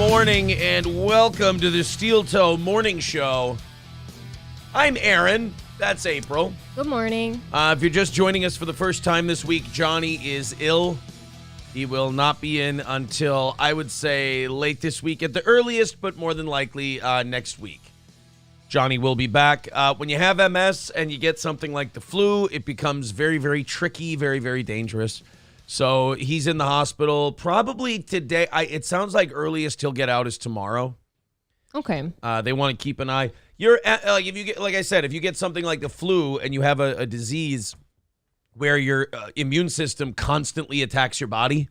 morning, and welcome to the Steel Toe Morning Show. I'm Aaron. That's April. Good morning. If you're just joining us for the first time this week, Johnny is ill. He will not be in until, I would say, late this week at the earliest, but more than likely next week. Johnny will be back. When you have MS and you get something like the flu, it becomes very, very tricky, very, very dangerous. So he's in the hospital probably today. It sounds like earliest he'll get out is tomorrow. Okay. They want to keep an eye. If you get, like I said, if you get something like the flu and you have a disease where your immune system constantly attacks your body,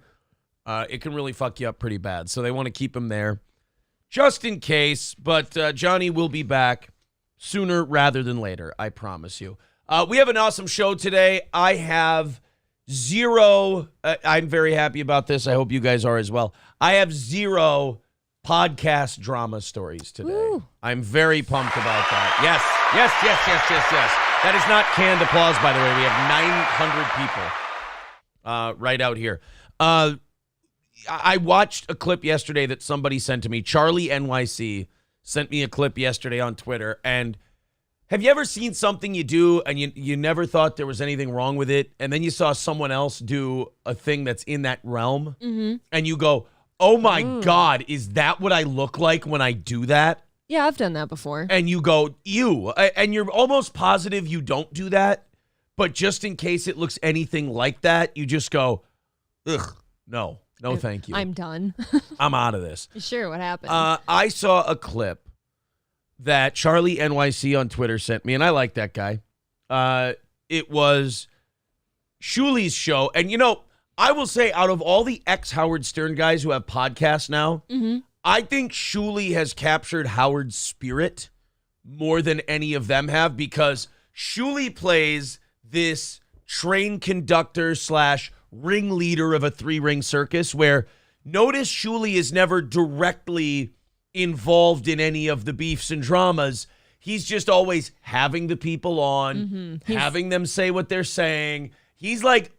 it can really fuck you up pretty bad. So they want to keep him there just in case. But Johnny will be back sooner rather than later, I promise you. We have an awesome show today. I have zero. I'm very happy about this. I hope you guys are as well. I have zero podcast drama stories today. Ooh. I'm very pumped about that. Yes. That is not canned applause, by the way. We have 900 people right out here. I watched a clip yesterday that somebody sent to me. Charlie NYC sent me a clip yesterday on Twitter. And have you ever seen something you do and you never thought there was anything wrong with it, and then you saw someone else do a thing that's in that realm, and you go, oh my God, is that what I look like when I do that? Yeah, I've done that before. And you go, ew. And you're almost positive you don't do that, but just in case it looks anything like that, you just go, ugh, no, thank you. I'm done. I'm out of this. Sure, what happened? I saw a clip that Charlie NYC on Twitter sent me, and I like that guy. It was Shuli's show. And, I will say, out of all the ex-Howard Stern guys who have podcasts now, I think Shuli has captured Howard's spirit more than any of them have, because Shuli plays this train conductor / ringleader of a 3-ring circus, where notice Shuli is never directly involved in any of the beefs and dramas. He's just always having the people on, having them say what they're saying. He's like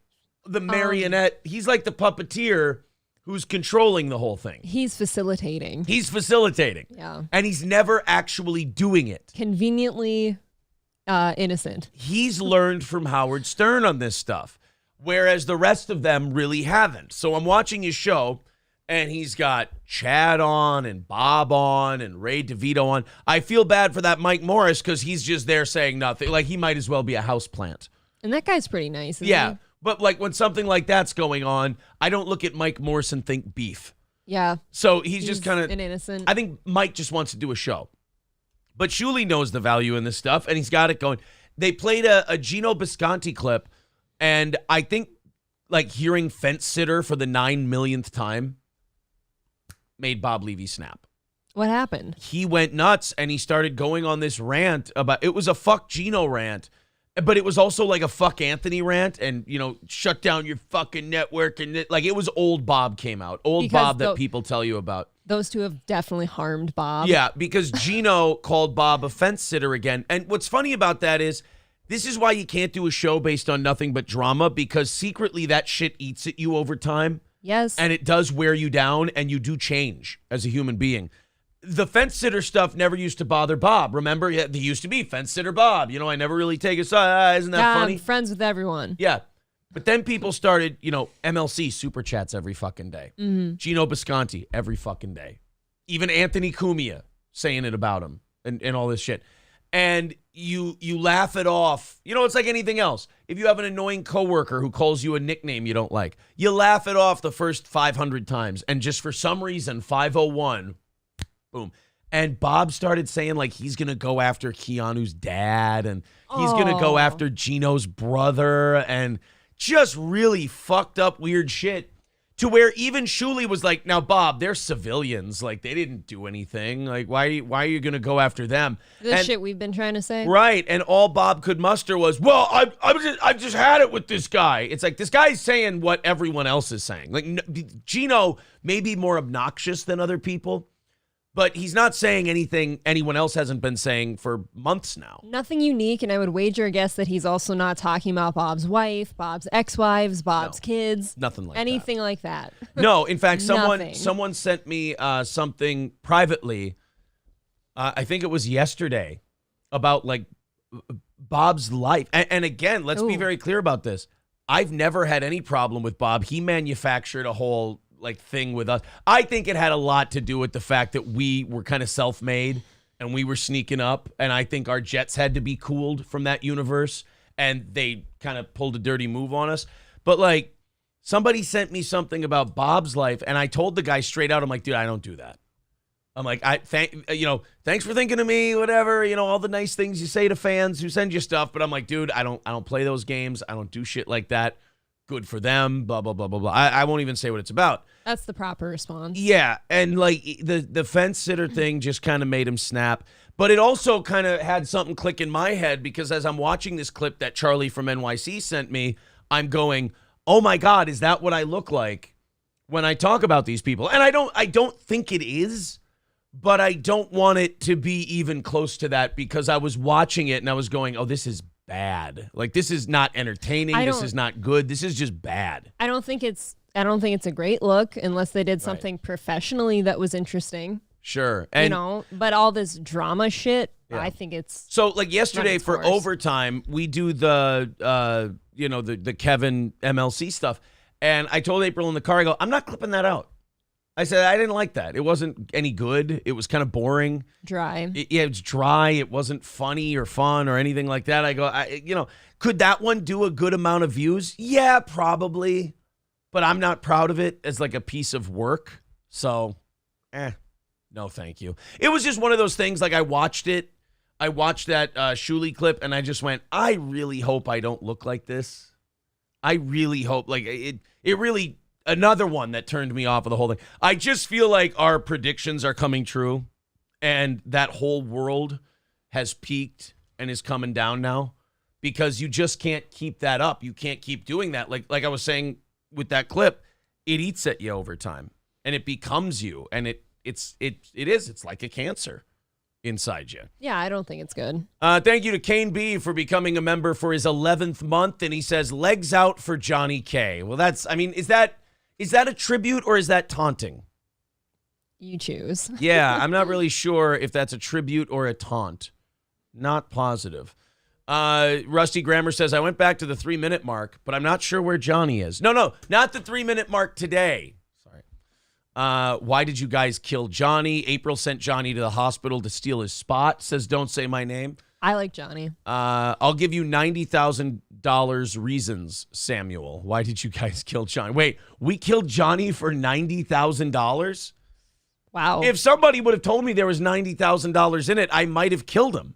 the marionette. He's like the puppeteer who's controlling the whole thing. He's facilitating. Yeah. And he's never actually doing it. Conveniently innocent. He's learned from Howard Stern on this stuff, whereas the rest of them really haven't. So I'm watching his show, and he's got Chad on and Bob on and Ray DeVito on. I feel bad for that Mike Morris because he's just there saying nothing. Like, he might as well be a houseplant. And that guy's pretty nice, isn't Yeah, he? but like when something like that's going on, I don't look at Mike Morris and think beef. Yeah. So he's just kind of an innocent. I think Mike just wants to do a show. But Shuli knows the value in this stuff, and he's got it going. They played a Gino Bisconti clip, and I think like hearing Fence Sitter for the 9 millionth time made Bob Levy snap. What happened? He went nuts, and he started going on this rant about, it was a fuck Gino rant, but it was also like a fuck Anthony rant, and, shut down your fucking network. And like, it was old Bob came out. Old Bob that people tell you about. Those two have definitely harmed Bob. Yeah, because Gino called Bob a fence sitter again. And what's funny about that is, this is why you can't do a show based on nothing but drama, because secretly that shit eats at you over time. Yes. And it does wear you down, and you do change as a human being. The fence sitter stuff never used to bother Bob. Remember, there used to be fence sitter Bob. I never really take a side. Isn't that funny? I'm friends with everyone. Yeah. But then people started, MLC super chats every fucking day. Gino Bisconti every fucking day. Even Anthony Cumia saying it about him and all this shit. And you laugh it off. It's like anything else. If you have an annoying coworker who calls you a nickname you don't like, you laugh it off the first 500 times. And just for some reason, 501, boom. And Bob started saying like he's going to go after Keanu's dad, and he's going to go after Gino's brother, and just really fucked up weird shit. To where even Shuli was like, now, Bob, they're civilians. Like, they didn't do anything. Like, why are you going to go after them? The shit we've been trying to say. Right. And all Bob could muster was, well, I just had it with this guy. It's like, this guy's saying what everyone else is saying. Like, Gino may be more obnoxious than other people, But he's not saying anything anyone else hasn't been saying for months now. Nothing unique, and I would wager a guess that he's also not talking about Bob's wife, Bob's ex-wives, Bob's kids. Nothing like anything like that. No, in fact, Nothing. someone sent me something privately, I think it was yesterday, about like Bob's life. And again, let's be very clear about this. I've never had any problem with Bob. He manufactured a whole like thing with us. I think it had a lot to do with the fact that we were kind of self-made and we were sneaking up, and I think our jets had to be cooled from that universe, and they kind of pulled a dirty move on us. But like, somebody sent me something about Bob's life, and I told the guy straight out, I'm like, dude, I don't do that. I'm like, thanks for thinking of me, whatever, all the nice things you say to fans who send you stuff, but I'm like, dude, I don't play those games. I don't do shit like that. Good for them, blah, blah, blah, blah, blah. I won't even say what it's about. That's the proper response. Yeah, and like the fence sitter thing just kind of made him snap. But it also kind of had something click in my head, because as I'm watching this clip that Charlie from NYC sent me, I'm going, oh my God, is that what I look like when I talk about these people? And I don't think it is, but I don't want it to be even close to that, because I was watching it and I was going, oh, this is bad. Like, this is not entertaining. This is not good. This is just bad. I don't think it's a great look unless they did something professionally that was interesting. Sure. And but all this drama shit, I think it's so like yesterday for overtime, we do the the Kevin MLC stuff. And I told April in the car, I go, I'm not clipping that out. I said, I didn't like that. It wasn't any good. It was kind of boring. Dry. It was dry. It wasn't funny or fun or anything like that. I go, could that one do a good amount of views? Yeah, probably. But I'm not proud of it as like a piece of work. So, no, thank you. It was just one of those things, like I watched it. I watched that Shuley clip and I just went, I really hope I don't look like this. I really hope, like it really... Another one that turned me off of the whole thing. I just feel like our predictions are coming true, and that whole world has peaked and is coming down now, because you just can't keep that up. You can't keep doing that. Like I was saying with that clip, it eats at you over time, and it becomes you, and it's like a cancer inside you. Yeah, I don't think it's good. Thank you to Kane B for becoming a member for his 11th month, and he says, legs out for Johnny K. Well, is that a tribute or is that taunting? You choose. Yeah, I'm not really sure if that's a tribute or a taunt. Not positive. Rusty Grammer says, I went back to the 3-minute mark, but I'm not sure where Johnny is. No, not the 3-minute mark today. Sorry. Why did you guys kill Johnny? April sent Johnny to the hospital to steal his spot. Says, don't say my name. I like Johnny. I'll give you $90,000 reasons, Samuel. Why did you guys kill Johnny? Wait, we killed Johnny for $90,000? Wow. If somebody would have told me there was $90,000 in it, I might have killed him.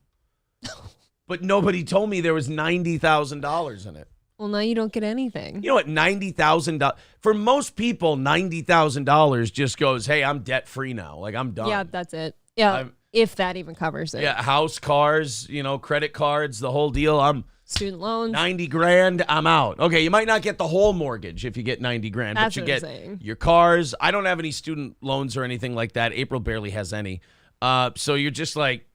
But nobody told me there was $90,000 in it. Well, now you don't get anything. You know what? $90,000. For most people, $90,000 just goes, hey, I'm debt free now. Like, I'm done. Yeah, that's it. Yeah. If that even covers it. Yeah, house, cars, credit cards, the whole deal. I'm student loans. $90,000, I'm out. Okay, you might not get the whole mortgage if you get $90,000, but you get your cars. I don't have any student loans or anything like that. April barely has any. So you're just like,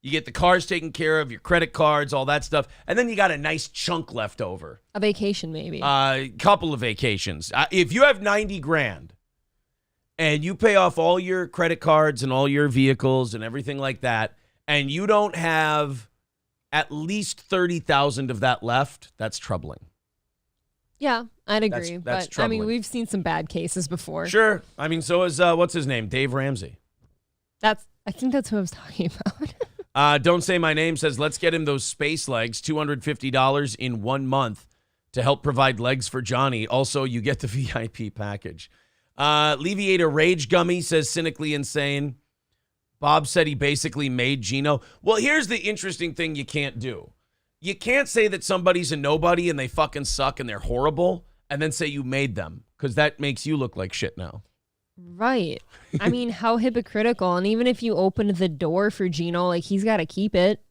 you get the cars taken care of, your credit cards, all that stuff, and then you got a nice chunk left over. A vacation, maybe. A couple of vacations. If you have $90,000 and you pay off all your credit cards and all your vehicles and everything like that, and you don't have at least 30,000 of that left, that's troubling. Yeah, I'd agree. That's but troubling. I mean, we've seen some bad cases before. Sure. I mean, so is what's his name? Dave Ramsey. I think that's who I was talking about. Don't Say My Name says, let's get him those space legs, $250 in 1 month to help provide legs for Johnny. Also, you get the VIP package. Alleviator Rage Gummy says, cynically insane. Bob said he basically made Gino. Well, here's the interesting thing you can't do. You can't say that somebody's a nobody and they fucking suck and they're horrible and then say you made them, because that makes you look like shit now. Right. I mean, how hypocritical. And even if you opened the door for Gino, like, he's got to keep it.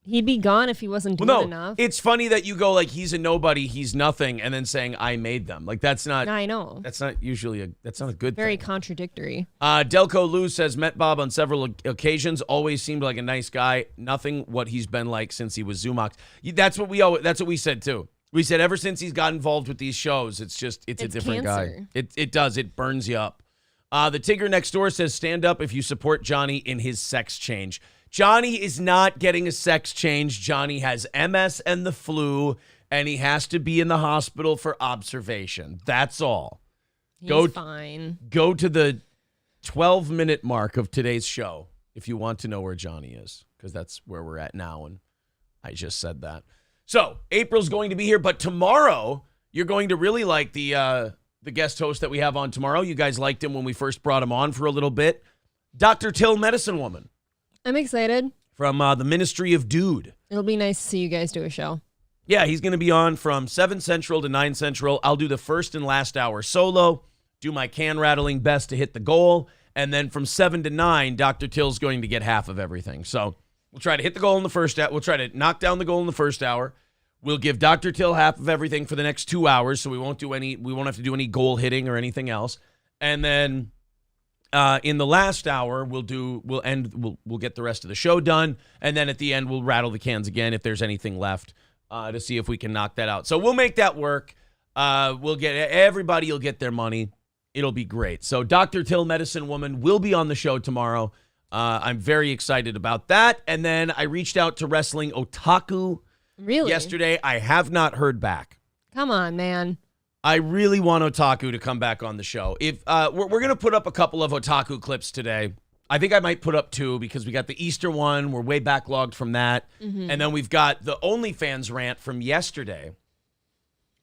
He'd be gone if he wasn't doing enough. It's funny that you go like he's a nobody, he's nothing, and then saying I made them. Like that's not. I know. That's not usually that's not a good Very thing. contradictory. Delco Lou says met Bob on several occasions. Always seemed like a nice guy. Nothing what he's been like since he was Zoomox. That's what we said too. We said ever since he's got involved with these shows, it's a different cancer. guy. It does. It burns you up. The Tigger next door says stand up if you support Johnny in his sex change. Johnny is not getting a sex change. Johnny has MS and the flu, and he has to be in the hospital for observation. That's all. He's fine. Go to the 12-minute mark of today's show if you want to know where Johnny is, because that's where we're at now, and I just said that. So April's going to be here, but tomorrow you're going to really like the guest host that we have on tomorrow. You guys liked him when we first brought him on for a little bit. Dr. Till Medicine Woman. I'm excited. From the Ministry of Dude. It'll be nice to see you guys do a show. Yeah, he's going to be on from 7 Central to 9 Central. I'll do the first and last hour solo, do my can-rattling best to hit the goal, and then from 7 to 9, Dr. Till's going to get half of everything. So we'll try to hit the goal in the first hour. We'll try to knock down the goal in the first hour. We'll give Dr. Till half of everything for the next 2 hours, so we won't have to do any goal hitting or anything else. And then in the last hour, we'll get the rest of the show done, and then at the end we'll rattle the cans again if there's anything left to see if we can knock that out. So we'll make that work. Everybody will get their money. It'll be great. So Dr. Till Medicine Woman will be on the show tomorrow. I'm very excited about that. And then I reached out to Wrestling Otaku yesterday. I have not heard back. Come on, man. I really want Otaku to come back on the show. If we're going to put up a couple of Otaku clips today. I think I might put up 2 because we got the Easter one. We're way backlogged from that. Mm-hmm. And then we've got the OnlyFans rant from yesterday.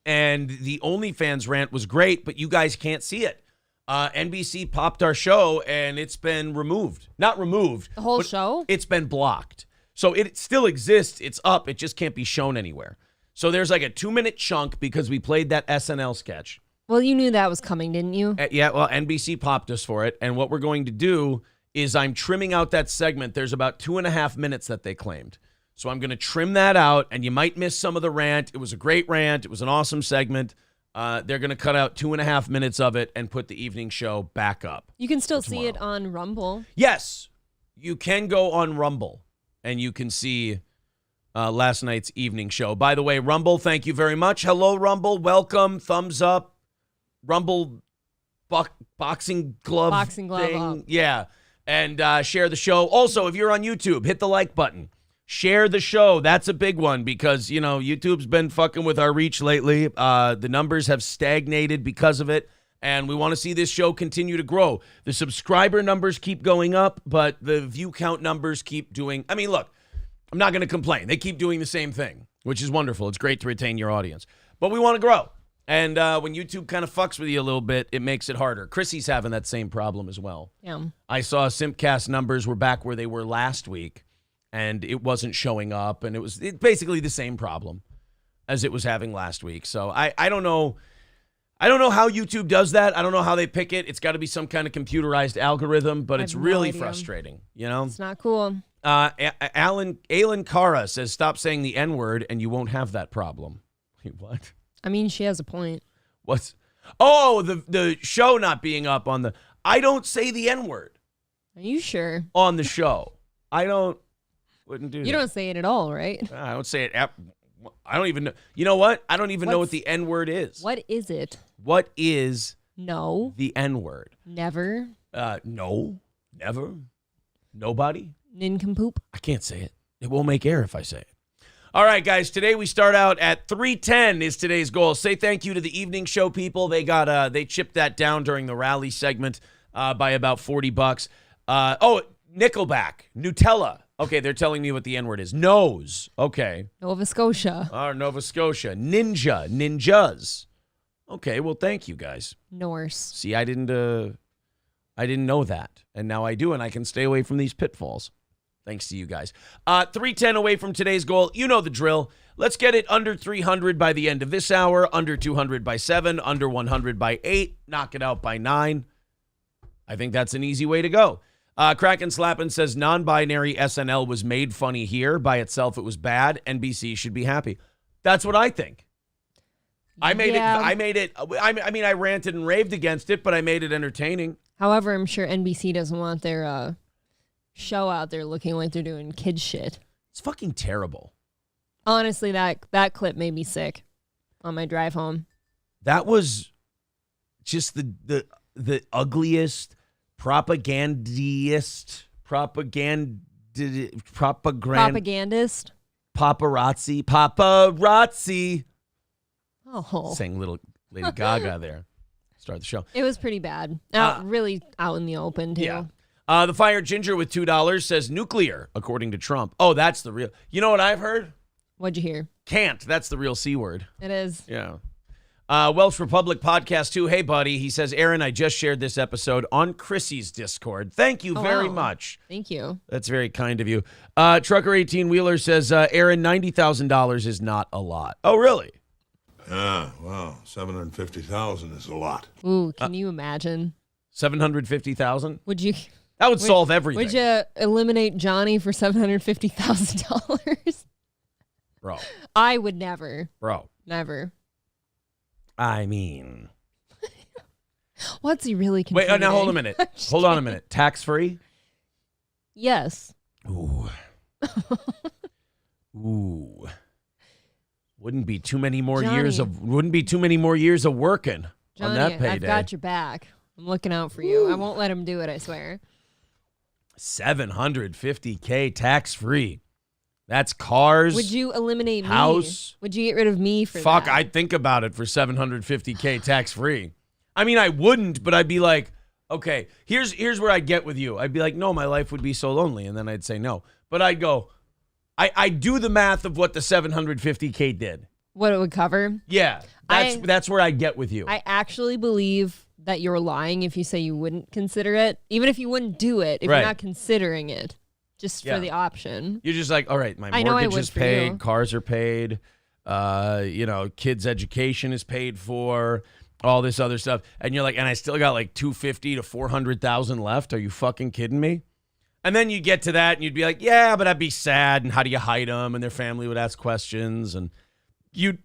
And the OnlyFans rant was great, but you guys can't see it. NBC popped our show, and it's been removed. Not removed. The whole show? It's been blocked. So it still exists. It's up. It just can't be shown anywhere. So there's like a 2-minute chunk because we played that SNL sketch. Well, you knew that was coming, didn't you? Yeah, well, NBC popped us for it. And what we're going to do is I'm trimming out that segment. There's about 2.5 minutes that they claimed. So I'm going to trim that out, and you might miss some of the rant. It was a great rant. It was an awesome segment. They're going to cut out 2.5 minutes of it and put the evening show back up. You can still see it on Rumble. Yes, you can go on Rumble, and you can see last night's evening show. By the way, Rumble, thank you very much. Hello, Rumble. Welcome. Thumbs up. Rumble boxing glove thing. Up. Yeah. And share the show. Also, if you're on YouTube, hit the like button. Share the show. That's a big one because, YouTube's been fucking with our reach lately. The numbers have stagnated because of it, and we want to see this show continue to grow. The subscriber numbers keep going up, but the view count numbers keep doing... I mean, look, I'm not going to complain. They keep doing the same thing, which is wonderful. It's great to retain your audience. But we want to grow. And when YouTube kind of fucks with you a little bit, it makes it harder. Chrissy's having that same problem as well. Yeah. I saw Simpcast numbers were back where they were last week, and it wasn't showing up, and it was basically the same problem as it was having last week. So I don't know. I don't know how YouTube does that. I don't know how they pick it. It's got to be some kind of computerized algorithm, but it's really frustrating. It's not cool. Alan Cara says, stop saying the N-word and you won't have that problem. Wait, what? I mean, she has a point. What's... Oh, the show not being up on the... I don't say the N-word. Are you sure? On the show. Wouldn't do that. You don't say it at all, right? I don't say it. I don't even know. You know what? I don't even know what the N-word is. What is it? What is No. the N-word? Never. No. Never. Nobody. Nincompoop. I can't say it. It won't make air if I say it. All right, guys. Today we start out at 310 is today's goal. Say thank you to the evening show people. They they chipped that down during the rally segment by about $40. Nickelback, Nutella. Okay, they're telling me what the N-word is. Nose. Okay. Nova Scotia. Nova Scotia. Ninja. Ninjas. Okay, well, thank you guys. Norse. See, I didn't know that, and now I do, and I can stay away from these pitfalls. Thanks to you guys. 310 away from today's goal. You know the drill. Let's get it under 300 by the end of this hour, under 200 by 7, under 100 by 8, knock it out by 9. I think that's an easy way to go. Kraken Slappin says non-binary SNL was made funny here. By itself, it was bad. NBC should be happy. That's what I think. I made it. I mean, I ranted and raved against it, but I made it entertaining. However, I'm sure NBC doesn't want their show out there looking like they're doing kid shit. It's fucking terrible. Honestly, that clip made me sick on my drive home. That was just the ugliest propagandist paparazzi. Oh, Sang little Lady Gaga there. Start the show. It was pretty bad. Really out in the open, too. Yeah. The Fire Ginger with $2 says nuclear, according to Trump. Oh, that's the real. You know what I've heard? What'd you hear? Can't. That's the real C word. It is. Yeah. Welsh Republic Podcast 2. Hey, buddy. He says, Aaron, I just shared this episode on Chrissy's Discord. Thank you very much. Thank you. That's very kind of you. Trucker 18 Wheeler says, Aaron, $90,000 is not a lot. Oh, really? Yeah, well, 750,000 is a lot. Ooh, can you imagine? 750,000? Would you? That would solve everything. Would you eliminate Johnny for $750,000? Bro. I would never. Bro. Never. I mean. What's he really contributing? Wait, now hold a minute. Hold on a minute. Tax-free? Yes. Ooh. Ooh. Wouldn't be too many more years of working Johnny, on that payday. I've got your back. I'm looking out for you. I won't let him do it, I swear. $750K tax-free. That's cars. Would you eliminate house? Me? Would you get rid of me for Fuck, that? I'd think about it for $750K tax-free. I mean, I wouldn't, but I'd be like, okay, here's where I get with you. I'd be like, no, my life would be so lonely, and then I'd say no. But I'd go, I do the math of what the $750K did. What it would cover? Yeah, that's where I get with you. I actually believe that you're lying if you say you wouldn't consider it, even if you wouldn't do it, if you're not considering it, just for the option. You're just like, all right, my mortgage is paid, cars are paid, kids' education is paid for, all this other stuff, and you're like, and I still got like $250,000 to $400,000 left. Are you fucking kidding me? And then you get to that, and you'd be like, yeah, but I'd be sad, and how do you hide them? And their family would ask questions, and you'd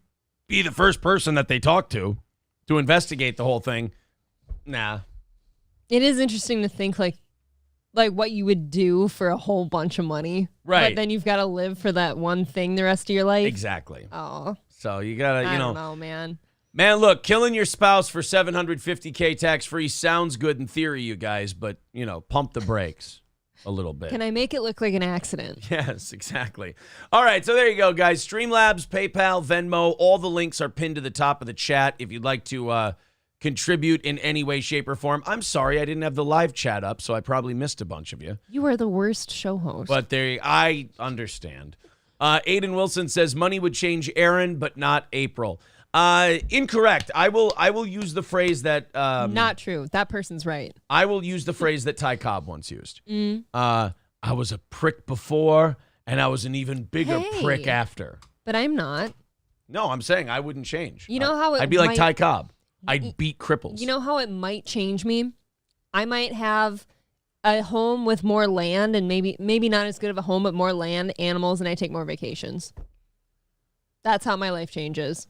be the first person that they talk to investigate the whole thing. Nah. It is interesting to think like what you would do for a whole bunch of money. Right. But then you've got to live for that one thing the rest of your life. Exactly. Oh. So you got to, I don't know, man. Man, look, killing your spouse for $750K tax-free sounds good in theory, you guys, but, pump the brakes a little bit. Can I make it look like an accident? Yes, exactly. All right, so there you go, guys. Streamlabs, PayPal, Venmo, all the links are pinned to the top of the chat if you'd like to contribute in any way, shape, or form. I'm sorry I didn't have the live chat up, so I probably missed a bunch of you. You are the worst show host. But I understand. Aiden Wilson says money would change Aaron, but not April. Incorrect. I will use the phrase that not true. That person's right. I will use the phrase that Ty Cobb once used. I was a prick before, and I was an even bigger prick after. But I'm not. No, I'm saying I wouldn't change. You know how I'd be like Ty Cobb. I'd beat cripples. You know how it might change me? I might have a home with more land, and maybe not as good of a home, but more land, animals, and I take more vacations. That's how my life changes.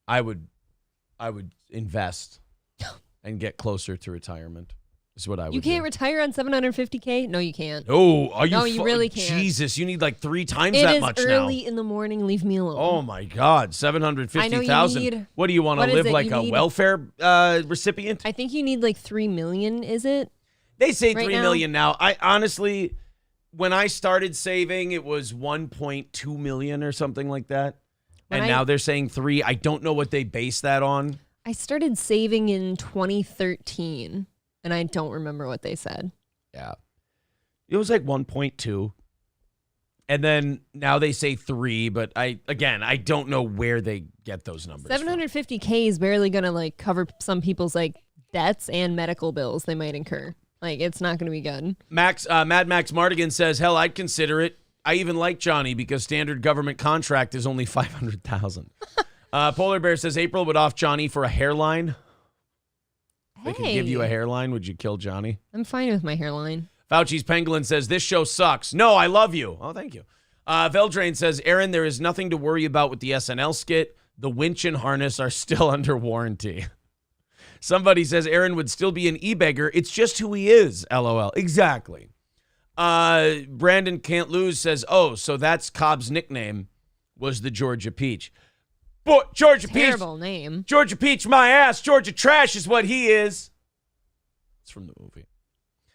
I would invest and get closer to retirement. Is what I would do. You can't retire on $750K? No, you can't. Oh, are you? No, you really can't. Jesus, you need like 3 times that much now. It is early in the morning. Leave me alone. Oh my God, $750,000. What do you want to live like a welfare recipient? I think you need like $3 million. Is it? They say $3 million now. I honestly, when I started saving, it was $1.2 million or something like that. And now they're saying 3. I don't know what they base that on. I started saving in 2013, and I don't remember what they said. Yeah. It was like 1.2. And then now they say 3, but I don't know where they get those numbers. $750K is barely going to cover some people's debts and medical bills they might incur. It's not going to be good. Mad Max Mardigan says, hell, I'd consider it. I even like Johnny because standard government contract is only $500,000. Polar Bear says April would off Johnny for a hairline. They could give you a hairline. Would you kill Johnny? I'm fine with my hairline. Fauci's Pangolin says, this show sucks. No, I love you. Oh, thank you. Veldrain says, Aaron, there is nothing to worry about with the SNL skit. The winch and harness are still under warranty. Somebody says Aaron would still be an e-beggar. It's just who he is, LOL. Exactly. Brandon Can't Lose says, oh, so that's Cobb's nickname was the Georgia Peach. Boy, Georgia Peach. Terrible name. Georgia Peach, my ass. Georgia Trash is what he is. It's from the movie.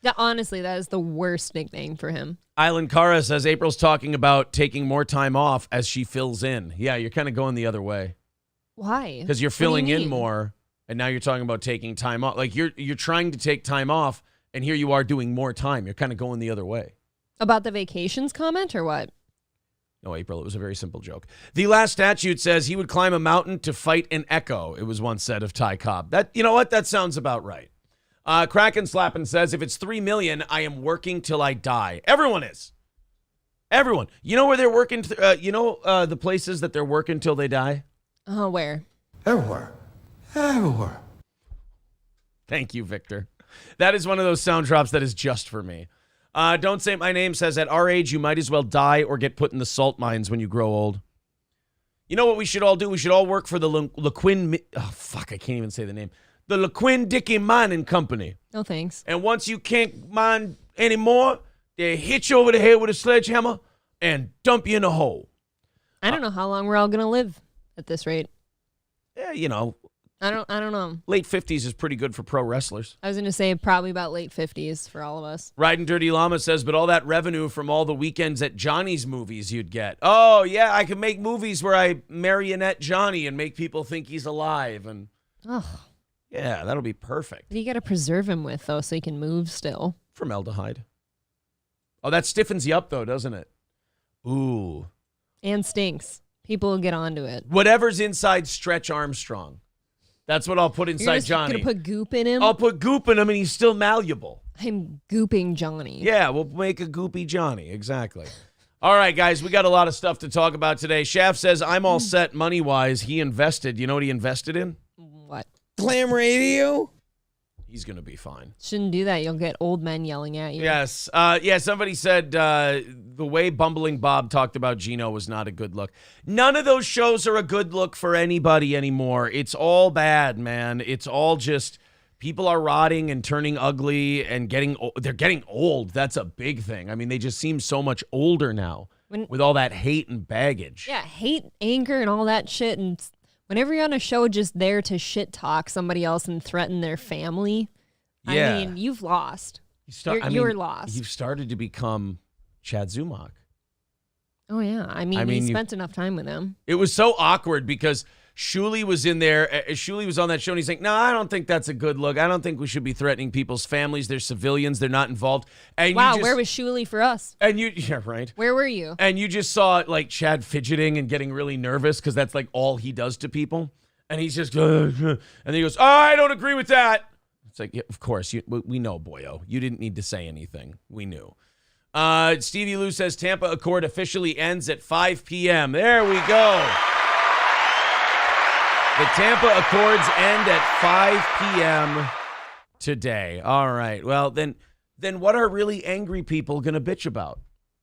Yeah, honestly, that is the worst nickname for him. Island Cara says April's talking about taking more time off as she fills in. Yeah, you're kind of going the other way. Why? Because you're filling in more, and now you're talking about taking time off. Like you're trying to take time off, and here you are doing more time. You're kind of going the other way. About the vacations comment or what? No, April, it was a very simple joke. The Last Statute says he would climb a mountain to fight an echo. It was once said of Ty Cobb. That, you know what? That sounds about right. Kraken Slappin says, if it's $3 million, I am working till I die. Everyone is. Everyone. You know where they're working? The places that they're working till they die? Oh, where? Everywhere. Everywhere. Thank you, Victor. That is one of those sound drops that is just for me. Don't Say My Name says, at our age, you might as well die or get put in the salt mines when you grow old. You know what we should all do? We should all work for the LeQuinn... Oh, fuck, I can't even say the name. The LeQuinn Dickey Mining Company. No, thanks. And once you can't mine anymore, they hit you over the head with a sledgehammer and dump you in a hole. I don't know how long we're all going to live at this rate. Yeah, you know. I don't know. Late 50s is pretty good for pro wrestlers. I was going to say probably about late 50s for all of us. Riding Dirty Llama says, but all that revenue from all the weekends at Johnny's movies you'd get. Oh, yeah, I can make movies where I marionette Johnny and make people think he's alive. And yeah, that'll be perfect. What do you got to preserve him with, though, so he can move still? Formaldehyde. Oh, that stiffens you up, though, doesn't it? Ooh. And stinks. People will get onto it. Whatever's inside Stretch Armstrong. That's what I'll put inside Johnny. You're going to put goop in him? I'll put goop in him and he's still malleable. I'm gooping Johnny. Yeah, we'll make a goopy Johnny. Exactly. All right, guys, we got a lot of stuff to talk about today. Shaft says, I'm all set money-wise. He invested. You know what he invested in? What? Glam radio? He's going to be fine. Shouldn't do that. You'll get old men yelling at you. Yes. Somebody said the way Bumbling Bob talked about Gino was not a good look. None of those shows are a good look for anybody anymore. It's all bad, man. It's all just people are rotting and turning ugly and they're getting old. That's a big thing. I mean, they just seem so much older now with all that hate and baggage. Yeah, hate, anger, and all that shit. And whenever you're on a show just there to shit talk somebody else and threaten their family, yeah. I mean, you've lost. You're lost. You've started to become Chad Zumach. Oh, yeah. I mean you spent enough time with him. It was so awkward because Shuley was in there. Shuley was on that show, and he's like, no, I don't think that's a good look. I don't think we should be threatening people's families. They're civilians. They're not involved. And wow, where was Shuley for us? Yeah, right. Where were you? And you just saw, like, Chad fidgeting and getting really nervous because that's, like, all he does to people. And he's just, and then he goes, I don't agree with that. It's like, yeah, of course, we know, boyo. You didn't need to say anything. We knew. Stevie Lou says Tampa Accord officially ends at 5 p.m. There we go. The Tampa Accords end at 5 p.m. today. All right. Well, then what are really angry people going to bitch about?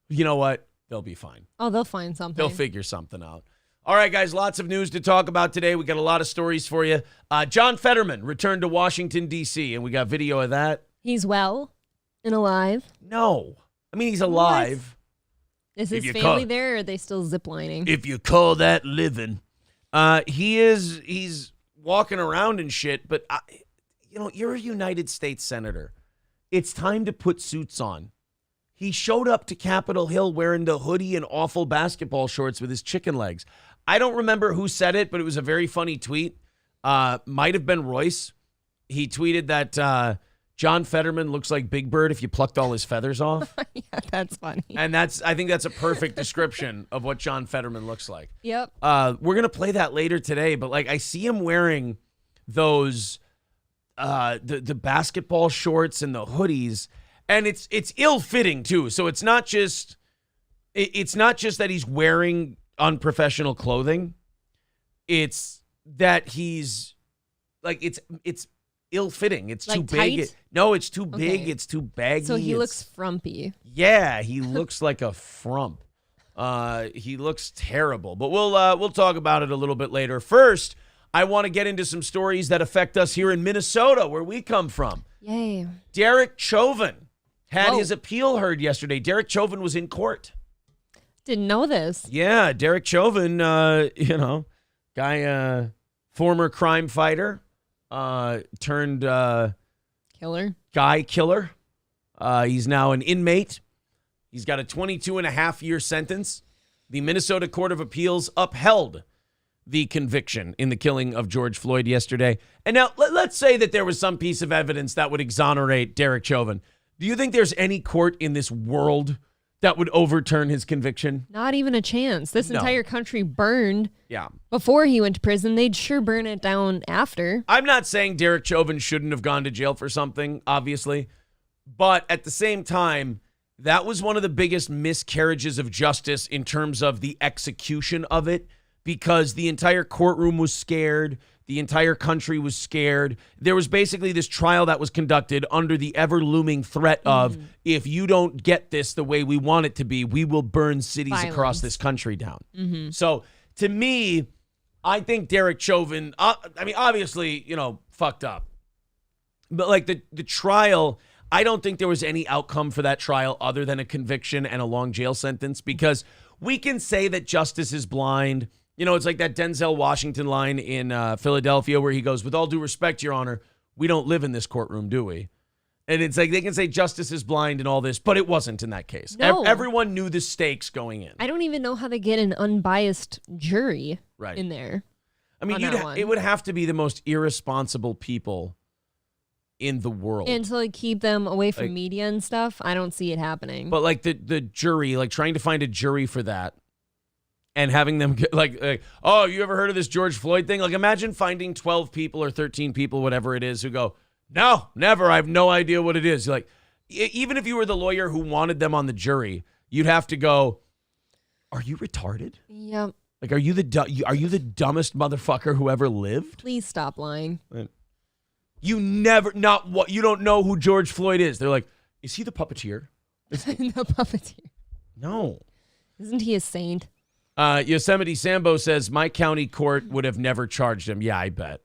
You know what? They'll be fine. Oh, they'll find something. They'll figure something out. All right, guys, lots of news to talk about today. We got a lot of stories for you. John Fetterman returned to Washington, D.C., and we got video of that. He's well and alive? No. I mean, he's alive. Is his family there, or are they still ziplining? If you call that living. He's walking around and shit, but, you're a United States senator. It's time to put suits on. He showed up to Capitol Hill wearing the hoodie and awful basketball shorts with his chicken legs. I don't remember who said it, but it was a very funny tweet. Might have been Royce. He tweeted that John Fetterman looks like Big Bird if you plucked all his feathers off. Yeah, that's funny. And I think that's a perfect description of what John Fetterman looks like. Yep. We're going to play that later today, but like I see him wearing those the basketball shorts and the hoodies, and it's ill-fitting too. So it's not just that he's wearing unprofessional clothing. It's that he's like it's ill-fitting. It's too Like big. tight? No, it's too big. Okay. It's too baggy. So he It's- looks frumpy. Yeah, he looks like a frump. He looks terrible. But we'll talk about it a little bit later. First, I want to get into some stories that affect us here in Minnesota, where we come from. Yay. Derek Chauvin had Whoa. his appeal heard yesterday. Derek Chauvin was in court. Didn't know this. Yeah, Derek Chauvin, guy, former crime fighter, turned Killer. guy killer. He's now an inmate. He's got a 22-and-a-half-year sentence. The Minnesota Court of Appeals upheld the conviction in the killing of George Floyd yesterday. And now let's say that there was some piece of evidence that would exonerate Derek Chauvin. Do you think there's any court in this world that would overturn his conviction? Not even a chance. This No. entire country burned Yeah. before he went to prison. They'd sure burn it down after. I'm not saying Derek Chauvin shouldn't have gone to jail for something, obviously. But at the same time, that was one of the biggest miscarriages of justice in terms of the execution of it, because the entire courtroom was scared. The entire country was scared. There was basically this trial that was conducted under the ever-looming threat of, if you don't get this the way we want it to be, we will burn cities across Violence. this country down. So, to me, I think Derek Chauvin, obviously, fucked up. But, like, the trial, I don't think there was any outcome for that trial other than a conviction and a long jail sentence, because we can say that justice is blind. It's like that Denzel Washington line in Philadelphia where he goes, "With all due respect, Your Honor, we don't live in this courtroom, do we?" And it's like they can say justice is blind and all this, but it wasn't in that case. No. Everyone knew the stakes going in. I don't even know how they get an unbiased jury Right. in there. I mean, on that one. it would have to be the most irresponsible people in the world. And to like keep them away from Like- media and stuff, I don't see it happening. But like the jury, like trying to find a jury for that and having them get like, oh, you ever heard of this George Floyd thing? Like, imagine finding 12 people or 13 people, whatever it is, who go, no, never. I have no idea what it is. You're like, even if you were the lawyer who wanted them on the jury, you'd have to go, are you retarded? Yep. Like, are you the dumbest motherfucker who ever lived? Please stop lying. You don't know who George Floyd is. They're like, is he the puppeteer? The puppeteer. No. Isn't he a saint? Yosemite Sambo says, my county court would have never charged him. Yeah, I bet.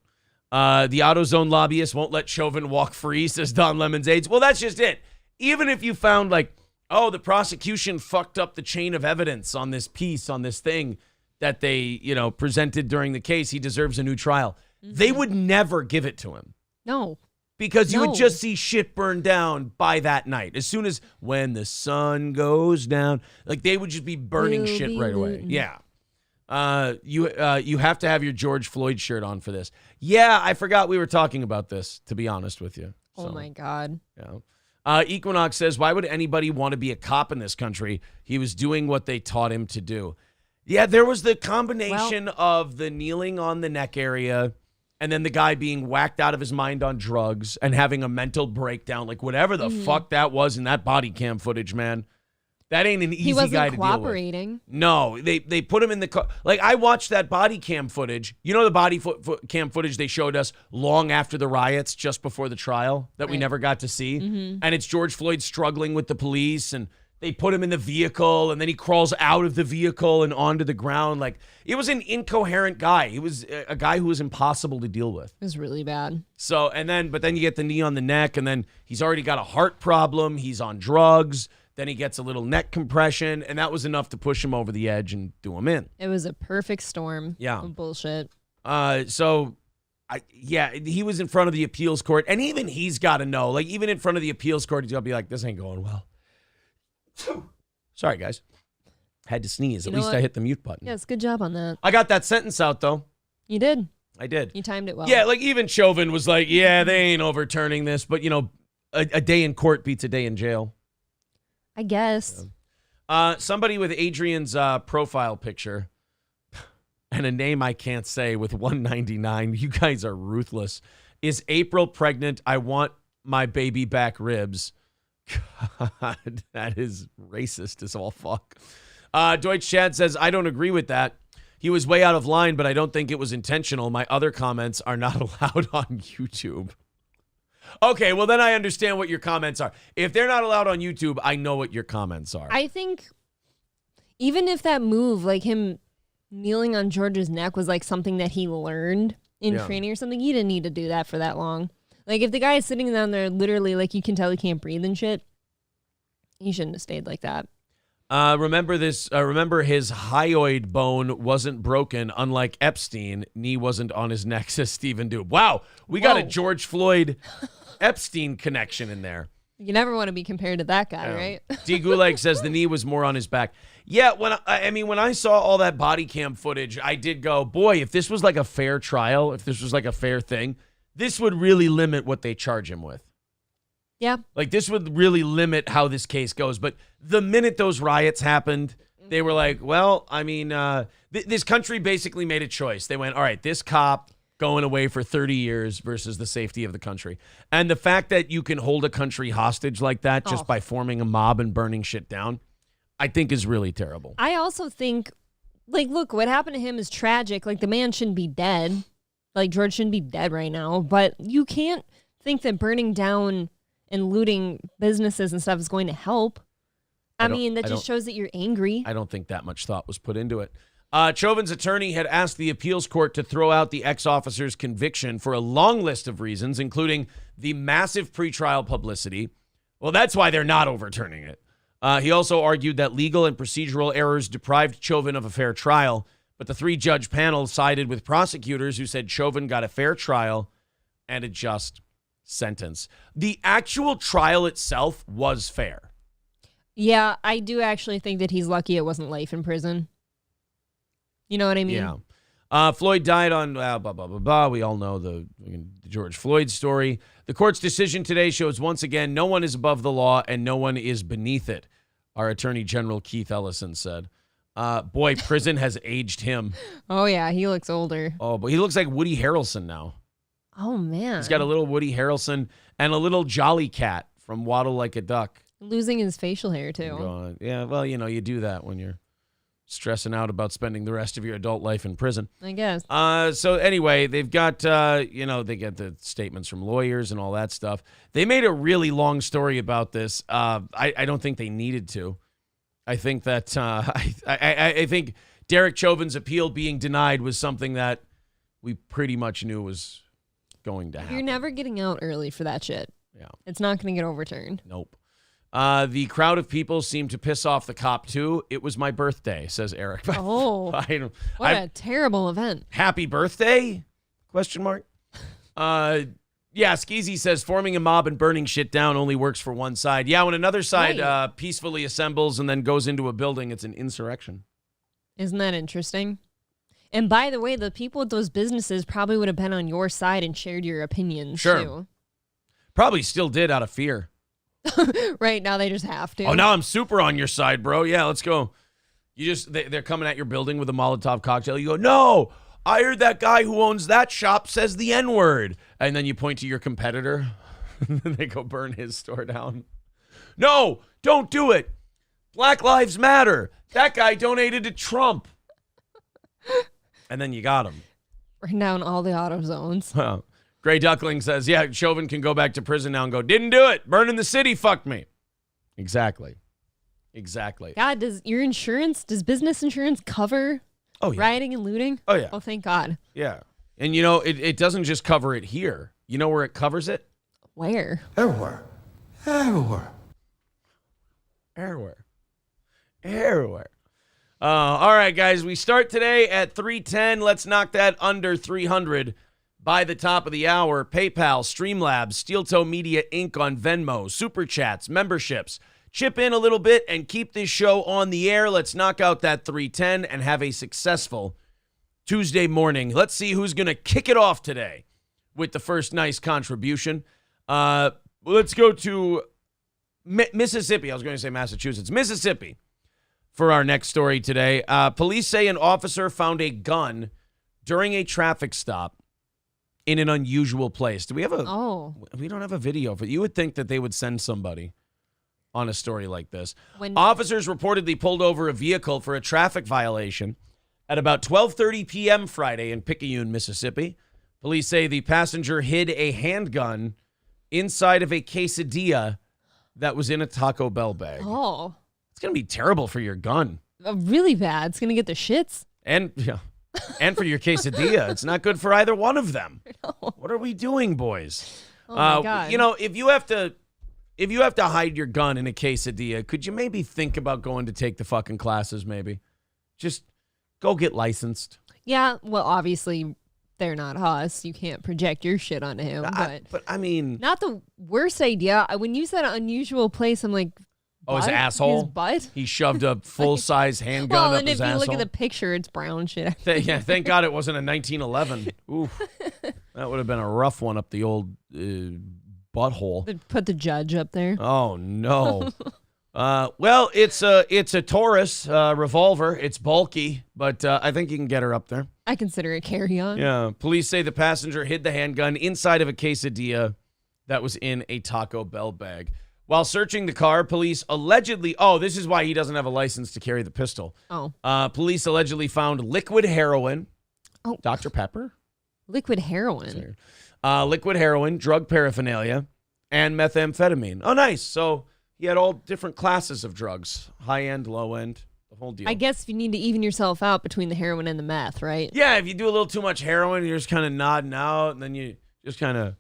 The AutoZone lobbyist won't let Chauvin walk free, says Don Lemon's aides. Well, that's just it. Even if you found like, oh, the prosecution fucked up the chain of evidence on this piece, on this thing that they, presented during the case, he deserves a new trial. They would never give it to him. No. Because you would No. just see shit burn down by that night. As soon as when the sun goes down, like they would just be burning We'll shit be right away. looting. Yeah. You have to have your George Floyd shirt on for this. Yeah, I forgot we were talking about this, to be honest with you. Oh So, my God. yeah. Equinox says, why would anybody want to be a cop in this country? He was doing what they taught him to do. Yeah, there was the combination of the kneeling on the neck area and then the guy being whacked out of his mind on drugs and having a mental breakdown, like whatever the fuck that was in that body cam footage, man. That ain't an easy He wasn't guy to deal with. cooperating. No, they put him in the car. Like, I watched that body cam footage. You know the body cam footage they showed us long after the riots, just before the trial, that we Right. never got to see? And it's George Floyd struggling with the police, and they put him in the vehicle, and then he crawls out of the vehicle and onto the ground. Like, it was an incoherent guy. He was a guy who was impossible to deal with. It was really bad. So, but then you get the knee on the neck, and then he's already got a heart problem. He's on drugs. Then he gets a little neck compression, and that was enough to push him over the edge and do him in. It was a perfect storm Yeah. of bullshit. He was in front of the appeals court, and even he's got to know, like, even in front of the appeals court, he's going to be like, this ain't going well. Sorry, guys. Had to sneeze. At You know least what? I hit the mute button. Yes, good job on that. I got that sentence out, though. You did. I did. You timed it well. Yeah, like, even Chauvin was like, yeah, they ain't overturning this, but, a day in court beats a day in jail. I guess. Somebody with Adrian's profile picture and a name I can't say with 199. You guys are ruthless. Is April pregnant? I want my baby back ribs. God, that is racist as all fuck. Deutsch Chad says, I don't agree with that. He was way out of line, but I don't think it was intentional. My other comments are not allowed on YouTube. Okay, well then I understand what your comments are. If they're not allowed on YouTube, I know what your comments are. I think even if that move, like him kneeling on George's neck, was like something that he learned in training or something, you didn't need to do that for that long. Like if the guy is sitting down there literally like you can tell he can't breathe and shit, he shouldn't have stayed like that. Remember this. Remember his hyoid bone wasn't broken, unlike Epstein. Knee wasn't on his neck, says Stephen Doob. Wow, we got a George Floyd Epstein connection in there. You never want to be compared to that guy, right? D. Gulag says the knee was more on his back. Yeah, when I saw all that body cam footage, I did go, boy, if this was like a fair trial, if this was like a fair thing, this would really limit what they charge him with. Yeah. Like, this would really limit how this case goes. But the minute those riots happened, they were like, well, I mean, this country basically made a choice. They went, all right, this cop going away for 30 years versus the safety of the country. And the fact that you can hold a country hostage like that just by forming a mob and burning shit down, I think is really terrible. I also think, like, look, what happened to him is tragic. Like, the man shouldn't be dead. Like, George shouldn't be dead right now. But you can't think that burning down and looting businesses and stuff is going to help. I mean, that just shows that you're angry. I don't think that much thought was put into it. Chauvin's attorney had asked the appeals court to throw out the ex-officer's conviction for a long list of reasons, including the massive pretrial publicity. Well, that's why they're not overturning it. He also argued that legal and procedural errors deprived Chauvin of a fair trial, but the three-judge panel sided with prosecutors who said Chauvin got a fair trial and a just sentence. The actual trial itself was fair. Yeah, I do actually think that he's lucky it wasn't life in prison. You know what I mean? Yeah. Floyd died on blah, blah, blah, blah. We all know the George Floyd story. The court's decision today shows once again no one is above the law and no one is beneath it, our Attorney General Keith Ellison said. Boy, prison has aged him. Oh, yeah, he looks older. Oh, but he looks like Woody Harrelson now. Oh, man. He's got a little Woody Harrelson and a little Jolly Cat from Waddle Like a Duck. Losing his facial hair, too. Going, yeah, well, you do that when you're stressing out about spending the rest of your adult life in prison. I guess. So anyway, they've got, they get the statements from lawyers and all that stuff. They made a really long story about this. I don't think they needed to. I think that, I think Derek Chauvin's appeal being denied was something that we pretty much knew was going to happen. You're never getting out early for that shit. Yeah. It's not going to get overturned. Nope. The crowd of people seemed to piss off the cop, too. It was my birthday, says Eric. Oh, what a terrible event. Happy birthday? Question mark. Yeah, Skeezy says forming a mob and burning shit down only works for one side. Yeah, when another side peacefully assembles and then goes into a building, it's an insurrection. Isn't that interesting? And by the way, the people at those businesses probably would have been on your side and shared your opinions, too. Probably still did out of fear. Right, now they just have to. Oh, now I'm super on your side, bro. Yeah, let's go. They're coming at your building with a Molotov cocktail. You go, no, I heard that guy who owns that shop says the N-word. And then you point to your competitor. They go burn his store down. No, don't do it. Black Lives Matter. That guy donated to Trump. And then you got him. Burn down all the auto zones. Gray Duckling says, yeah, Chauvin can go back to prison now and go, didn't do it. Burning the city fucked me. Exactly. God, does business insurance cover rioting and looting? Oh, yeah. Oh, thank God. Yeah. And, it doesn't just cover it here. You know where it covers it? Where? Everywhere. All right, guys, we start today at 3:10. Let's knock that under 300 by the top of the hour. PayPal, Streamlabs, Steel Toe Media Inc. on Venmo, Super Chats, memberships. Chip in a little bit and keep this show on the air. Let's knock out that 3:10 and have a successful Tuesday morning. Let's see who's going to kick it off today with the first nice contribution. Let's go to Mississippi. I was going to say Massachusetts. Mississippi for our next story today. Police say an officer found a gun during a traffic stop in an unusual place. Do we have we don't have a video for it. You would think that they would send somebody on a story like this. Officers reportedly pulled over a vehicle for a traffic violation at about 12:30 p.m. Friday in Picayune, Mississippi. Police say the passenger hid a handgun inside of a quesadilla that was in a Taco Bell bag. Oh, It's going to be terrible for your gun. really bad. It's gonna get the shits. And for your quesadilla. It's not good for either one of them. What are we doing, boys? Oh my God. You know, if you have to hide your gun in a quesadilla, could you maybe think about going to take the fucking classes maybe? Just go get licensed. Yeah, well, obviously they're not us. You can't project your shit onto him, But I mean, not the worst idea. When you said unusual place, I'm like, oh, his butt? Asshole? His butt? He shoved a full-size handgun Well, up and his if you asshole. look at the picture, it's brown shit. Yeah, thank God it wasn't a 1911. Oof. That would have been a rough one up the old butthole. They put the judge up there. Oh, no. Well, it's a Taurus revolver. It's bulky, but I think you can get her up there. I consider it carry-on. Yeah. Police say the passenger hid the handgun inside of a quesadilla that was in a Taco Bell bag. While searching the car, police allegedly... Oh, this is why he doesn't have a license to carry the pistol. Oh. Police allegedly found liquid heroin. Oh. Dr. Pepper? Liquid heroin. Liquid heroin, drug paraphernalia, and methamphetamine. Oh, nice. So he had all different classes of drugs. High end, low end, the whole deal. I guess you need to even yourself out between the heroin and the meth, right? Yeah, if you do a little too much heroin, you're just kind of nodding out, and then you just kind of...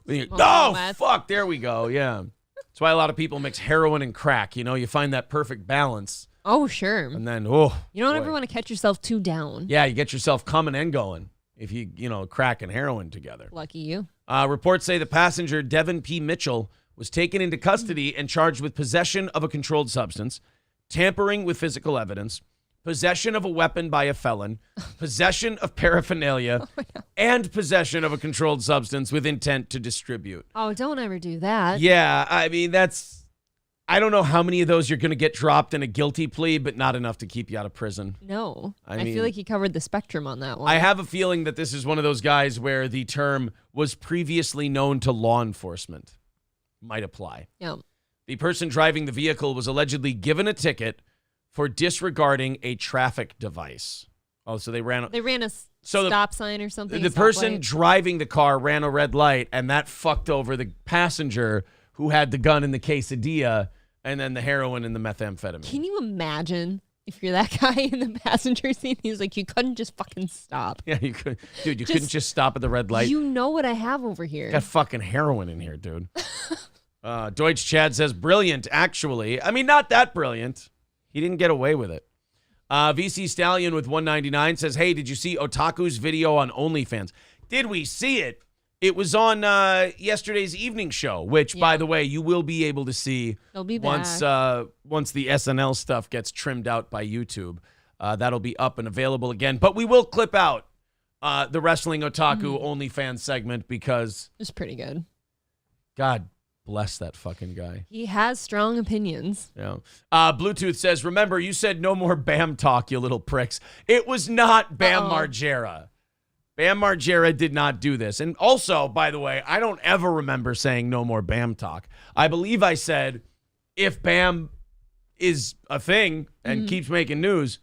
meth. Fuck, there we go, yeah. That's why a lot of people mix heroin and crack. You know, you find that perfect balance. Oh, sure. And then, You don't ever boy. want to catch yourself too down. Yeah, you get yourself coming and going if you crack and heroin together. Lucky you. Reports say the passenger, Devin P. Mitchell, was taken into custody and charged with possession of a controlled substance, tampering with physical evidence, possession of a weapon by a felon, possession of paraphernalia, and possession of a controlled substance with intent to distribute. Oh, don't ever do that. Yeah, I mean, I don't know how many of those you're going to get dropped in a guilty plea, but not enough to keep you out of prison. No. I I mean- feel like you covered the spectrum on that one. I have a feeling that this is one of those guys where the term was previously known to law enforcement might apply. Yeah. The person driving the vehicle was allegedly given a ticket for disregarding a traffic device. Oh, so they ran a So the- stop sign or something. the a person stoplight. driving the car ran a red light, and that fucked over the passenger who had the gun in the quesadilla and then the heroin and the methamphetamine. Can you imagine if you're that guy in the passenger seat? He's like, you couldn't just fucking stop. Yeah, you could, dude. You couldn't just stop at the red light. You know what I have over here. Got fucking heroin in here, dude. Deutsch Chad says, brilliant, actually. I mean, not that brilliant. He didn't get away with it. VC Stallion with 199 says, hey, did you see Otaku's video on OnlyFans? Did we see it? It was on yesterday's evening show, which, by the way, you will be able to see They'll be once back. once the SNL stuff gets trimmed out by YouTube. That'll be up and available again. But we will clip out the Wrestling Otaku OnlyFans segment because, It's pretty good. God bless that fucking guy. He has strong opinions. Yeah. Bluetooth says, remember, you said no more Bam talk, you little pricks. It was not Bam Margera. Bam Margera did not do this. And also, by the way, I don't ever remember saying no more Bam talk. I believe I said, if Bam is a thing and keeps making news,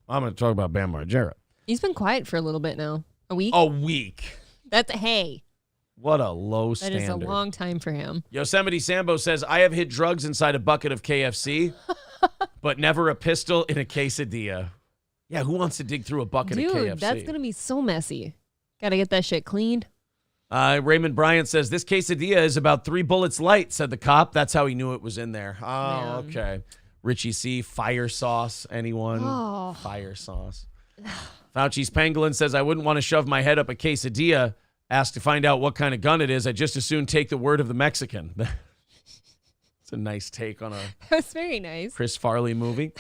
I'm going to talk about Bam Margera. He's been quiet for a little bit now. A week? A week. Hey, What a low that standard. is a long time for him. Yosemite Sambo says, I have hid drugs inside a bucket of KFC, but never a pistol in a quesadilla. Yeah, who wants to dig through a bucket of KFC? Dude, that's going to be so messy. Got to get that shit cleaned. Raymond Bryant says, this quesadilla is about 3 bullets light, said the cop. That's how he knew it was in there. Oh, Man. okay. Richie C, fire sauce. Anyone? Oh. Fire sauce. Fauci's Pangolin says, I wouldn't want to shove my head up a quesadilla. Asked to find out what kind of gun it is. I'd just as soon take the word of the Mexican. It's a nice take on a That was very nice. Chris Farley movie.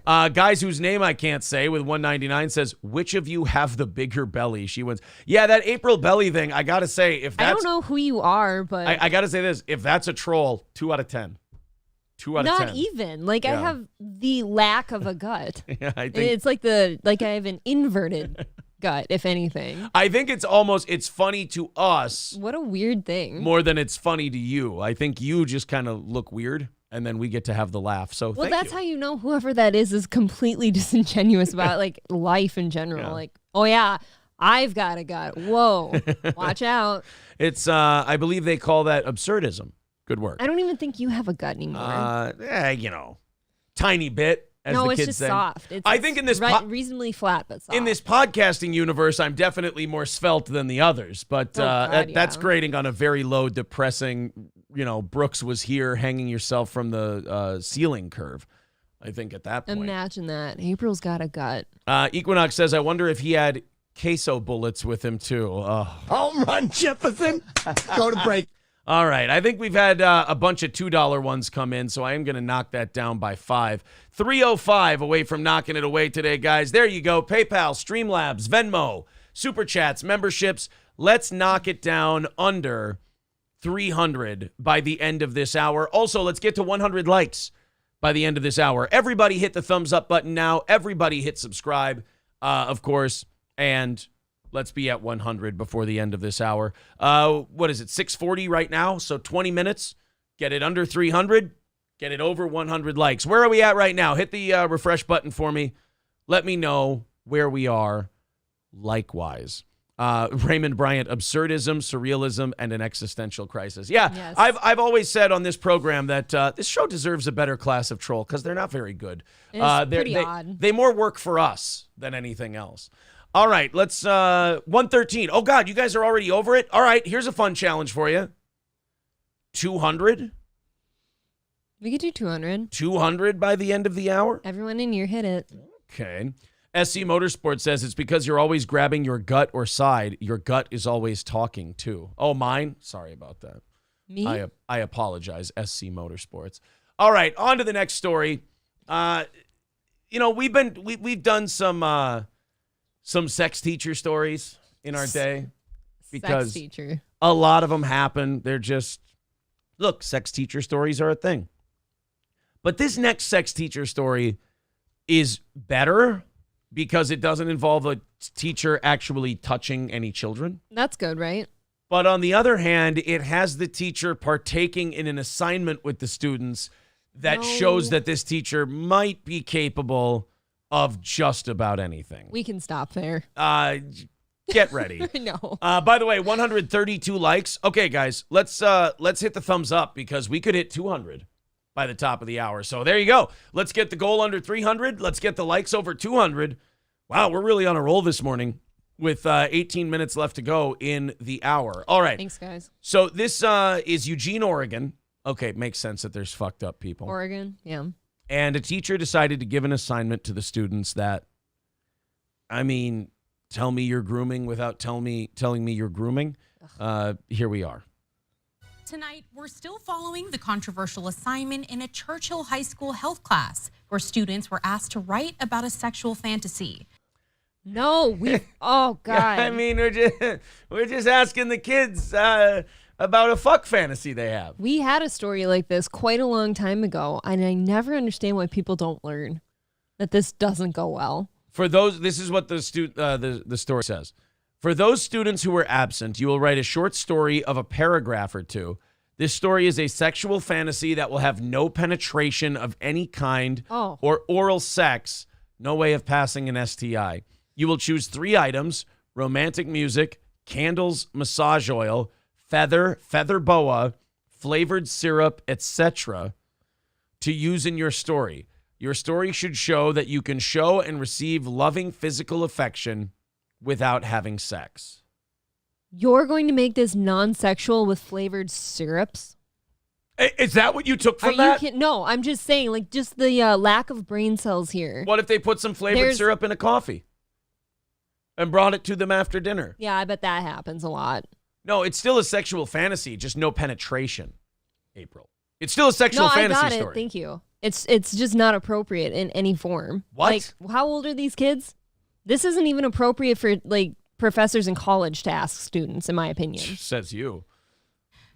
Guys whose name I can't say with 199 says, which of you have the bigger belly? She wins. Yeah, that April belly thing, I got to say, if that's... I don't know who you are, but I got to say this. If that's a troll, 2 out of 10. 2 out of 10. not even. Like, Yeah. I have the lack of a gut. Yeah, I think It's like I have an inverted gut, if anything. it's funny to us What a weird thing. more than it's funny to you. I think you just kind of look weird, and then we get to have the laugh. So Well, thank that's you. how you know whoever that is completely disingenuous about like life in general. Yeah. Like, oh yeah, I've got a gut. Whoa. Watch out. It's, I believe they call that absurdism. Good work. I don't even think you have a gut anymore. Tiny bit, as no, the it's kids just say. soft. I think in this reasonably flat, but soft. in this podcasting universe, I'm definitely more svelte than the others. But that's grading on a very low, depressing, Brooks was here hanging yourself from the ceiling curve. I think at that point. Imagine that. April's got a gut. Equinox says, I wonder if he had queso bullets with him, too. Oh. Home run, Jefferson. Go to break. All right. I think we've had a bunch of $2 ones come in, so I am going to knock that down by 5. 305 away from knocking it away today, guys. There you go. PayPal, Streamlabs, Venmo, Super Chats, memberships. Let's knock it down under 300 by the end of this hour. Also, let's get to 100 likes by the end of this hour. Everybody hit the thumbs up button now. Everybody hit subscribe, of course, and let's be at 100 before the end of this hour. What is it, 6:40 right now? So 20 minutes. Get it under 300. Get it over 100 likes. Where are we at right now? Hit the refresh button for me. Let me know where we are likewise. Raymond Bryant, absurdism, surrealism, and an existential crisis. Yeah, yes. I've always said on this program that this show deserves a better class of troll because they're not very good. It's pretty odd. They more work for us than anything else. All right, let's 113. Oh, God, you guys are already over it? All right, here's a fun challenge for you. 200? We could do 200. 200 by the end of the hour? Everyone in here hit it. Okay. SC Motorsport says it's because you're always grabbing your gut or side. Your gut is always talking, too. Oh, mine? Sorry about that. Me? I apologize, SC Motorsports. All right, on to the next story. We've done some sex teacher stories in our day because sex teacher. A lot of them happen. They're just, look, sex teacher stories are a thing. But this next sex teacher story is better because it doesn't involve a teacher actually touching any children. That's good, right? But on the other hand, it has the teacher partaking in an assignment with the students that shows that this teacher might be capable of just about anything. We can stop there. Get ready. No. By the way, 132 likes. Okay, guys, let's hit the thumbs up because we could hit 200 by the top of the hour. So there you go. Let's get the goal under 300. Let's get the likes over 200. Wow, we're really on a roll this morning with 18 minutes left to go in the hour. All right. Thanks, guys. So this is Eugene, Oregon. Okay, it makes sense that there's fucked up people. Oregon, yeah. And a teacher decided to give an assignment to the students that, tell me you're grooming without telling me you're grooming. Here we are. Tonight, we're still following the controversial assignment in a Churchill High School health class where students were asked to write about a sexual fantasy. No, oh, God. We're just asking the kids about a fuck fantasy they have. We had a story like this quite a long time ago, and I never understand why people don't learn that this doesn't go well. For those, this is what the story says. For those students who were absent, you will write a short story of a paragraph or two. This story is a sexual fantasy that will have no penetration of any kind or oral sex, no way of passing an STI. You will choose 3 items: romantic music, candles, massage oil, feather boa, flavored syrup, etc. to use in your story. Your story should show that you can show and receive loving physical affection without having sex. You're going to make this non-sexual with flavored syrups? Is that what you took from that? No, I'm just saying, just the lack of brain cells here. What if they put some flavored syrup in a coffee and brought it to them after dinner? Yeah, I bet that happens a lot. No, it's still a sexual fantasy, just no penetration, April. It's still a sexual fantasy I got story. it. Thank you. It's just not appropriate in any form. What? How old are these kids? This isn't even appropriate for professors in college to ask students, in my opinion. Says you.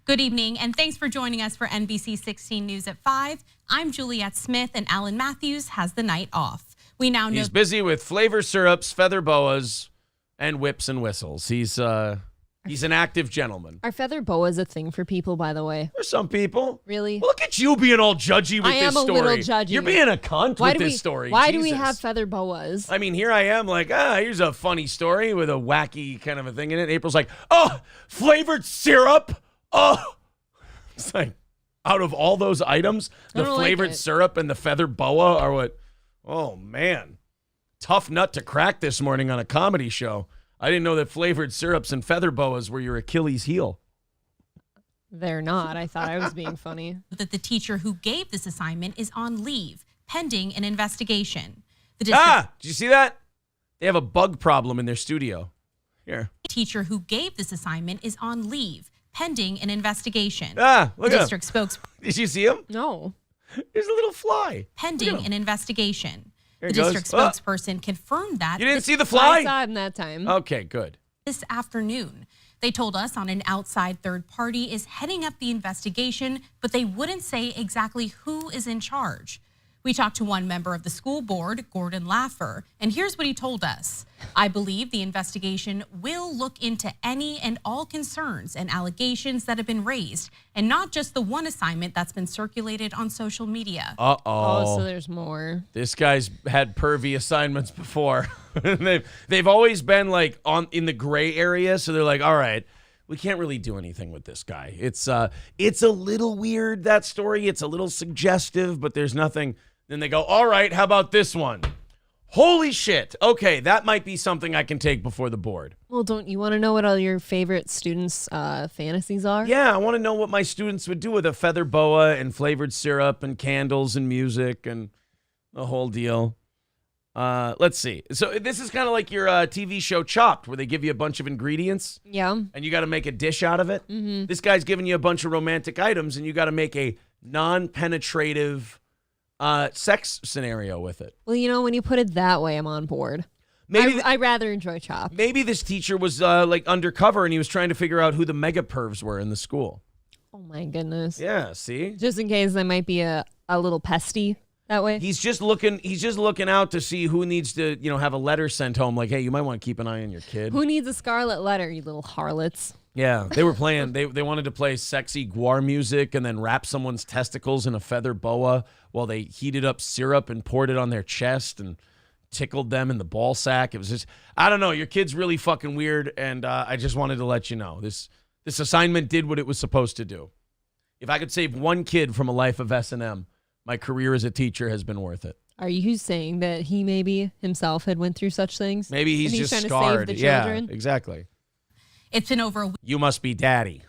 Good evening, and thanks for joining us for NBC 16 News at 5. I'm Juliette Smith, and Alan Matthews has the night off. We now know he's busy with flavor syrups, feather boas, and whips and whistles. He's Are He's an active gentleman. Are feather boas a thing for people, by the way? There's some people. Really? Look at you being all judgy with I this am a story. little judgy. You're being a cunt with this story. Why do we Jesus. have feather boas? I mean, here I am like, here's a funny story with a wacky kind of a thing in it. April's like, oh, flavored syrup. Oh, it's like, out of all those items, the flavored syrup and the feather boa are what? Oh, man. Tough nut to crack this morning on a comedy show. I didn't know that flavored syrups and feather boas were your Achilles heel. They're not. I thought I was being funny. That the teacher who gave this assignment is on leave, pending an investigation. Did you see that? They have a bug problem in their studio. Here. The teacher who gave this assignment is on leave, pending an investigation. Look at him. District spokesperson. Did you see him? No. There's a little fly. Pending an investigation. Here The it goes. district spokesperson confirmed that You didn't see the I fly? saw him that time. Okay, good. this afternoon. They told us on an outside third party is heading up the investigation, but they wouldn't say exactly who is in charge. We talked to one member of the school board, Gordon Laffer, and here's what he told us. I believe the investigation will look into any and all concerns and allegations that have been raised, and not just the one assignment that's been circulated on social media. Oh, so there's more. This guy's had pervy assignments before. they've always been like in the gray area, so they're like, all right, we can't really do anything with this guy. It's a little weird, that story. It's a little suggestive, but there's nothing. Then they go, all right, how about this one? Holy shit. Okay, that might be something I can take before the board. Well, don't you want to know what all your favorite students' fantasies are? Yeah, I want to know what my students would do with a feather boa and flavored syrup and candles and music and the whole deal. Let's see. So this is kind of like your TV show Chopped, where they give you a bunch of ingredients. Yeah. And you got to make a dish out of it. Mm-hmm. This guy's giving you a bunch of romantic items, and you got to make a non-penetrative sex scenario with it. Well, you know, when you put it that way, I'm on board. Maybe I rather enjoy Chopped. maybe this teacher was like undercover, and he was trying to figure out who the mega pervs were in the school. Oh my goodness. Yeah, see? Just in case I might be a little pesty that way. He's just looking out to see who needs to, have a letter sent home like, hey, you might want to keep an eye on your kid. Who needs a scarlet letter, you little harlots? Yeah, they were playing. They wanted to play sexy guar music and then wrap someone's testicles in a feather boa while they heated up syrup and poured it on their chest and tickled them in the ball sack. It was just, I don't know. Your kid's really fucking weird, and I just wanted to let you know this assignment did what it was supposed to do. If I could save one kid from a life of S&M, my career as a teacher has been worth it. Are you saying that he maybe himself had went through such things? Maybe he's and just trying scarred. to save the children? Yeah, exactly. It's been over a You must be daddy.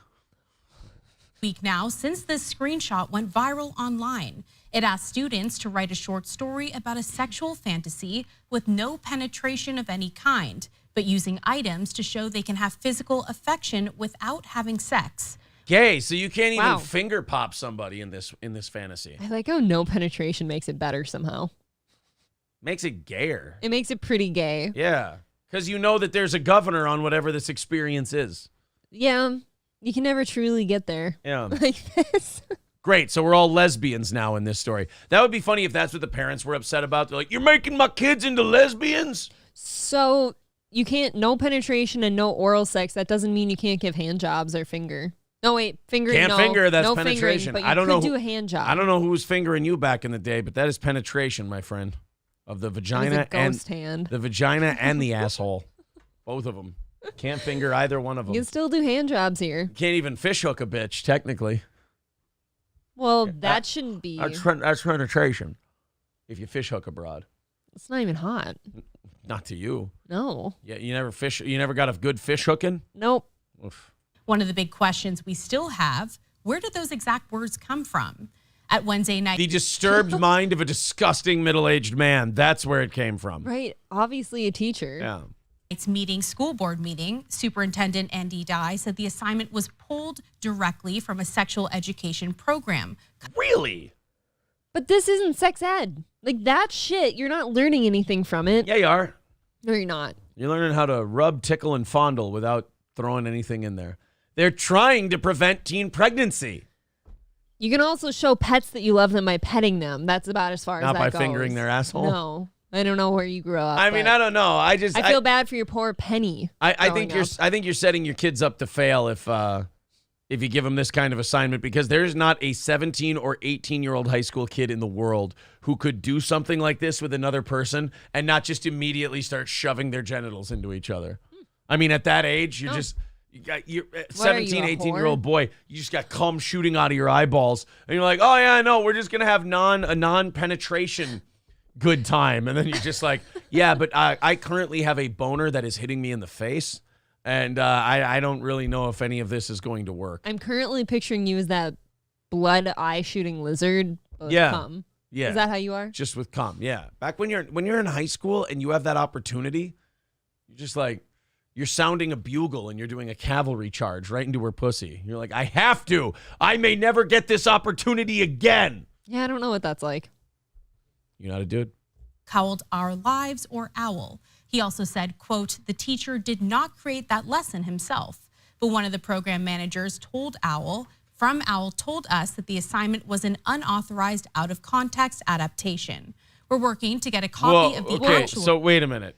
week now since this screenshot went viral online. It asked students to write a short story about a sexual fantasy with no penetration of any kind, but using items to show they can have physical affection without having sex. Gay, so you can't even Wow. finger pop somebody in this fantasy. I like how no penetration makes it better somehow. Makes it gayer. It makes it pretty gay. Yeah, because you know that there's a governor on whatever this experience is. Yeah, you can never truly get there Yeah. like this. Great, so we're all lesbians now in this story. That would be funny if that's what the parents were upset about. They're like, you're making my kids into lesbians? So you can't, no penetration and no oral sex. That doesn't mean you can't give hand jobs or finger. No, wait, fingering. Can't no, finger, that's no penetration. Fingering, but you I don't could know do who- a hand job. I don't know who was fingering you back in the day, but that is penetration, my friend, of the It was vagina a and ghost hand. the vagina and the asshole. Both of them. Can't finger either one of them. You can still do hand jobs here. Can't even fish hook a bitch, technically. Well, that shouldn't be. That's penetration. If you fish hook abroad. It's not even hot. Not to you. No. Yeah, you never got a good fish hooking? Nope. Oof. One of the big questions we still have, where did those exact words come from? At Wednesday night, The disturbed mind of a disgusting middle-aged man. That's where it came from. Right. Obviously a teacher. Yeah. school board meeting, Superintendent Andy Dye said the assignment was pulled directly from a sexual education program. Really? But this isn't sex ed. Like that shit, you're not learning anything from it. Yeah, you are. No, you're not. You're learning how to rub, tickle, and fondle without throwing anything in there. They're trying to prevent teen pregnancy. You can also show pets that you love them by petting them. That's about as far Not as that by goes. fingering their asshole? No. I don't know where you grew up. I mean, but I don't know. I feel bad for your poor Penny. I think you're setting your kids up to fail if you give them this kind of assignment, because there's not a 17 or 18-year-old high school kid in the world who could do something like this with another person and not just immediately start shoving their genitals into each other. I mean, at that age, you're 17, 18-year-old boy, you just got cum shooting out of your eyeballs, and you're like, oh yeah, no, we're just gonna have a non-penetration good time, and then you're just like, yeah, but I currently have a boner that is hitting me in the face. And I don't really know if any of this is going to work. I'm currently picturing you as that blood eye shooting lizard. Yeah. Cum. Yeah. Is that how you are? Just with cum. Yeah. Back when you're in high school and you have that opportunity, you're just like, you're sounding a bugle and you're doing a cavalry charge right into her pussy. You're like, I have to. I may never get this opportunity again. Yeah, I don't know what that's like. You know how to do it? Called Our Lives or OWL. He also said, quote, the teacher did not create that lesson himself, but one of the program managers told OWL told us that the assignment was an unauthorized, out of context adaptation. We're working to get a copy of the actual. So wait a minute.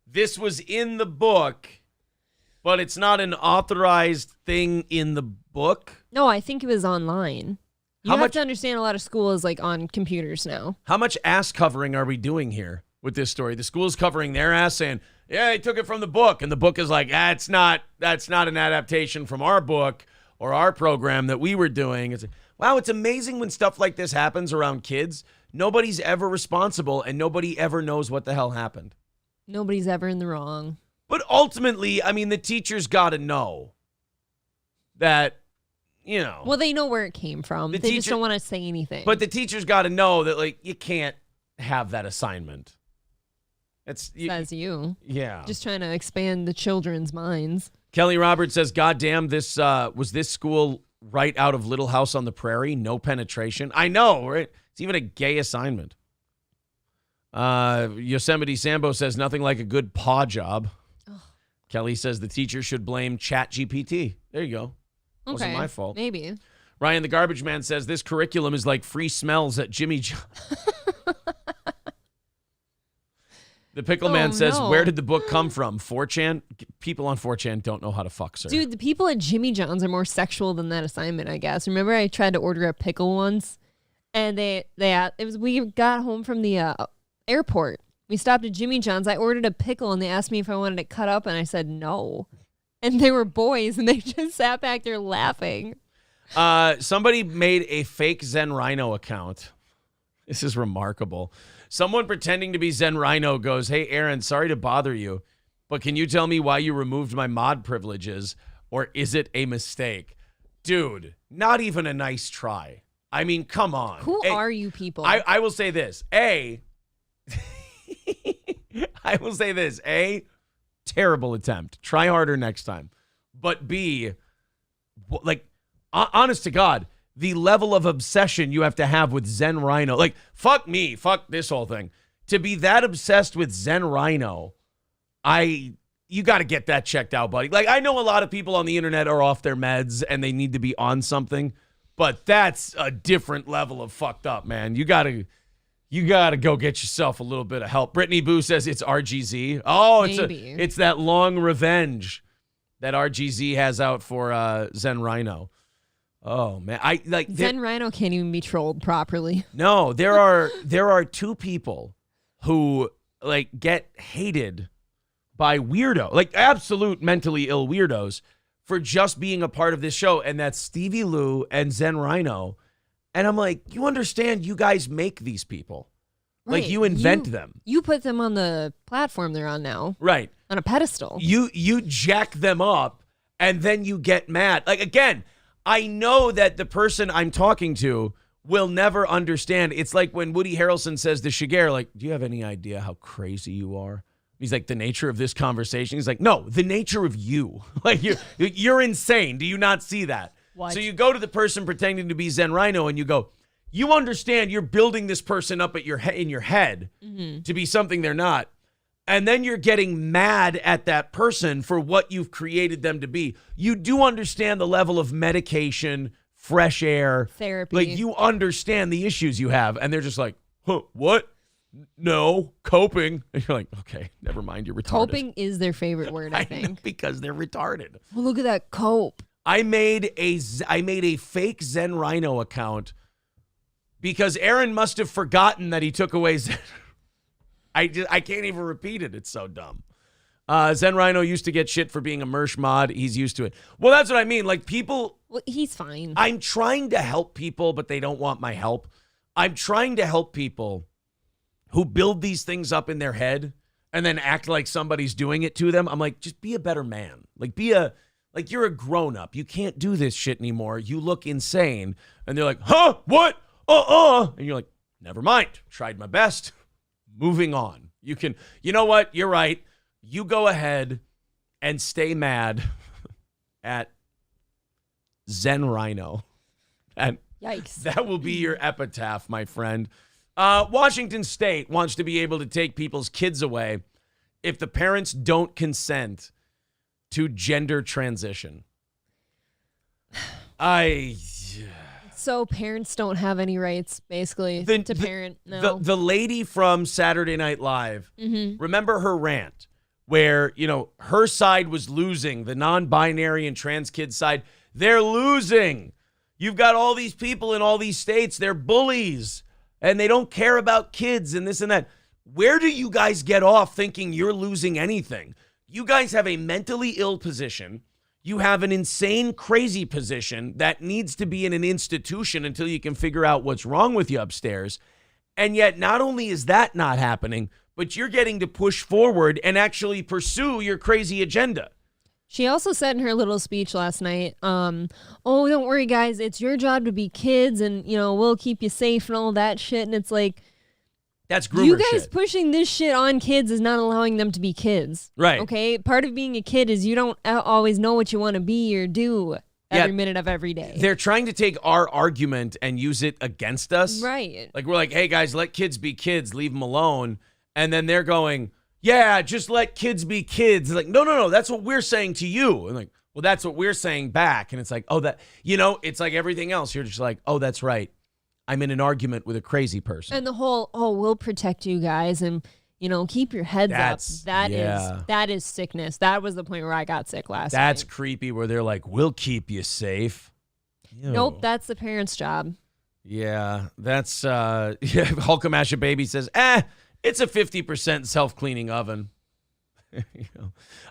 This was in the book, but it's not an authorized thing in the book? No, I think it was online. You How have much- to understand a lot of school is like on computers now. How much ass covering are we doing here with this story? The school's covering their ass saying, yeah, they took it from the book. And the book is like, that's not an adaptation from our book or our program that we were doing. It's wow, it's amazing when stuff like this happens around kids. Nobody's ever responsible and nobody ever knows what the hell happened. Nobody's ever in the wrong. But ultimately, I mean, the teacher's got to know that, you know. Well, they know where it came from. They just don't want to say anything. But the teacher's got to know that, like, you can't have that assignment. Says you. Yeah. Just trying to expand the children's minds. Kelly Roberts says, God damn, was this school right out of Little House on the Prairie? No penetration. I know, right? It's even a gay assignment. Yosemite Sambo says, nothing like a good paw job. Ugh. Kelly says the teacher should blame ChatGPT. There you go. Wasn't my fault. Maybe. Ryan the Garbage Man says this curriculum is like free smells at Jimmy John. The Pickle Man says, where did the book come from? 4chan? People on 4chan don't know how to fuck, sir. Dude, the people at Jimmy John's are more sexual than that assignment, I guess. Remember I tried to order a pickle once, and we got home from the airport. We stopped at Jimmy John's. I ordered a pickle, and they asked me if I wanted it cut up, and I said no. And they were boys, and they just sat back there laughing. Somebody made a fake Zen Rhino account. This is remarkable. Someone pretending to be Zen Rhino goes, hey, Aaron, sorry to bother you, but can you tell me why you removed my mod privileges, or is it a mistake? Dude, not even a nice try. I mean, come on. Who are you people? I will say this. I will say this. Terrible attempt. Try harder next time. But B, like, honest to God, the level of obsession you have to have with Zen Rhino. Like, fuck me. Fuck this whole thing. To be that obsessed with Zen Rhino, you got to get that checked out, buddy. Like, I know a lot of people on the internet are off their meds and they need to be on something, but that's a different level of fucked up, man. You got to go get yourself a little bit of help. Brittany Boo says it's RGZ. Oh, it's that long revenge that RGZ has out for Zen Rhino. Oh man, Zen Rhino can't even be trolled properly. No, there are two people who like get hated by weirdo, like absolute mentally ill weirdos for just being a part of this show, and that's Stevie Lou and Zen Rhino. And I'm like, you understand? You guys make these people, right. Like you invent them. You put them on the platform they're on now, right? On a pedestal. You jack them up, and then you get mad. Like again. I know that the person I'm talking to will never understand. It's like when Woody Harrelson says to Shigeru, like, do you have any idea how crazy you are? He's like, the nature of this conversation? He's like, no, the nature of you. Like, you're insane. Do you not see that? What? So you go to the person pretending to be Zen Rhino and you go, you understand you're building this person up in your head to be something they're not. And then you're getting mad at that person for what you've created them to be. You do understand the level of medication, fresh air, therapy. Like you understand the issues you have. And they're just like, huh, what? No, coping. And you're like, okay, never mind, you're retarded. Coping is their favorite word, I think. know, because they're retarded. Well, look at that cope. I made a fake Zen Rhino account because Aaron must have forgotten that he took away Zen. I can't even repeat it. It's so dumb. Zen Rhino used to get shit for being a Mersh mod. He's used to it. Well, that's what I mean. Like, people... Well, he's fine. I'm trying to help people, but they don't want my help. I'm trying to help people who build these things up in their head and then act like somebody's doing it to them. I'm like, just be a better man. Like, you're a grown-up. You can't do this shit anymore. You look insane. And they're like, huh? What? And you're like, never mind. Tried my best. Moving on. You know what? You're right. You go ahead and stay mad at Zen Rhino. And Yikes. that will be your epitaph, my friend. Washington State wants to be able to take people's kids away if the parents don't consent to gender transition. So parents don't have any rights, basically, to parent now. The lady from Saturday Night Live, remember her rant where, her side was losing, the non-binary and trans kid side, they're losing. You've got all these people in all these states, they're bullies, and they don't care about kids and this and that. Where do you guys get off thinking you're losing anything? You guys have a mentally ill position. You have an insane, crazy position that needs to be in an institution until you can figure out what's wrong with you upstairs. And yet, not only is that not happening, but you're getting to push forward and actually pursue your crazy agenda. She also said in her little speech last night, oh, don't worry, guys. It's your job to be kids and, we'll keep you safe and all that shit. And it's like, that's groomer you guys shit. pushing this shit on kids is not allowing them to be kids. Right. Okay? Part of being a kid is you don't always know what you want to be or do every minute of every day. They're trying to take our argument and use it against us. Right. Like, we're like, hey, guys, let kids be kids. Leave them alone. And then they're going, yeah, just let kids be kids. It's like, no, that's what we're saying to you. And like, well, that's what we're saying back. And it's like, it's like everything else. You're just like, oh, that's right. I'm in an argument with a crazy person. And the whole, we'll protect you guys and, keep your heads up. That is sickness. That was the point where I got sick last night. That's creepy where they're like, we'll keep you safe. Ew. Nope, that's the parents' job. Yeah, that's, Hulkamasha Baby says, it's a 50% self-cleaning oven.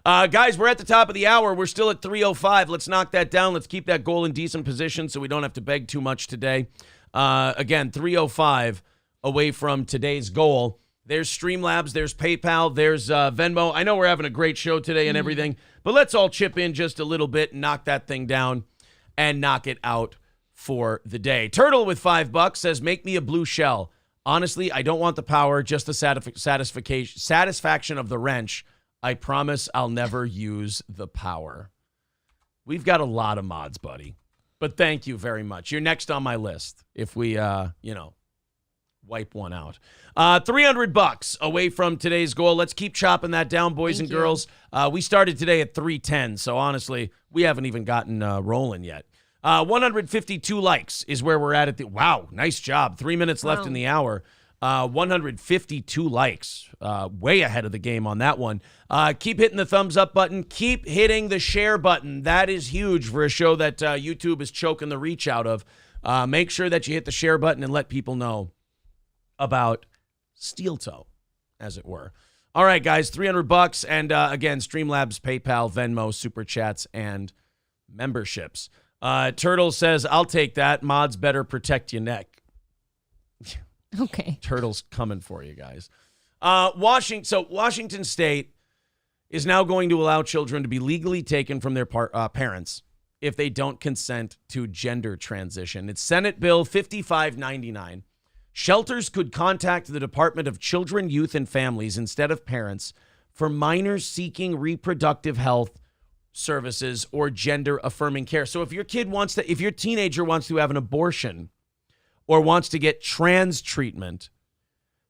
Guys, we're at the top of the hour. We're still at 3:05. Let's knock that down. Let's keep that goal in decent position so we don't have to beg too much today. Again, 3:05 away from today's goal. There's Streamlabs, there's PayPal, there's Venmo. I know we're having a great show today and everything, but let's all chip in just a little bit and knock that thing down and knock it out for the day. Turtle with $5 says, make me a blue shell. Honestly, I don't want the power, just the satisfaction of the wrench. I promise I'll never use the power. We've got a lot of mods, buddy. But thank you very much. You're next on my list if we, wipe one out. $300 away from today's goal. Let's keep chopping that down, boys and girls. We started today at 310, so honestly, we haven't even gotten rolling yet. 152 likes is where we're at. Wow, nice job. 3 minutes left in the hour. 152 likes. Way ahead of the game on that one. Keep hitting the thumbs up button. Keep hitting the share button. That is huge for a show that YouTube is choking the reach out of. Make sure that you hit the share button and let people know about Steel Toe, as it were. All right, guys, $300. And again, Streamlabs, PayPal, Venmo, Super Chats, and memberships. Turtle says, I'll take that. Mods better protect your neck. Okay. Turtle's coming for you guys. Washington State is now going to allow children to be legally taken from their parents if they don't consent to gender transition. It's Senate Bill 5599. Shelters could contact the Department of Children, Youth, and Families instead of parents for minors seeking reproductive health services or gender affirming care. So if your teenager wants to have an abortion or wants to get trans treatment,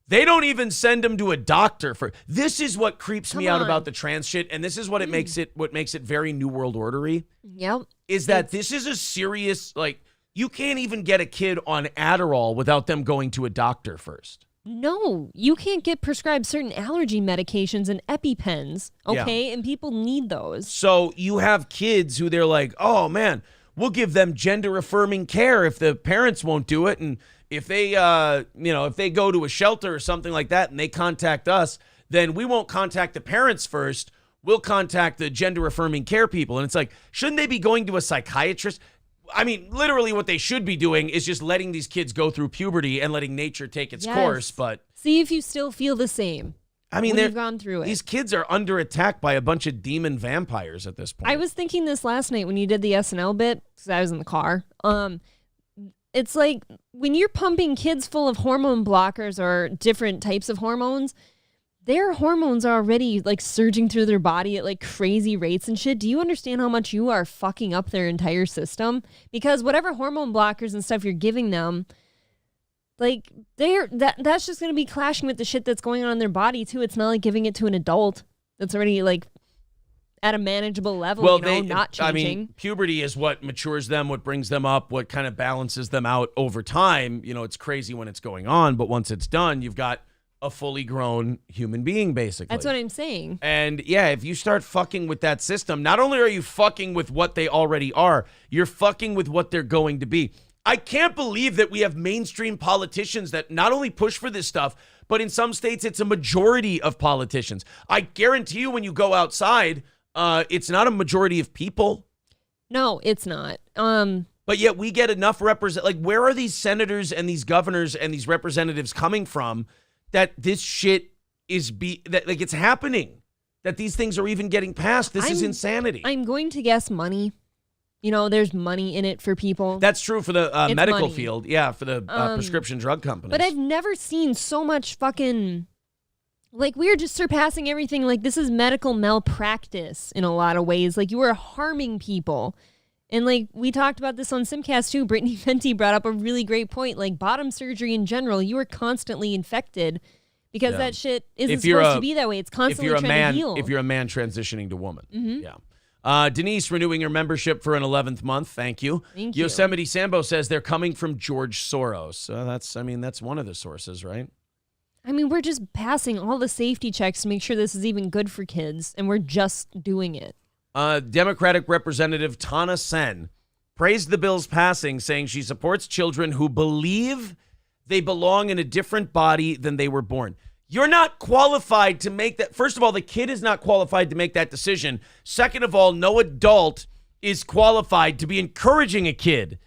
they don't even send them to a doctor for. This is what creeps me out about the trans shit, and this is what makes it very New World Ordery. Yep. Is that this is a serious, like, you can't even get a kid on Adderall without them going to a doctor first. No, you can't get prescribed certain allergy medications and EpiPens, okay? And people need those. So you have kids who they're like, oh, man, we'll give them gender-affirming care if the parents won't do it. And if they, if they go to a shelter or something like that and they contact us, then we won't contact the parents first. We'll contact the gender-affirming care people. And it's like, shouldn't they be going to a psychiatrist? I mean, literally what they should be doing is just letting these kids go through puberty and letting nature take its course. But see if you still feel the same. I mean, they've gone through it. These kids are under attack by a bunch of demon vampires at this point. I was thinking this last night when you did the SNL bit, because I was in the car. It's like when you're pumping kids full of hormone blockers or different types of hormones, their hormones are already like surging through their body at like crazy rates and shit. Do you understand how much you are fucking up their entire system? Because whatever hormone blockers and stuff you're giving them, like that's just going to be clashing with the shit that's going on in their body too. It's not like giving it to an adult that's already like at a manageable level, not changing. I mean, puberty is what matures them, what brings them up, what kind of balances them out over time. You know, it's crazy when it's going on, but once it's done, you've got a fully grown human being, basically. That's what I'm saying. And yeah, if you start fucking with that system, not only are you fucking with what they already are, you're fucking with what they're going to be. I can't believe that we have mainstream politicians that not only push for this stuff, but in some states, it's a majority of politicians. I guarantee you when you go outside, it's not a majority of people. No, it's not. But yet we get enough where are these senators and these governors and these representatives coming from that this shit is it's happening, that these things are even getting passed? This is insanity. I'm going to guess money. You know, there's money in it for people. That's true for the medical field. Yeah, for the prescription drug companies. But I've never seen so much fucking, like, we're just surpassing everything. Like, this is medical malpractice in a lot of ways. Like, you are harming people. And, like, we talked about this on Simcast, too. Brittany Fenty brought up a really great point. Like, bottom surgery in general, you are constantly infected because that shit isn't supposed to be that way. It's constantly trying to heal. If you're a man transitioning to woman. Mm-hmm. Yeah. Denise renewing her membership for an 11th month. Thank you. Thank you. Yosemite Sambo says they're coming from George Soros. So that's one of the sources, right? I mean, we're just passing all the safety checks to make sure this is even good for kids, and we're just doing it. Democratic Representative Tana Sen praised the bill's passing, saying she supports children who believe they belong in a different body than they were born. You're not qualified to make that. First of all, the kid is not qualified to make that decision. Second of all, no adult is qualified to be encouraging a kid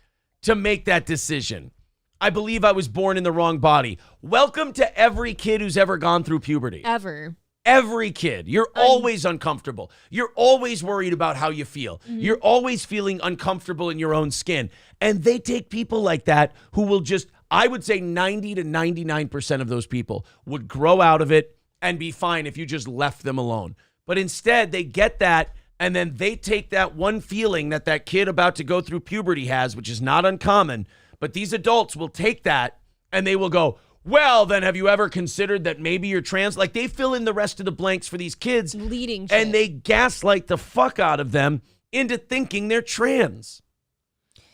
to make that decision. I believe I was born in the wrong body. Welcome to every kid who's ever gone through puberty. Ever. Every kid. You're always uncomfortable. You're always worried about how you feel. Mm-hmm. You're always feeling uncomfortable in your own skin. And they take people like that who will just, I would say 90 to 99% of those people would grow out of it and be fine if you just left them alone. But instead, they get that, and then they take that one feeling that kid about to go through puberty has, which is not uncommon, but these adults will take that and they will go, well, then have you ever considered that maybe you're trans? Like, they fill in the rest of the blanks for these kids. Leading shit. And they gaslight the fuck out of them into thinking they're trans.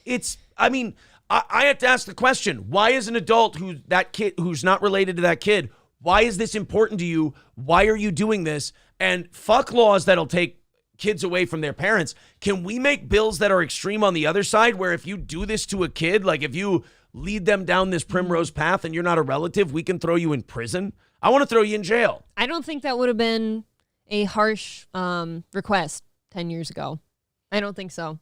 I have to ask the question, why is an adult who's not related to that kid, why is this important to you? Why are you doing this? And fuck laws that'll take kids away from their parents. Can we make bills that are extreme on the other side, where if you do this to a kid, like if you lead them down this primrose path and you're not a relative, we can throw you in prison? I want to throw you in jail. I don't think that would have been a harsh request 10 years ago. I don't think so.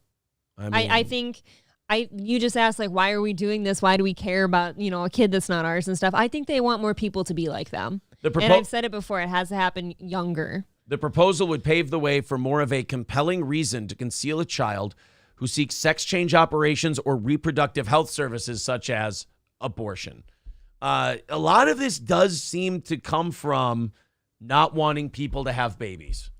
I think you just asked, like, why are we doing this? Why do we care about, a kid that's not ours and stuff? I think they want more people to be like them. And I've said it before, it has to happen younger. The proposal would pave the way for more of a compelling reason to conceal a child who seeks sex change operations or reproductive health services such as abortion. A lot of this does seem to come from not wanting people to have babies.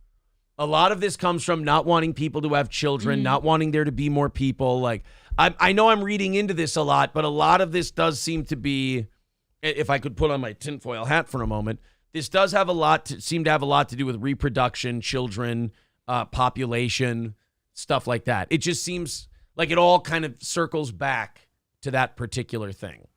A lot of this comes from not wanting people to have children, not wanting there to be more people. Like, I know I'm reading into this a lot, but a lot of this does seem to be, if I could put on my tinfoil hat for a moment, this does have seem to have a lot to do with reproduction, children, population, stuff like that. It just seems like it all kind of circles back to that particular thing.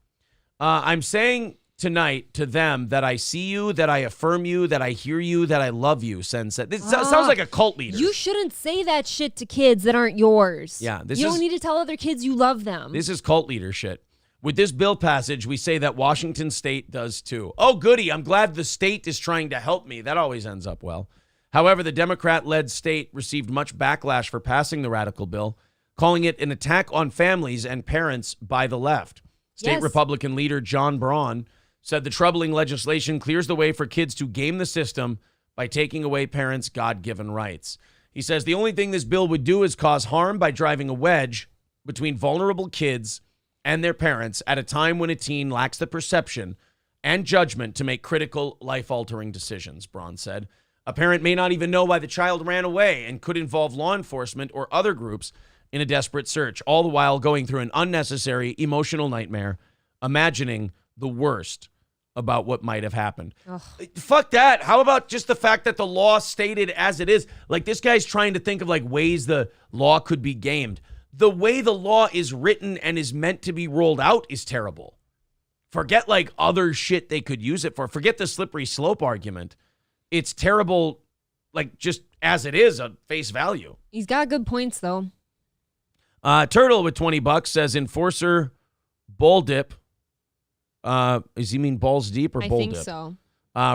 I'm saying tonight to them that I see you, that I affirm you, that I hear you, that I love you. This sounds like a cult leader. You shouldn't say that shit to kids that aren't yours. Yeah, you don't need to tell other kids you love them. This is cult leader shit. With this bill passage, we say that Washington State does too. Oh, goody. I'm glad the state is trying to help me. That always ends up well. However, the Democrat-led state received much backlash for passing the radical bill, calling it an attack on families and parents by the left. State Republican leader John Braun said the troubling legislation clears the way for kids to game the system by taking away parents' God-given rights. He says the only thing this bill would do is cause harm by driving a wedge between vulnerable kids and their parents at a time when a teen lacks the perception and judgment to make critical, life-altering decisions, Braun said. A parent may not even know why the child ran away and could involve law enforcement or other groups in a desperate search, all the while going through an unnecessary emotional nightmare, imagining the worst about what might have happened. Ugh. Fuck that. How about just the fact that the law stated as it is? Like, this guy's trying to think of like ways the law could be gamed. The way the law is written and is meant to be rolled out is terrible. Forget like other shit they could use it for. Forget the slippery slope argument. It's terrible, like just as it is at face value. He's got good points though. Turtle with $20 says enforcer bull dip. Does he mean balls deep or bull dip? I think so.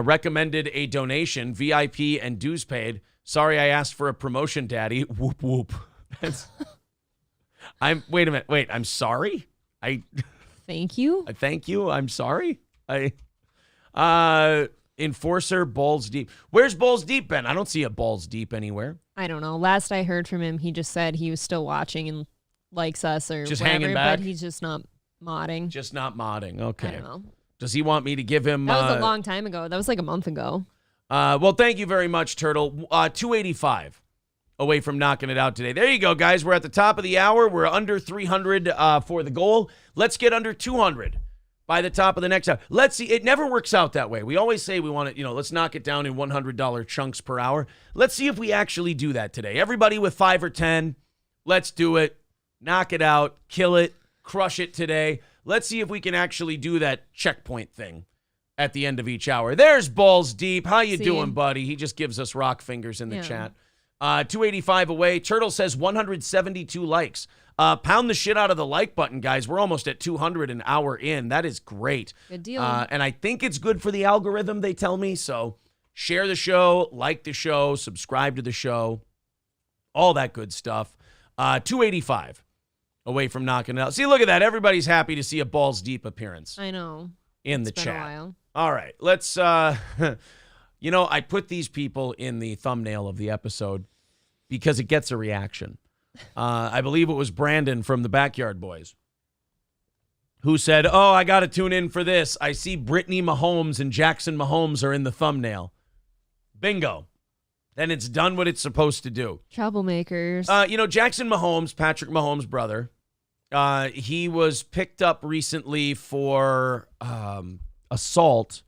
Recommended a donation, VIP and dues paid. Sorry, I asked for a promotion, Daddy. Whoop whoop. Wait a minute. Wait, I'm sorry. Thank you. Thank you. I'm sorry. Enforcer balls deep. Where's balls deep been? I don't see a balls deep anywhere. I don't know. Last I heard from him, he just said he was still watching and likes us or just whatever, hanging back. But he's just not modding. Just not modding. Okay. I don't know. Does he want me to give him? That was a long time ago. That was like a month ago. Well, thank you very much, Turtle. 285 away from knocking it out today. There you go, guys. We're at the top of the hour. We're under 300 for the goal. Let's get under 200 by the top of the next hour. Let's see. It never works out that way. We always say we want to, let's knock it down in $100 chunks per hour. Let's see if we actually do that today. Everybody with 5 or 10, let's do it. Knock it out. Kill it. Crush it today. Let's see if we can actually do that checkpoint thing at the end of each hour. There's Balls Deep. How you doing, buddy? He just gives us rock fingers in the chat. 285 away. Turtle says 172 likes. Pound the shit out of the like button, guys. We're almost at 200 an hour in. That is great. Good deal. And I think it's good for the algorithm, they tell me. So share the show, like the show, subscribe to the show, all that good stuff. 285 away from knocking it out. See, look at that. Everybody's happy to see a Balls Deep appearance. I know. In the been chat. A while. All right. Let's, I put these people in the thumbnail of the episode because it gets a reaction. I believe it was Brandon from the Backyard Boys who said, "Oh, I got to tune in for this. I see Brittany Mahomes and Jackson Mahomes are in the thumbnail." Bingo. Then it's done what it's supposed to do. Troublemakers. Jackson Mahomes, Patrick Mahomes' brother, he was picked up recently for assault.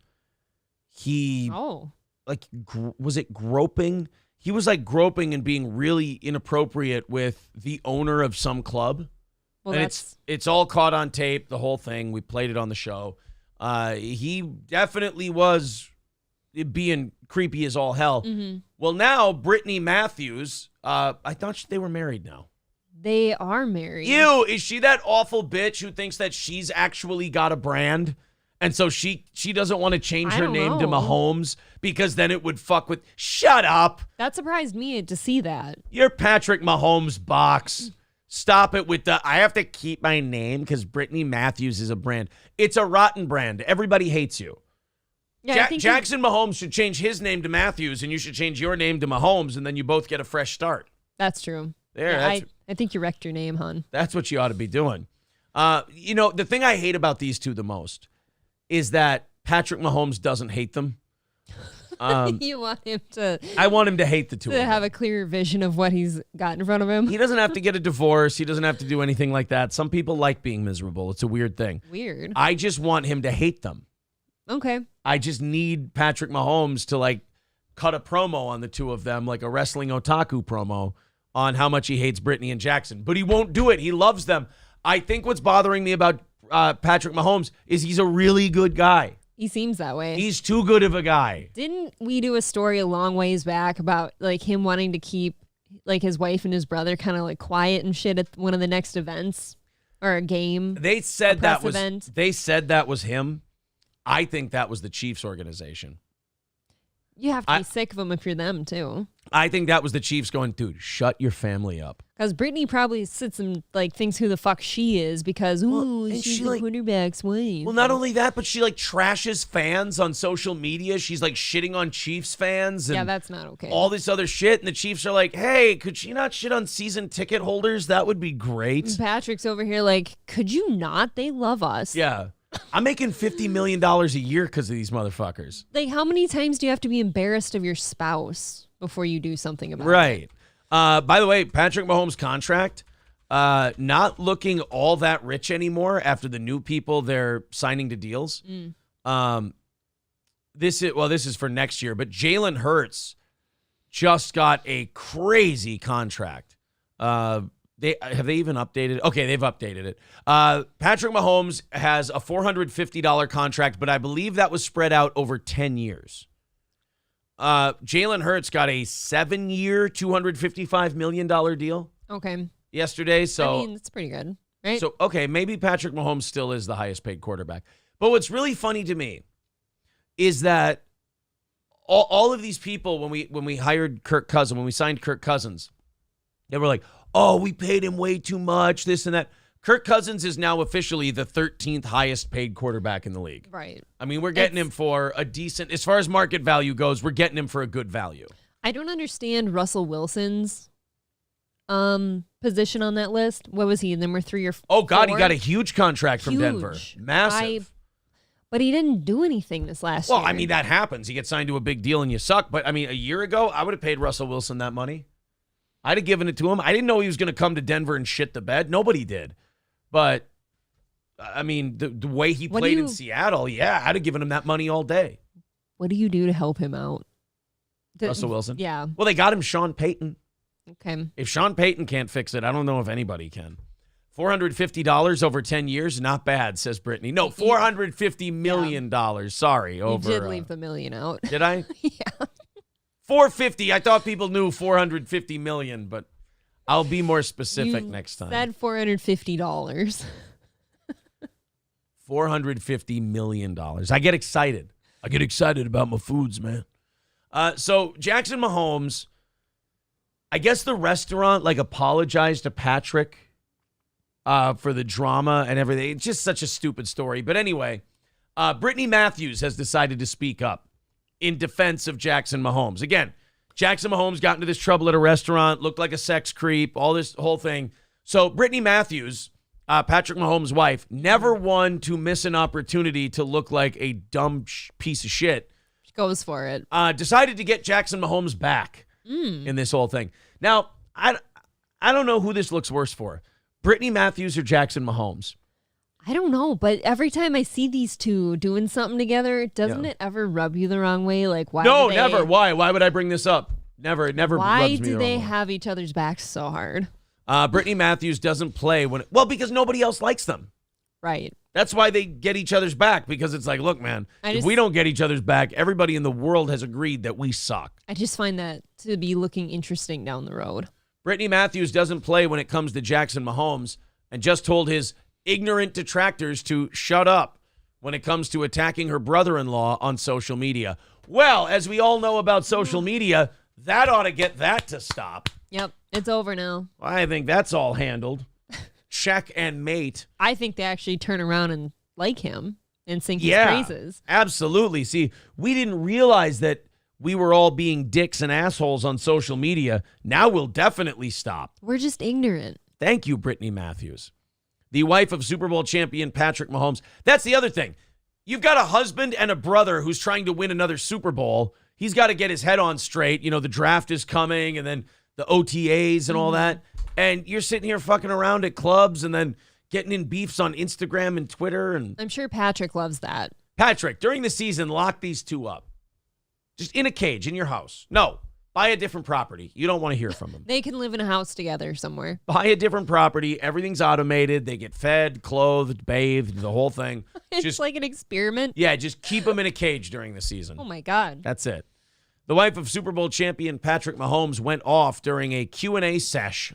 Was it groping? He was like groping and being really inappropriate with the owner of some club. Well, and it's all caught on tape, the whole thing. We played it on the show. He definitely was being creepy as all hell. Mm-hmm. Well, now Brittany Matthews, I thought they were married now. They are married. Ew, is she that awful bitch who thinks that she's actually got a brand? And so she doesn't want to change her name to Mahomes because then it would fuck with... Shut up. That surprised me to see that. You're Patrick Mahomes box. Stop it with the, I have to keep my name because Brittany Matthews is a brand. It's a rotten brand. Everybody hates you. Yeah, Jackson Mahomes should change his name to Matthews and you should change your name to Mahomes and then you both get a fresh start. That's true. I think you wrecked your name, hon. That's what you ought to be doing. The thing I hate about these two the most is that Patrick Mahomes doesn't hate them. You want him to... I want him to hate the two of them. To have a clear vision of what he's got in front of him. He doesn't have to get a divorce. He doesn't have to do anything like that. Some people like being miserable. It's a weird thing. Weird. I just want him to hate them. Okay. I just need Patrick Mahomes to cut a promo on the two of them, like a wrestling otaku promo on how much he hates Brittany and Jackson. But he won't do it. He loves them. I think what's bothering me about Patrick Mahomes is he's a really good guy. He seems that way. He's too good of a guy. Didn't we do a story a long ways back about like him wanting to keep like his wife and his brother kind of like quiet and shit at one of the next events or a game? They said that was event? They said that was him. I think that was the Chiefs organization. You have to be sick of them if you're them too. I think that was the Chiefs going, dude, shut your family up. Because Brittany probably sits and like thinks who the fuck she is because she's the quarterback's wife. Well, not only that, but she like trashes fans on social media. She's like shitting on Chiefs fans. And yeah, that's not okay. all this other shit. And the Chiefs are like, hey, could she not shit on season ticket holders? That would be great. And Patrick's over here like, could you not? They love us. Yeah. I'm making $50 million a year because of these motherfuckers. Like, how many times do you have to be embarrassed of your spouse before you do something about it? Right. By the way, Patrick Mahomes' contract, not looking all that rich anymore after the new people they're signing to deals. This is for next year, but Jalen Hurts just got a crazy contract. Have they even updated? Okay, they've updated it. Patrick Mahomes has a $450 contract, but I believe that was spread out over 10 years. Jalen Hurts got a 7-year, $255 million deal. Okay. Yesterday, so I mean, it's pretty good, right? So okay, maybe Patrick Mahomes still is the highest paid quarterback. But what's really funny to me is that all of these people, when we hired Kirk Cousins, when we signed Kirk Cousins, they were like, oh, we paid him way too much, this and that. Kirk Cousins is now officially the 13th highest paid quarterback in the league. Right. I mean, we're getting him for a decent, as far as market value goes, we're getting him for a good value. I don't understand Russell Wilson's position on that list. What was he, number 3 or 4? Oh, God, he got a huge contract from Huge. Denver. Massive. But he didn't do anything this last year. Well, I mean, that happens. You get signed to a big deal and you suck. But, I mean, a year ago, I would have paid Russell Wilson that money. I'd have given it to him. I didn't know he was going to come to Denver and shit the bed. Nobody did. But, I mean, the way he played in Seattle, yeah, I'd have given him that money all day. What do you do to help him out? Russell Wilson? Yeah. Well, they got him Sean Payton. Okay. If Sean Payton can't fix it, I don't know if anybody can. $450 over 10 years, not bad, says Brittany. No, $450 million. Sorry, over. You did leave the million out. Did I? Yeah. 450. I thought people knew 450 million, but I'll be more specific next time. Said $450. $450 million. I get excited. I get excited about my foods, man. So Jackson Mahomes, I guess the restaurant like apologized to Patrick for the drama and everything. It's just such a stupid story. But anyway, Brittany Matthews has decided to speak up in defense of Jackson Mahomes. Again, Jackson Mahomes got into this trouble at a restaurant, looked like a sex creep, all this whole thing. So Brittany Matthews, Patrick Mahomes' wife, never one to miss an opportunity to look like a dumb piece of shit. She goes for it. Decided to get Jackson Mahomes back in this whole thing. Now, I don't know who this looks worse for, Brittany Matthews or Jackson Mahomes. I don't know, but every time I see these two doing something together, doesn't it ever rub you the wrong way? Like, why? No, never. Why? Why would I bring this up? Never. It never. Why rubs me do the they wrong way. have each other's backs so hard? Brittany Matthews doesn't play because nobody else likes them. Right. That's why they get each other's back, because it's like, look, man, if we don't get each other's back, everybody in the world has agreed that we suck. I just find that to be looking interesting down the road. Brittany Matthews doesn't play when it comes to Jackson Mahomes and just told his ignorant detractors to shut up when it comes to attacking her brother-in-law on social media. Well, as we all know about social media, that ought to get that to stop. Yep, it's over now. I think that's all handled. Check and mate. I think they actually turn around and like him and sing his praises. Absolutely. See, we didn't realize that we were all being dicks and assholes on social media. Now we'll definitely stop. We're just ignorant. Thank you, Brittany Matthews. The wife of Super Bowl champion Patrick Mahomes. That's the other thing. You've got a husband and a brother who's trying to win another Super Bowl. He's got to get his head on straight. You know, the draft is coming and then the OTAs and all that. And you're sitting here fucking around at clubs and then getting in beefs on Instagram and Twitter. And I'm sure Patrick loves that. Patrick, during the season, lock these two up. Just in a cage in your house. No, Buy a different property. You don't want to hear from them. They can live in a house together somewhere. Buy a different property. Everything's automated. They get fed, clothed, bathed, the whole thing. It's Just like an experiment. Yeah, just keep them in a cage during the season. Oh, my God. That's it. The wife of Super Bowl champion Patrick Mahomes went off during a Q&A sesh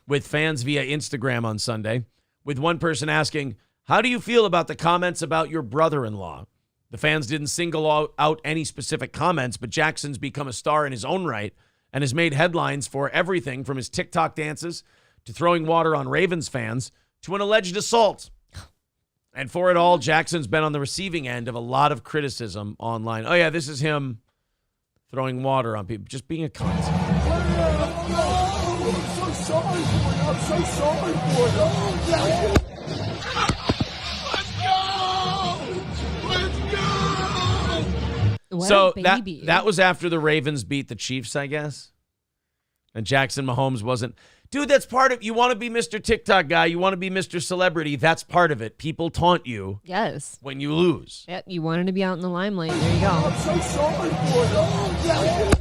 with fans via Instagram on Sunday, with one person asking, "How do you feel about the comments about your brother-in-law?" The fans didn't single out any specific comments, but Jackson's become a star in his own right and has made headlines for everything from his TikTok dances to throwing water on Ravens fans to an alleged assault. And for it all, Jackson's been on the receiving end of a lot of criticism online. Oh, yeah, this is him throwing water on people, just being a cunt. I'm so sorry for you. I'm so sorry for you. What So a baby. that was after the Ravens beat the Chiefs, I guess. And Jackson Mahomes wasn't. Dude, that's part of, you want to be Mr. TikTok guy, you want to be Mr. Celebrity, that's part of it. People taunt you Yes. when you lose. Yep, you wanted to be out in the limelight. There you go. I'm so sorry for you.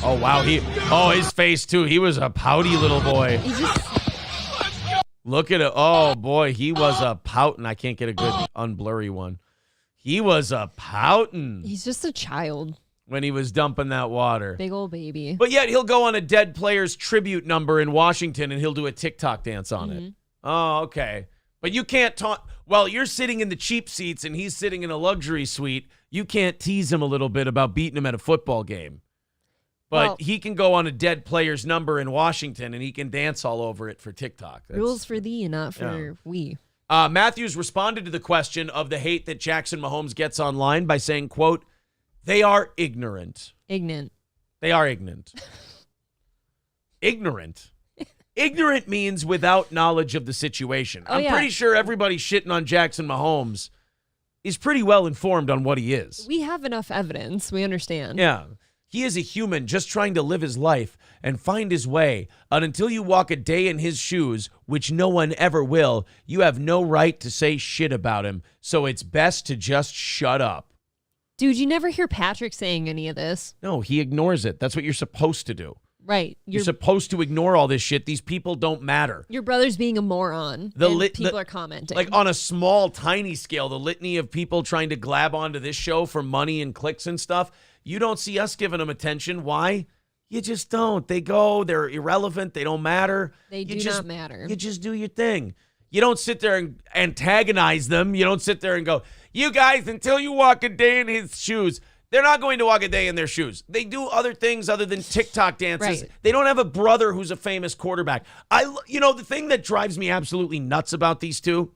Oh, wow. His face, too. He was a pouty little boy. He just, Look at it. Oh, boy. He was a pouting. I can't get a good unblurry one. He was a pouting he's just a child. when he was dumping that water. Big old baby. But yet he'll go on a dead players tribute number in Washington and he'll do a TikTok dance on it. Oh, okay. But you can't taunt. Well, you're sitting in the cheap seats and he's sitting in a luxury suite. You can't tease him a little bit about beating him at a football game. But Well- he can go on a dead players number in Washington and he can dance all over it for TikTok. Rules for thee, not for we. Matthews responded to the question of the hate that Jackson Mahomes gets online by saying, quote, "They are ignorant." Ignorant. They are ignorant. Ignorant? Ignorant means without knowledge of the situation. I'm yeah. pretty sure everybody shitting on Jackson Mahomes is pretty well informed on what he is. We have enough evidence. We understand. Yeah. He is a human just trying to live his life and find his way. And until you walk a day in his shoes, which no one ever will, you have no right to say shit about him. So it's best to just shut up. Dude, you never hear Patrick saying any of this. No, he ignores it. That's what you're supposed to do. Right. You're supposed to ignore all this shit. These people don't matter. Your brother's being a moron. People are commenting. Like on a small, tiny scale, the litany of people trying to glab onto this show for money and clicks and stuff, you don't see us giving them attention. Why? You just don't. They go, they're irrelevant, they don't matter. They do not matter. You just do your thing. You don't sit there and antagonize them. You don't sit there and go, you guys, until you walk a day in his shoes. They're not going to walk a day in their shoes. They do other things other than TikTok dances. Right. They don't have a brother who's a famous quarterback. The thing that drives me absolutely nuts about these two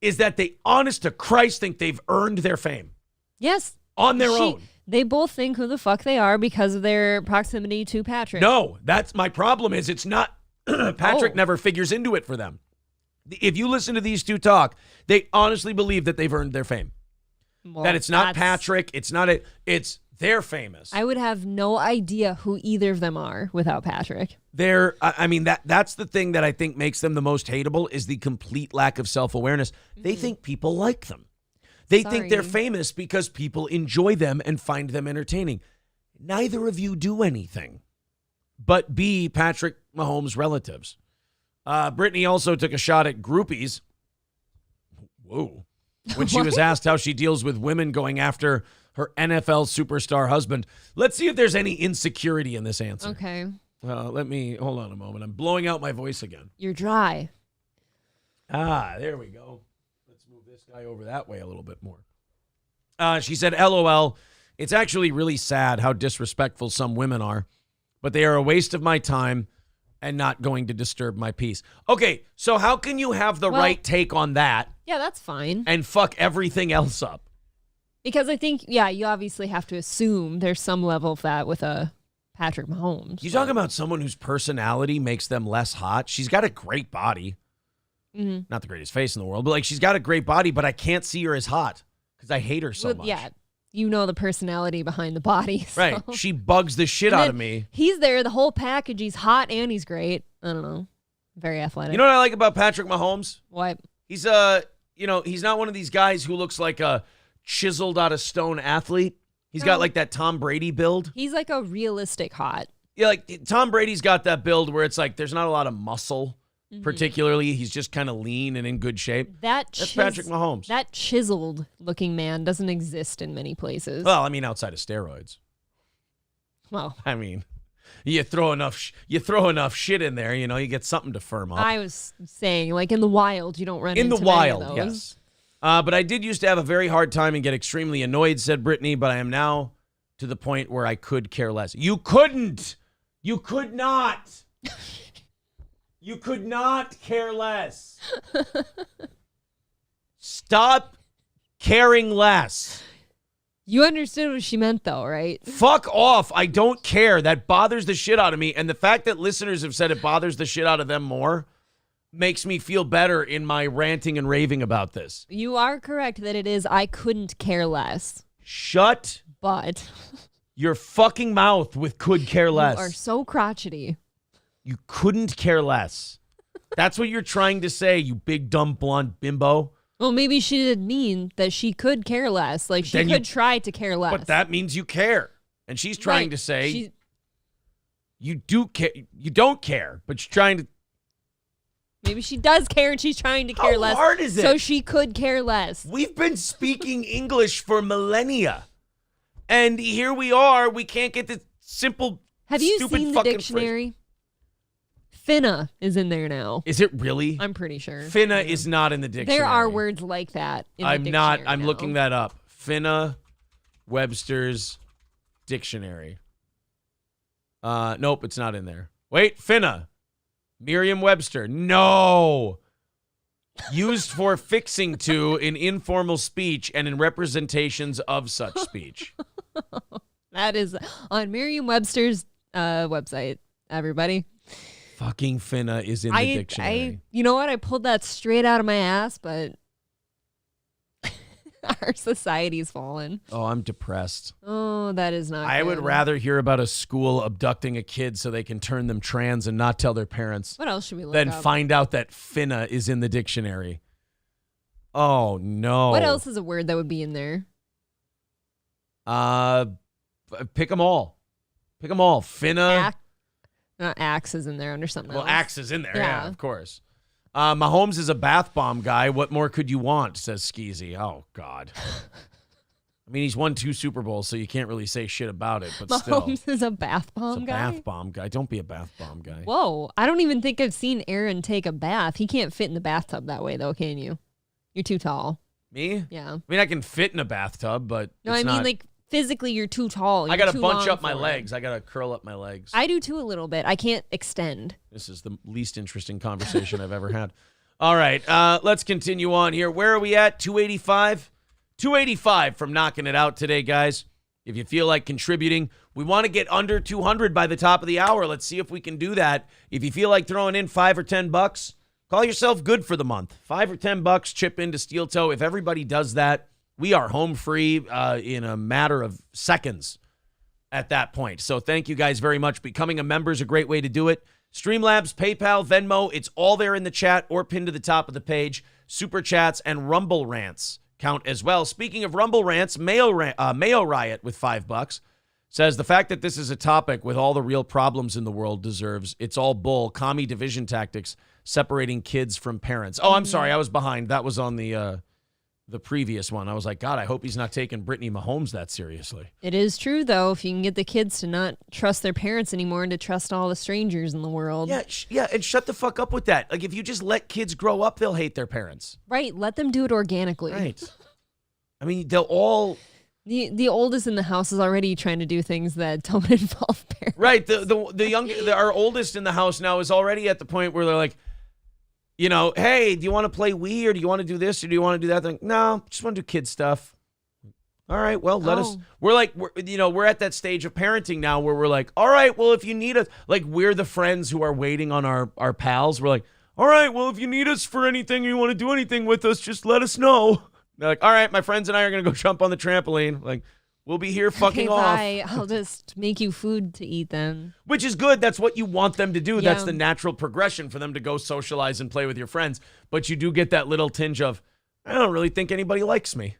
is that they, honest to Christ, think they've earned their fame. Yes. On their own. They both think who the fuck they are because of their proximity to Patrick. No, that's my problem is it's not, Patrick never figures into it for them. If you listen to these two talk, they honestly believe that they've earned their fame. Well, that it's not Patrick, it's they're famous. I would have no idea who either of them are without Patrick. That's the thing that I think makes them the most hateable is the complete lack of self-awareness. They think people like them. They think they're famous because people enjoy them and find them entertaining. Neither of you do anything but be Patrick Mahomes' relatives. Brittany also took a shot at groupies. Whoa. When she was asked how she deals with women going after her NFL superstar husband. Let's see if there's any insecurity in this answer. Okay. Hold on a moment. I'm blowing out my voice again. You're dry. There we go. Let's move this guy over that way a little bit more. She said, LOL, it's actually really sad how disrespectful some women are, but they are a waste of my time and not going to disturb my peace. Okay, so how can you have the right take on that? Yeah, that's fine. And fuck everything else up? Because I think, you obviously have to assume there's some level of that with a Patrick Mahomes. You talking about someone whose personality makes them less hot? She's got a great body. Mm-hmm. Not the greatest face in the world, but she's got a great body, but I can't see her as hot because I hate her so much. Yeah, you know the personality behind the body. So. Right. She bugs the shit out of me. He's there, the whole package. He's hot and he's great. I don't know. Very athletic. You know what I like about Patrick Mahomes? What? He's he's not one of these guys who looks like a chiseled out of stone athlete. He's got like that Tom Brady build. He's like a realistic hot. Yeah, like Tom Brady's got that build where it's like there's not a lot of muscle, particularly. He's just kind of lean and in good shape. That's Patrick Mahomes. That chiseled looking man doesn't exist in many places. Well, I mean, outside of steroids. Well, I mean, you throw enough shit in there, you get something to firm up. I was saying, like in the wild, you don't run in into the wild, many of those. yes. But I did used to have a very hard time and get extremely annoyed, said Brittany, but I am now to the point where I could care less. You couldn't. You could not. You could not care less. Stop caring less. You understood what she meant, though, right? Fuck off. I don't care. That bothers the shit out of me. And the fact that listeners have said it bothers the shit out of them more makes me feel better in my ranting and raving about this. You are correct that it is I couldn't care less. Shut But your fucking mouth with could care less. you are so crotchety. You couldn't care less. That's what you're trying to say, you big dumb blonde bimbo. Well, maybe she didn't mean that she could care less. Like, she could try to care less. But that means you care. And she's trying to say you do care. You don't care, but she's trying to. Maybe she does care and she's trying to care less. How hard is it? So she could care less. We've been speaking English for millennia. And here we are. We can't get the simple, Have you stupid seen the fucking dictionary? Finna is in there now. Is it really? I'm pretty sure. Finna is not in the dictionary. There are words like that in the dictionary. I'm now. looking that up. Finna Webster's dictionary. Nope, it's not in there. Wait, finna. Merriam-Webster. No. Used for fixing to in informal speech and in representations of such speech. That is on Merriam-Webster's website, everybody. Fucking finna is in the dictionary. You know what? I pulled that straight out of my ass, but our society's fallen. Oh, I'm depressed. Oh, that is not I good. would rather hear about a school abducting a kid so they can turn them trans and not tell their parents What else should we look than up? find out that finna is in the dictionary. Oh, no. What else is a word that would be in there? Pick them all. Pick them all. Finna. Axe is in there under something Well, else. axe is in there. Yeah, Yeah. of course. Mahomes is a bath bomb guy. What more could you want, says Skeezy. Oh, God. I mean, he's won 2 Super Bowls, so you can't really say shit about it, but still. Mahomes is a bath bomb He's a guy? bath bomb guy. Don't be a bath bomb guy. Whoa. I don't even think I've seen Aaron take a bath. He can't fit in the bathtub that way, though, can you? You're too tall. Me? Yeah. I mean, I can fit in a bathtub, but No, it's I mean, not- like, physically, you're too tall. I You're got to too bunch long up my for it. legs. I got to curl up my legs. I do, too, a little bit. I can't extend. This is the least interesting conversation I've ever had. All right, let's continue on here. Where are we at? 285? 285 from knocking it out today, guys. If you feel like contributing, we want to get under 200 by the top of the hour. Let's see if we can do that. If you feel like throwing in $5 or $10, call yourself good for the month. $5 or $10, chip into Steel Toe. If everybody does that, we are home free in a matter of seconds at that point. So thank you guys very much. Becoming a member is a great way to do it. Streamlabs, PayPal, Venmo, it's all there in the chat or pinned to the top of the page. Super Chats and Rumble Rants count as well. Speaking of Rumble Rants, Mayo Riot with $5 says the fact that this is a topic with all the real problems in the world deserves it's all bull, commie division tactics, separating kids from parents. Oh, I'm sorry, I was behind. That was on the previous one. I was like, God, I hope he's not taking Brittany Mahomes that seriously. It is true, though, if you can get the kids to not trust their parents anymore and to trust all the strangers in the world. Yeah, and shut the fuck up with that. Like, if you just let kids grow up, they'll hate their parents. Right. Let them do it organically. Right. I mean, they'll all... The oldest in the house is already trying to do things that don't involve parents. Right. Our oldest in the house now is already at the point where they're like, you know, hey, do you want to play Wii or do you want to do this or do you want to do that? They're like, no, just want to do kid stuff. All right, well, let us. We're at that stage of parenting now where we're like, all right, well, if you need us, like we're the friends who are waiting on our pals. We're like, all right, well, if you need us for anything or you want to do anything with us, just let us know. They're like, all right, my friends and I are going to go jump on the trampoline. Like, we'll be here fucking off. Bye. I'll just make you food to eat then. Which is good. That's what you want them to do. Yeah. That's the natural progression for them to go socialize and play with your friends. But you do get that little tinge of, I don't really think anybody likes me.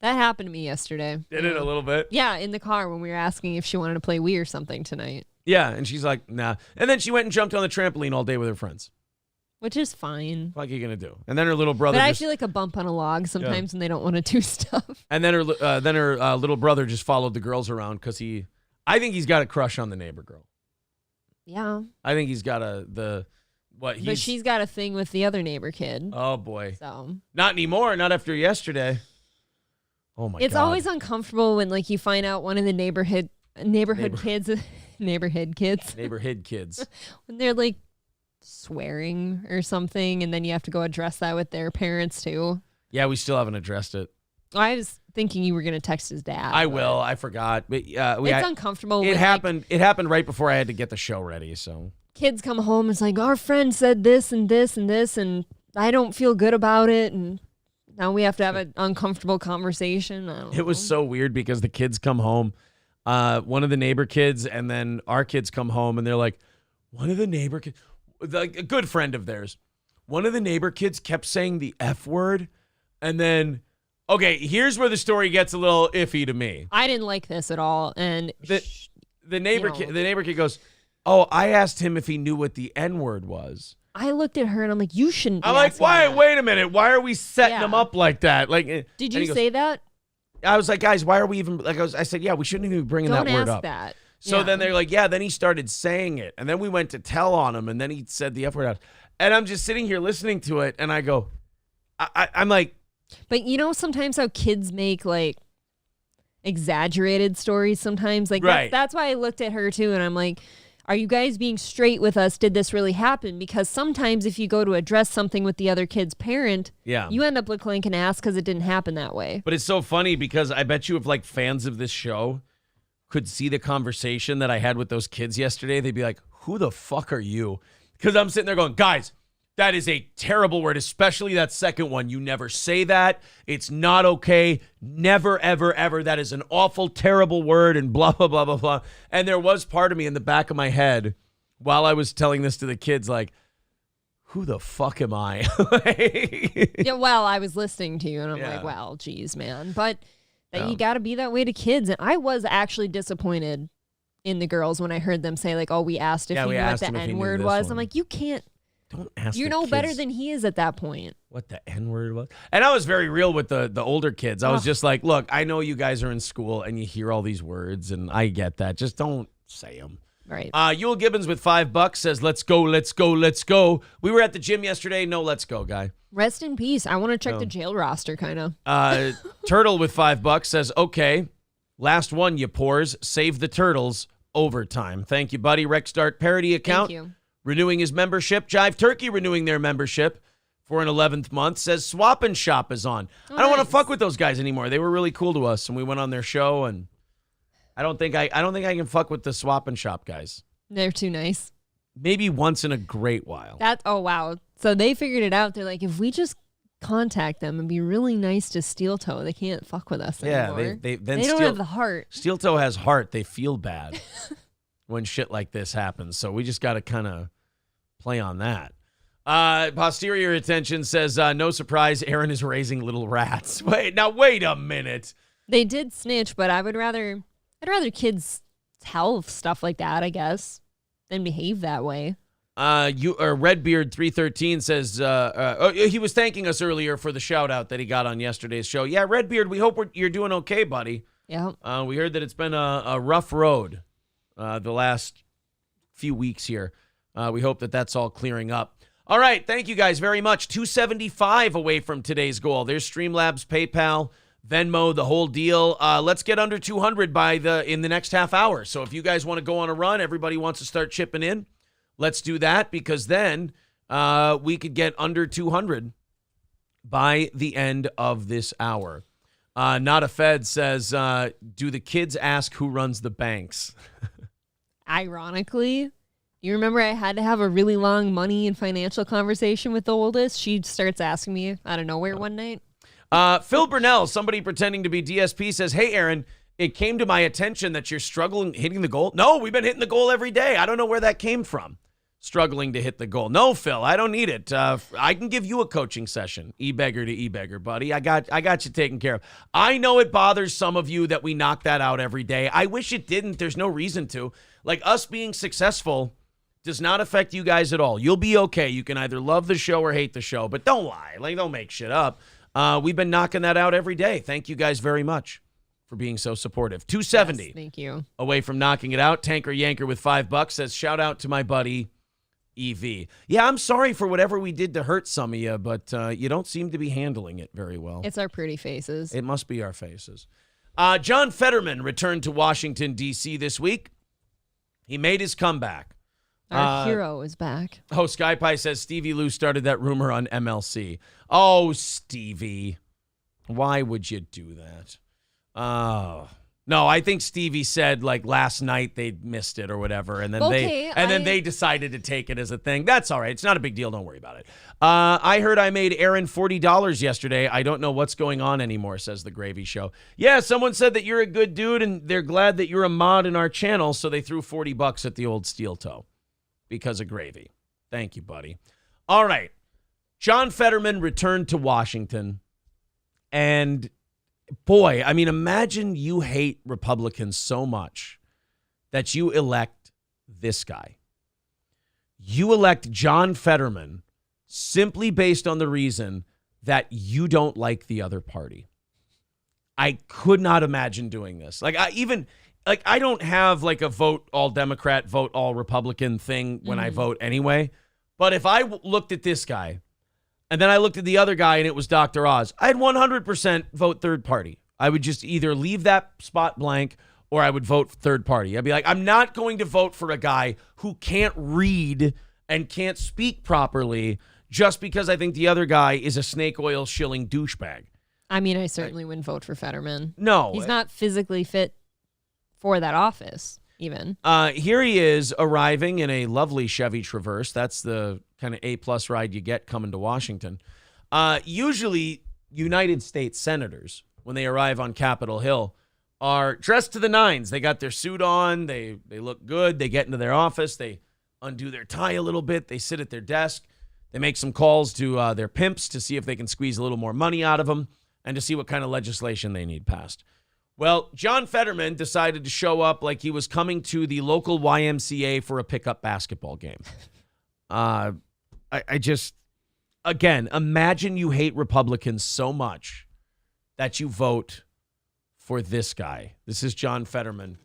That happened to me yesterday. Did it a little bit? Yeah, in the car when we were asking if she wanted to play Wii or something tonight. Yeah, and she's like, nah. And then she went and jumped on the trampoline all day with her friends. Which is fine. What are you going to do? And then her little brother But I feel like a bump on a log sometimes when they don't want to do stuff. And then her little brother just followed the girls around because I think he's got a crush on the neighbor girl. Yeah. I think he's got But she's got a thing with the other neighbor kid. Oh, boy. So. Not anymore. Not after yesterday. Oh, my God. It's always uncomfortable when, like, you find out one of the neighborhood kids, when they're, like, swearing or something, and then you have to go address that with their parents, too. Yeah, we still haven't addressed it. I was thinking you were going to text his dad. I will. I forgot. But it's uncomfortable. It when, happened. It happened right before I had to get the show ready, so. Kids come home, it's like, our friend said this and this and this, and I don't feel good about it, and now we have to have an uncomfortable conversation. It was so weird because the kids come home, one of the neighbor kids, and then our kids come home, and they're like, one of the neighbor kids, like a good friend of theirs, one of the neighbor kids kept saying the F word, and then, okay, here's where the story gets a little iffy to me. I didn't like this at all, and the neighbor kid goes, oh, I asked him if he knew what the N word was. I looked at her and I'm like, you shouldn't be I'm like, why? that. Wait a minute. Why are we setting them up like that? Like, did you say that? I was like, guys, why are we even like? I said, yeah, we shouldn't even be bringing that word up. That. So then they're like, yeah. Then he started saying it, and then we went to tell on him, and then he said the F word out. And I'm just sitting here listening to it, and I go, I'm like, but you know, sometimes how kids make like exaggerated stories. Sometimes, like that's why I looked at her too, and I'm like, are you guys being straight with us? Did this really happen? Because sometimes if you go to address something with the other kid's parent, you end up looking like an ass because it didn't happen that way. But it's so funny because I bet you if like fans of this show could see the conversation that I had with those kids yesterday, they'd be like, who the fuck are you? Because I'm sitting there going, guys, that is a terrible word, especially that second one. You never say that. It's not okay. Never, ever, ever. That is an awful, terrible word and blah, blah, blah, blah, blah. And there was part of me in the back of my head while I was telling this to the kids, like, who the fuck am I? Yeah, well, I was listening to you and I'm like, well, geez, man. But you got to be that way to kids. And I was actually disappointed in the girls when I heard them say, like, oh, we asked if he knew what the N-word was. I'm like, you can't. Don't ask. You know better than he is at that point. What the N-word was. And I was very real with the older kids. I was just like, look, I know you guys are in school and you hear all these words, and I get that. Just don't say them. Right. Yule Gibbons with $5 says, let's go, let's go, let's go. We were at the gym yesterday. No, let's go, guy. Rest in peace. I want to check the jail roster, kind of. Turtle with $5 says, okay, last one, you pores. Save the turtles. Overtime. Thank you, buddy. Rex Dark parody account. Thank you. Renewing his membership. Jive Turkey renewing their membership for an 11th month. Says Swap and Shop is on. I don't want to fuck with those guys anymore. They were really cool to us, and we went on their show, and I don't think I can fuck with the Swap and Shop guys. They're too nice. Maybe once in a great while. Oh wow. So they figured it out. They're like, if we just contact them and be really nice to Steel Toe, they can't fuck with us anymore. They don't have the heart. Steel Toe has heart. They feel bad when shit like this happens. So we just got to kind of play on that. Posterior Attention says, no surprise, Aaron is raising little rats. Wait a minute. They did snitch, but I'd rather kids tell stuff like that, I guess, than behave that way. Redbeard 313 says, he was thanking us earlier for the shout out that he got on yesterday's show. Yeah, Redbeard, we hope you're doing okay, buddy. Yeah. We heard that it's been a rough road the last few weeks here. We hope that that's all clearing up. All right, thank you guys very much. 275 away from today's goal. There's Streamlabs, PayPal, Venmo, the whole deal. Let's get under 200 in the next half hour. So if you guys want to go on a run, everybody wants to start chipping in, let's do that, because then we could get under 200 by the end of this hour. Not a Fed says, do the kids ask who runs the banks? Ironically, you remember I had to have a really long money and financial conversation with the oldest? She starts asking me out of nowhere one night. Phil Burnell, somebody pretending to be DSP, says, hey, Aaron, it came to my attention that you're struggling hitting the goal. No, we've been hitting the goal every day. I don't know where that came from. struggling to hit the goal. No, Phil, I don't need it. I can give you a coaching session, e-beggar to e-beggar, buddy. I got you taken care of. I know it bothers some of you that we knock that out every day. I wish it didn't. There's no reason to. Like, us being successful does not affect you guys at all. You'll be okay. You can either love the show or hate the show, but don't lie. Like, don't make shit up. We've been knocking that out every day. Thank you guys very much for being so supportive. 270. Yes, thank you. Away from knocking it out. Tanker Yanker with $5 says, shout out to my buddy EV. Yeah, I'm sorry for whatever we did to hurt some of you, but you don't seem to be handling it very well. It's our pretty faces. It must be our faces. John Fetterman returned to Washington, D.C. this week. He made his comeback. Our hero is back. Oh, Sky Pie says Stevie Lou started that rumor on MLC. Oh, Stevie. Why would you do that? Oh. No, I think Stevie said like last night they missed it or whatever, and then they decided to take it as a thing. That's all right. It's not a big deal. Don't worry about it. I heard I made Aaron $40 yesterday. I don't know what's going on anymore, says the Gravy Show. Yeah, someone said that you're a good dude and they're glad that you're a mod in our channel, so they threw $40 at the old steel toe because of Gravy. Thank you, buddy. All right. John Fetterman returned to Washington, and boy, I mean, imagine you hate Republicans so much that you elect this guy. You elect John Fetterman simply based on the reason that you don't like the other party. I could not imagine doing this. I don't have like a vote all Democrat, vote all Republican thing when I vote anyway. But if I looked at this guy and then I looked at the other guy and it was Dr. Oz, I'd 100% vote third party. I would just either leave that spot blank or I would vote third party. I'd be like, I'm not going to vote for a guy who can't read and can't speak properly just because I think the other guy is a snake oil shilling douchebag. I mean, I certainly wouldn't vote for Fetterman. No. He's not physically fit for that office, even. Here he is arriving in a lovely Chevy Traverse. That's the kind of A-plus ride you get coming to Washington. Usually, United States senators, when they arrive on Capitol Hill, are dressed to the nines. They got their suit on. They look good. They get into their office. They undo their tie a little bit. They sit at their desk. They make some calls to their pimps to see if they can squeeze a little more money out of them and to see what kind of legislation they need passed. Well, John Fetterman decided to show up like he was coming to the local YMCA for a pickup basketball game. I just, again, imagine you hate Republicans so much that you vote for this guy. This is John Fetterman.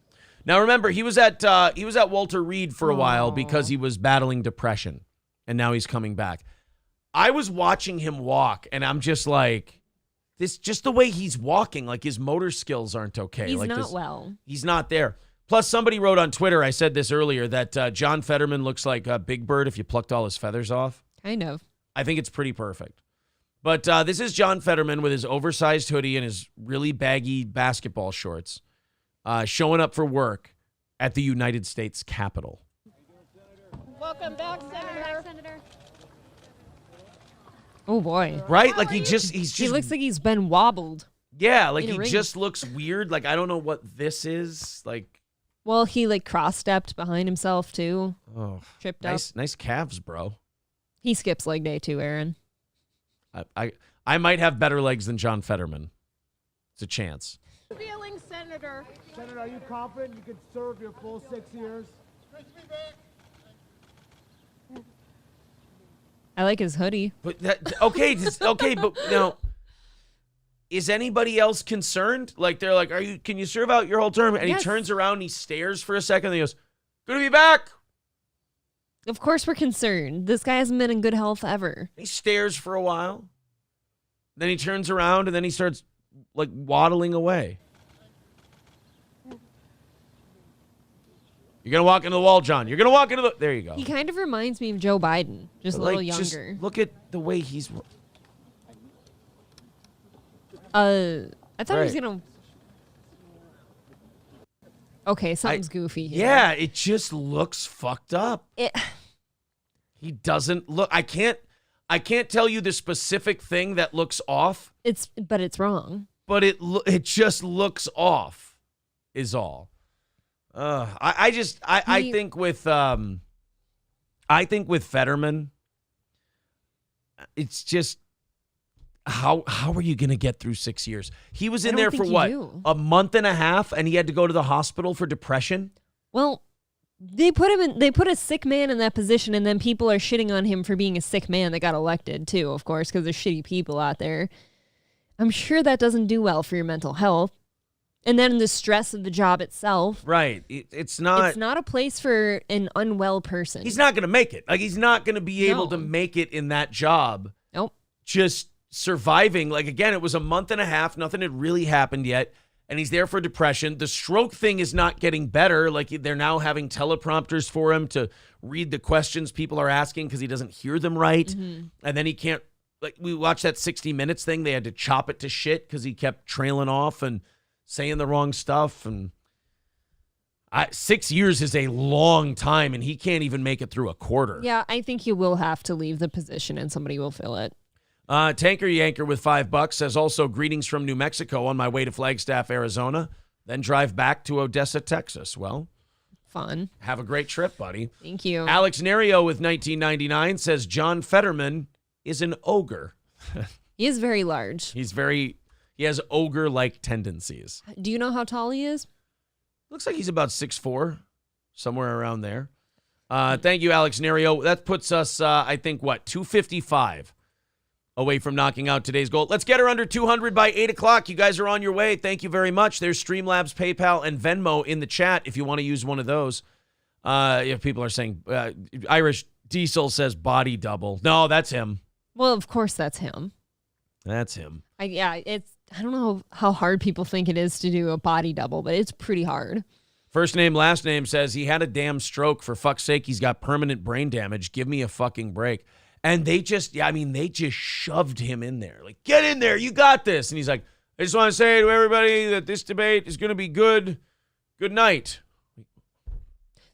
Now, remember, he was at Walter Reed for a while because he was battling depression, and now he's coming back. I was watching him walk, and I'm just like, this just the way he's walking, like his motor skills aren't okay. He's like not well. He's not there. Plus, somebody wrote on Twitter, I said this earlier, that John Fetterman looks like Big Bird if you plucked all his feathers off. Kind of. I think it's pretty perfect. But this is John Fetterman with his oversized hoodie and his really baggy basketball shorts showing up for work at the United States Capitol. Welcome back, Senator. Oh, boy. Right? Like he's just... He looks like he's been wobbled. Yeah, like he just looks weird. Like, I don't know what this is. Like... Well, he like cross-stepped behind himself, too. Oh, tripped up. Nice calves, bro. He skips leg day, too, Aaron. I might have better legs than John Fetterman. It's a chance. Feeling, Senator. Senator, are you confident you could serve your full 6 years? I like his hoodie. But okay, but now, is anybody else concerned? Like they're like, can you serve out your whole term? And Yes. he turns around, and he stares for a second, and he goes, "Good to be back." Of course we're concerned. This guy hasn't been in good health ever. He stares for a while, then he turns around, and then he starts like waddling away. You're gonna walk into the wall, John. You're gonna walk into the. There you go. He kind of reminds me of Joe Biden, just a little Just younger. look at the way he's. I thought he was Right. gonna. Okay, something's goofy here. Yeah, it just looks fucked up. He doesn't look. I can't tell you the specific thing that looks off. But it's wrong. But it just looks off, is all. I think with I think with Fetterman, it's just how are you going to get through 6 years? He was in there for what? A month and a half, and he had to go to the hospital for depression? Well, they put a sick man in that position, and then people are shitting on him for being a sick man that got elected too, of course, because there's shitty people out there. I'm sure that doesn't do well for your mental health. And then the stress of the job itself. Right. It's not a place for an unwell person. He's not going to make it. Like, he's not going to be able to make it in that job. Nope. Just surviving. Like, again, it was a month and a half. Nothing had really happened yet. And he's there for depression. The stroke thing is not getting better. Like, they're now having teleprompters for him to read the questions people are asking because he doesn't hear them right. Mm-hmm. And then he can't, like, we watched that 60 Minutes thing. They had to chop it to shit because he kept trailing off and saying the wrong stuff. And 6 years is a long time, and he can't even make it through a quarter. Yeah, I think he will have to leave the position, and somebody will fill it. Tanker Yanker with $5 says, also greetings from New Mexico on my way to Flagstaff, Arizona, then drive back to Odessa, Texas. Well, fun. Have a great trip, buddy. Thank you. Alex Nerio with 1999 says John Fetterman is an ogre. He is very large. He has ogre-like tendencies. Do you know how tall he is? Looks like he's about 6'4", somewhere around there. Thank you, Alex Nerio. That puts us, I think, 255 away from knocking out today's goal. Let's get her under 200 by 8 o'clock. You guys are on your way. Thank you very much. There's Streamlabs, PayPal, and Venmo in the chat if you want to use one of those. If people are saying, Irish Diesel says body double. No, that's him. Well, of course that's him. That's him. I don't know how hard people think it is to do a body double, but it's pretty hard. First name, last name says he had a damn stroke. For fuck's sake, he's got permanent brain damage. Give me a fucking break. And they just shoved him in there. Like, get in there. You got this. And he's like, I just want to say to everybody that this debate is going to be good. Good night.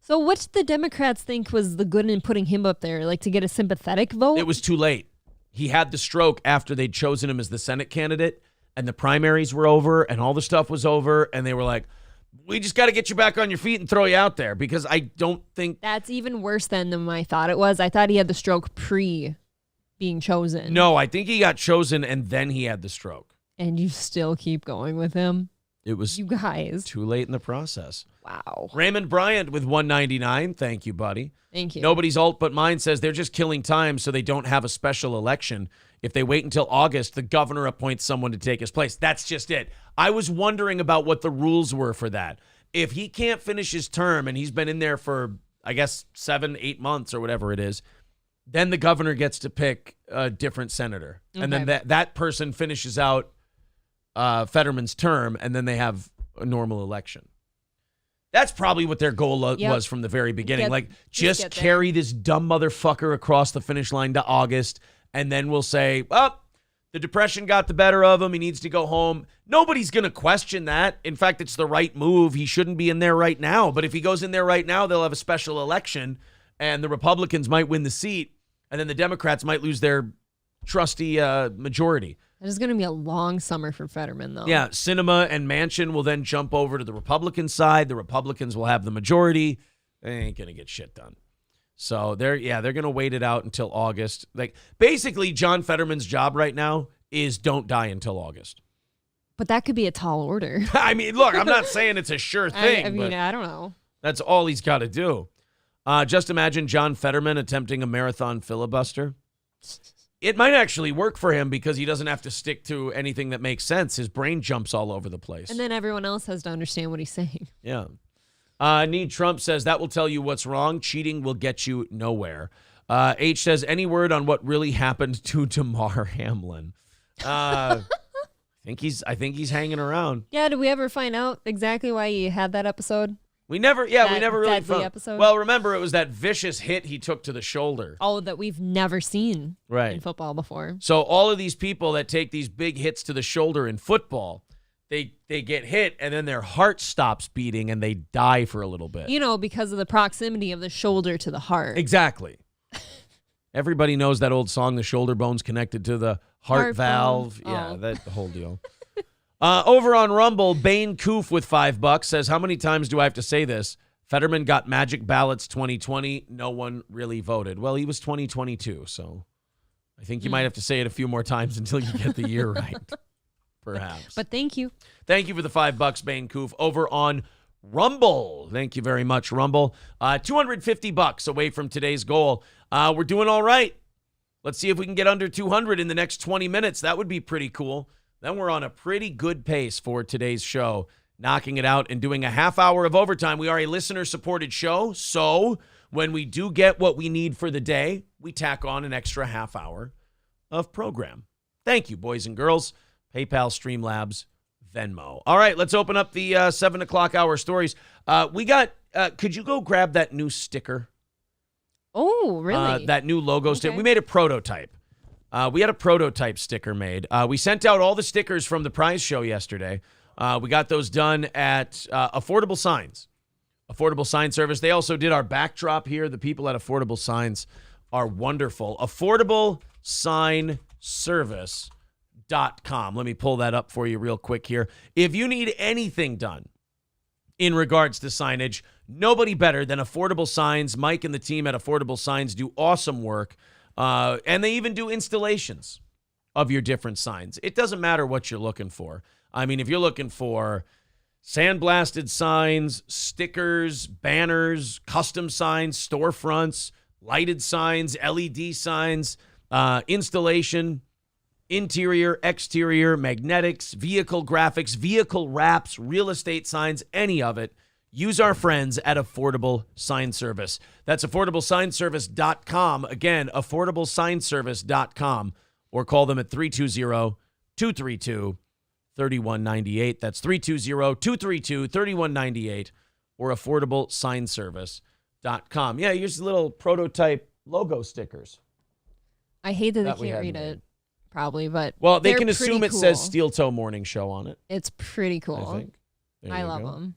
So what did the Democrats think was the good in putting him up there? Like, to get a sympathetic vote? It was too late. He had the stroke after they'd chosen him as the Senate candidate, and the primaries were over, and all the stuff was over, and they were like, we just got to get you back on your feet and throw you out there, because I don't think... That's even worse than I thought it was. I thought he had the stroke pre-being chosen. No, I think he got chosen, and then he had the stroke. And you still keep going with him? It was you guys too late in the process. Wow. Raymond Bryant with 199. Thank you, buddy. Thank you. Nobody's alt but mine says they're just killing time so they don't have a special election. If they wait until August, the governor appoints someone to take his place. That's just it. I was wondering about what the rules were for that. If he can't finish his term and he's been in there for, I guess, 7-8 months or whatever it is, then the governor gets to pick a different senator. Okay. And then that person finishes out Fetterman's term, and then they have a normal election. That's probably what their goal was from the very beginning. Just carry this dumb motherfucker across the finish line to August, and then we'll say, well, the depression got the better of him. He needs to go home. Nobody's going to question that. In fact, it's the right move. He shouldn't be in there right now. But if he goes in there right now, they'll have a special election, and the Republicans might win the seat, and then the Democrats might lose their trusty majority. It is going to be a long summer for Fetterman, though. Yeah, Sinema and Manchin will then jump over to the Republican side. The Republicans will have the majority. They ain't going to get shit done. So they're going to wait it out until August. Like, basically, John Fetterman's job right now is don't die until August. But that could be a tall order. I mean, look, I'm not saying it's a sure thing. I don't know. That's all he's got to do. Just imagine John Fetterman attempting a marathon filibuster. It might actually work for him because he doesn't have to stick to anything that makes sense. His brain jumps all over the place. And then everyone else has to understand what he's saying. Yeah. Need Trump says that will tell you what's wrong. Cheating will get you nowhere. H says any word on what really happened to Damar Hamlin. I think he's hanging around. Yeah, did we ever find out exactly why he had that episode? We never really found. Episode? Well, remember, it was that vicious hit he took to the shoulder. Oh, that we've never seen in football before. So all of these people that take these big hits to the shoulder in football, they get hit and then their heart stops beating and they die for a little bit. You know, because of the proximity of the shoulder to the heart. Exactly. Everybody knows that old song, The Shoulder Bone's Connected to the Heart Valve. Oh. Yeah, that whole deal. Over on Rumble, Bane Coof with $5 says, how many times do I have to say this? Fetterman got magic ballots 2020. No one really voted. Well, he was 2022, so I think you might have to say it a few more times until you get the year right, perhaps. But thank you. Thank you for the $5, Bane Coof, over on Rumble. Thank you very much, Rumble. $250 away from today's goal. We're doing all right. Let's see if we can get under 200 in the next 20 minutes. That would be pretty cool. Then we're on a pretty good pace for today's show, knocking it out and doing a half hour of overtime. We are a listener-supported show, so when we do get what we need for the day, we tack on an extra half hour of program. Thank you, boys and girls. PayPal, Streamlabs, Venmo. All right, let's open up the 7 o'clock hour stories. We got, could you go grab that new sticker? Oh, really? That new logo sticker. Okay. We made a prototype. We had a prototype sticker made. We sent out all the stickers from the prize show yesterday. We got those done at Affordable Signs. Affordable Sign Service. They also did our backdrop here. The people at Affordable Signs are wonderful. AffordableSignService.com. Let me pull that up for you real quick here. If you need anything done in regards to signage, nobody better than Affordable Signs. Mike and the team at Affordable Signs do awesome work. And they even do installations of your different signs. It doesn't matter what you're looking for. I mean, if you're looking for sandblasted signs, stickers, banners, custom signs, storefronts, lighted signs, LED signs, installation, interior, exterior, magnetics, vehicle graphics, vehicle wraps, real estate signs, any of it, use our friends at Affordable Sign Service. That's AffordableSignService.com. Again, AffordableSignService.com. Or call them at 320-232-3198. That's 320-232-3198. Or AffordableSignService.com. Yeah, here's the little prototype logo stickers. I hate that that they we can't had read made. it, probably, but Well, they they're can assume pretty it says cool. Steel Toe Morning Show on it, It's pretty cool. I think. There I you love go. them.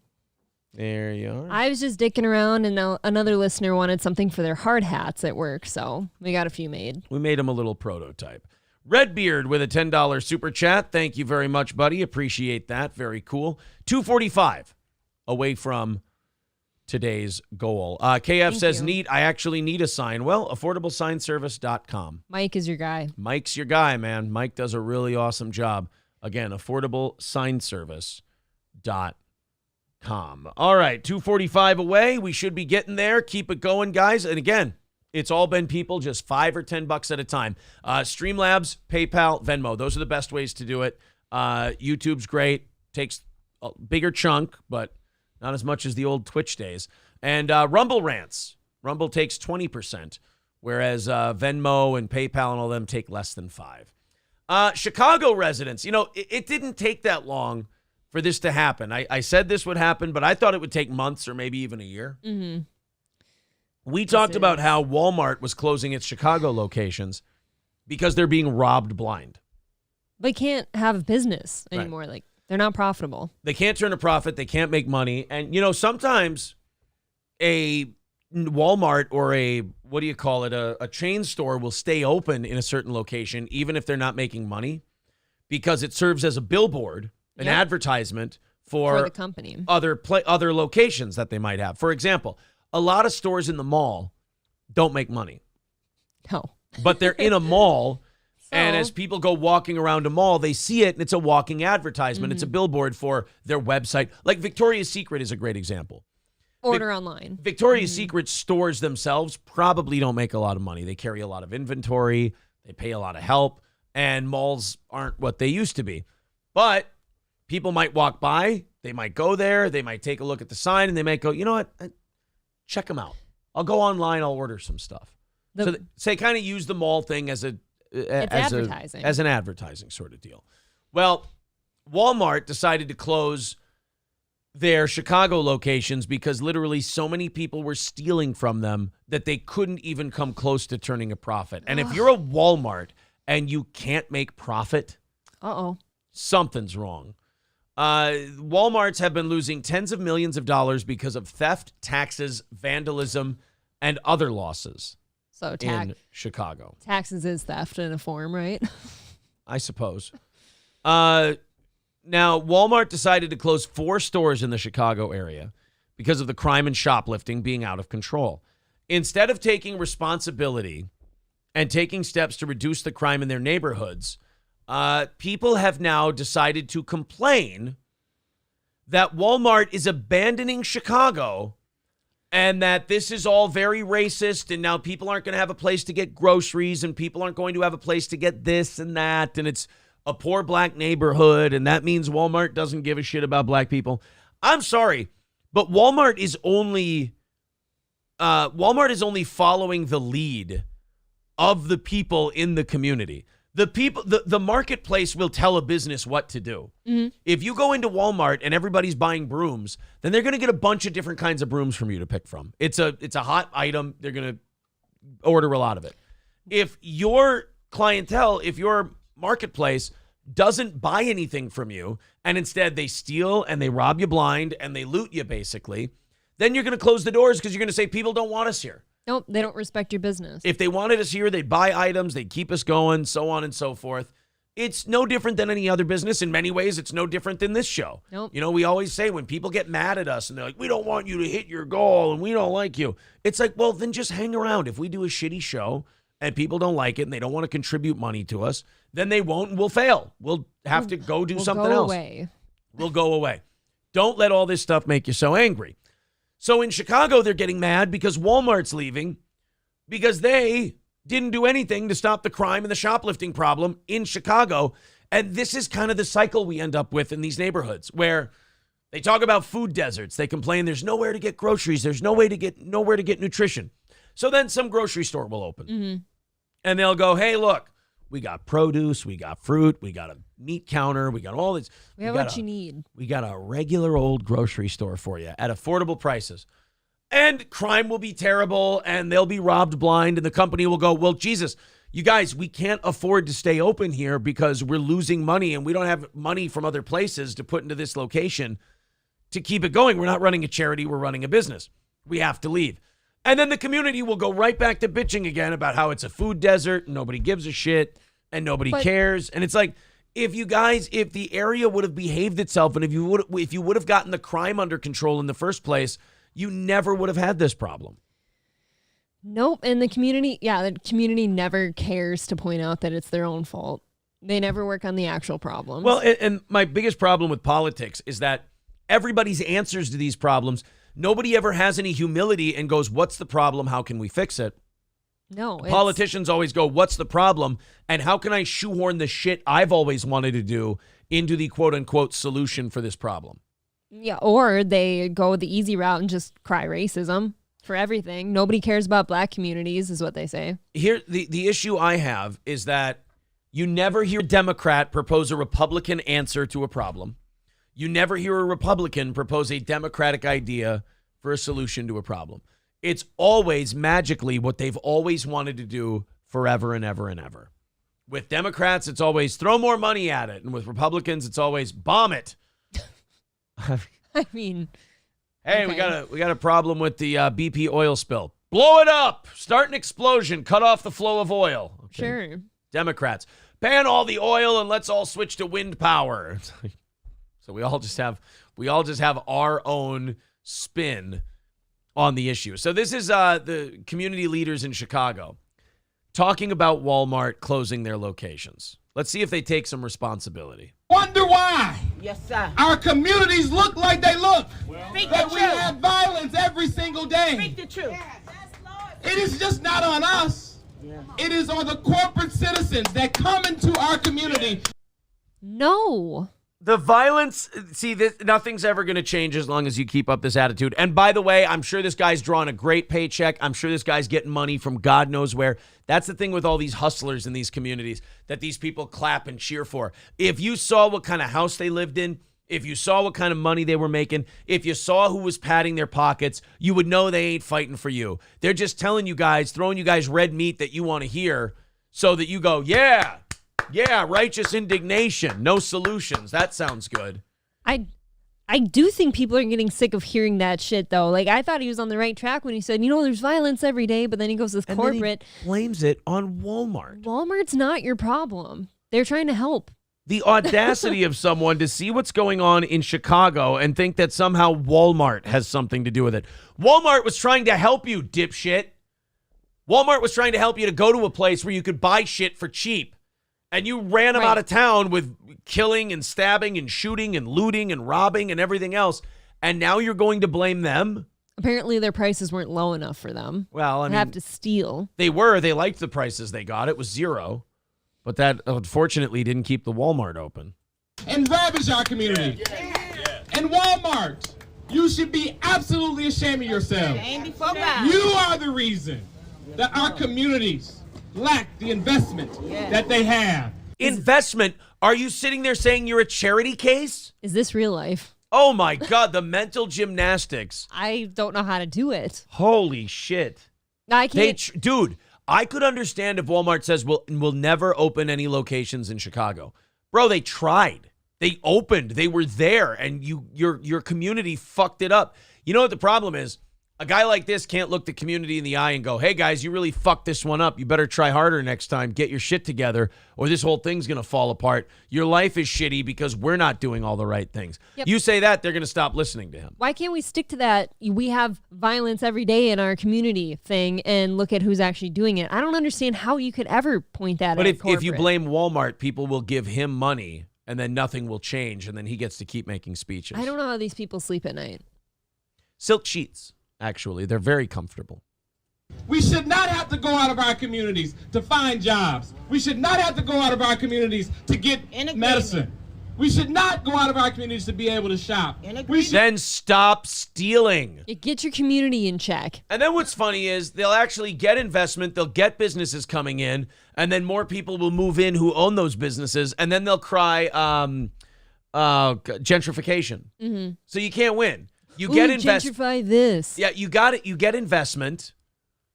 There you are. I was just dicking around, and another listener wanted something for their hard hats at work, so we got a few made. We made him a little prototype. Redbeard with a $10 super chat. Thank you very much, buddy. Appreciate that. Very cool. 245 away from today's goal. KF Thank says, you. neat. I actually need a sign. Well, AffordableSignService.com. Mike is your guy. Mike's your guy, man. Mike does a really awesome job. Again, AffordableSignService.com. All right, 245 away. We should be getting there. Keep it going, guys. And again, it's all been people just $5 or $10 at a time. Streamlabs, PayPal, Venmo. Those are the best ways to do it. YouTube's great. Takes a bigger chunk, but not as much as the old Twitch days. And Rumble rants. Rumble takes 20%, whereas Venmo and PayPal and all them take less than 5%. Chicago residents, it didn't take that long for this to happen. I said this would happen, but I thought it would take months or maybe even a year. Mm-hmm. We talked about how Wal Mart was closing its Chicago locations because they're being robbed blind. They can't have business Right. anymore. Like, they're not profitable. They can't turn a profit. They can't make money. And, sometimes a Walmart or a chain store will stay open in a certain location, even if they're not making money, because it serves as a billboard, an Yep. advertisement For for the company. other locations that they might have. For example, a lot of stores in the mall don't make money, No. but they're in a mall. And So- as people go walking around a mall, they see it, and it's a walking advertisement. It's a billboard for their website. Like Victoria's Secret is a great example. Order online. Victoria's Secret stores themselves probably don't make a lot of money. They carry a lot of inventory. They pay a lot of help. And malls aren't what they used to be. But people might walk by. They might go there. They might take a look at the sign, and they might go, you know what? Check them out. I'll go online. I'll order some stuff. So they kind of use the mall thing as advertising. as an advertising sort of deal. Well, Walmart decided to close their Chicago locations because literally so many people were stealing from them that they couldn't even come close to turning a profit. And if you're a Walmart and you can't make profit, Uh-oh. something's wrong. Walmarts have been losing tens of millions of dollars because of theft, taxes, vandalism, and other losses So in Chicago. taxes is theft in a form, right? I suppose. Now, Walmart decided to close 4 stores in the Chicago area because of the crime and shoplifting being out of control. Instead of taking responsibility and taking steps to reduce the crime in their neighborhoods, people have now decided to complain that Walmart is abandoning Chicago and that this is all very racist, and now people aren't going to have a place to get groceries, and people aren't going to have a place to get this and that, and it's a poor black neighborhood, and that means Walmart doesn't give a shit about black people. I'm sorry, but Walmart is only following the lead of the people in the community. The marketplace will tell a business what to do. Mm-hmm. If you go into Walmart and everybody's buying brooms, then they're going to get a bunch of different kinds of brooms from you to pick from. It's a hot item. They're going to order a lot of it. If your clientele, if your marketplace doesn't buy anything from you, and instead they steal and they rob you blind and they loot you basically, then you're going to close the doors because you're going to say people don't want us here. Nope, they don't respect your business. If they wanted us here, they'd buy items, they'd keep us going, so on and so forth. It's no different than any other business. In many ways, it's no different than this show. Nope. You know, we always say when people get mad at us and they're like, we don't want you to hit your goal and we don't like you. It's like, well, then just hang around. If we do a shitty show and people don't like it and they don't want to contribute money to us, then they won't and we'll fail. We'll have to go do something else. We'll go away. Don't let all this stuff make you so angry. So in Chicago, they're getting mad because Walmart's leaving because they didn't do anything to stop the crime and the shoplifting problem in Chicago. And this is kind of the cycle we end up with in these neighborhoods where they talk about food deserts. They complain there's nowhere to get groceries. There's nowhere to get nutrition. So then some grocery store will open. Mm-hmm. And they'll go, hey, look, we got produce, we got fruit, we got a meat counter, we got all this. We have what you need. We got a regular old grocery store for you at affordable prices. And crime will be terrible and they'll be robbed blind and the company will go, well, Jesus, you guys, we can't afford to stay open here because we're losing money and we don't have money from other places to put into this location to keep it going. We're not running a charity, we're running a business. We have to leave. And then the community will go right back to bitching again about how it's a food desert, and nobody gives a shit, and nobody cares. And it's like, if the area would have behaved itself, and if you would have gotten the crime under control in the first place, you never would have had this problem. Nope. And the community never cares to point out that it's their own fault. They never work on the actual problems. Well, and my biggest problem with politics is that everybody's answers to these problems, nobody ever has any humility and goes, what's the problem? How can we fix it? No. Politicians always go, what's the problem? And how can I shoehorn the shit I've always wanted to do into the quote unquote solution for this problem? Yeah. Or they go the easy route and just cry racism for everything. Nobody cares about black communities is what they say. Here, the issue I have is that you never hear a Democrat propose a Republican answer to a problem. You never hear a Republican propose a Democratic idea for a solution to a problem. It's always magically what they've always wanted to do forever and ever and ever. With Democrats, it's always throw more money at it. And with Republicans, it's always bomb it. I mean, hey, okay. we got a problem with the BP oil spill. Blow it up. Start an explosion. Cut off the flow of oil. Okay. Sure. Democrats, ban all the oil and let's all switch to wind power. So we all just have our own spin on the issue. So this is the community leaders in Chicago talking about Walmart closing their locations. Let's see if they take some responsibility. Wonder why? Yes, sir. Our communities look like they look. Speak That the we truth. have violence every single day. Speak the truth. It is just not on us. It is on the corporate citizens that come into our community. No. The violence, nothing's ever going to change as long as you keep up this attitude. And by the way, I'm sure this guy's drawing a great paycheck. I'm sure this guy's getting money from God knows where. That's the thing with all these hustlers in these communities that these people clap and cheer for. If you saw what kind of house they lived in, if you saw what kind of money they were making, if you saw who was padding their pockets, you would know they ain't fighting for you. They're just telling you guys, throwing you guys red meat that you want to hear so that you go, yeah, righteous indignation, no solutions. That sounds good. I do think people are getting sick of hearing that shit, though. Like, I thought he was on the right track when he said, there's violence every day, but then he goes with corporate. Then he blames it on Walmart. Walmart's not your problem. They're trying to help. The audacity of someone to see what's going on in Chicago and think that somehow Walmart has something to do with it. Walmart was trying to help you, dipshit. Walmart was trying to help you to go to a place where you could buy shit for cheap. And you ran them out of town with killing and stabbing and shooting and looting and robbing and everything else. And now you're going to blame them? Apparently their prices weren't low enough for them. Well, I mean, have to steal. They were. They liked the prices they got. It was $0. But that, unfortunately, didn't keep the Walmart open. And ravage our community. And Walmart, you should be absolutely ashamed of yourself. You are the reason that our communities lack the investment that they have. Investment? Are you sitting there saying you're a charity case? Is this real life? Oh, my God. The mental gymnastics. I don't know how to do it. Holy shit. I can't. Dude. I could understand if Walmart says we'll never open any locations in Chicago. Bro, they tried. They opened. They were there, and your community fucked it up. You know what the problem is? A guy like this can't look the community in the eye and go, hey, guys, you really fucked this one up. You better try harder next time. Get your shit together, or this whole thing's going to fall apart. Your life is shitty because we're not doing all the right things. Yep. You say that, they're going to stop listening to him. Why can't we stick to that? We have violence every day in our community thing and look at who's actually doing it. I don't understand how you could ever point that But at if you blame Walmart, people will give him money, and then nothing will change, and then he gets to keep making speeches. I don't know how these people sleep at night. Silk sheets. Actually, they're very comfortable. We should not have to go out of our communities to find jobs. We should not have to go out of our communities to get medicine. We should not go out of our communities to be able to shop. Then stop stealing. You get your community in check. And then what's funny is they'll actually get investment, they'll get businesses coming in, and then more people will move in who own those businesses, and then they'll cry gentrification. Mm-hmm. So you can't win. You get gentrify this. Yeah, you got it. You get investment,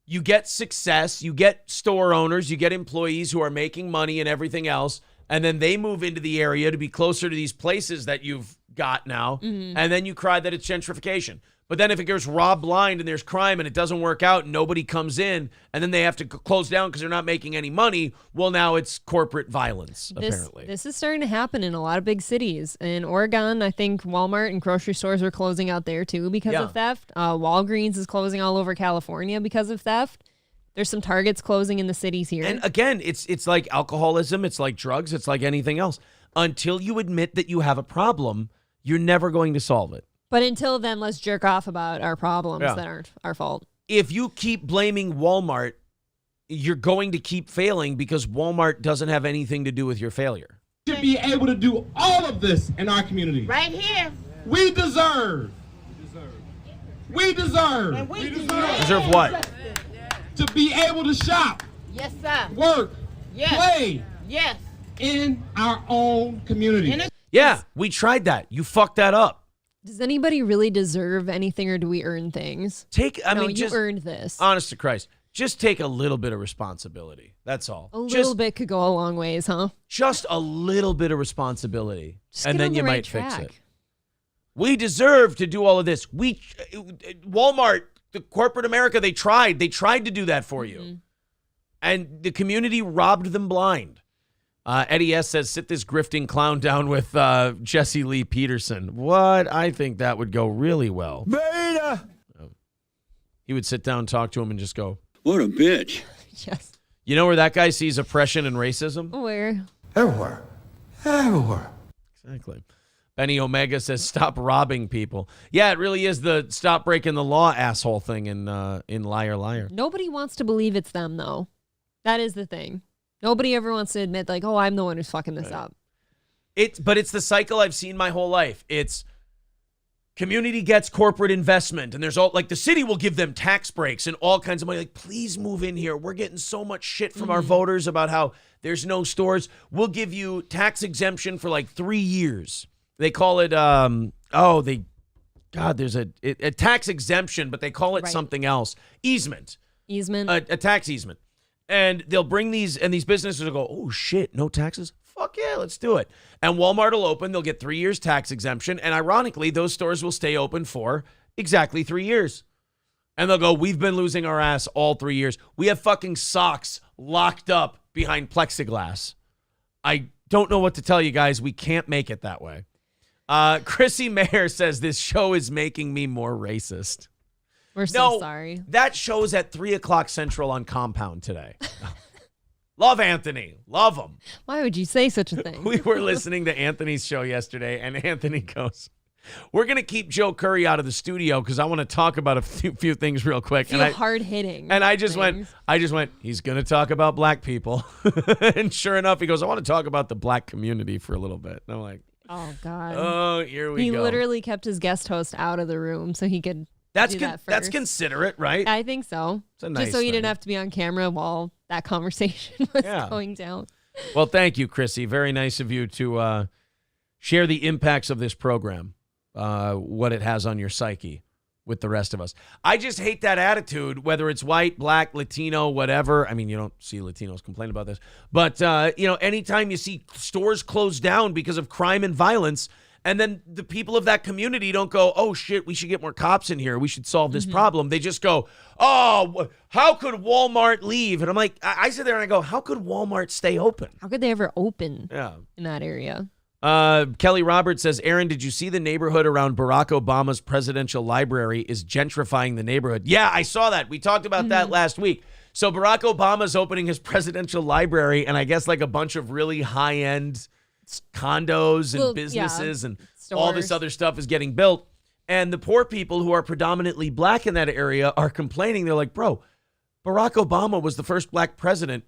you get success, you get store owners, you get employees who are making money and everything else, and then they move into the area to be closer to these places that you've got now, and then you cry that it's gentrification. But then if it goes robbed blind and there's crime and it doesn't work out and nobody comes in and then they have to close down because they're not making any money, well, now it's corporate violence, apparently. This is starting to happen in a lot of big cities. In Oregon, I think Walmart and grocery stores are closing out there too because of theft. Walgreens is closing all over California because of theft. There's some Targets closing in the cities here. And again, it's like alcoholism, it's like drugs, it's like anything else. Until you admit that you have a problem, you're never going to solve it. But until then, let's jerk off about our problems that aren't our fault. If you keep blaming Walmart, you're going to keep failing because Walmart doesn't have anything to do with your failure. We should be able to do all of this in our community. Right here. We deserve. And we Deserve what? To be able to shop, Yes, sir. work, Yes. play Yes. in our own community. Yeah, we tried that. You fucked that up. Does anybody really deserve anything, or do we earn things? You just earned this. Honest to Christ, just take a little bit of responsibility. That's all. A little bit could go a long ways, huh? Just a little bit of responsibility, Just and get then on you the right might fix track. it. We deserve to do all of this. Walmart, the corporate America, they tried to do that for you, and the community robbed them blind. Eddie S. says, sit this grifting clown down with Jesse Lee Peterson. What? I think that would go really well. Beta! He would sit down and talk to him and just go, What a bitch. Yes. you know where that guy sees oppression and racism? Where? Everywhere. Everywhere. Exactly. Benny Omega says, stop robbing people. Yeah, it really is the stop breaking the law asshole thing in Liar Liar. Nobody wants to believe it's them, though. That is the thing. Nobody ever wants to admit, like, oh, I'm the one who's fucking this up. But it's the cycle I've seen my whole life. It's community gets corporate investment, and there's all, like, the city will give them tax breaks and all kinds of money. Like, please move in here. We're getting so much shit from our voters about how there's no stores. We'll give you tax exemption for like 3 years. They call it, there's a tax exemption, but they call it something else. Easement. A tax easement. And they'll bring these, and these businesses will go, oh, shit, no taxes? Fuck yeah, let's do it. And Walmart will open. They'll get 3 years tax exemption. And ironically, those stores will stay open for exactly 3 years. And they'll go, we've been losing our ass all 3 years. We have fucking socks locked up behind plexiglass. I don't know what to tell you guys. We can't make it that way. Chrissy Mayer says this show is making me more racist. We're so sorry. That show's at 3 o'clock Central on Compound today. Love Anthony. Love him. Why would you say such a thing? We were listening to Anthony's show yesterday, and Anthony goes, we're going to keep Joe Curry out of the studio because I want to talk about a few things real quick. Hard-hitting. And I just went, he's going to talk about black people. And sure enough, he goes, I want to talk about the black community for a little bit. And I'm like, oh, God. Oh, here we go. He literally kept his guest host out of the room so he could do that first. That's considerate, right? I think so. It's a nice just so he thing. didn't have to be on camera while that conversation was going down. Well, thank you, Chrissy. Very nice of you to share the impacts of this program, what it has on your psyche with the rest of us. I just hate that attitude, whether it's white, black, Latino, whatever. I mean, you don't see Latinos complain about this. But, anytime you see stores closed down because of crime and violence, and then the people of that community don't go, oh, shit, we should get more cops in here. We should solve this problem. They just go, oh, how could Wal Mart leave? And I'm like, I sit there and I go, how could Wal Mart stay open? How could they ever open in that area? Kelly Roberts says, Aaron, did you see the neighborhood around Barack Obama's presidential library is gentrifying the neighborhood? Yeah, I saw that. We talked about that last week. So Barack Obama's opening his presidential library, and I guess like a bunch of really high-end condos and businesses and stores. All this other stuff is getting built. And the poor people who are predominantly black in that area are complaining. They're like, bro, Barack Obama was the first black president,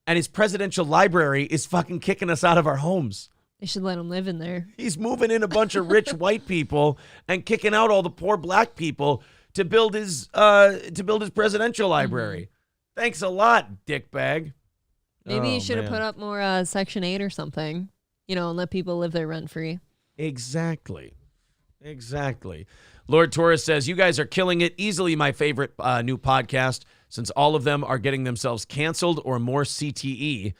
and his presidential library is fucking kicking us out of our homes. They should let him live in there. He's moving in a bunch of rich white people and kicking out all the poor black people to build his presidential library. Thanks a lot, dickbag. Maybe you should have put up more Section 8 or something, and let people live there rent-free. Exactly. Lord Torres says, you guys are killing it. Easily my favorite new podcast, since all of them are getting themselves canceled or more CTE.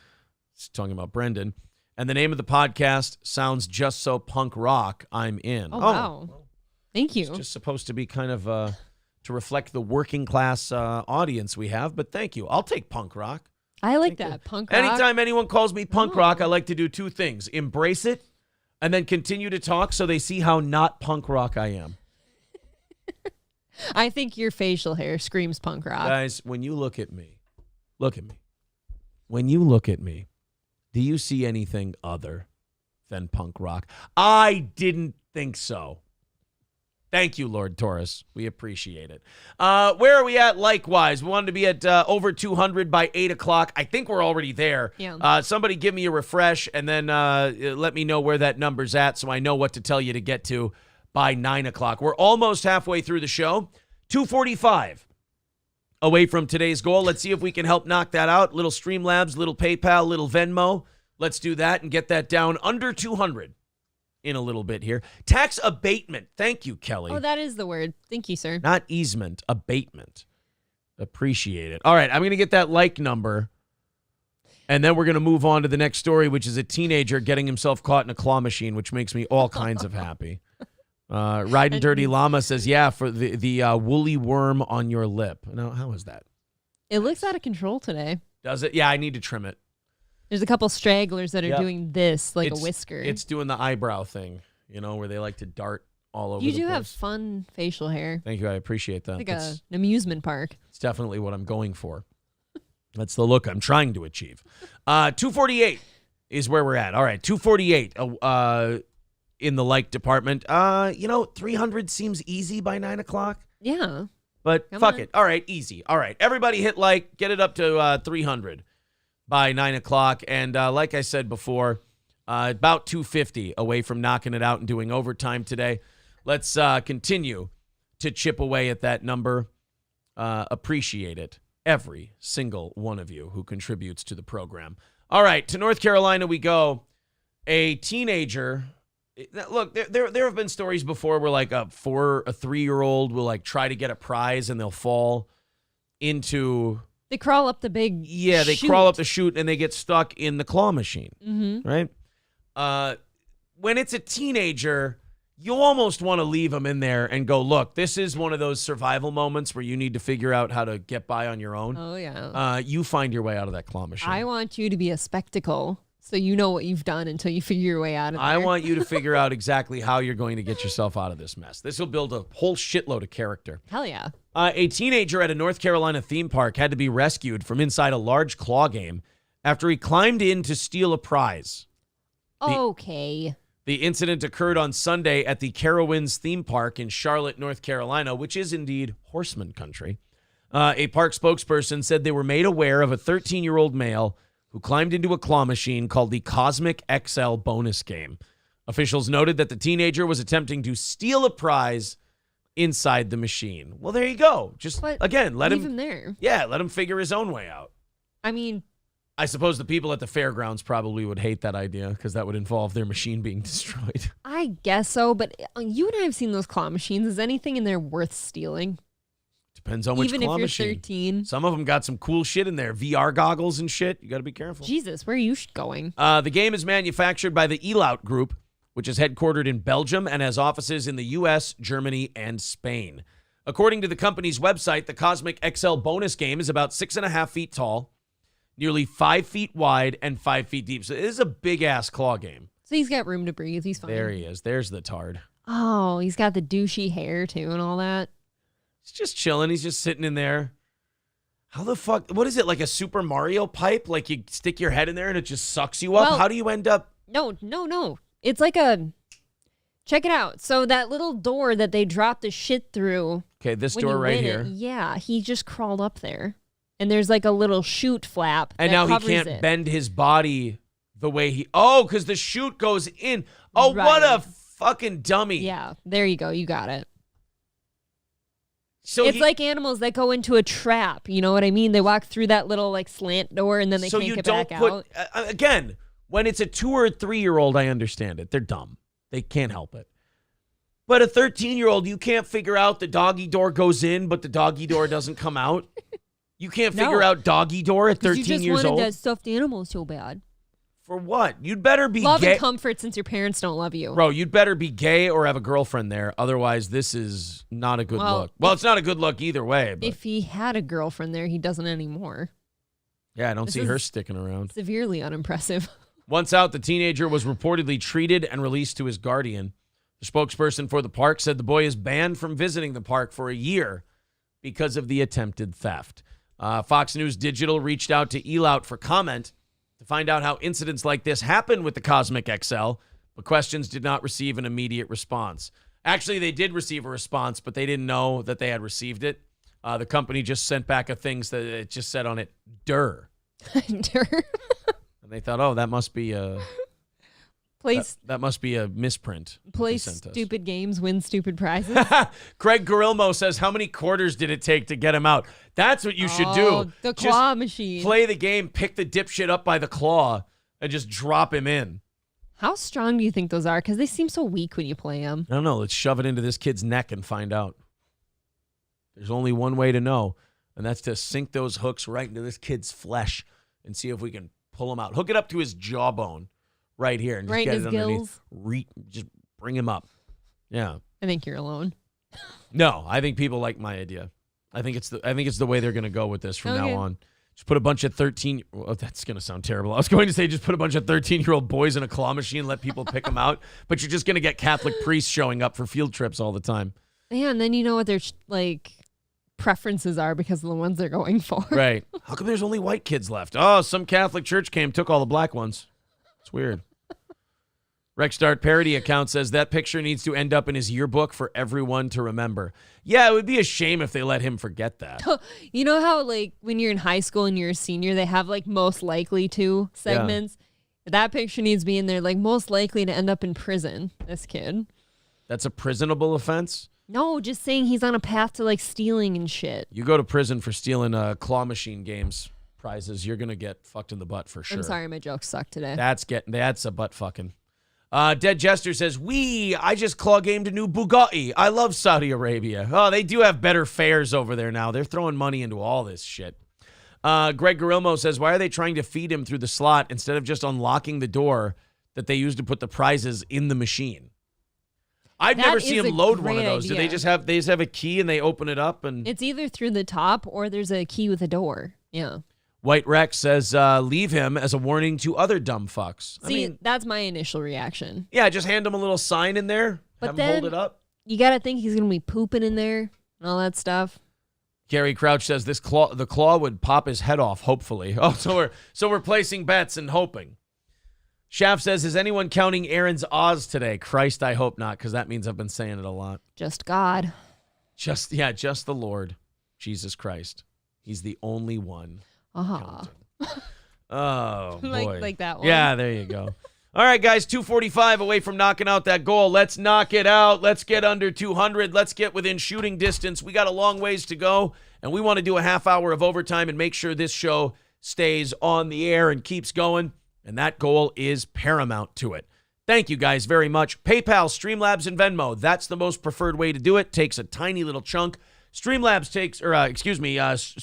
It's talking about Brendan. And the name of the podcast sounds just so punk rock. I'm in. Oh, wow. Thank you. It's just supposed to be kind of to reflect the working class audience we have, but thank you. I'll take punk rock. I like that. Punk rock. Anytime anyone calls me punk rock, I like to do two things. Embrace it and then continue to talk so they see how not punk rock I am. I think your facial hair screams punk rock. Guys, when you look at me. When you look at me, do you see anything other than punk rock? I didn't think so. Thank you, Lord Taurus. We appreciate it. Where are we at likewise? We wanted to be at over 200 by 8 o'clock. I think we're already there. Yeah. Somebody give me a refresh and then let me know where that number's at so I know what to tell you to get to by 9 o'clock. We're almost halfway through the show. 2:45 away from today's goal. Let's see if we can help knock that out. Little Streamlabs, little PayPal, little Venmo. Let's do that and get that down under 200 in a little bit here. Tax abatement. Thank you, Kelly. Oh, that is the word. Thank you, sir. Not easement, abatement. Appreciate it. All right, I'm going to get that like number, and then we're going to move on to the next story, which is a teenager getting himself caught in a claw machine, which makes me all kinds of happy. Riding Dirty Llama says, yeah, for the woolly worm on your lip. Now, how is that? It looks out of control today. Does it? Yeah, I need to trim it. There's a couple stragglers that are doing this, like a whisker. It's doing the eyebrow thing, where they like to dart all over the place. You do have fun facial hair. Thank you. I appreciate that. Like an amusement park. It's definitely what I'm going for. That's the look I'm trying to achieve. 248 is where we're at. All right, 248 in the like department. 300 seems easy by 9 o'clock. Yeah. But fuck it. All right, easy. All right, everybody hit like. Get it up to 300 by 9 o'clock. And like I said before, about 250 away from knocking it out and doing overtime today. Let's continue to chip away at that number. Appreciate it. Every single one of you who contributes to the program. All right, to North Carolina we go. A teenager. Look, there have been stories before where like a 3-year-old will like try to get a prize and they'll fall into. They crawl up the big. Yeah, they crawl up the chute and they get stuck in the claw machine. Mm-hmm. Right. When it's a teenager, you almost want to leave them in there and go, look, this is one of those survival moments where you need to figure out how to get by on your own. Oh, yeah. You find your way out of that claw machine. I want you to be a spectacle So you know what you've done until you figure your way out of there. I want you to figure out exactly how you're going to get yourself out of this mess. This will build a whole shitload of character. Hell yeah. A teenager at a North Carolina theme park had to be rescued from inside a large claw game after he climbed in to steal a prize. Okay. The incident occurred on Sunday at the Carowinds theme park in Charlotte, North Carolina, which is indeed horseman country. A park spokesperson said they were made aware of a 13-year-old male who climbed into a claw machine called the Cosmic XL bonus game. Officials noted that the teenager was attempting to steal a prize inside the machine. Well, there you go. Just, again, let leave him there. Yeah, let him figure his own way out. I mean, I suppose the people at the fairgrounds probably would hate that idea because that would involve their machine being destroyed. I guess so, but you and I have seen those claw machines. Is anything in there worth stealing? Depends on which Even claw if you're machine. 13. Some of them got some cool shit in there. VR goggles and shit. You got to be careful. Jesus, where are you going? The game is manufactured by the Elout Group, which is headquartered in Belgium and has offices in the U.S., Germany, and Spain. According to the company's website, the Cosmic XL bonus game is about 6.5 feet tall, nearly 5 feet wide, and 5 feet deep. So it is a big-ass claw game. So he's got room to breathe. He's fine. There he is. There's the tard. Oh, he's got the douchey hair, too, and all that. He's just chilling. He's just sitting in there. How the fuck? What is it, like a Super Mario pipe? Like you stick your head in there and it just sucks you up? Well, How do you end up? No. It's like a... Check it out. So that little door that they drop the shit through... Okay, this when door you right win here. it, yeah, he just crawled up there. And there's like a little chute flap And that now he covers can't it. bend his body the way he... Oh, because the chute goes in. Oh, what a Right. fucking dummy. Yeah, there you go. You got it. So It's like animals that go into a trap. You know what I mean? They walk through that little like slant door and then they so can't you get don't back put, out. Again, when it's a 2 or 3-year-old, I understand it. They're dumb. They can't help it. But a 13-year-old, you can't figure out the doggy door goes in, but the doggy door doesn't come out. You can't figure No. out doggy door at 13 You just years wanted old. that stuffed animal so bad. For what? You'd better be Love gay. and comfort since your parents don't love you. Bro, you'd better be gay or have a girlfriend there. Otherwise, this is not a good Well, look. Well, it's not a good look either way. But If he had a girlfriend there, he doesn't anymore. yeah, I don't This see is her sticking around. Severely unimpressive. Once out, the teenager was reportedly treated and released to his guardian. The spokesperson for the park said the boy is banned from visiting the park for a year because of the attempted theft. Fox News Digital reached out to Elout for comment to find out how incidents like this happen with the Cosmic XL, but questions did not receive an immediate response. Actually, they did receive a response, but they didn't know that they had received it. The company just sent back a thing that it just said on it, "Dur." And they thought, oh, that must be a... That must be a misprint. Play they sent us. stupid games, win stupid prizes. Craig Gorilmo says, how many quarters did it take to get him out? That's what you should Oh, do. the Just claw machine. Play the game, pick the dipshit up by the claw, and just drop him in. How strong do you think those are? Because they seem so weak when you play them. I don't know. Let's shove it into this kid's neck and find out. There's only one way to know, and that's to sink those hooks right into this kid's flesh and see if we can pull him out. Hook it up to his jawbone right here and just Right in get his it underneath. gills? Just bring him up. Yeah. I think you're alone. No, I think people like my idea. I think it's the way they're going to go with this from Okay. now on. Just put a bunch of 13... Well, that's going to sound terrible. I was going to say just put a bunch of 13-year-old boys in a claw machine and let people pick them out. But you're just going to get Catholic priests showing up for field trips all the time. Yeah, and then you know what their preferences are because of the ones they're going for. Right. How come there's only white kids left? Oh, some Catholic church took all the black ones. It's weird. Rexstart parody account says that picture needs to end up in his yearbook for everyone to remember. Yeah, it would be a shame if they let him forget that. You know how when you're in high school and you're a senior, they have most likely to segments? Yeah. That picture needs to be in there, most likely to end up in prison, this kid. That's a prisonable offense? No, just saying he's on a path to stealing and shit. You go to prison for stealing claw machine games prizes, you're going to get fucked in the butt for sure. I'm sorry, my jokes suck today. That's a butt fucking. Dead Jester says, I just claw gamed a new Bugatti. I love Saudi Arabia. Oh, they do have better fares over there now. They're throwing money into all this shit. Greg Gorilmo says, why are they trying to feed him through the slot instead of just unlocking the door that they use to put the prizes in the machine? I've never seen them load one of those. Idea. Do they just have a key and they open it up? And it's either through the top or there's a key with a door. Yeah. White Rex says, leave him as a warning to other dumb fucks. See, that's my initial reaction. Yeah, just hand him a little sign in there. But have then him hold it up. You got to think he's going to be pooping in there and all that stuff. Gary Crouch says the claw would pop his head off, hopefully. Oh, so we're placing bets and hoping. Shaft says, is anyone counting Aaron's Oz today? Christ, I hope not, because that means I've been saying it a lot. Just God. Just the Lord, Jesus Christ. He's the only one. Uh-huh. Oh, boy. like that one. Yeah, there you go. All right, guys, 245 away from knocking out that goal. Let's knock it out. Let's get under 200. Let's get within shooting distance. We got a long ways to go, and we want to do a half hour of overtime and make sure this show stays on the air and keeps going, and that goal is paramount to it. Thank you guys very much. PayPal, Streamlabs, and Venmo. That's the most preferred way to do it. Takes a tiny little chunk. Streamlabs takes,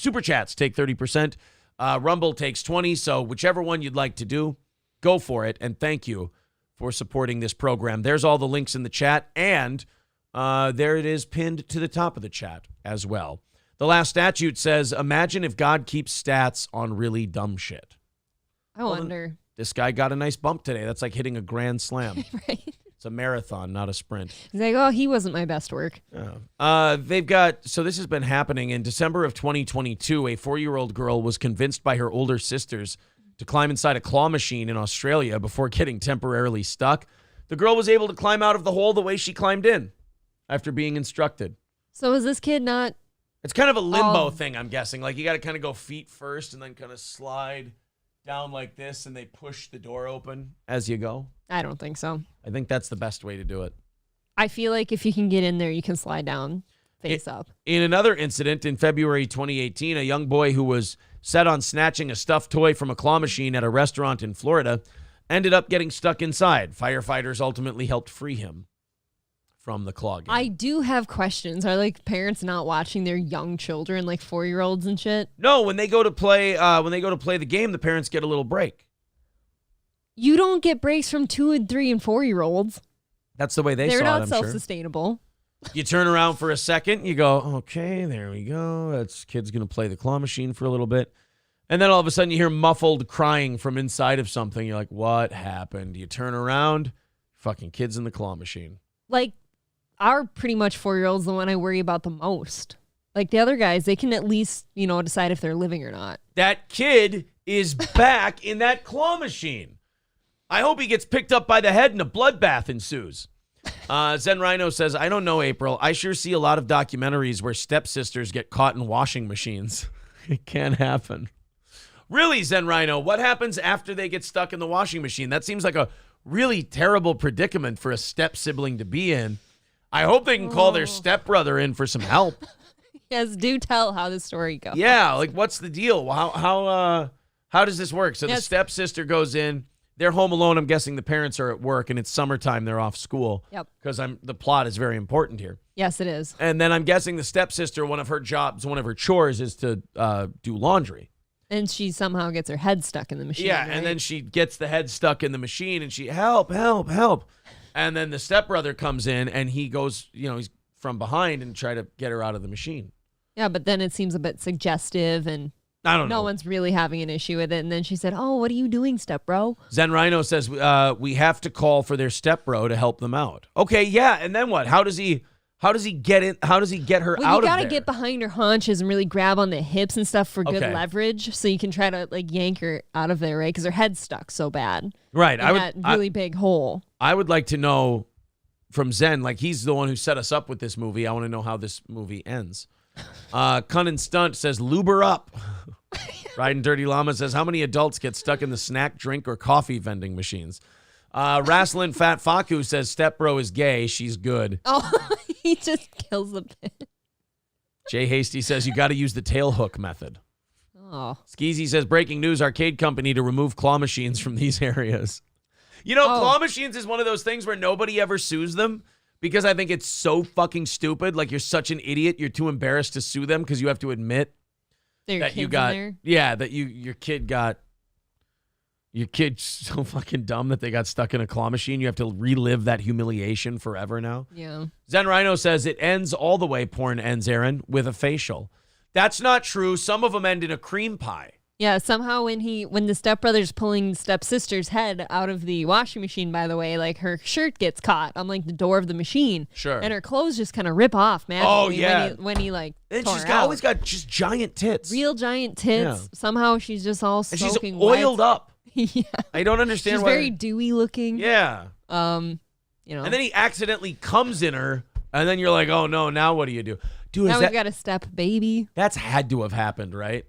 Super Chats take 30%. Rumble takes 20%, so whichever one you'd like to do, go for it, and thank you for supporting this program. There's all the links in the chat, and there it is pinned to the top of the chat as well. The last statute says, imagine if God keeps stats on really dumb shit. I wonder. This guy got a nice bump today. That's like hitting a grand slam. Right. It's a marathon, not a sprint. He's like, oh, he wasn't my best work. So this has been happening. In December of 2022, a 4-year-old girl was convinced by her older sisters to climb inside a claw machine in Australia before getting temporarily stuck. The girl was able to climb out of the hole the way she climbed in after being instructed. So is this kid not? It's kind of a limbo thing, I'm guessing. Like, you got to kind of go feet first and then kind of slide down like this, and they push the door open as you go. I don't think so. I think that's the best way to do it. I feel like if you can get in there, you can slide down face up. In another incident in February 2018, a young boy who was set on snatching a stuffed toy from a claw machine at a restaurant in Florida ended up getting stuck inside. Firefighters ultimately helped free him from the claw game. I do have questions. Are like parents not watching their young children, like 4-year-olds and shit? No, when they go to play the game, the parents get a little break. You don't get breaks from 2 and 3 and 4-year-olds. That's the way They're saw it, not I'm self-sustainable. sure. You turn around for a second, you go, okay, there we go. That's kid's going to play the claw machine for a little bit. And then all of a sudden you hear muffled crying from inside of something. You're like, what happened? You turn around, fucking kid's in the claw machine. Like, our pretty much 4-year-old's the one I worry about the most. Like the other guys, they can at least, decide if they're living or not. That kid is back in that claw machine. I hope he gets picked up by the head and a bloodbath ensues. Zen Rhino says, I don't know, April. I sure see a lot of documentaries where stepsisters get caught in washing machines. It can't happen. Really, Zen Rhino, what happens after they get stuck in the washing machine? That seems like a really terrible predicament for a step sibling to be in. I hope they can call their stepbrother in for some help. Yes, do tell how the story goes. Yeah, like what's the deal? How does this work? So the stepsister goes in. They're home alone. I'm guessing the parents are at work, and it's summertime. They're off school. Yep. Because the plot is very important here. Yes, it is. And then I'm guessing the stepsister, one of her chores is to do laundry. And she somehow gets her head stuck in the machine. Yeah, right? and then she gets the head stuck in the machine, and she, help. And then the stepbrother comes in, and he goes, he's from behind and try to get her out of the machine. Yeah, but then it seems a bit suggestive, and I don't know. No one's really having an issue with it. And then she said, oh, what are you doing, stepbro? Zen Rhino says, we have to call for their stepbro to help them out. Okay, yeah, and then what? How does he get in? How does he get her out of there? You got to get behind her haunches and really grab on the hips and stuff for good leverage, so you can try to yank her out of there, right? Because her head's stuck so bad. Right. In that really big hole. I would like to know from Zen, he's the one who set us up with this movie. I want to know how this movie ends. Cunnin Stunt says, lube her up. Riding Dirty Llama says, how many adults get stuck in the snack, drink, or coffee vending machines? Wrestling Fat Faku says, stepbro is gay. She's good. Oh, he just kills the bit. Jay Hasty says, you got to use the tail hook method. Oh. Skeezy says, breaking news, arcade company to remove claw machines from these areas. Claw machines is one of those things where nobody ever sues them because I think it's so fucking stupid. Like, you're such an idiot. You're too embarrassed to sue them because you have to admit that you got, that your kid's so fucking dumb that they got stuck in a claw machine. You have to relive that humiliation forever now. Yeah. Zen Rhino says it ends all the way porn ends, Aaron, with a facial. That's not true. Some of them end in a cream pie. Yeah, somehow when the stepbrother's pulling stepsister's head out of the washing machine, by the way, like her shirt gets caught on like the door of the machine. Sure. And her clothes just kind of rip off magically Oh, yeah. when he like And tore she's her out. always got just giant tits. Real giant tits. Yeah. Somehow she's just all And she's soaking oiled wet. up. Yeah. I don't understand She's why. very dewy looking. Yeah. And then he accidentally comes in her, and then you're like, oh no, now what do you do? Dude, now is we've that, got a step baby. that's had to have happened, right?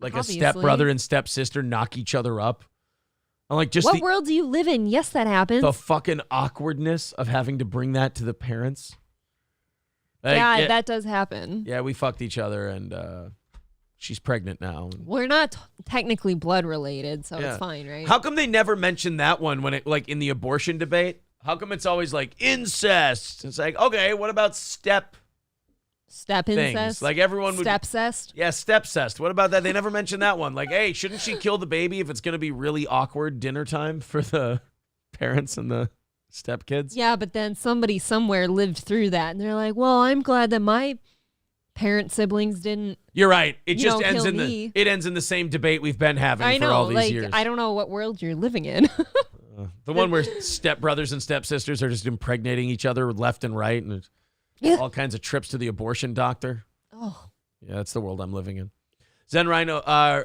Like Obviously. a stepbrother and stepsister knock each other up. I'm like, just What world do you live in? Yes, that happens. the fucking awkwardness of having to bring that to the parents. Like, yeah, that does happen. Yeah, we fucked each other, and she's pregnant now. We're not technically blood related, so Yeah. it's fine, right? How come they never mention that one when it, like, in the abortion debate? How come it's always like incest? It's like, okay, what about step Step things? incest? Like everyone would. Stepcest? Yeah, stepcest. What about that? They never mention that one. Like, hey, shouldn't she kill the baby if it's going to be really awkward dinner time for the parents and the stepkids? Yeah, but then somebody somewhere lived through that, and they're like, well, I'm glad that my parent siblings didn't. You're right. It You just know, ends kill in me. it ends in the same debate we've been having I for know, all these like, years. I don't know what world you're living in. The one where stepbrothers and stepsisters are just impregnating each other left and right, and there's Yeah. all kinds of trips to the abortion doctor. Oh, Yeah, that's the world I'm living in. Zen Rhino,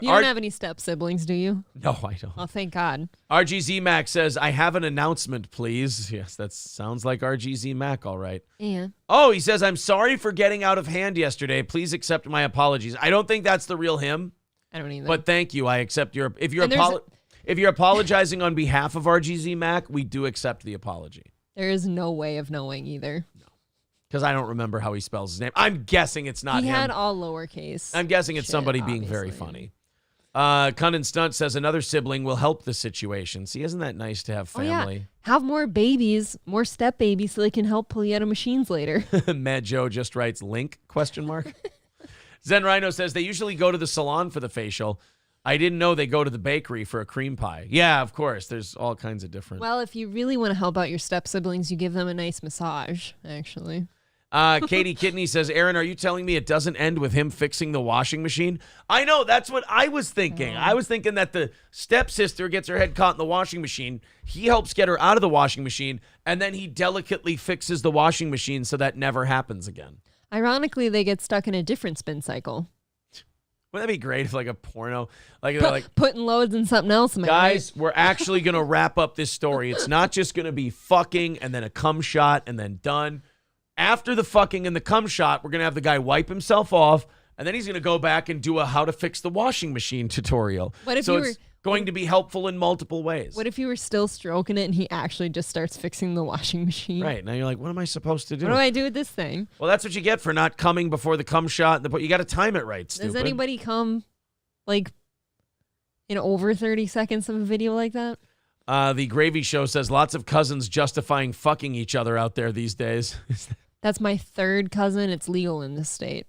you don't have any step siblings, do you? no, I don't. Oh, thank God. RGZ Mac says, I have an announcement, please. Yes, that sounds like RGZ Mac, all right. Yeah. Oh, he says, I'm sorry for getting out of hand yesterday. Please accept my apologies. I don't think that's the real him, I don't either. but thank you. I accept your, if you're, And there's if you're apologizing on behalf of RGZ Mac, we do accept the apology. there is no way of knowing either. Because I don't remember how he spells his name. I'm guessing it's not He him. had all lowercase. I'm guessing it's shit, somebody being very obviously. funny. Cunnin Stunt says another sibling will help the situation. See, isn't that nice to have Oh, yeah. family? Have more babies, more step babies, so they can help pull you out of machines later. Mad Joe just writes link ? Zen Rhino says they usually go to the salon for the facial. I didn't know they go to the bakery for a cream pie. Yeah, of course. There's all kinds of different. Well, if you really want to help out your step siblings, you give them a nice massage, actually. Katie Kidney says, Aaron, are you telling me it doesn't end with him fixing the washing machine? I know. That's what I was thinking. I was thinking that the stepsister gets her head caught in the washing machine. He helps get her out of the washing machine, and then he delicately fixes the washing machine so that never happens again. Ironically, they get stuck in a different spin cycle. Wouldn't that be great if like a porno, like they're like, Putting loads in something else. Am I guys, right? we're actually going to wrap up this story. It's not just going to be fucking and then a cum shot and then done. After the fucking and the cum shot, we're going to have the guy wipe himself off, and then he's going to go back and do a how to fix the washing machine tutorial. What if so you it's going to be helpful in multiple ways. What if you were still stroking it and he actually just starts fixing the washing machine? Right. Now you're like, what am I supposed to do? What do I do with this thing? Well, that's what you get for not coming before the cum shot. You got to time it right, stupid. Does anybody come like in over 30 seconds of a video like that? The Gravy Show says lots of cousins justifying fucking each other out there these days. That's my third cousin. It's legal in this state.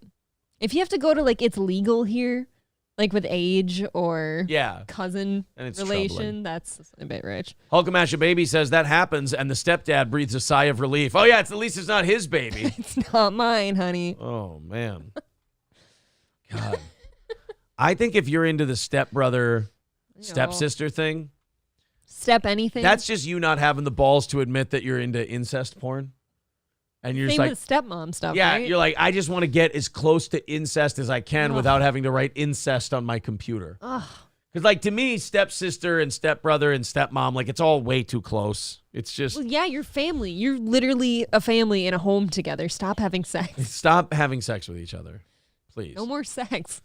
If you have to go to like it's legal here, like with age or Yeah. cousin And it's relation, troubling. that's a bit rich. Hulkamasha Baby says that happens, and the stepdad breathes a sigh of relief. Oh, yeah, at least it's not his baby. It's not mine, honey. Oh, man. God. I think if you're into the stepbrother, stepsister thing, Step anything. that's just you not having the balls to admit that you're into incest porn. And you're same just with like, stepmom stuff. yeah, right? you're like, I just want to get as close to incest as I can Ugh. without having to write incest on my computer. Ugh. Because, like, to me, stepsister and stepbrother and stepmom, like, it's all way too close. It's just, Well, yeah, you're family. You're literally a family in a home together. Stop having sex. stop having sex with each other, please. No more sex.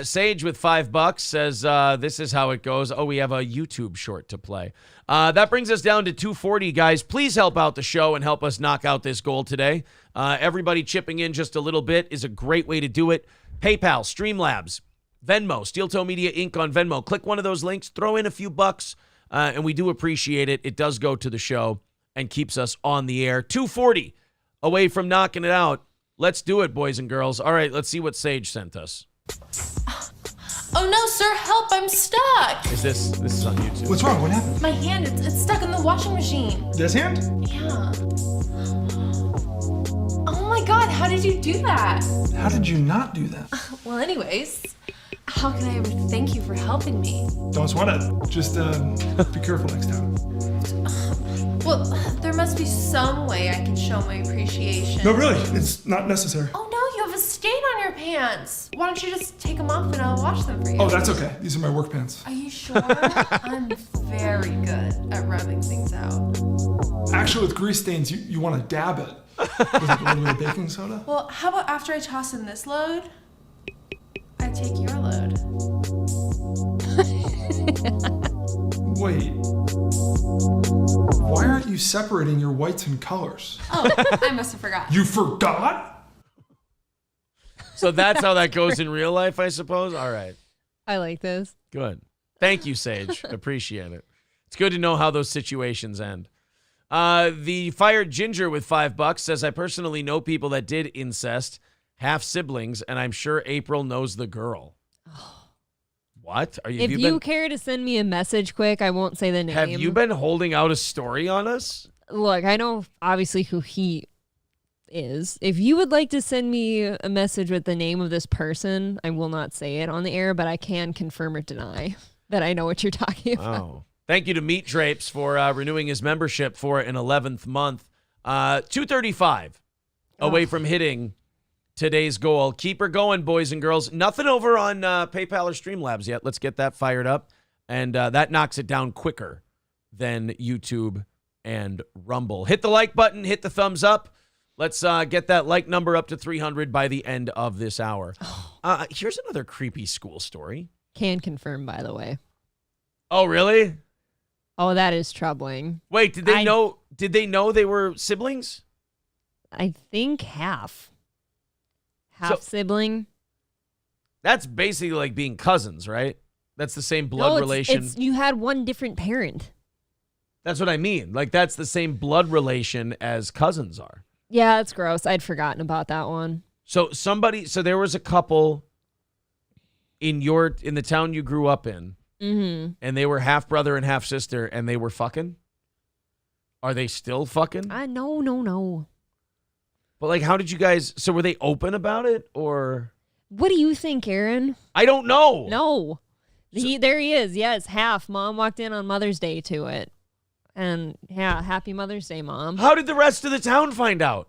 Sage with $5 says, this is how it goes. Oh, we have a YouTube short to play. That brings us down to 240, guys. Please help out the show and help us knock out this goal today. Everybody chipping in just a little bit is a great way to do it. PayPal, Streamlabs, Venmo, Steel Toe Media Inc. on Venmo. Click one of those links, throw in a few bucks, and we do appreciate it. It does go to the show and keeps us on the air. 240 away from knocking it out. Let's do it, boys and girls. All right, let's see what Sage sent us. Oh no, sir, help, I'm stuck. This is on YouTube. What's wrong? What happened? My hand, it's stuck in the washing machine. This hand? Yeah. Oh my God, how did you do that? How did you not do that? Well, anyways, How can I ever thank you for helping me? Don't sweat it. Just be careful next time. Well, there must be some way I can show my appreciation. No, really, it's not necessary. Oh no, you have a stain on your pants. Why don't you just take them off and I'll wash them for you? Oh, that's okay. These are my work pants. Are you sure? I'm very good at rubbing things out. Actually, with grease stains, you want to dab it. With like a little bit of baking soda. Well, how about after I toss in this load, I take your load? Wait. Why aren't you separating your whites and colors? Oh, I must have forgot. You forgot? So that's how that goes in real life, I suppose? All right. I like this. Good. Thank you, Sage. Appreciate it. It's good to know how those situations end. The fired Ginger with $5 says, I personally know people that did incest, half siblings, and I'm sure April knows the girl. What? If you care to send me a message quick, I won't say the name. Have you been holding out a story on us? Look, I know obviously who he is. If you would like to send me a message with the name of this person, I will not say it on the air, but I can confirm or deny that I know what you're talking about. Oh. Thank you to Meat Drapes for renewing his membership for an 11th month. 235 away from hitting today's goal. Keep her going, boys and girls. Nothing over on PayPal or Streamlabs yet. Let's get that fired up. And that knocks it down quicker than YouTube and Rumble. Hit the like button. Hit the thumbs up. Let's get that like number up to 300 by the end of this hour. Here's another creepy school story. Can confirm, by the way. Oh, really? Oh, that is troubling. Wait, did they know? Did they know they were siblings? I think half sibling. That's basically like being cousins, right? That's the same blood relation. You had one different parent. That's what I mean. Like, that's the same blood relation as cousins are. Yeah, it's gross. I'd forgotten about that one. So there was a couple in the town you grew up in, and they were half brother and half sister, and they were fucking? Are they still fucking? No. But like, how did you guys, so were they open about it, or? What do you think, Aaron? I don't know. No. There he is. Yes, half. Mom walked in on Mother's Day to it. And yeah, happy Mother's Day, Mom. How did the rest of the town find out?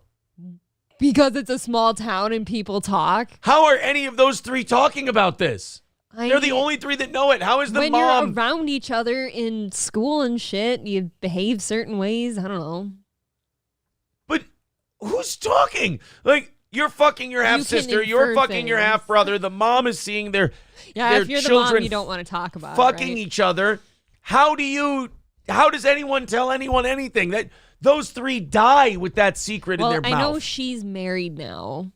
Because it's a small town and people talk. How are any of those three talking about this? They're the only three that know it. How is the when mom? When you're around each other in school and shit, you behave certain ways. I don't know. But who's talking? Like, you're fucking your half sister. You're fucking your half brother. The mom is seeing their if you're children the mom, you don't want to talk about fucking it, right? each other. How does anyone tell anyone anything? That those three die with that secret in their mouth. I know she's married now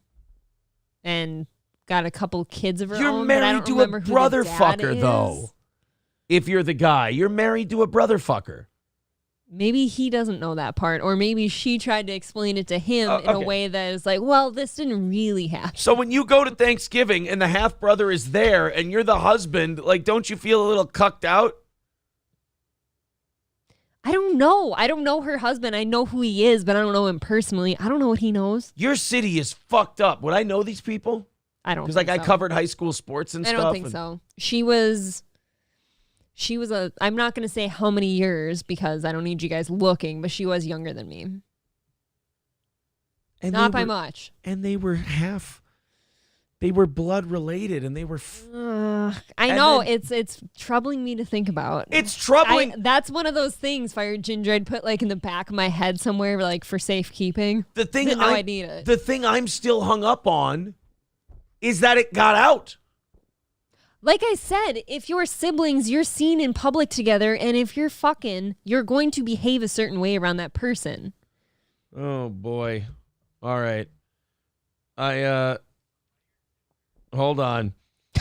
and got a couple kids of her you're own. Married to a brother fucker, though. If you're the guy, you're married to a brother fucker. Maybe he doesn't know that part, or maybe she tried to explain it to him in a way that is like, well, this didn't really happen. So when you go to Thanksgiving and the half brother is there and you're the husband, like, don't you feel a little cucked out? I don't know. I don't know her husband. I know who he is, but I don't know him personally. I don't know what he knows. Your city is fucked up. Would I know these people? I don't. Because like I covered high school sports and stuff. I don't think so. She was I'm not going to say how many years because I don't need you guys looking, but she was younger than me. And not by much. And they were blood related, and they were. I know it's troubling me to think about. It's troubling. That's one of those things, Fired Ginger. I'd put like in the back of my head somewhere, like for safekeeping. I need it. The thing I'm still hung up on is that it got out. Like I said, if you're siblings, you're seen in public together, and if you're fucking, you're going to behave a certain way around that person. Oh boy! All right, hold on.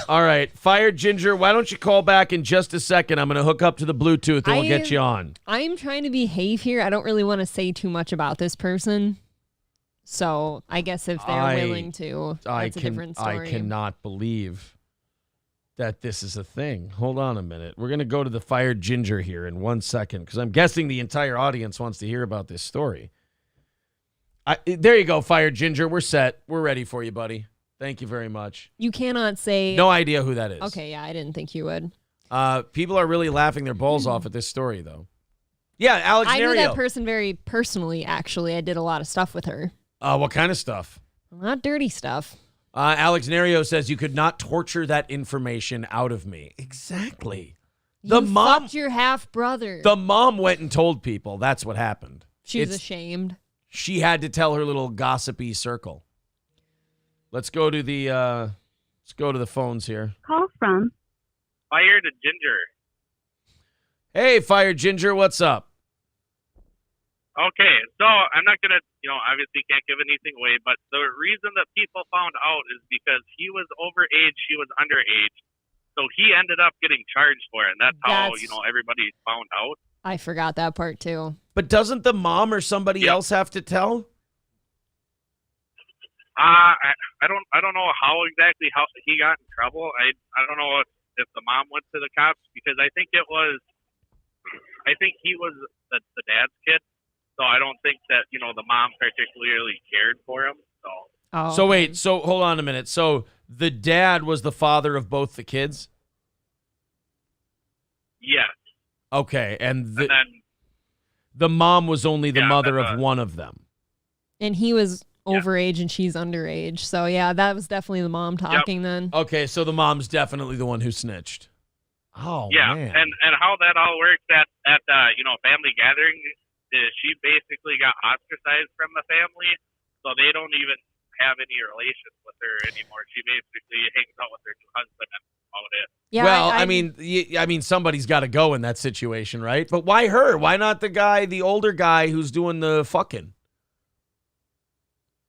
All right, Fired Ginger, why don't you call back in just a second? I'm going to hook up to the Bluetooth and we'll get you on. I'm trying to behave here. I don't really want to say too much about this person. So I guess if they're willing to, that's a different story. I cannot believe that this is a thing. Hold on a minute. We're going to go to the Fired Ginger here in 1 second because I'm guessing the entire audience wants to hear about this story. There you go, Fired Ginger. We're set. We're ready for you, buddy. Thank you very much. You cannot say. No idea who that is. Okay, yeah, I didn't think you would. People are really laughing their balls off at this story, though. Yeah, Alex I knew Nerio. that person very personally, actually. I did a lot of stuff with her. What kind of stuff? Not dirty stuff. Alex Nerio says you could not torture that information out of me. Exactly. The You mom, fucked your half brother. the mom went and told people. That's what happened. She's ashamed. She had to tell her little gossipy circle. Let's go to the phones here. Call from Fire to Ginger. Hey, Fire Ginger, what's up? Okay, so I'm not going to, obviously can't give anything away, but the reason that people found out is because he was overage, she was underage. So he ended up getting charged for it, and that's how, everybody found out. I forgot that part, too. But doesn't the mom or somebody else have to tell? I don't know how exactly how he got in trouble. I don't know if the mom went to the cops, because I think he was the dad's kid. So I don't think that, the mom particularly cared for him. So wait, so hold on a minute. So the dad was the father of both the kids? Yes. Okay, and then the mom was only the mother of one of them. And he was overage and she's underage. So, yeah, that was definitely the mom talking then. Okay, so the mom's definitely the one who snitched. Oh, yeah, man. and how that all works at family gathering is she basically got ostracized from the family, so they don't even have any relations with her anymore. She basically hangs out with her new husband and all of it. Yeah, well, I mean, somebody's got to go in that situation, right? But why her? Why not the older guy who's doing the fucking?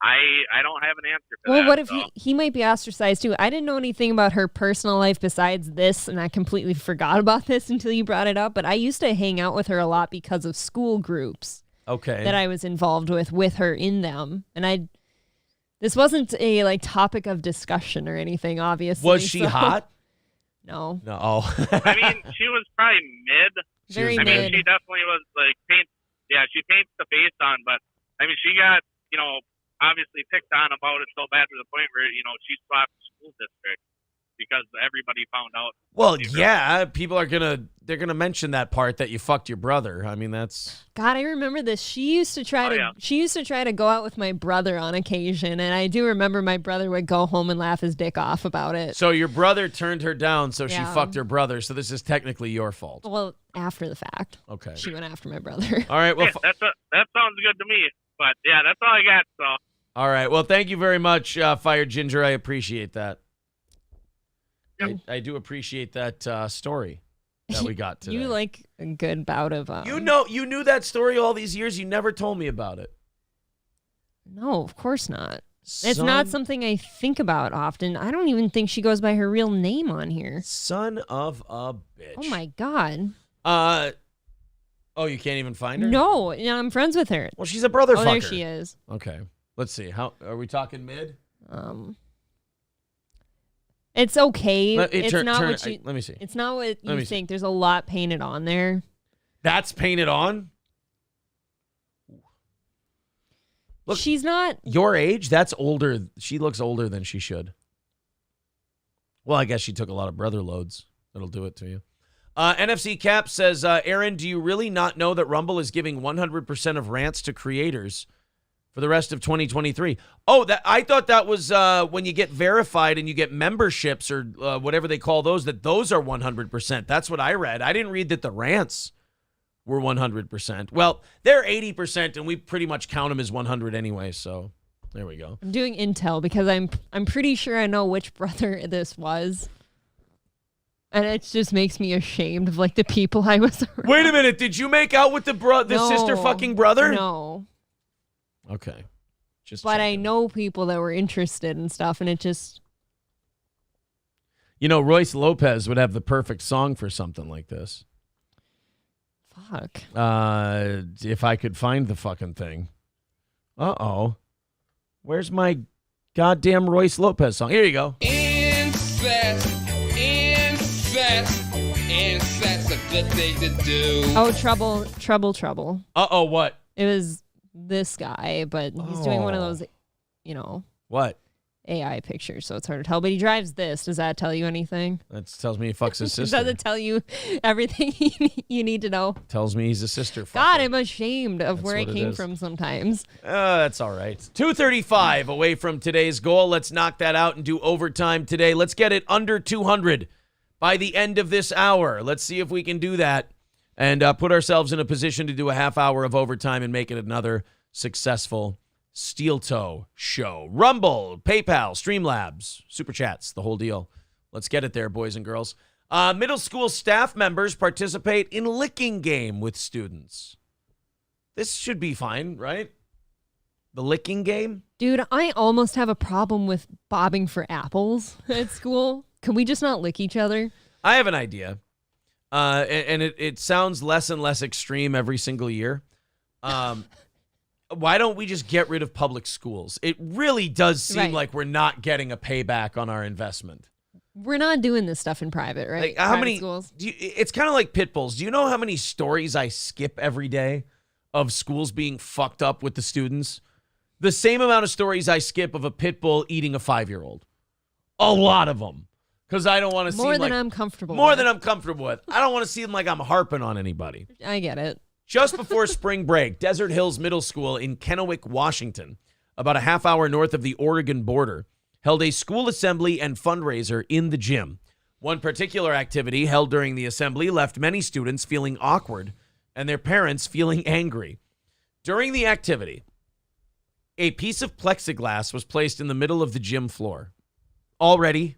I don't have an answer for that. Well, what if he might be ostracized too? I didn't know anything about her personal life besides this, and I completely forgot about this until you brought it up. But I used to hang out with her a lot because of school groups. Okay. That I was involved with her in them, and this wasn't a topic of discussion or anything. Obviously, was she hot? No. No. Oh. I mean, she was probably mid. Very I mean, mid. she definitely was she paints the face on, but I mean, she got obviously picked on about it so bad to the point where she swapped school district because everybody found out. Well, yeah, people they're gonna mention that part that you fucked your brother. I mean, that's God. I remember this. She used to try to go out with my brother on occasion, and I do remember my brother would go home and laugh his dick off about it. So your brother turned her down, so she Yeah. fucked her brother. So this is technically your fault. Well, after the fact. Okay. She went after my brother. All right. Well, that sounds good to me. But yeah, that's all I got. So. All right. Well, thank you very much, Fire Ginger. I appreciate that. Yep. I do appreciate that story that we got today. You like a good bout of. You knew that story all these years. You never told me about it. No, of course not. It's not something I think about often. I don't even think she goes by her real name on here. Son of a bitch. Oh my God. Oh, you can't even find her? No, I'm friends with her. Well, she's a brother fucker. Oh, there she is. Okay. Let's see. How are we talking mid? It's okay. Let me see. It's not what you think. There's a lot painted on there. That's painted on? Look, she's not your age. That's older. She looks older than she should. Well, I guess she took a lot of brother loads. That'll do it to you. NFC Cap says, Aaron, do you really not know that Rumble is giving 100% of rants to creators for the rest of 2023? Oh, I thought that was when you get verified and you get memberships or whatever they call those, that those are 100%. That's what I read. I didn't read that the rants were 100%. Well, they're 80%, and we pretty much count them as 100 anyway, so there we go. I'm doing intel because I'm pretty sure I know which brother this was. And it just makes me ashamed of the people I was around. Wait a minute, did you make out with the sister fucking brother? No. Okay. But I know people that were interested and stuff, and it just... Royce Lopez would have the perfect song for something like this. Fuck. If I could find the fucking thing. Uh-oh. Where's my goddamn Royce Lopez song? Here you go. Incest, a good thing to do. Oh, trouble. Uh-oh, what? It was this guy, but he's doing one of those, What? AI pictures, so it's hard to tell. But he drives this. Does that tell you anything? That tells me he fucks his sister. Does it tell you everything you need to know? Tells me he's a sister fucker. God, I'm ashamed of That's where I what it came is. from sometimes. That's all right. 235 away from today's goal. Let's knock that out and do overtime today. Let's get it under 200 by the end of this hour. Let's see if we can do that and put ourselves in a position to do a half hour of overtime and make it another successful Steel Toe show. Rumble, PayPal, Streamlabs, Super Chats, the whole deal. Let's get it there, boys and girls. Middle school staff members participate in licking game with students. This should be fine, right? The licking game? Dude, I almost have a problem with bobbing for apples at school. Can we just not lick each other? I have an idea. And it sounds less and less extreme every single year. Why don't we just get rid of public schools? It really does seem like we're not getting a payback on our investment. We're not doing this stuff in private, right? Like, how Private many schools. it's kind of like pit bulls. Do you know how many stories I skip every day of schools being fucked up with the students? The same amount of stories I skip of a pit bull eating a 5-year-old. A lot of them. Because I don't want to seem More like... than I'm comfortable More with. than I'm comfortable with. I don't want to seem like I'm harping on anybody. I get it. Just before spring break, Desert Hills Middle School in Kennewick, Washington, about a half hour north of the Oregon border, held a school assembly and fundraiser in the gym. One particular activity held during the assembly left many students feeling awkward and their parents feeling angry. During the activity, a piece of plexiglass was placed in the middle of the gym floor. Already,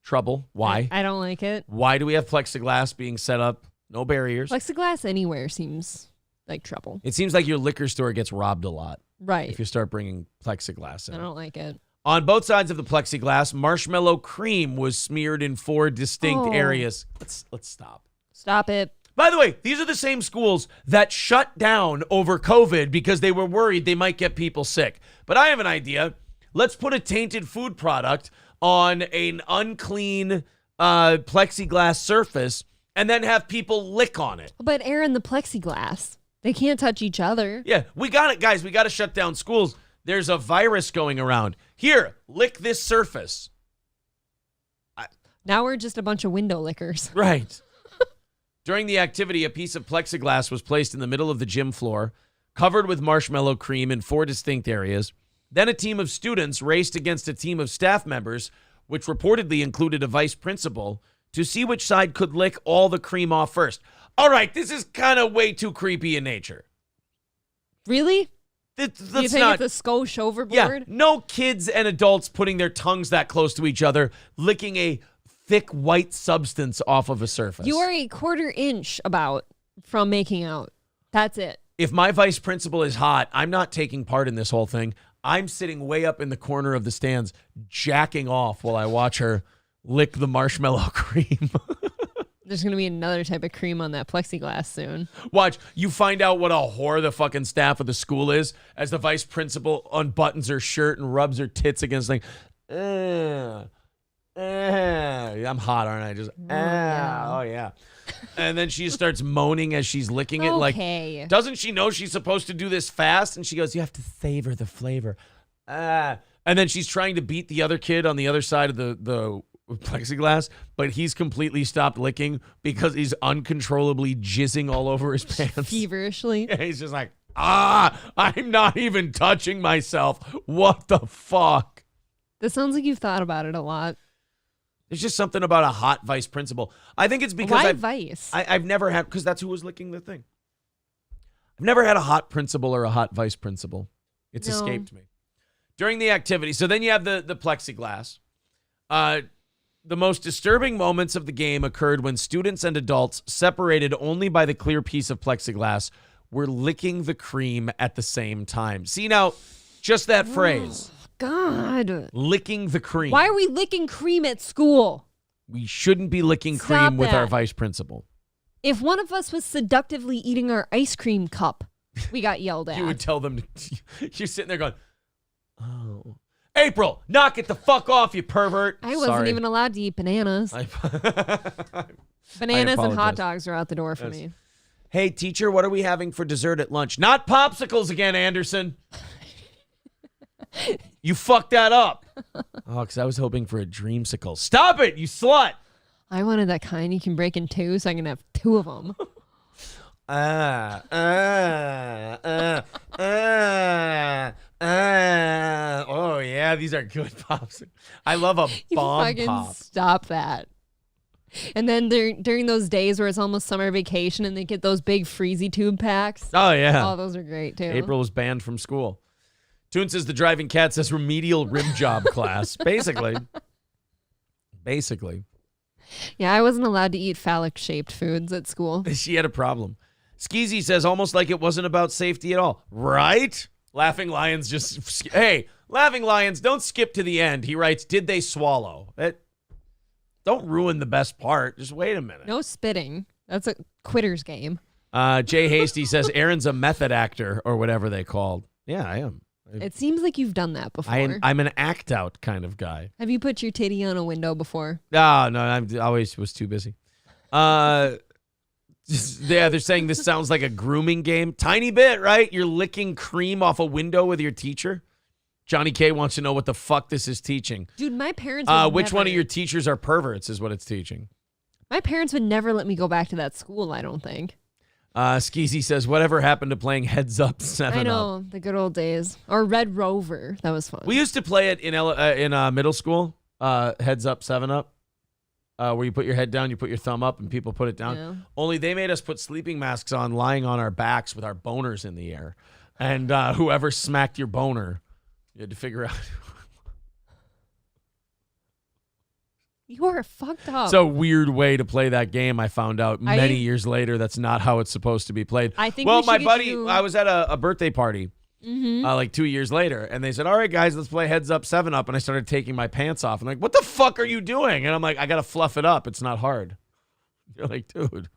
trouble. Why? I don't like it. Why do we have plexiglass being set up? No barriers. Plexiglass anywhere seems like trouble. It seems like your liquor store gets robbed a lot. Right. If you start bringing plexiglass in. I don't like it. On both sides of the plexiglass, marshmallow cream was smeared in 4 distinct areas. Let's stop. Stop it. By the way, these are the same schools that shut down over COVID because they were worried they might get people sick. But I have an idea. Let's put a tainted food product on an unclean plexiglass surface and then have people lick on it. But Aaron, the plexiglass, they can't touch each other. Yeah, we got it, guys. We got to shut down schools. There's a virus going around. Here, lick this surface. Now we're just a bunch of window lickers. Right. During the activity, a piece of plexiglass was placed in the middle of the gym floor, covered with marshmallow cream in 4 distinct areas. Then a team of students raced against a team of staff members, which reportedly included a vice principal, to see which side could lick all the cream off first. All right, this is kind of way too creepy in nature. Really? Let's you think not, it's a skosh overboard? Yeah, no kids and adults putting their tongues that close to each other, licking a thick white substance off of a surface. You are a 1/4 inch about from making out. That's it. If my vice principal is hot, I'm not taking part in this whole thing. I'm sitting way up in the corner of the stands, jacking off while I watch her lick the marshmallow cream. There's going to be another type of cream on that plexiglass soon. Watch, you find out what a whore the fucking staff of the school is as the vice principal unbuttons her shirt and rubs her tits against the thing. I'm hot, aren't I? Just, oh yeah. And then she starts moaning as she's licking it. Okay. Like, doesn't she know she's supposed to do this fast? And she goes, you have to savor the flavor. And then she's trying to beat the other kid on the other side of the plexiglass, but he's completely stopped licking because he's uncontrollably jizzing all over his pants. Feverishly. Yeah, he's just like, I'm not even touching myself. What the fuck? This sounds like you've thought about it a lot. There's just something about a hot vice principal. I think it's because Why vice? I've never had, because that's who was licking the thing. I've never had a hot principal or a hot vice principal. It's escaped me. During the activity, so then you have the plexiglass. The most disturbing moments of the game occurred when students and adults, separated only by the clear piece of plexiglass, were licking the cream at the same time. See, now, just that phrase. God. Licking the cream. Why are we licking cream at school? We shouldn't be licking Stop cream with our that. vice principal. If one of us was seductively eating our ice cream cup, we got yelled at. You would tell them, you're sitting there going, oh. April, knock it the fuck off, you pervert. I wasn't even allowed to eat bananas. Bananas and hot dogs are out the door for me. Hey, teacher, what are we having for dessert at lunch? Not popsicles again, Anderson. You fucked that up. Oh, because I was hoping for a dreamsicle. Stop it, you slut. I wanted that kind you can break in two so I can have two of them. Oh, yeah, these are good pops. I love a bomb fucking pop. Stop that. And then during those days where it's almost summer vacation and they get those big freezy tube packs. Oh, yeah. Oh, those are great, too. April was banned from school. Toon says the driving cat says remedial rim job class. Basically. Yeah, I wasn't allowed to eat phallic-shaped foods at school. She had a problem. Skeezy says almost like it wasn't about safety at all. Right? Laughing Lions just... Hey, Laughing Lions, don't skip to the end. He writes, did they swallow? Don't ruin the best part. Just wait a minute. No spitting. That's a quitter's game. Jay Hasty says Aaron's a method actor or whatever they called. Yeah, I am. It seems like you've done that before. I'm an act out kind of guy. Have you put your titty on a window before? No, I always was too busy. Yeah, they're saying this sounds like a grooming game. Tiny bit, right? You're licking cream off a window with your teacher. Johnny K wants to know what the fuck this is teaching. Dude, my parents which one of your teachers are perverts is what it's teaching. My parents would never let me go back to that school, I don't think. Skeezy says, whatever happened to playing Heads Up 7 I Up? know, the good old days. Or Red Rover. That was fun. We used to play it in middle school, Heads Up 7 Up, where you put your head down, you put your thumb up, and people put it down. Yeah. Only they made us put sleeping masks on, lying on our backs with our boners in the air. And whoever smacked your boner, you had to figure out. You are fucked up. It's a weird way to play that game. I found out many years later that's not how it's supposed to be played. I think well, we should my get buddy, you- I was at a birthday party Mm-hmm. like 2 years later, and they said, all right, guys, let's play Heads Up 7 Up. And I started taking my pants off. And like, what the fuck are you doing? And I'm like, I got to fluff it up. It's not hard. You're like, dude,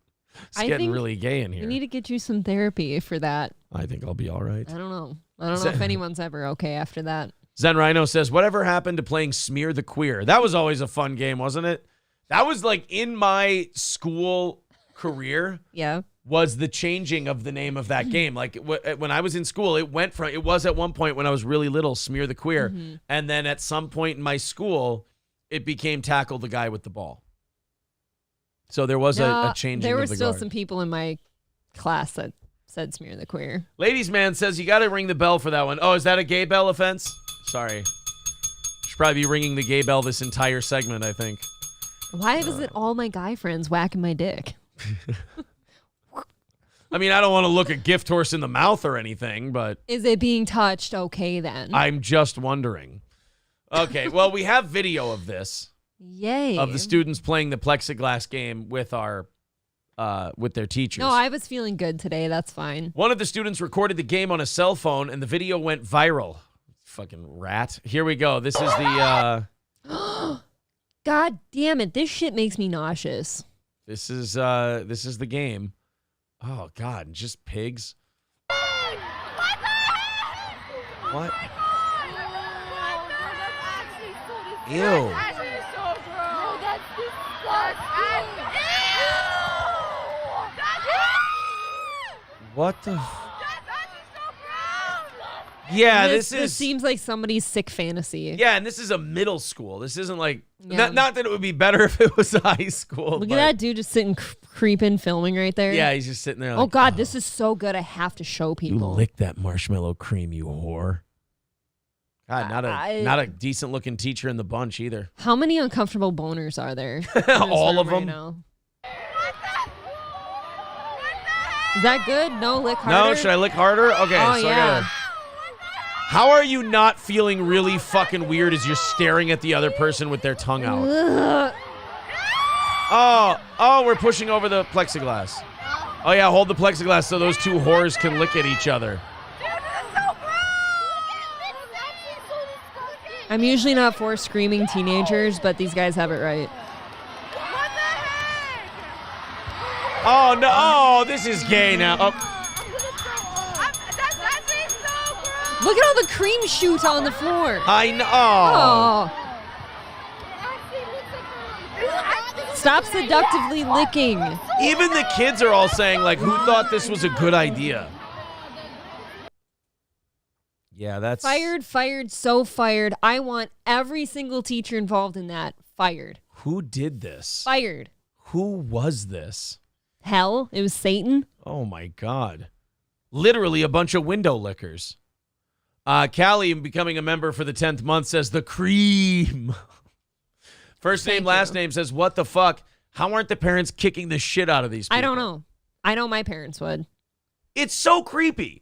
it's getting really gay in here. We need to get you some therapy for that. I think I'll be all right. I don't know. I don't know if anyone's ever okay after that. Zen Rhino says, whatever happened to playing Smear the Queer? That was always a fun game, wasn't it? That was like in my school career. Yeah. Was the changing of the name of that game. Like when I was in school, it was at one point when I was really little, Smear the Queer. Mm-hmm. And then at some point in my school, it became Tackle the Guy with the Ball. So there was a changing There were of the still guard. some people in my class that said Smear the Queer. Ladies Man says you got to ring the bell for that one. Oh, is that a gay bell offense? Sorry. Should probably be ringing the gay bell this entire segment, I think. Why is it all my guy friends whacking my dick? I mean, I don't want to look a gift horse in the mouth or anything, but Is it being touched okay then? I'm just wondering. Okay, well, we have video of this. Yay. Of the students playing the plexiglass game with with their teachers. No, I was feeling good today. That's fine. One of the students recorded the game on a cell phone, and the video went viral. Fucking rat. Here we go. This is the... God damn it. This shit makes me nauseous. This is the game. Oh, God. Just pigs. What? Ew. What the... Yeah, this seems like somebody's sick fantasy. Yeah, and this is a middle school. This isn't like... Yeah. Not that it would be better if it was a high school. Look but- at that dude just sitting creeping, filming right there. Yeah, he's just sitting there like... Oh, God, this is so good. I have to show You people. lick that marshmallow cream, you whore. God, not a decent looking teacher in the bunch either. How many uncomfortable boners are there? All of them? Now? Is that good? No, lick harder? No, should I lick harder? Okay, Oh, so yeah. I gotta... How are you not feeling really fucking weird as you're staring at the other person with their tongue out? Ugh. Oh, we're pushing over the plexiglass. Oh, yeah, hold the plexiglass so those two whores can lick at each other. I'm usually not for screaming teenagers, but these guys have it right. Oh, no. Oh, this is gay now. Oh. Look at all the cream shoot on the floor. I know. Oh. Stop seductively licking. Even the kids are all saying, like, who thought this was a good idea? Yeah, that's Fired, so fired. I want every single teacher involved in that fired. Who did this? Fired. Who was this? Hell, it was Satan. Oh my God. Literally a bunch of window lickers. Callie, becoming a member for the 10th month, says the cream. First name, last name says, what the fuck? How aren't the parents kicking the shit out of these people? I don't know. I know my parents would. It's so creepy.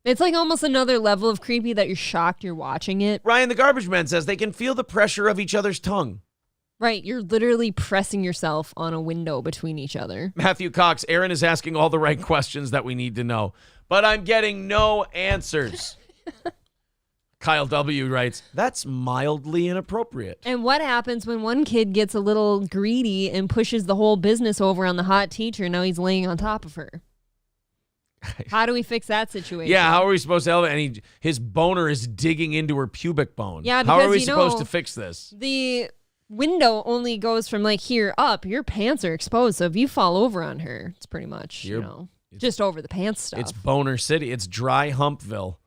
It's like almost another level of creepy that you're shocked you're watching it. Ryan the Garbage Man says they can feel the pressure of each other's tongue. Right. You're literally pressing yourself on a window between each other. Matthew Cox, Aaron is asking all the right questions that we need to know, but I'm getting no answers. Kyle W. writes, that's mildly inappropriate. And what happens when one kid gets a little greedy and pushes the whole business over on the hot teacher? Now he's laying on top of her. How do we fix that situation? Yeah, how are we supposed to help? And his boner is digging into her pubic bone. Yeah, because, how are we supposed to fix this? The window only goes from like here up. Your pants are exposed, so if you fall over on her, it's pretty much, just over the pants stuff. It's Boner City. It's Dry Humpville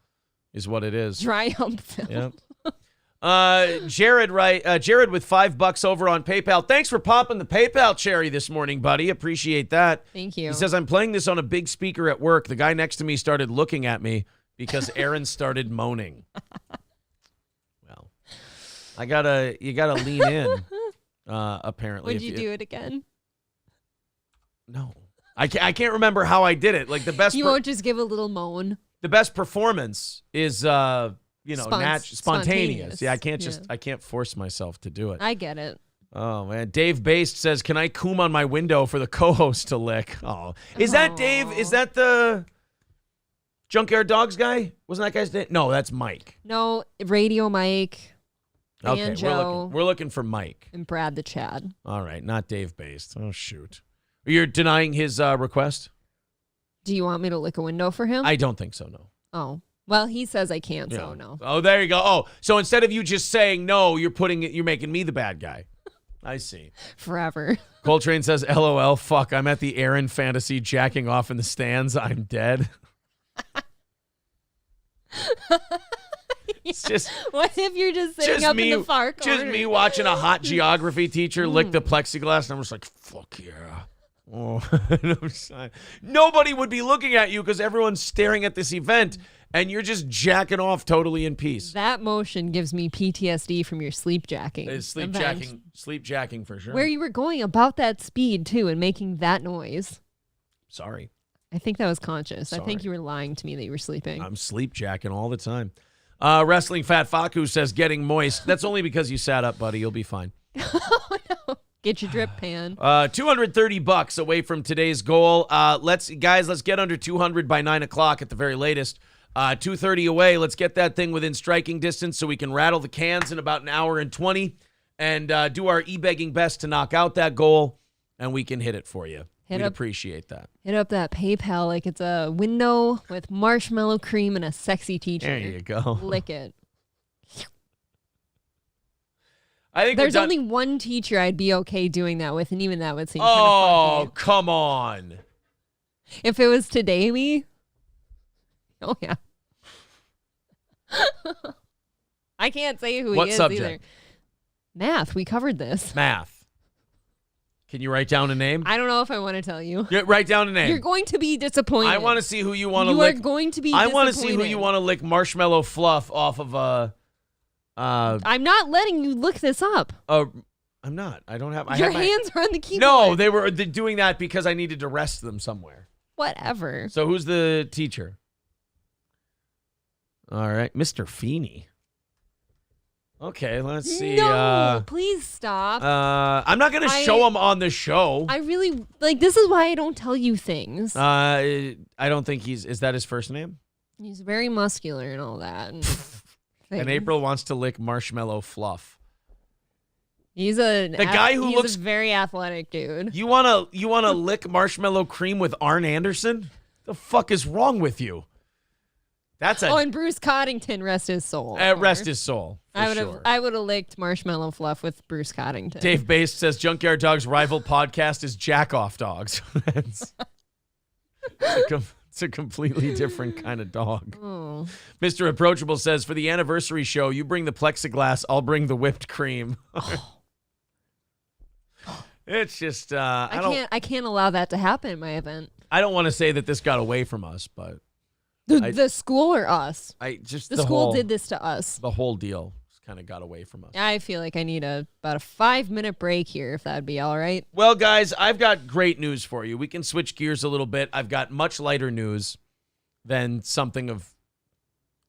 is what it is. Dry Humpville. Yep. Jared with $5 over on PayPal. Thanks for popping the PayPal cherry this morning, buddy. Appreciate that. Thank you. He says, I'm playing this on a big speaker at work. The guy next to me started looking at me because Aaron started moaning. Well, you gotta lean in. Apparently. Would you do it again? No. I can't remember how I did it. Like the best. You won't just give a little moan. The best performance is spontaneous. Yeah, I can't force myself to do it. I get it. Oh man, Dave Based says, "Can I coom on my window for the co-host to lick?" Oh, is that Dave? Is that the Junkyard Dogs guy? Wasn't that guy's name? No, that's Mike. No, Radio Mike. Banjo, okay, we're looking for Mike and Brad the Chad. All right, not Dave Based. Oh shoot, you're denying his request? Do you want me to lick a window for him? I don't think so. No. Oh. Well, he says I can't, so no. Oh, there you go. Oh, so instead of you just saying no, you're making me the bad guy. I see. Forever. Coltrane says, LOL, fuck, I'm at the Aaron fantasy jacking off in the stands. I'm dead. It's just. What if you're just sitting up in the far corner? Just me watching a hot geography teacher lick the plexiglass, and I'm just like, fuck yeah. Oh, nobody would be looking at you because everyone's staring at this event and you're just jacking off totally in peace. That motion gives me PTSD from your sleep jacking. Sleep jacking for sure. Where you were going about that speed too and making that noise. Sorry. I think that was conscious. Sorry. I think you were lying to me that you were sleeping. I'm sleep jacking all the time. Wrestling Fat Faku says getting moist. That's only because you sat up, buddy. You'll be fine. Oh, no. Get your drip pan. $230 away from today's goal. Let's get under 200 by 9 o'clock at the very latest. 230 away. Let's get that thing within striking distance so we can rattle the cans in about an hour and 20 and do our e-begging best to knock out that goal, and we can hit it for you. We'd appreciate that. Hit up that PayPal like it's a window with marshmallow cream and a sexy teacher. There you go. Lick it. I think there's only one teacher I'd be okay doing that with, and even that would seem kind of funky. Oh, come on. If it was today, oh yeah. I can't say who he is either. Math. We covered this. Math. Can you write down a name? I don't know if I want to tell you. Yeah, write down a name. You're going to be disappointed. I want to see who you want to lick. You are going to be disappointed. I want to see who you want to lick marshmallow fluff off of a... I'm not letting you look this up. I'm not. I don't have... Your hands are on the keyboard. No, they were doing that because I needed to rest them somewhere. Whatever. So who's the teacher? All right, Mr. Feeney. Okay, let's see. No, please stop. I'm not going to show him on the show. I really... this is why I don't tell you things. I don't think is that his first name? He's very muscular and all that. And April wants to lick marshmallow fluff. He's a very athletic dude. You wanna lick marshmallow cream with Arn Anderson? The fuck is wrong with you? And Bruce Coddington, rest his soul. Rest his soul. I would have licked marshmallow fluff with Bruce Coddington. Dave Baste says Junkyard Dog's rival podcast is Jack Off Dogs. It's It's a completely different kind of dog. Oh. Mr. Approachable says, for the anniversary show, you bring the plexiglass, I'll bring the whipped cream. It's just, I can't allow that to happen in my event. I don't want to say that this got away from us, but The school or us? the school whole, did this to us. The whole deal kind of got away from us. I feel like I need about a 5-minute break here, if that'd be all right. Well, guys, I've got great news for you. We can switch gears a little bit. I've got much lighter news than something of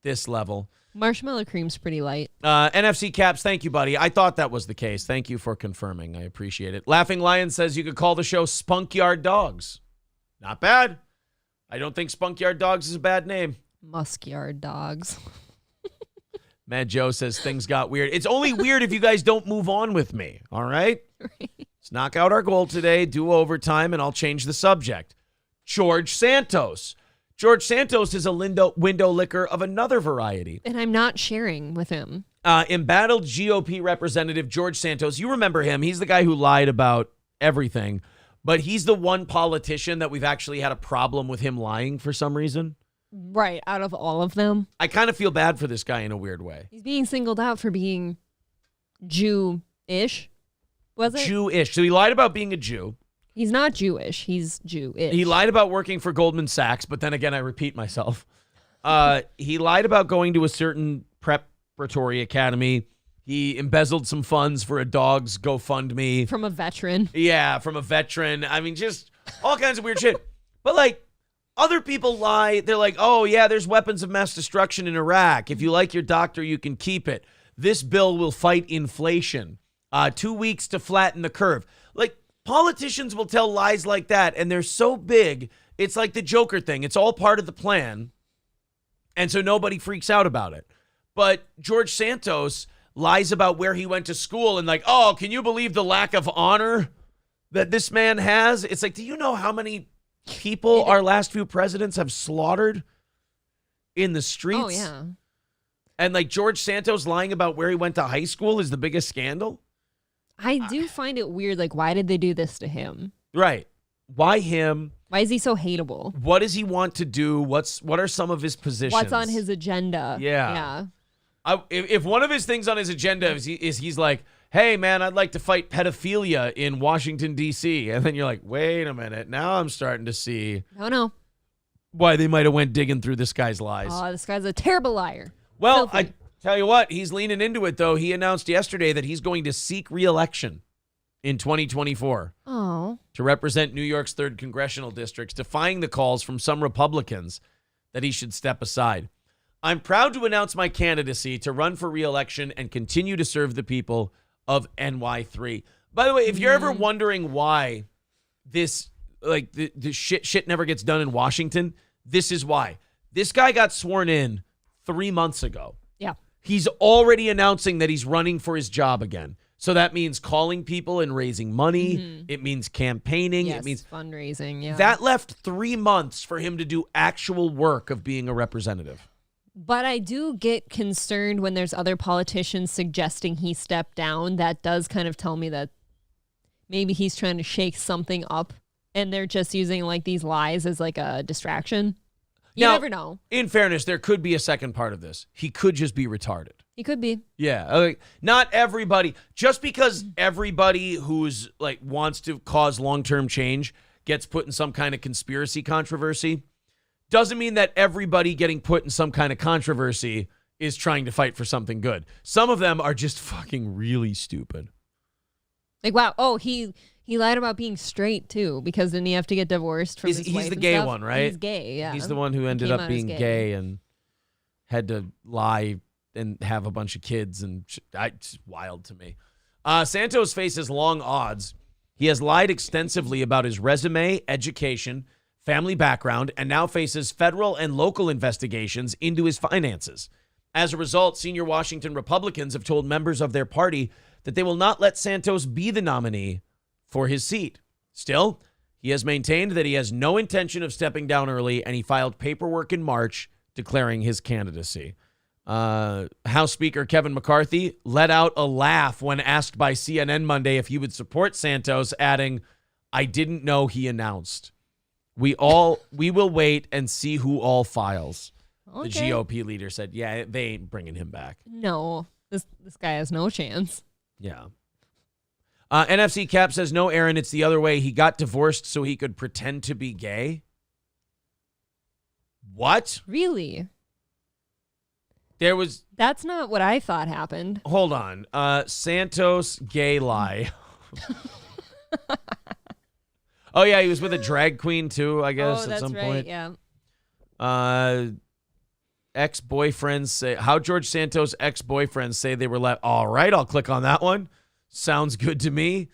this level. Marshmallow cream's pretty light. NFC Caps, thank you, buddy. I thought that was the case. Thank you for confirming. I appreciate it. Laughing Lion says you could call the show Spunkyard Dogs. Not bad. I don't think Spunkyard Dogs is a bad name. Muskyard Dogs. Mad Joe says things got weird. It's only weird if you guys don't move on with me, all right? Let's knock out our goal today, do overtime, and I'll change the subject. George Santos. George Santos is a window licker of another variety. And I'm not sharing with him. Embattled GOP Representative George Santos. You remember him. He's the guy who lied about everything. But he's the one politician that we've actually had a problem with him lying for some reason. Right, out of all of them. I kind of feel bad for this guy in a weird way. He's being singled out for being Jew-ish. Was it? Jewish. So he lied about being a Jew. He's not Jewish. He's Jew-ish. He lied about working for Goldman Sachs, but then again, I repeat myself. He lied about going to a certain preparatory academy. He embezzled some funds for a dog's GoFundMe. From a veteran. Yeah, from a veteran. I mean, just all kinds of weird shit. But like, other people lie. They're like, oh, yeah, there's weapons of mass destruction in Iraq. If you like your doctor, you can keep it. This bill will fight inflation. 2 weeks to flatten the curve. Like, politicians will tell lies like that, and they're so big, it's like the Joker thing. It's all part of the plan, and so nobody freaks out about it. But George Santos lies about where he went to school and like, oh, can you believe the lack of honor that this man has? It's like, do you know how many people our last few presidents have slaughtered in the streets? Oh, yeah. And like George Santos lying about where he went to high school is the biggest scandal? I do find it weird. Like, why did they do this to him? Right. Why him? Why is he so hateable? What does he want to do? What are some of his positions? What's on his agenda? Yeah. If one of his things on his agenda is he's like, hey, man, I'd like to fight pedophilia in Washington, D.C. And then you're like, wait a minute. Now I'm starting to see why they might have went digging through this guy's lies. Oh, this guy's a terrible liar. Well, Filthy. I tell you what, he's leaning into it, though. He announced yesterday that he's going to seek re-election in 2024 to represent New York's 3rd congressional districts, defying the calls from some Republicans that he should step aside. I'm proud to announce my candidacy to run for re-election and continue to serve the people of NY3. By the way, if you're ever wondering why this, like, the shit never gets done in Washington, this is why. This guy got sworn in 3 months ago. Yeah. He's already announcing that he's running for his job again. So that means calling people and raising money. Mm-hmm. It means campaigning. Yes, It means fundraising. Yeah. that left 3 months for him to do actual work of being a representative. But I do get concerned when there's other politicians suggesting he step down. That does kind of tell me that maybe he's trying to shake something up and they're just using like these lies as like a distraction. You Now, never know. In fairness, there could be a second part of this. He could just be retarded. He could be. Yeah, like, not everybody. Just because everybody who's like wants to cause long-term change gets put in some kind of conspiracy controversy doesn't mean that everybody getting put in some kind of controversy is trying to fight for something good. Some of them are just fucking really stupid. Like, wow. Oh, he lied about being straight too, because didn't he have to get divorced from his wife He's the and gay stuff? one, right? He's gay, yeah. He's the one who ended Came up out as being gay and had to lie and have a bunch of kids, and it's wild to me. Santos faces long odds. He has lied extensively about his resume, education, family background, and now faces federal and local investigations into his finances. As a result, senior Washington Republicans have told members of their party that they will not let Santos be the nominee for his seat. Still, he has maintained that he has no intention of stepping down early, and he filed paperwork in March declaring his candidacy. House Speaker Kevin McCarthy let out a laugh when asked by CNN Monday if he would support Santos, adding, "I didn't know he announced." We will wait and see who all files. Okay. The GOP leader said, yeah, they ain't bringing him back. No, this guy has no chance. Yeah. NFC Cap says, no, Aaron, it's the other way. He got divorced so he could pretend to be gay. What? Really? That's not what I thought happened. Hold on. Santos gay lie. Oh, yeah, he was with a drag queen, too, I guess, at some point. Yeah. Ex-boyfriends say, how George Santos' ex-boyfriends say they were left. All right, I'll click on that one. Sounds good to me.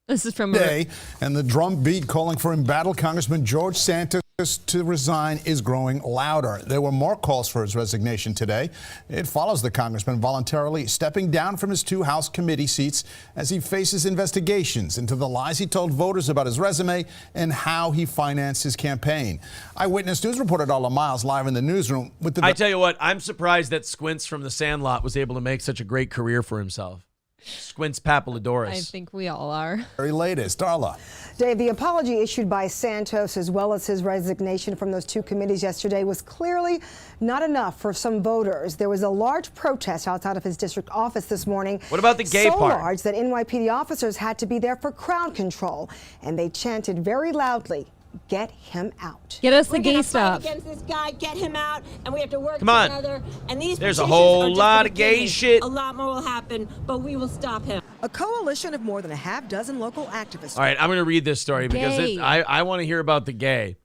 This is from today, and the drumbeat calling for embattled Congressman George Santos to resign is growing louder. There were more calls for his resignation today. It follows the congressman voluntarily stepping down from his 2 House committee seats as he faces investigations into the lies he told voters about his resume and how he financed his campaign. Eyewitness News reporter Darla Miles live in the newsroom with the. I tell you what, I'm surprised that Squints from The Sandlot was able to make such a great career for himself. Squints Papalodorus. I think we all are. Very latest, Darla. Dave, the apology issued by Santos as well as his resignation from those 2 committees yesterday was clearly not enough for some voters. There was a large protest outside of his district office this morning. What about the gay so part? So large that NYPD officers had to be there for crowd control, and they chanted very loudly, "Get him out." Get us the We're gay gonna stuff. fight against this guy, get him out, and we have to work Come on. together. And these There's a petitions whole are just lot the of gay beginning. shit. A lot more will happen, but we will stop him. A coalition of more than a half dozen local activists. All right, I'm going to read this story because Gay. I want to hear about the gay.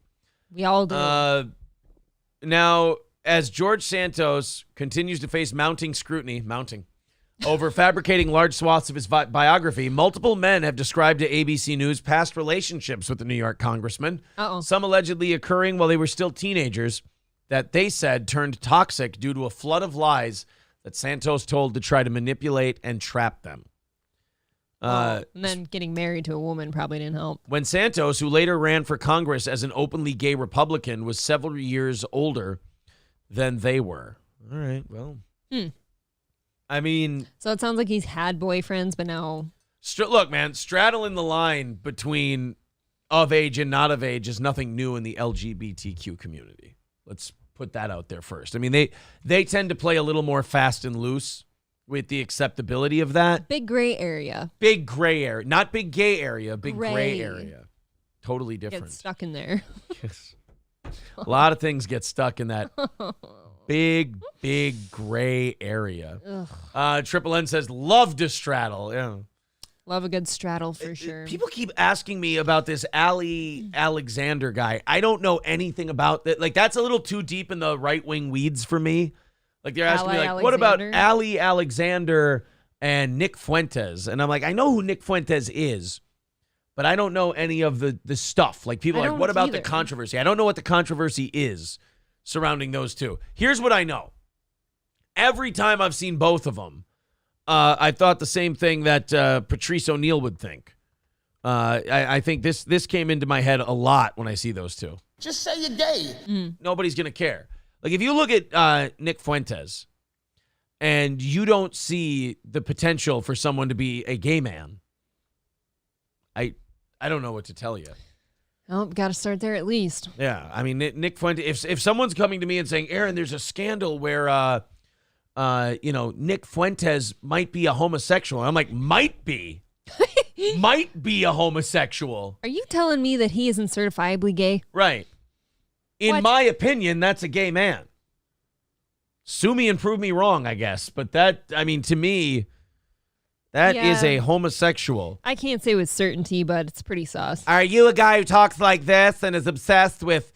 We all do. Now, as George Santos continues to face mounting scrutiny, over fabricating large swaths of his biography, multiple men have described to ABC News past relationships with the New York congressman, some allegedly occurring while they were still teenagers, that they said turned toxic due to a flood of lies that Santos told to try to manipulate and trap them. And then getting married to a woman probably didn't help. When Santos, who later ran for Congress as an openly gay Republican, was several years older than they were. All right, well. I mean. So it sounds like he's had boyfriends, but now. Look, man, straddling the line between of age and not of age is nothing new in the LGBTQ community. Let's put that out there first. I mean, they tend to play a little more fast and loose with the acceptability of that. Big gray area. Big gray area. Not big gay area, big gray area. Totally different. Get stuck in there. Yes. A lot of things get stuck in that big gray area. Triple N says, love to straddle. Yeah. Love a good straddle for sure. People keep asking me about this Ali Alexander guy. I don't know anything about that. Like, that's a little too deep in the right-wing weeds for me. Like, they're asking me, like, what about Ali Alexander and Nick Fuentes? And I'm like, I know who Nick Fuentes is, but I don't know any of the stuff. Like, people are like, what about the controversy? I don't know what the controversy is surrounding those two. Here's what I know. Every time I've seen both of them, I thought the same thing that Patrice O'Neal would think. I think this came into my head a lot when I see those two. Just say you're gay. Nobody's going to care. Like, if you look at Nick Fuentes and you don't see the potential for someone to be a gay man, I don't know what to tell you. Oh, got to start there at least. Yeah, I mean, Nick Fuentes, if someone's coming to me and saying, Aaron, there's a scandal where, Nick Fuentes might be a homosexual. I'm like, might be. Might be a homosexual. Are you telling me that he isn't certifiably gay? Right. In my opinion, that's a gay man. Sue me and prove me wrong, I guess. But to me, that is a homosexual. I can't say with certainty, but it's pretty sus. Are you a guy who talks like this and is obsessed with,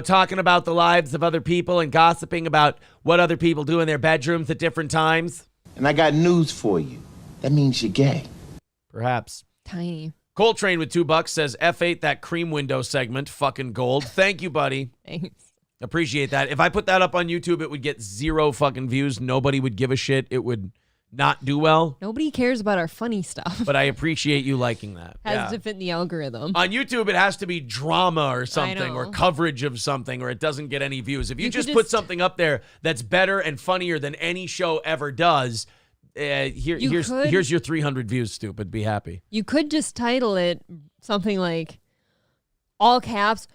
talking about the lives of other people and gossiping about what other people do in their bedrooms at different times? And I got news for you. That means you're gay. Perhaps. Tiny. Coltrane with $2 says, F8 that cream window segment, fucking gold. Thank you, buddy. Thanks. Appreciate that. If I put that up on YouTube, it would get 0 fucking views. Nobody would give a shit. It would not do well. Nobody cares about our funny stuff. But I appreciate you liking that. Has to fit in the algorithm. On YouTube, it has to be drama or something or coverage of something or it doesn't get any views. If you just put something up there that's better and funnier than any show ever does, here's your 300 views, stupid. Be happy. You could just title it something like all caps,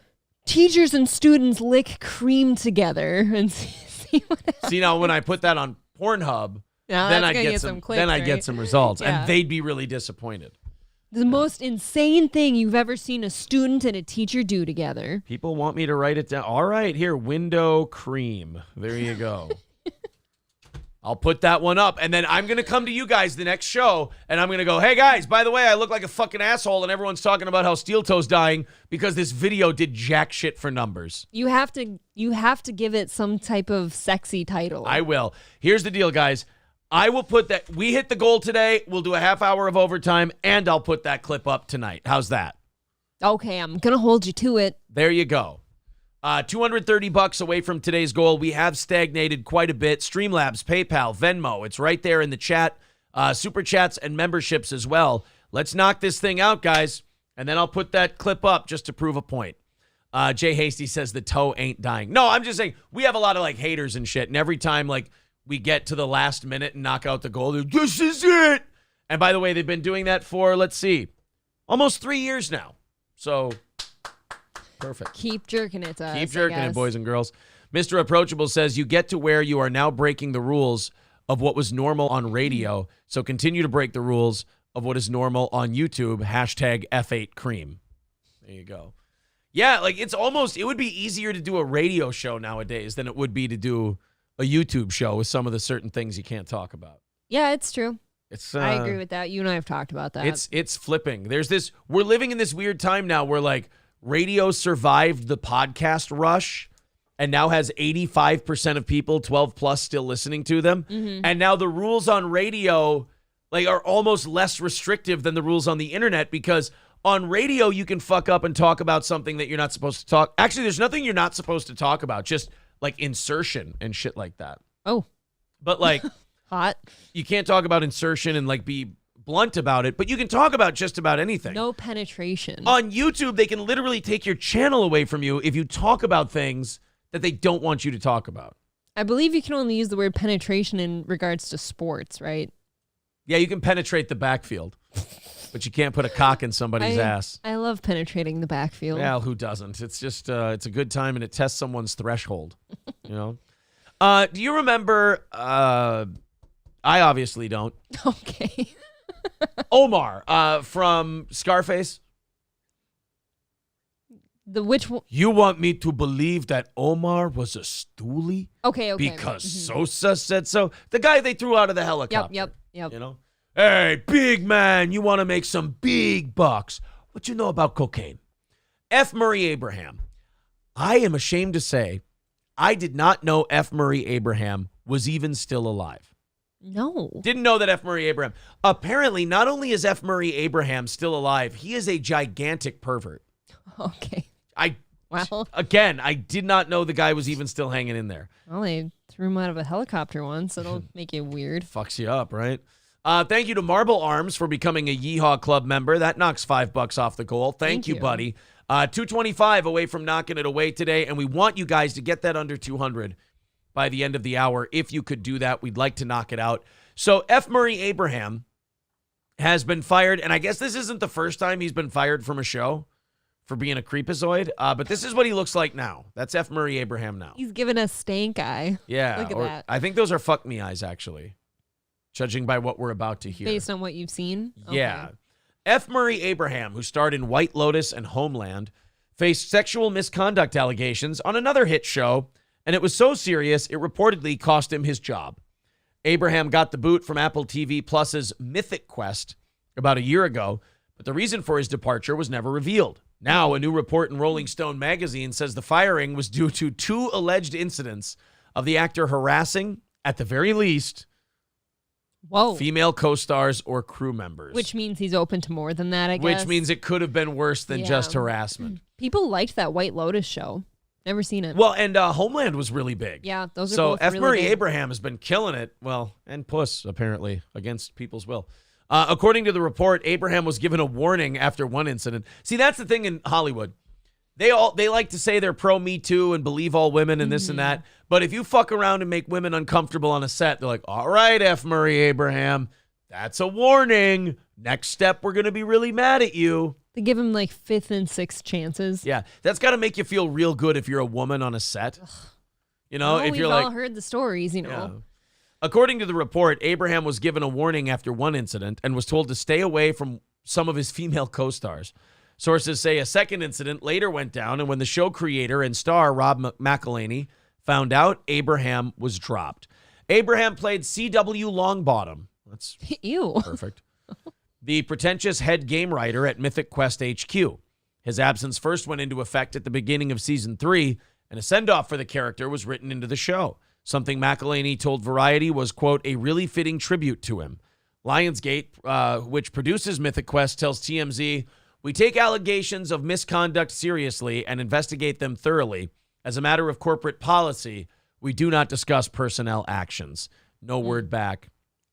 teachers and students lick cream together and see what happens. See, now when I put that on Pornhub, Now then that's I gonna get some some. clicks, Then I right? get some results, Yeah. and they'd be really disappointed. The most insane thing you've ever seen a student and a teacher do together. People want me to write it down. All right, here, window cream. There you go. I'll put that one up, and then I'm going to come to you guys the next show, and I'm going to go, hey, guys, by the way, I look like a fucking asshole, and everyone's talking about how Steel Toe's dying because this video did jack shit for numbers. You have to give it some type of sexy title. I will. Here's the deal, guys. I will put that. We hit the goal today. We'll do a half hour of overtime, and I'll put that clip up tonight. How's that? Okay, I'm going to hold you to it. There you go. $230 away from today's goal. We have stagnated quite a bit. Streamlabs, PayPal, Venmo. It's right there in the chat. Super chats and memberships as well. Let's knock this thing out, guys. And then I'll put that clip up just to prove a point. Jay Hasty says the toe ain't dying. No, I'm just saying we have a lot of like haters and shit. And every time like we get to the last minute and knock out the goal, they're, this is it. And by the way, they've been doing that for, let's see, almost 3 years now. So perfect. Keep jerking it to us. Keep jerking it, boys and girls. Mr. Approachable says you get to where you are now breaking the rules of what was normal on radio. So continue to break the rules of what is normal on YouTube. Hashtag F8 cream. There you go. Yeah, like it would be easier to do a radio show nowadays than it would be to do a YouTube show with some of the certain things you can't talk about. Yeah, it's true. I I agree with that. You and I have talked about that. It's flipping. We're living in this weird time now where like radio survived the podcast rush and now has 85% of people 12 plus still listening to them. Mm-hmm. And now the rules on radio like are almost less restrictive than the rules on the internet because on radio you can fuck up and talk about something that you're not supposed to talk. Actually, there's nothing you're not supposed to talk about, just like insertion and shit like that. Oh. But like hot. You can't talk about insertion and like be blunt about it, but you can talk about just about anything. No penetration. On YouTube, they can literally take your channel away from you if you talk about things that they don't want you to talk about. I believe you can only use the word penetration in regards to sports, right? Yeah, you can penetrate the backfield, but you can't put a cock in somebody's ass. I love penetrating the backfield. Well, who doesn't? It's just, it's a good time and it tests someone's threshold, you know? Do you remember, I obviously don't. Okay. Omar from Scarface. Which one? You want me to believe that Omar was a stoolie? Okay. Because Sosa said so? The guy they threw out of the helicopter. Yep. You know? Hey, big man, you want to make some big bucks. What you know about cocaine? F. Murray Abraham. I am ashamed to say I did not know F. Murray Abraham was even still alive. No. Didn't know that F. Murray Abraham. Apparently, not only is F. Murray Abraham still alive, he is a gigantic pervert. Okay. Again, I did not know the guy was even still hanging in there. Well, they threw him out of a helicopter once. It'll make it weird. Fucks you up, right? Thank you to Marble Arms for becoming a Yeehaw Club member. That knocks $5 off the goal. Thank you, buddy. 225 away from knocking it away today, and we want you guys to get that under 200 by the end of the hour. If you could do that, we'd like to knock it out. So F. Murray Abraham has been fired, and I guess this isn't the first time he's been fired from a show for being a creepazoid, but this is what he looks like now. That's F. Murray Abraham now. He's giving us stank eye. Yeah. Look at that. I think those are fuck me eyes, actually, judging by what we're about to hear. Based on what you've seen? Yeah. F. Murray Abraham, who starred in White Lotus and Homeland, faced sexual misconduct allegations on another hit show, and it was so serious it reportedly cost him his job. Abraham got the boot from Apple TV Plus's Mythic Quest about a year ago, but the reason for his departure was never revealed. Now, a new report in Rolling Stone magazine says the firing was due to 2 alleged incidents of the actor harassing, at the very least, female co-stars or crew members. Which means he's open to more than that, I guess. Which means it could have been worse than just harassment. People liked that White Lotus show. Never seen it. Well, and Homeland was really big. Yeah, those are so both F. really Murray big. Abraham has been killing it. Well, and Puss, apparently, against people's will. According to the report, Abraham was given a warning after one incident. See, that's the thing in Hollywood. They like to say they're pro Me Too and believe all women and this and that. But if you fuck around and make women uncomfortable on a set, they're like, all right, F. Murray Abraham, that's a warning. Next step, we're going to be really mad at you. They give him like 5th and 6th chances. Yeah, that's got to make you feel real good if you're a woman on a set. You know, if you're like, we've all heard the stories, you know. Yeah. According to the report, Abraham was given a warning after one incident and was told to stay away from some of his female co-stars. Sources say a second incident later went down, and when the show creator and star Rob McElhenney found out, Abraham was dropped. Abraham played C.W. Longbottom. That's Ew. Perfect. The pretentious head game writer at Mythic Quest HQ. His absence first went into effect at the beginning of season 3, and a send-off for the character was written into the show. Something McElhenney told Variety was, quote, a really fitting tribute to him. Lionsgate, which produces Mythic Quest, tells TMZ, we take allegations of misconduct seriously and investigate them thoroughly. As a matter of corporate policy, we do not discuss personnel actions. No word back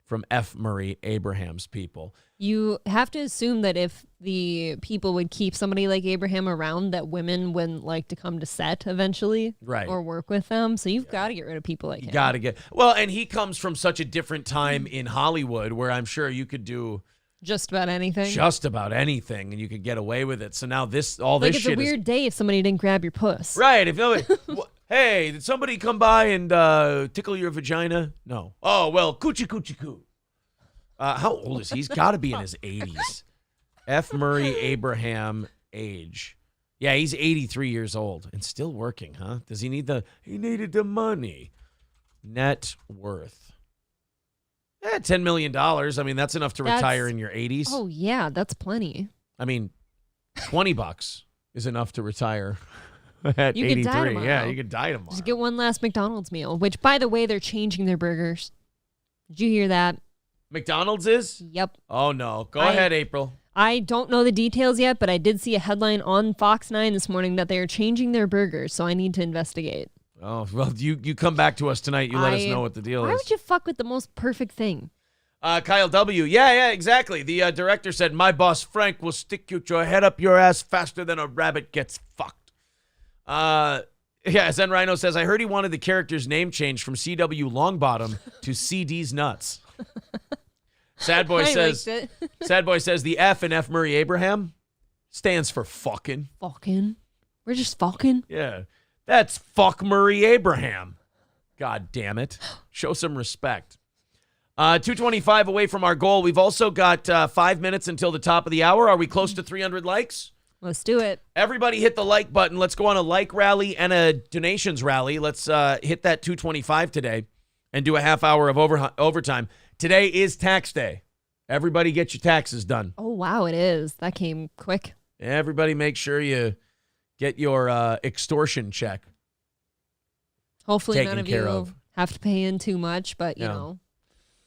from F. Murray Abraham's people. You have to assume that if the people would keep somebody like Abraham around, that women wouldn't like to come to set eventually, right, or work with them. So you've got to get rid of people like him. You got to get well, and he comes from such a different time in Hollywood where I'm sure you could do just about anything, and you could get away with it. So now all like this it's shit a weird is, day if somebody didn't grab your puss, right? If nobody, hey, did somebody come by and tickle your vagina? No. Oh well, coochie coochie coo. How old is he? He's got to be in his 80s. F. Murray Abraham age. Yeah, he's 83 years old and still working, huh? Does he need he needed the money. Net worth. $10 million. I mean, that's enough to retire in your 80s. Oh, yeah, that's plenty. I mean, $20 is enough to retire at you 83. Could die tomorrow. Yeah, you could die tomorrow. Just get one last McDonald's meal, which, by the way, they're changing their burgers. Did you hear that? McDonald's is? Yep. Oh, no. Go ahead, April. I don't know the details yet, but I did see a headline on Fox 9 this morning that they are changing their burgers, so I need to investigate. Oh, well, you come back to us tonight. You let us know what the deal is. Why would you fuck with the most perfect thing? Kyle W. Yeah, exactly. The director said, my boss, Frank, will stick your head up your ass faster than a rabbit gets fucked. Zen Rhino says, I heard he wanted the character's name changed from C.W. Longbottom to C.D.'s nuts. Sad Boy says the F in F. Murray Abraham stands for fucking. Fucking? We're just fucking? Yeah. That's fuck Murray Abraham. God damn it. Show some respect. 225 away from our goal. We've also got 5 minutes until the top of the hour. Are we close to 300 likes? Let's do it. Everybody hit the like button. Let's go on a like rally and a donations rally. Let's hit that 225 today and do a half hour of overtime. Today is tax day. Everybody get your taxes done. Oh, wow, it is. That came quick. Everybody make sure you get your extortion check. Hopefully none of you have to pay in too much, but, you know.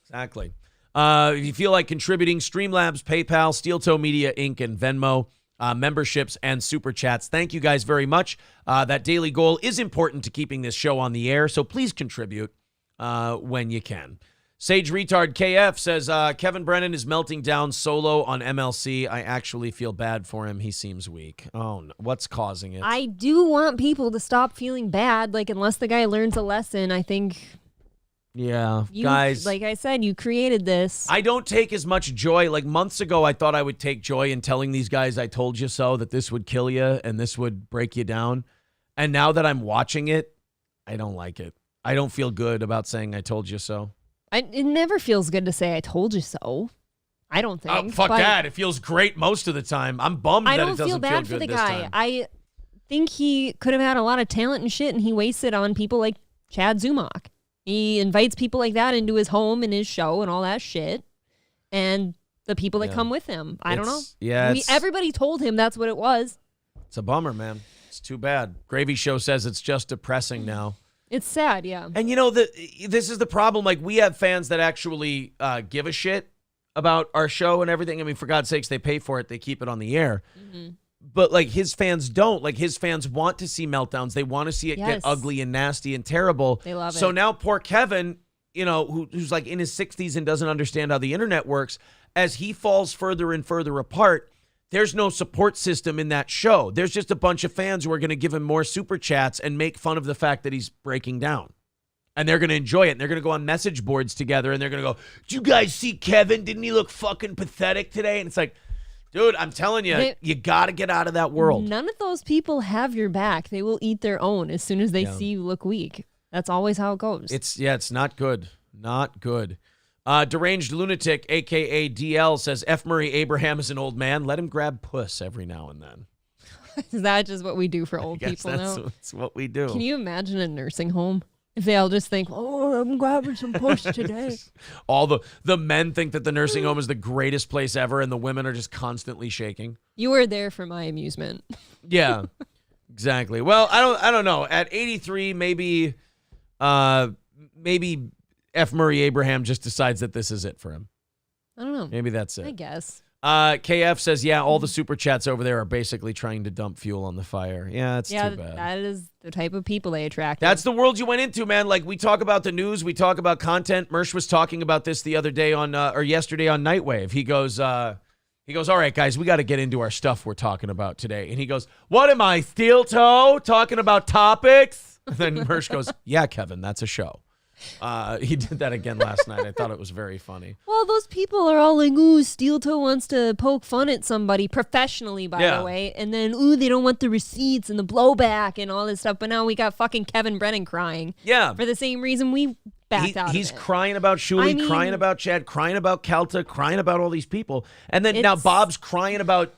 Exactly. If you feel like contributing, Streamlabs, PayPal, Steel Toe Media, Inc., and Venmo, memberships, and Super Chats. Thank you guys very much. That daily goal is important to keeping this show on the air, so please contribute when you can. Sage Retard KF says, Kevin Brennan is melting down solo on MLC. I actually feel bad for him. He seems weak. Oh, no. What's causing it? I do want people to stop feeling bad. Like, unless the guy learns a lesson, I think... Yeah, guys. Like I said, you created this. I don't take as much joy. Like months ago, I thought I would take joy in telling these guys I told you so, that this would kill you and this would break you down. And now that I'm watching it, I don't like it. I don't feel good about saying I told you so. It never feels good to say I told you so. I don't think. Oh, fuck that. It feels great most of the time. I'm bummed that it doesn't feel bad for the this guy. time. I think he could have had a lot of talent and shit, and he wasted on people like Chad Zumach. He invites people like that into his home and his show and all that shit. And the people that come with him. I don't know. Yeah. Everybody told him that's what it was. It's a bummer, man. It's too bad. Gravy Show says it's just depressing now. It's sad, yeah. And you know, this is the problem. Like, we have fans that actually give a shit about our show and everything. I mean, for God's sakes, they pay for it. They keep it on the air. Mm-hmm. But, like, his fans don't. Like, his fans want to see meltdowns. They want to see it get ugly and nasty and terrible. They love it. So now poor Kevin, you know, who's like in his 60s and doesn't understand how the internet works, as he falls further and further apart, there's no support system in that show. There's just a bunch of fans who are going to give him more super chats and make fun of the fact that he's breaking down. And they're going to enjoy it. And they're going to go on message boards together and they're going to go, "Did you guys see Kevin? Didn't he look fucking pathetic today?" And it's like, Dude, I'm telling you, you got to get out of that world. None of those people have your back. They will eat their own as soon as they see you look weak. That's always how it goes. It's not good. Not good. Deranged Lunatic, a.k.a. DL, says, F. Murray Abraham is an old man. Let him grab puss every now and then. Is that just what we do for old people now? That's what we do. Can you imagine a nursing home? If they all just think, oh, I'm grabbing some puss today. All the men think that the nursing home is the greatest place ever, and the women are just constantly shaking. You were there for my amusement. Yeah, exactly. Well, I don't know. At 83, maybe F. Murray Abraham just decides that this is it for him. I don't know. Maybe that's it. I guess. KF says, yeah, all the super chats over there are basically trying to dump fuel on the fire. Yeah, it's too bad. That is the type of people they attract. That's the world you went into, man. Like, we talk about the news, we talk about content. Mersh was talking about this the other day or yesterday on Nightwave. He goes, all right, guys, we got to get into our stuff we're talking about today. And he goes, what am I, steel toe, talking about topics? And then Mersh goes, yeah, Kevin, that's a show. He did that again last night. I thought it was very funny. Well, those people are all like, ooh, Steel Toe wants to poke fun at somebody professionally, by the way. And then, ooh, they don't want the receipts and the blowback and all this stuff. But now we got fucking Kevin Brennan crying. Yeah. For the same reason we backed out of it. He's crying about Shuli, crying about Chad, crying about Kelta, crying about all these people. And then now Bob's crying about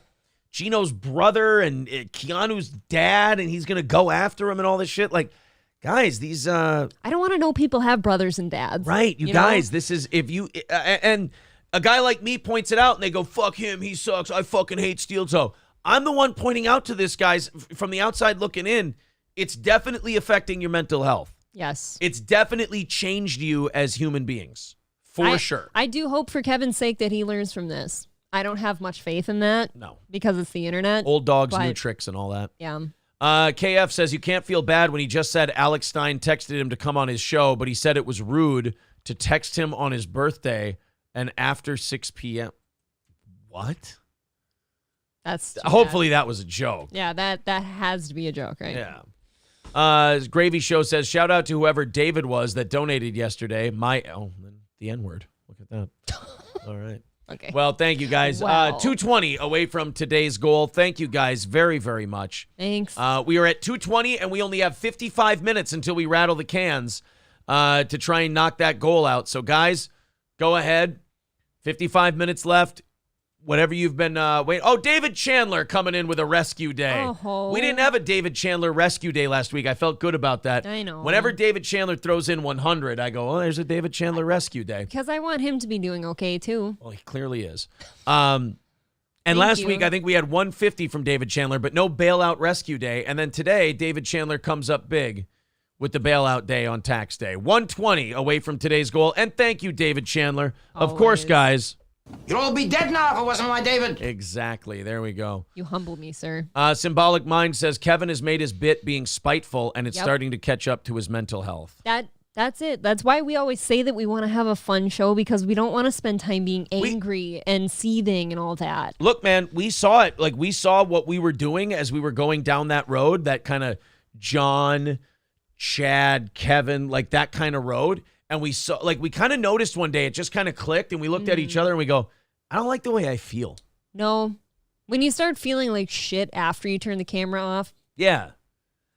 Gino's brother and Keanu's dad, and he's going to go after him and all this shit. Like, guys, these I don't want to know people have brothers and dads. Right, you guys, this is if you and a guy like me points it out and they go, fuck him, he sucks, I fucking hate Steel Toe. I'm the one pointing out to this, guys, from the outside looking in, it's definitely affecting your mental health. Yes. It's definitely changed you as human beings. For sure. I do hope for Kevin's sake that he learns from this. I don't have much faith in that. No. Because it's the internet. Old dogs, new tricks and all that. Yeah. KF says you can't feel bad when he just said Alex Stein texted him to come on his show, but he said it was rude to text him on his birthday and after 6 p.m. What? That's hopefully that was a joke. Yeah, that has to be a joke, right? Yeah. Gravy Show says shout out to whoever David was that donated yesterday. The N-word. Look at that. All right. Okay. Well, thank you guys. Wow. 220 away from today's goal. Thank you guys very, very much. Thanks. We are at 220, and we only have 55 minutes until we rattle the cans to try and knock that goal out. So, guys, go ahead. 55 minutes left. Whatever you've been waiting. Oh, David Chandler coming in with a rescue day. Oh. We didn't have a David Chandler rescue day last week. I felt good about that. I know. Whenever David Chandler throws in 100, I go, oh, there's a David Chandler rescue day. Because I want him to be doing okay, too. Well, he clearly is. And last week, I think we had 150 from David Chandler, but no bailout rescue day. And then today, David Chandler comes up big with the bailout day on tax day. 120 away from today's goal. And thank you, David Chandler. Of course, guys. You'd all be dead now if it wasn't my David. Exactly. There we go. You humble me, sir. Symbolic Mind says Kevin has made his bit being spiteful, and it's starting to catch up to his mental health. That's it. That's why we always say that we want to have a fun show, because we don't want to spend time being angry and seething and all that. Look, man, we saw it. Like, we saw what we were doing as we were going down that road, that kind of John, Chad, Kevin, like that kind of road. And we saw, like, we kind of noticed one day, it just kind of clicked, and we looked at each other and we go, I don't like the way I feel. No. When you start feeling like shit after you turn the camera off. Yeah.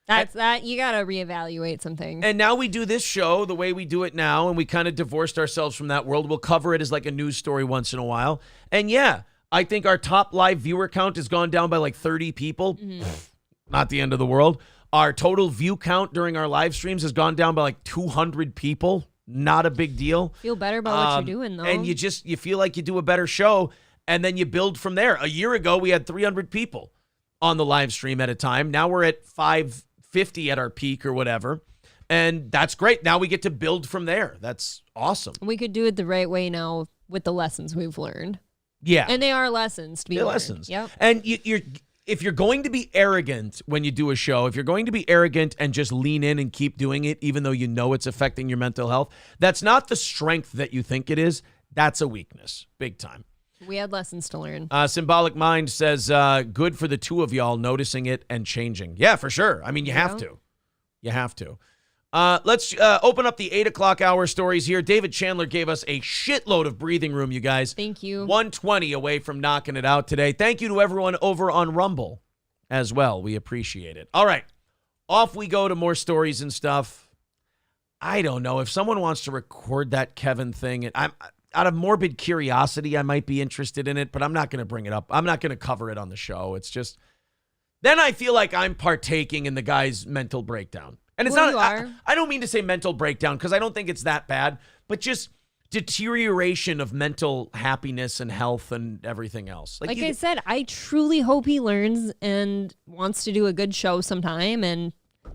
That you got to reevaluate some things. And now we do this show the way we do it now, and we kind of divorced ourselves from that world. We'll cover it as like a news story once in a while. And yeah, I think our top live viewer count has gone down by like 30 people. Not the end of the world. Our total view count during our live streams has gone down by like 200 people. Not a big deal. Feel better about what you're doing, though. And you feel like you do a better show, and then you build from there. A year ago, we had 300 people on the live stream at a time. Now we're at 550 at our peak or whatever. And that's great. Now we get to build from there. That's awesome. We could do it the right way now with the lessons we've learned. Yeah. And they are lessons to be learned. Lessons. Yep. And if you're going to be arrogant when you do a show, if you're going to be arrogant and just lean in and keep doing it, even though you know it's affecting your mental health, that's not the strength that you think it is. That's a weakness. Big time. We had lessons to learn. Symbolic Mind says, good for the two of y'all noticing it and changing. Yeah, for sure. I mean, you have to. You have to. Let's open up the 8 o'clock hour stories here. David Chandler gave us a shitload of breathing room, you guys. Thank you. 120 away from knocking it out today. Thank you to everyone over on Rumble as well. We appreciate it. All right. Off we go to more stories and stuff. I don't know. If someone wants to record that Kevin thing, I'm out of morbid curiosity, I might be interested in it, but I'm not going to bring it up. I'm not going to cover it on the show. It's just, then I feel like I'm partaking in the guy's mental breakdown. And it's Well, not, you are. I don't mean to say mental breakdown because I don't think it's that bad, but just deterioration of mental happiness and health and everything else. Like I said, I truly hope he learns and wants to do a good show sometime and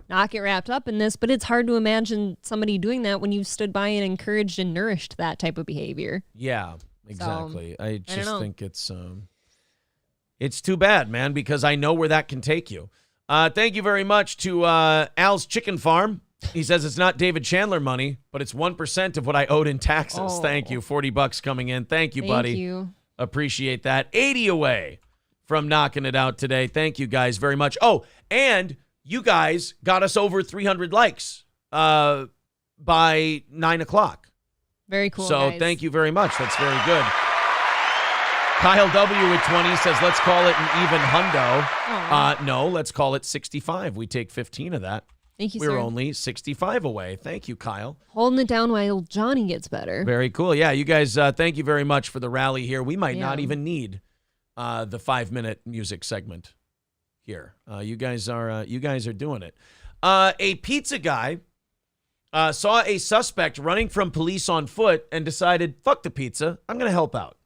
not get wrapped up in this, but it's hard to imagine somebody doing that when you've stood by and encouraged and nourished that type of behavior. Yeah, exactly. So, I don't just know. think it's too bad, man, because I know where that can take you. Thank you very much to Al's Chicken Farm. He says it's not David Chandler money, but it's 1% of what I owed in taxes. Oh. Thank you. $40 coming in. Thank you, buddy. Thank you. Appreciate that. 80 away from knocking it out today. Thank you guys very much. Oh, and you guys got us over 300 likes by 9 o'clock. Very cool, So guys. thank you very much. That's very good. Kyle W. with 20 says, let's call it an even hundo. No, let's call it 65. We take 15 of that. Thank you, We're sir. only 65 away. Thank you, Kyle. Holding it down while Johnny gets better. Very cool. Yeah, you guys, thank you very much for the rally here. We might not Yeah. even need the 5-minute music segment here. You guys are doing it. A pizza guy saw a suspect running from police on foot and decided, fuck the pizza. I'm going to help out.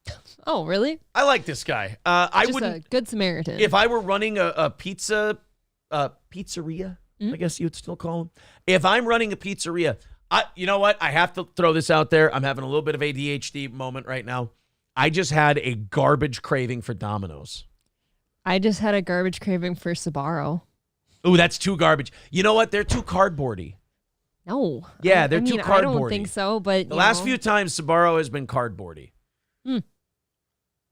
Oh, really? I like this guy. I Just wouldn't. a good Samaritan. If I were running a pizzeria, I guess you'd still call them. If I'm running a pizzeria, you know what? I have to throw this out there. I'm having a little bit of ADHD moment right now. I just had a garbage craving for Domino's. I just had a garbage craving for Sbarro. Ooh, that's too garbage. You know what? They're too cardboardy. No. Yeah, they're I too mean, cardboardy. I don't think so, but The last few times Sbarro has been cardboardy.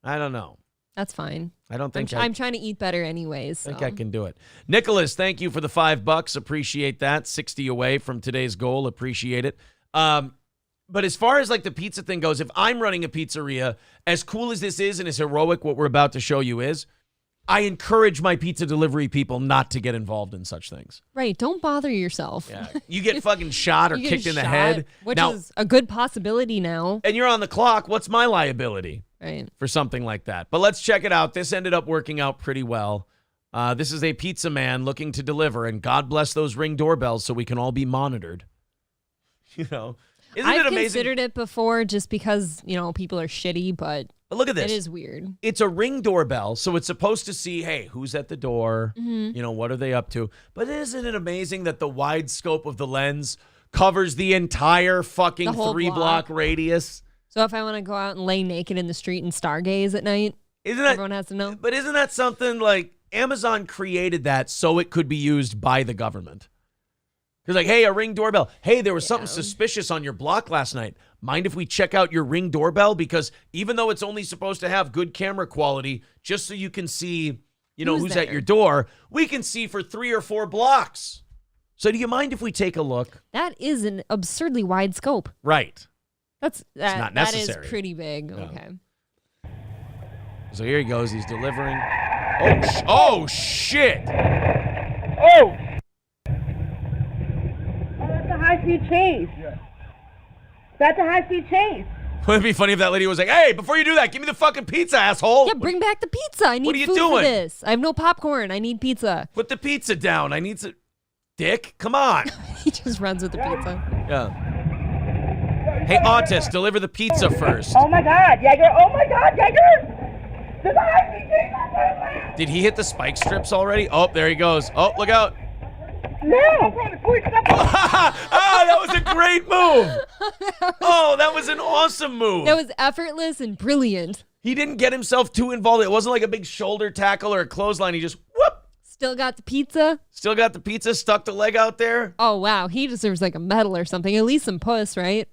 I don't know. That's fine. I don't think I'm trying to eat better anyways. I think I can do it. Nicholas, thank you for the $5. Appreciate that. 60 away from today's goal. Appreciate it. But as far as like the pizza thing goes, if I'm running a pizzeria, as cool as this is and as heroic what we're about to show you is, I encourage my pizza delivery people not to get involved in such things. Right. Don't bother yourself. Yeah. You get fucking shot or You get kicked in the shot, head. Which Now, is a good possibility now. and you're on the clock. What's my liability? Right. For something like that. But let's check it out. This ended up working out pretty well. This is a pizza man looking to deliver, and God bless those Ring doorbells so we can all be monitored. You know, isn't I've it amazing? considered it before just because, people are shitty, but Look at this. it is weird. It's a Ring doorbell, so it's supposed to see, hey, who's at the door? Mhm. What are they up to? But isn't it amazing that the wide scope of the lens covers the entire fucking The whole 3-block radius? So if I want to go out and lay naked in the street and stargaze at night, everyone has to know. But isn't that something like Amazon created that so it could be used by the government? Because like, hey, a Ring doorbell. Hey, there was something suspicious on your block last night. Mind if we check out your Ring doorbell? Because even though it's only supposed to have good camera quality, just so you can see, who's at there? your door, we can see for 3 or 4 blocks. So do you mind if we take a look? That is an absurdly wide scope. Right. That not necessary. is pretty big. No. Okay. So here he goes. He's delivering. Oh, shit. Oh! That's a high-speed chase. That's a high-speed chase. Wouldn't it be funny if that lady was like, hey, before you do that, give me the fucking pizza, asshole. Yeah, bring back the pizza. I need What are you food doing? for this. I have no popcorn. I need pizza. Put the pizza down. I need some. Dick, come on. He just runs with the pizza. Yeah. Hey, Autist, deliver the pizza first. Oh my God, Jaeger! Oh my God, Jaeger! There's a high-speed chase on my Did he hit the spike strips already? Oh, there he goes. Oh, look out. No! Oh, that was a great move. Oh, that was an awesome move. That was effortless and brilliant. He didn't get himself too involved. It wasn't like a big shoulder tackle or a clothesline. He just, whoop. Still got the pizza. Still got the pizza, stuck the leg out there. Oh, wow. He deserves like a medal or something. At least some puss, right?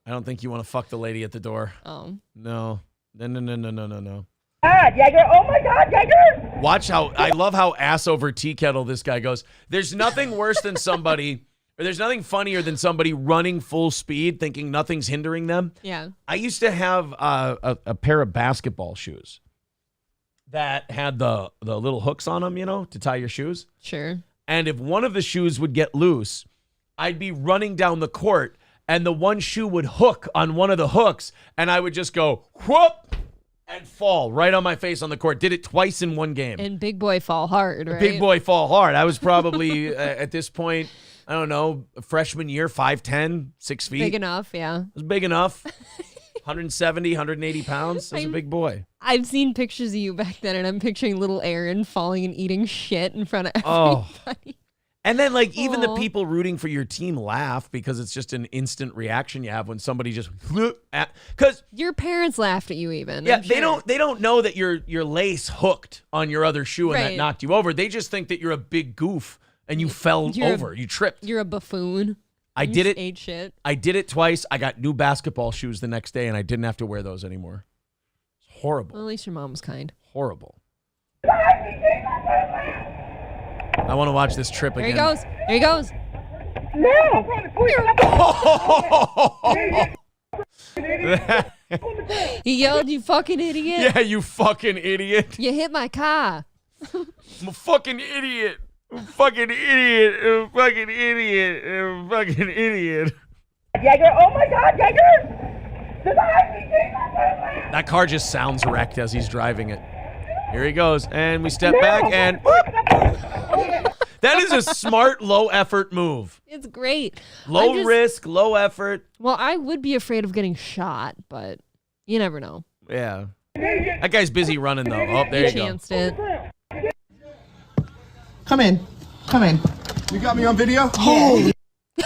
I don't think you want to fuck the lady at the door. Oh. No. No. God, Jaeger! Oh my God, Jaeger! Watch how, I love how ass over tea kettle this guy goes. There's nothing worse than somebody Or there's nothing funnier than somebody running full speed thinking nothing's hindering them. Yeah. I used to have a pair of basketball shoes that had the little hooks on them, to tie your shoes. Sure. And if one of the shoes would get loose, I'd be running down the court and the one shoe would hook on one of the hooks and I would just go whoop and fall right on my face on the court. Did it twice in one game. And big boy fall hard, right? Big boy fall hard. I was probably at this point, I don't know, freshman year, 5'10", 6 feet. Big enough, yeah. It was big enough. 170, 180 pounds. I was a big boy. I've seen pictures of you back then, and I'm picturing little Aaron falling and eating shit in front of everybody. And then, even the people rooting for your team laugh because it's just an instant reaction you have when somebody just because your parents laughed at you even. Yeah, they don't know that your lace hooked on your other shoe and that Right. knocked you over. They just think that you're a big goof and you fell over. You tripped. You're a buffoon. I did it. Ate shit. I did it twice. I got new basketball shoes the next day, and I didn't have to wear those anymore. It's horrible. Well, at least your mom was kind. Horrible. I want to watch this trip There again. he goes. There he goes. He yelled, "You fucking idiot!" Yeah, you fucking idiot. You hit my car. I'm a fucking idiot. I'm a fucking idiot. I'm a fucking idiot. I'm a fucking idiot. Jaeger, oh my God, Jaeger! There's a ICD! That car just sounds wrecked as he's driving it. Here he goes. And we step back and... That is a smart, low-effort move. It's great. Low risk, low effort. Well, I would be afraid of getting shot, but you never know. Yeah. That guy's busy running, though. Oh, there you go. Chanced it. Come in. Come in. You got me on video? Holy.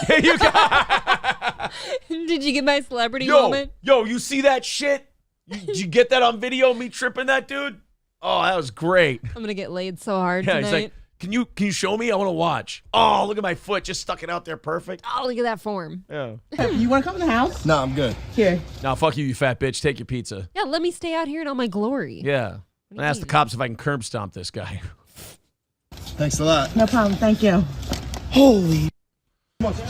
You got... Did you get my celebrity Yo, moment? you see that shit? Did you get that on video, me tripping that dude? Oh, that was great. I'm going to get laid so hard Yeah, tonight. he's like, can you show me? I want to watch. Oh, look at my foot. Just stuck it out there perfect. Oh, look at that form. Yeah. You want to come in the house? No, I'm good. Here. Now, fuck you, you fat bitch. Take your pizza. Yeah, let me stay out here in all my glory. Yeah. And ask the cops if I can curb stomp this guy. Thanks a lot. No problem. Thank you. Holy.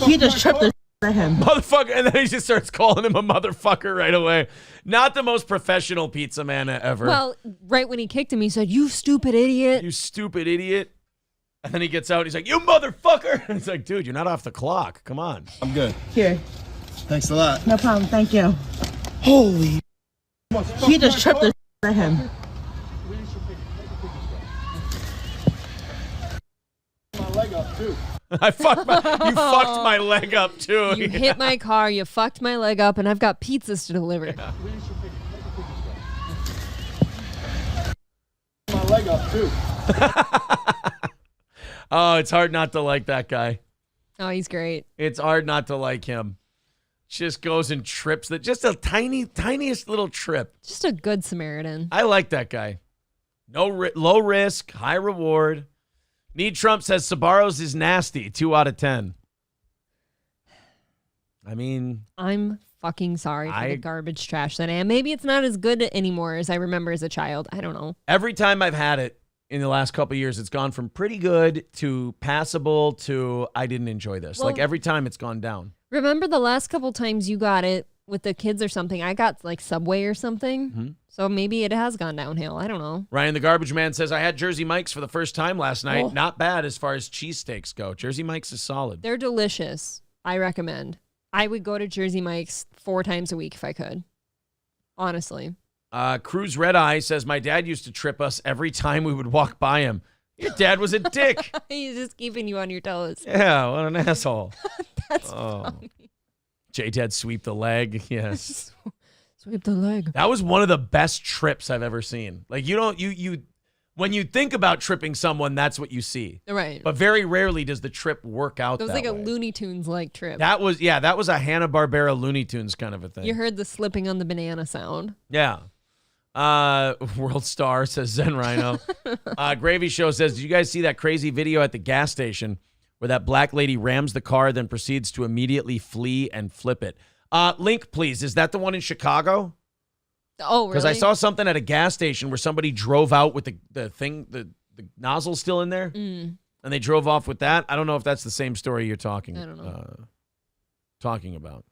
He just tripped the at him. Motherfucker. And then he just starts calling him a motherfucker right away. Not the most professional pizza man ever. Well, right when he kicked him, he said, "You stupid idiot." You stupid idiot. And then he gets out. He's like, "You motherfucker." It's like, dude, you're not off the clock. Come on. I'm good. Here. Thanks a lot. No problem. Thank you. Holy. He just tripped the at him. My leg up, too. You fucked my leg up, too. You hit my car, you fucked my leg up, and I've got pizzas to deliver. Yeah. My leg up, too. Oh, it's hard not to like that guy. Oh, he's great. It's hard not to like him. Just goes and trips. That just a tiniest little trip. Just a good Samaritan. I like that guy. Low risk, high reward. Need Trump says Sabaros is nasty. 2 out of 10. I mean, I'm fucking sorry for the garbage trash that I am. Maybe it's not as good anymore as I remember as a child. I don't know. Every time I've had it in the last couple of years, it's gone from pretty good to passable to I didn't enjoy this. Well, like every time it's gone down. Remember the last couple times you got it with the kids or something? I got like Subway or something. Mm-hmm. So maybe it has gone downhill. I don't know. Ryan the Garbage Man says, I had Jersey Mike's for the first time last night. Oh. Not bad as far as cheesesteaks go. Jersey Mike's is solid. They're delicious. I recommend. I would go to Jersey Mike's 4 times a week if I could. Honestly. Cruz Red Eye says, my dad used to trip us every time we would walk by him. Your dad was a dick. He's just keeping you on your toes. Yeah, what an asshole. That's funny. J-Dad sweep the leg. Yes. Sweep the leg. That was one of the best trips I've ever seen. Like you when you think about tripping someone, that's what you see. Right. But very rarely does the trip work out It was that like a way. Looney Tunes like trip. That was a Hanna-Barbera Looney Tunes kind of a thing. You heard the slipping on the banana sound. Yeah. World Star says Zen Rhino. Gravy Show says, did you guys see that crazy video at the gas station where that black lady rams the car, then proceeds to immediately flee and flip it? Link, please. Is that the one in Chicago? Oh, really? Because I saw something at a gas station where somebody drove out with the thing, the nozzle still in there. Mm. And they drove off with that. I don't know if that's the same story you're talking about.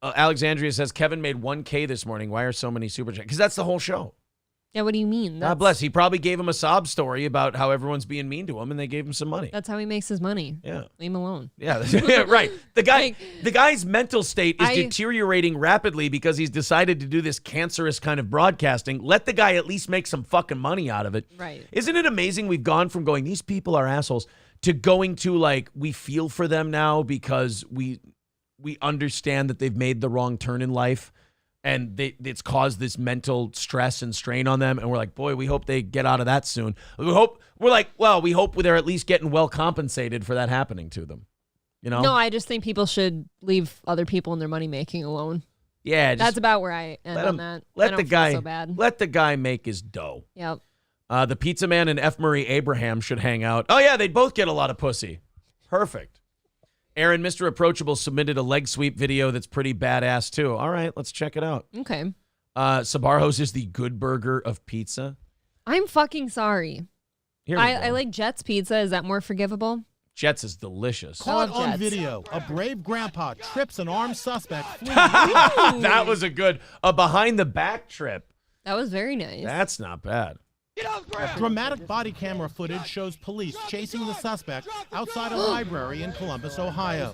Alexandria says, Kevin made $1K this morning. Why are so many super chats? Because that's the whole show. Yeah, what do you mean? God bless. He probably gave him a sob story about how everyone's being mean to him, and they gave him some money. That's how he makes his money. Yeah. Leave him alone. Yeah, right. The guy's mental state is deteriorating rapidly because he's decided to do this cancerous kind of broadcasting. Let the guy at least make some fucking money out of it. Right. Isn't it amazing we've gone from going, these people are assholes, to going to, like, we feel for them now because we understand that they've made the wrong turn in life. And it's caused this mental stress and strain on them. And we're like, boy, we hope they get out of that soon. We hope they're at least getting well compensated for that happening to them. You know? No, I just think people should leave other people and their money making alone. Yeah. That's about where I end on that. Let the guy feel so bad. Let the guy make his dough. Yep. The Pizza Man and F. Murray Abraham should hang out. Oh, yeah, they'd both get a lot of pussy. Perfect. Aaron, Mr. Approachable submitted a leg sweep video that's pretty badass, too. All right, let's check it out. Okay. Sabaros is the good burger of pizza. I'm fucking sorry. I like Jets pizza. Is that more forgivable? Jets is delicious. Caught on video, a brave grandpa trips an armed suspect. That was a behind-the-back trip. That was very nice. That's not bad. Dramatic body camera footage shows police chasing the suspect outside a library in Columbus, Ohio.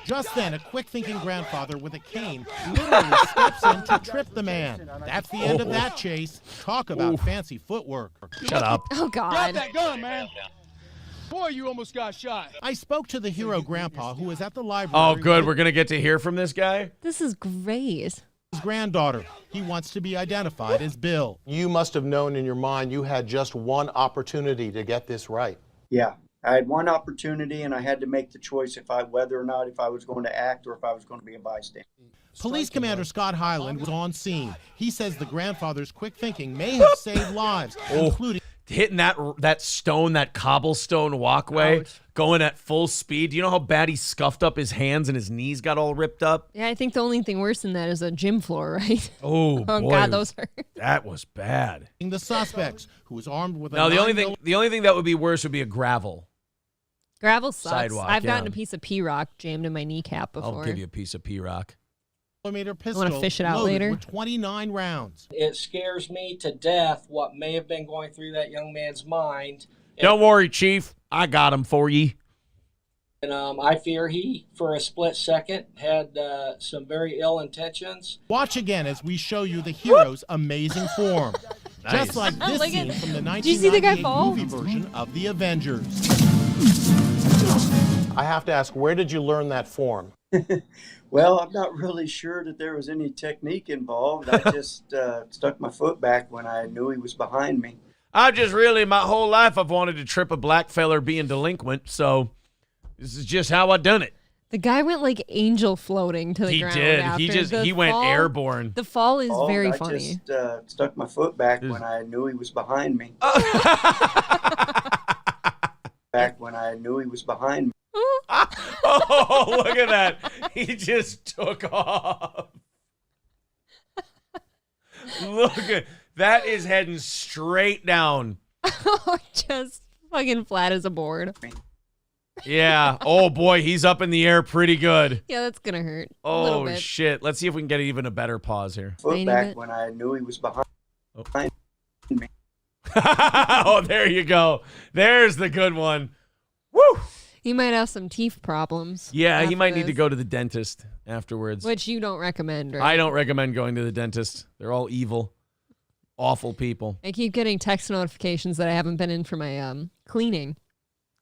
Just then, a quick-thinking grandfather with a cane literally steps in to trip the man. That's the end of that chase. Talk about fancy footwork. Shut up. Oh, God. Grab that gun, man. Boy, you almost got shot. I spoke to the hero grandpa who was at the library. Oh, good. We're going to get to hear from this guy? This is great. His granddaughter. He wants to be identified as Bill. You must have known in your mind you had just one opportunity to get this right. Yeah, I had one opportunity, and I had to make the choice whether or not I was going to act or if I was going to be a bystander. Police Commander Scott Hyland was on scene. He says the grandfather's quick thinking may have saved lives, including hitting that cobblestone walkway. Ouch. Going at full speed. Do you know how bad he scuffed up his hands and his knees got all ripped up? Yeah, I think the only thing worse than that is a gym floor, right? Oh, boy, God, those hurt. That was bad. The suspects, who was armed with a the only thing that would be worse would be a gravel. Gravel sucks. Sidewalk, I've gotten a piece of P-rock jammed in my kneecap before. I'll give you a piece of P-rock. Pistol Want to fish it out later? With 29 rounds. It scares me to death what may have been going through that young man's mind. Don't worry, Chief. I got him for you. And I fear he, for a split second, had some very ill intentions. Watch again as we show you the hero's amazing form. Nice. Just like this scene from the Did you see the guy 1998 fall? movie version of The Avengers. I have to ask, where did you learn that form? Well, I'm not really sure that there was any technique involved. I just stuck my foot back when I knew he was behind me. My whole life I've wanted to trip a black feller being delinquent, so this is just how I done it. The guy went like angel floating to the ground. He did. After. He went airborne. The fall is very I funny. just stuck my foot back when I knew he was behind me. Back when I knew he was behind me. Oh, look at that. He just took off. Look at that is heading straight down. Just fucking flat as a board. Yeah. Oh, boy. He's up in the air pretty good. Yeah, that's going to hurt. Oh, shit. Let's see if we can get even a better pause here. Foot back when I knew he was behind me. Oh, there you go. There's the good one. Woo! He might have some teeth problems. Yeah, he might need to this, go to the dentist afterwards. Which you don't recommend, right? I don't recommend going to the dentist. They're all evil, awful people. I keep getting text notifications that I haven't been in for my cleaning.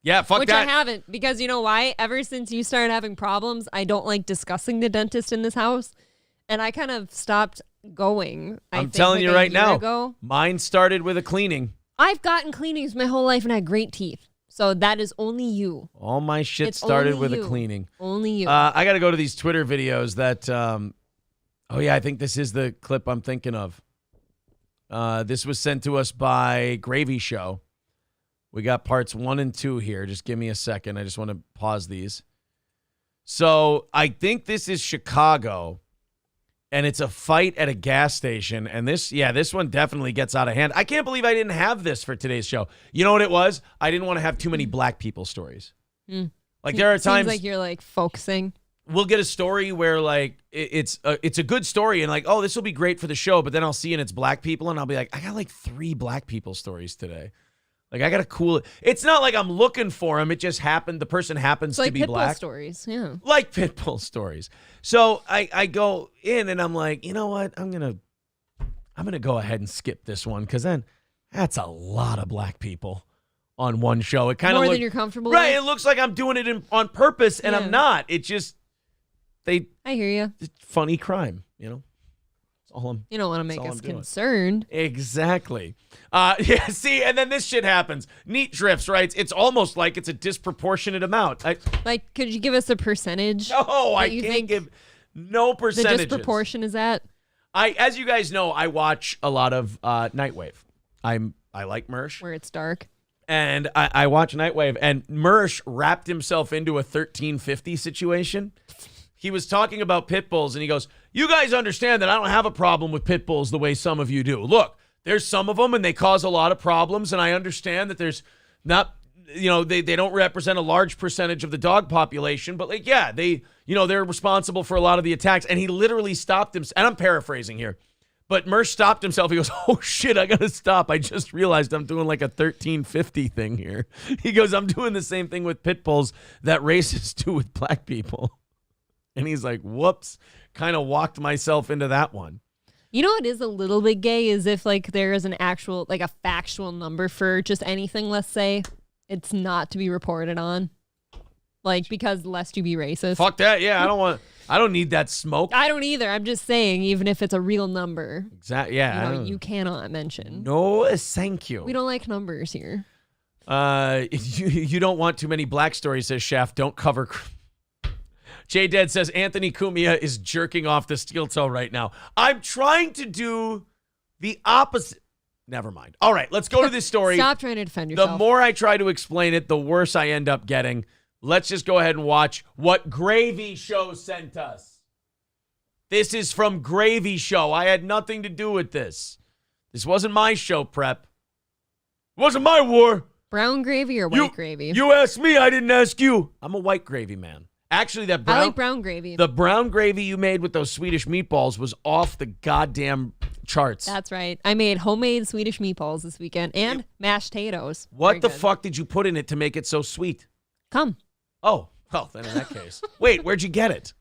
Yeah, fuck Which that. I haven't, because you know why? Ever since you started having problems, I don't like discussing the dentist in this house. And I kind of stopped going. I'm telling you right now, ago. Mine started with a cleaning. I've gotten cleanings my whole life and had great teeth. So that is only you. All my shit It's started only with you. a cleaning. Only you. I got to go to these Twitter videos that, oh yeah, I think this is the clip I'm thinking of. This was sent to us by Gravy Show. We got parts 1 and 2 here. Just give me a second. I just want to pause these. So I think this is Chicago. and it's a fight at a gas station. And this one definitely gets out of hand. I can't believe I didn't have this for today's show. You know what it was? I didn't want to have too many black people stories. Like there are times Seems like you're like focusing. We'll get a story where like it's a good story and like, oh, this will be great for the show. But then I'll see and it's black people and I'll be like, I got like 3 black people stories today. Like I got to cool it. It's not like I'm looking for them. It just happened. The person happens It's like to be black. Pitbull stories, yeah. Like Pitbull stories. So I go in and I'm like, you know what? I'm gonna go ahead and skip this one because then that's a lot of black people on one show. It kind of more than you're comfortable right. with? It looks like I'm doing it on purpose, and I'm not. It just I hear you. Funny crime, you know. That's all I'm. You don't want to make all us I'm doing. concerned. Exactly. Yeah. See, and then this shit happens. Neat Drifts writes, it's almost like it's a disproportionate amount. Like, could you give us a percentage? No, I you can't think give no the percentages. disproportion is at? As you guys know, I watch a lot of Nightwave. I like Mersh. Where it's dark. And I watch Nightwave, and Mersh wrapped himself into a 1350 situation. He was talking about pit bulls, and he goes, you guys understand that I don't have a problem with pit bulls the way some of you do. Look, there's some of them, and they cause a lot of problems, and I understand that there's not, they don't represent a large percentage of the dog population, but like, yeah, they're responsible for a lot of the attacks. And he literally stopped him, and I'm paraphrasing here. But Mersh stopped himself. He goes, oh, shit, I got to stop. I just realized I'm doing like a 1350 thing here. He goes, I'm doing the same thing with pit bulls that racists do with black people. And he's like, whoops, kind of walked myself into that one. You know what is a little bit gay is if like there is an actual, like a factual number for just anything, let's say, it's not to be reported on. Like, because lest you be racist. Fuck that. Yeah, I don't need that smoke. I don't either. I'm just saying, even if it's a real number. Exactly. Yeah. You cannot mention. No, thank you. We don't like numbers here. You don't want too many black stories, says Shaft. Don't cover. J Dead says Anthony Cumia is jerking off the steel toe right now. I'm trying to do the opposite. Never mind. All right, let's go to this story. Stop trying to defend yourself. The more I try to explain it, the worse I end up getting. Let's just go ahead and watch what Gravy Show sent us. This is from Gravy Show. I had nothing to do with this. This wasn't my show, Prep. It wasn't my war. Brown gravy or white gravy? You asked me. I didn't ask you. I'm a white gravy man. Actually, I like brown gravy. The brown gravy you made with those Swedish meatballs was off the goddamn charts. That's right. I made homemade Swedish meatballs this weekend and mashed potatoes. What the fuck did you put in it to make it so sweet? Cum. Oh, well, then in that case. Wait, where'd you get it?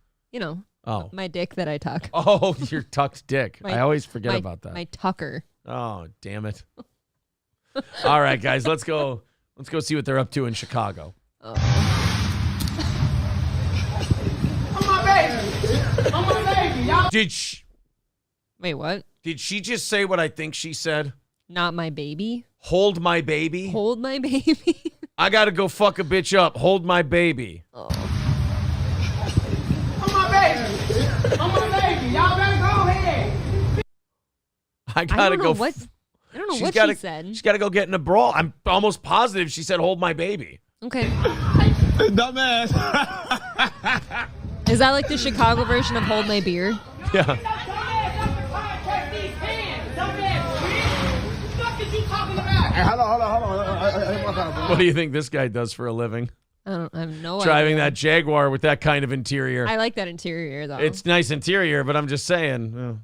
My dick that I tuck. Oh, your tucked dick. I always forget about that. My tucker. Oh, damn it. All right, guys, let's go see what they're up to in Chicago. On my baby. On my baby, y'all. Wait, what? Did she just say what I think she said? Not my baby? Hold my baby? Hold my baby? I gotta go fuck a bitch up. Hold my baby. On my baby. On my baby. Y'all better go ahead. I gotta go. I don't know what she said. She's gotta go get in a brawl. I'm almost positive she said hold my baby. Okay. Dumbass. Is that like the Chicago version of hold my beer? Yeah. Hold on. What do you think this guy does for a living? I have no idea. Driving that Jaguar with that kind of interior. I like that interior, though. It's nice interior, but I'm just saying.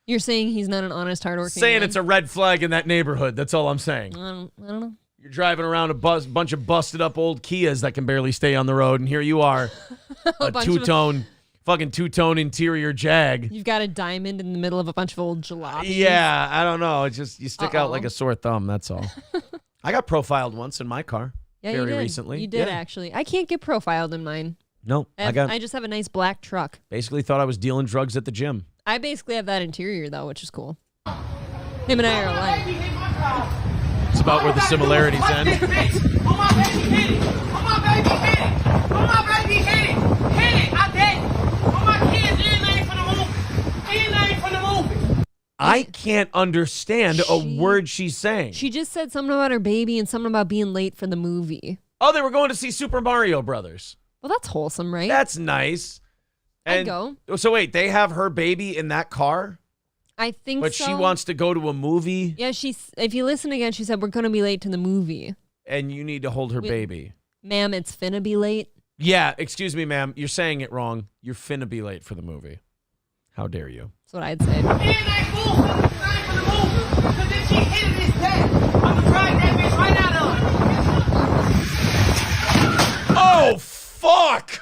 You're saying he's not an honest, hardworking saying man? It's a red flag in that neighborhood. That's all I'm saying. I don't know. You're driving around a bunch of busted up old Kias that can barely stay on the road, and here you are, a two-tone interior Jag. You've got a diamond in the middle of a bunch of old jalopies. Yeah, I don't know. It's just you stick out like a sore thumb. That's all. I got profiled once in my car. Yeah, very you did. recently. You did actually. I can't get profiled in mine. No, I just have a nice black truck. Basically, thought I was dealing drugs at the gym. I basically have that interior though, which is cool. Him and I are alike. It's about where the similarities end. On my baby, hit it. On my baby, hit it. On my baby, hit it. Hit it. I did. On my kids, anything from the movie. Anything from the movie. I can't understand a word she's saying. She just said something about her baby and something about being late for the movie. Oh, they were going to see Super Mario Brothers. Well, that's wholesome, right? That's nice. I'd go. So wait, they have her baby in that car? I think But so. she wants to go to a movie? Yeah, if you listen again, she said, we're going to be late to the movie. And you need to hold her baby. Ma'am, it's finna be late. Yeah, excuse me, ma'am. You're saying it wrong. You're finna be late for the movie. How dare you? That's what I'd say. And that fool finna be late for the movie. Because if she hit his dad, I'm going to drag that bitch right out of her. Oh, fuck!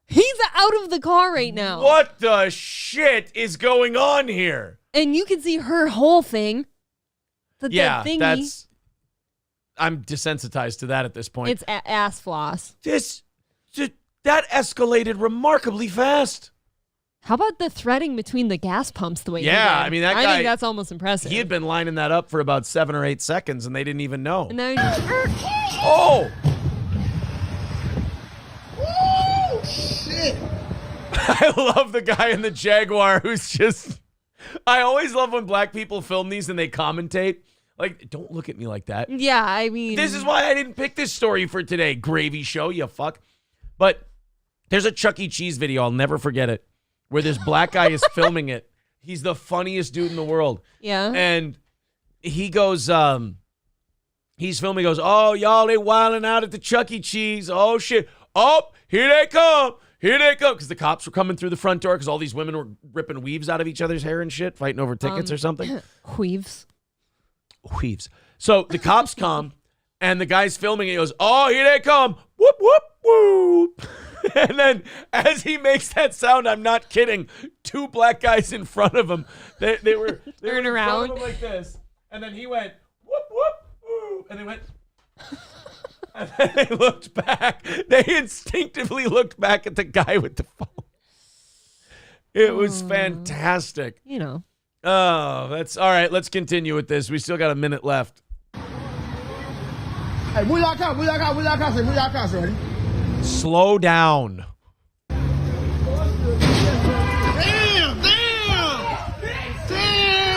He's out of the car right now. What the shit is going on here? And you can see her whole thing. Yeah, thingy. that's... I'm desensitized to that at this point. It's ass floss. That escalated remarkably fast. How about the threading between the gas pumps the way Yeah, he did? I mean, that guy... I think that's almost impressive. He had been lining that up for about 7 or 8 seconds, and they didn't even know. And now Oh! Oh, shit. I love the guy in the Jaguar who's just... I always love when black people film these and they commentate. Like, don't look at me like that. Yeah, I mean... This is why I didn't pick this story for today, Gravy Show, you fuck. But there's a Chuck E. Cheese video, I'll never forget it, where this black guy is filming it. He's the funniest dude in the world. Yeah. And he goes, he's filming, he goes, oh, y'all, they wilding out at the Chuck E. Cheese. Oh, shit. Oh, here they come. Here they come. Because the cops were coming through the front door because all these women were ripping weaves out of each other's hair and shit, fighting over tickets or something. Weaves. So the cops come, and the guy's filming it. He goes, oh, here they come. Whoop, whoop, whoop. And then as he makes that sound, I'm not kidding, 2 black guys in front of him, they were Turn in around. front of him like this. And then he went, whoop, whoop, whoop. And they went... And then they looked back. They instinctively looked back at the guy with the phone. It was fantastic. You know. Oh, that's all right. Let's continue with this. We still got a minute left. Hey, move your car, ready? Slow down. Damn!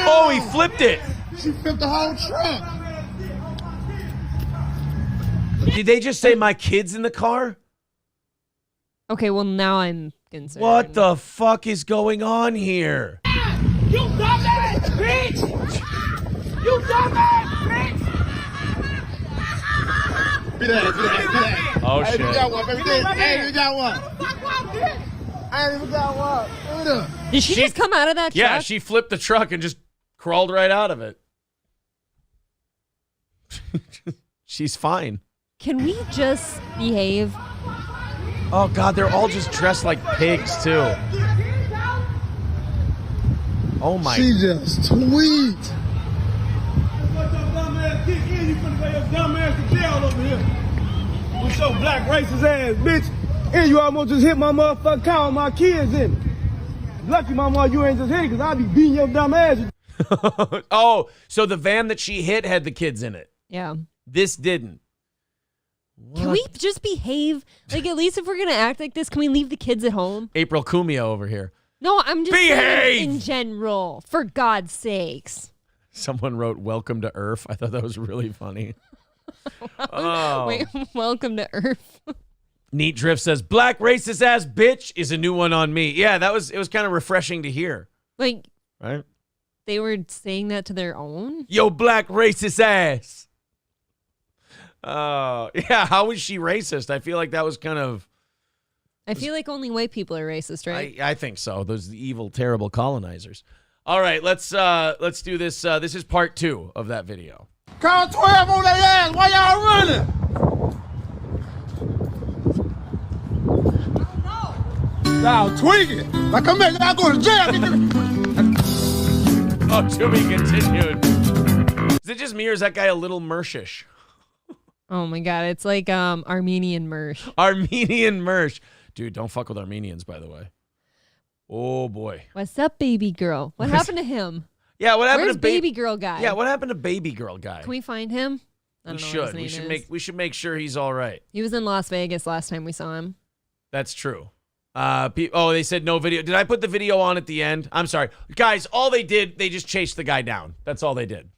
Oh, he flipped it. She flipped the whole truck. Did they just say my kid's in the car? Okay, well, now I'm concerned. What the fuck is going on here? You dumbass bitch! You dumbass bitch! Be that. Oh, shit. We got one, baby. Hey, we got one. I ain't even got one. Look at her. Did she just come out of that truck? Yeah, she flipped the truck and just crawled right out of it. She's fine. Can we just behave? Oh, God, they're all just dressed like pigs, too. Oh, my. She just tweet. What your dumb ass kick in? You finna go your dumb ass to jail over here. With your black racist ass, bitch. And you almost just hit my motherfucking car with my kids in it. Lucky, mama, you ain't just hit it because I be beating your dumb ass. Oh, so the van that she hit had the kids in it. Yeah. This didn't. Can we just behave? Like, at least if we're going to act like this, can we leave the kids at home? April Cumia over here. No, I'm just Behave! saying in general, for God's sakes. Someone wrote, welcome to Earth. I thought that was really funny. Oh. Wait, welcome to Earth. Neat Drift says, black racist ass bitch is a new one on me. Yeah, it was kind of refreshing to hear. Like, right? They were saying that to their own? Yo, black racist ass. Oh, yeah. How was she racist? I feel like that was kind of... I feel like only white people are racist, right? I think so. Those evil, terrible colonizers. All right, let's do this. This is part 2 of that video. Count 12 on their ass. Why y'all running? Y'all tweaking. Like I'm making I go to jail. Oh, to be continued. Is it just me or is that guy a little Mershish? Oh my God, it's like Armenian Mersh. Armenian Mersh. Dude, don't fuck with Armenians, by the way. Oh, boy. What's up, baby girl? What happened to him? Yeah, what happened Where's to baby girl guy? Yeah, what happened to baby girl guy? Can we find him? I don't know what his name is. We should make sure he's all right. He was in Las Vegas last time we saw him. That's true. They said no video. Did I put the video on at the end? I'm sorry. Guys, all they did, they just chased the guy down. That's all they did.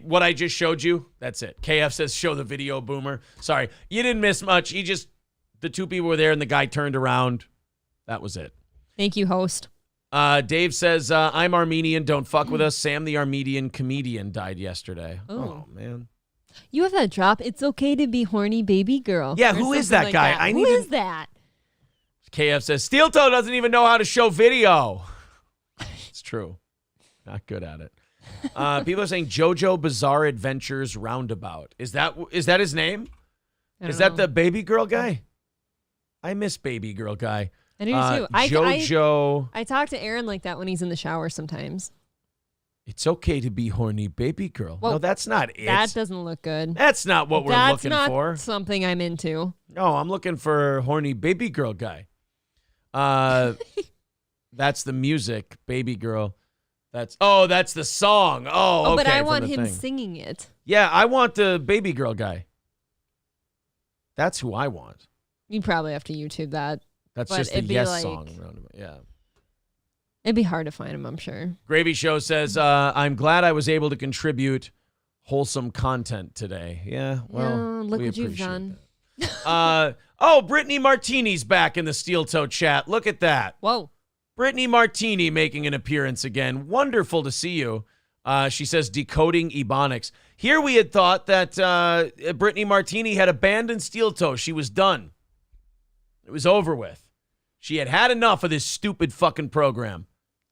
What I just showed you, that's it. KF says show the video, boomer. Sorry. You didn't miss much. The 2 people were there and the guy turned around That was it. Thank you, host. Dave says, I'm Armenian. Don't fuck with us. Sam, the Armenian comedian, died yesterday. Oh man. You have that drop. It's okay to be horny baby girl. Yeah, who is that guy? Who is that? KF says, Steel Toe doesn't even know how to show video. It's true. Not good at it. People are saying JoJo Bizarre Adventures Roundabout. Is that his name? Is that the baby girl guy? I miss baby girl guy. I do too. JoJo. I talk to Aaron like that when he's in the shower sometimes. It's okay to be horny baby girl. Well, no, that's not it. That doesn't look good. That's not what we're looking for. That's not something I'm into. No, I'm looking for horny baby girl guy. That's the music, baby girl. That's the song. Oh, okay. But I want him singing it. Yeah, I want the baby girl guy. That's who I want. You probably have to YouTube that. That's just the Yes song. Yeah. It'd be hard to find him, I'm sure. Gravy Show says, I'm glad I was able to contribute wholesome content today. Yeah, well, look we what you've appreciate done. Brittany Martini's back in the Steel Toe chat. Look at that. Whoa. Brittany Martini making an appearance again. Wonderful to see you. She says, decoding Ebonics. Here we had thought that Brittany Martini had abandoned Steel Toe. She was done. It was over with. She had enough of this stupid fucking program.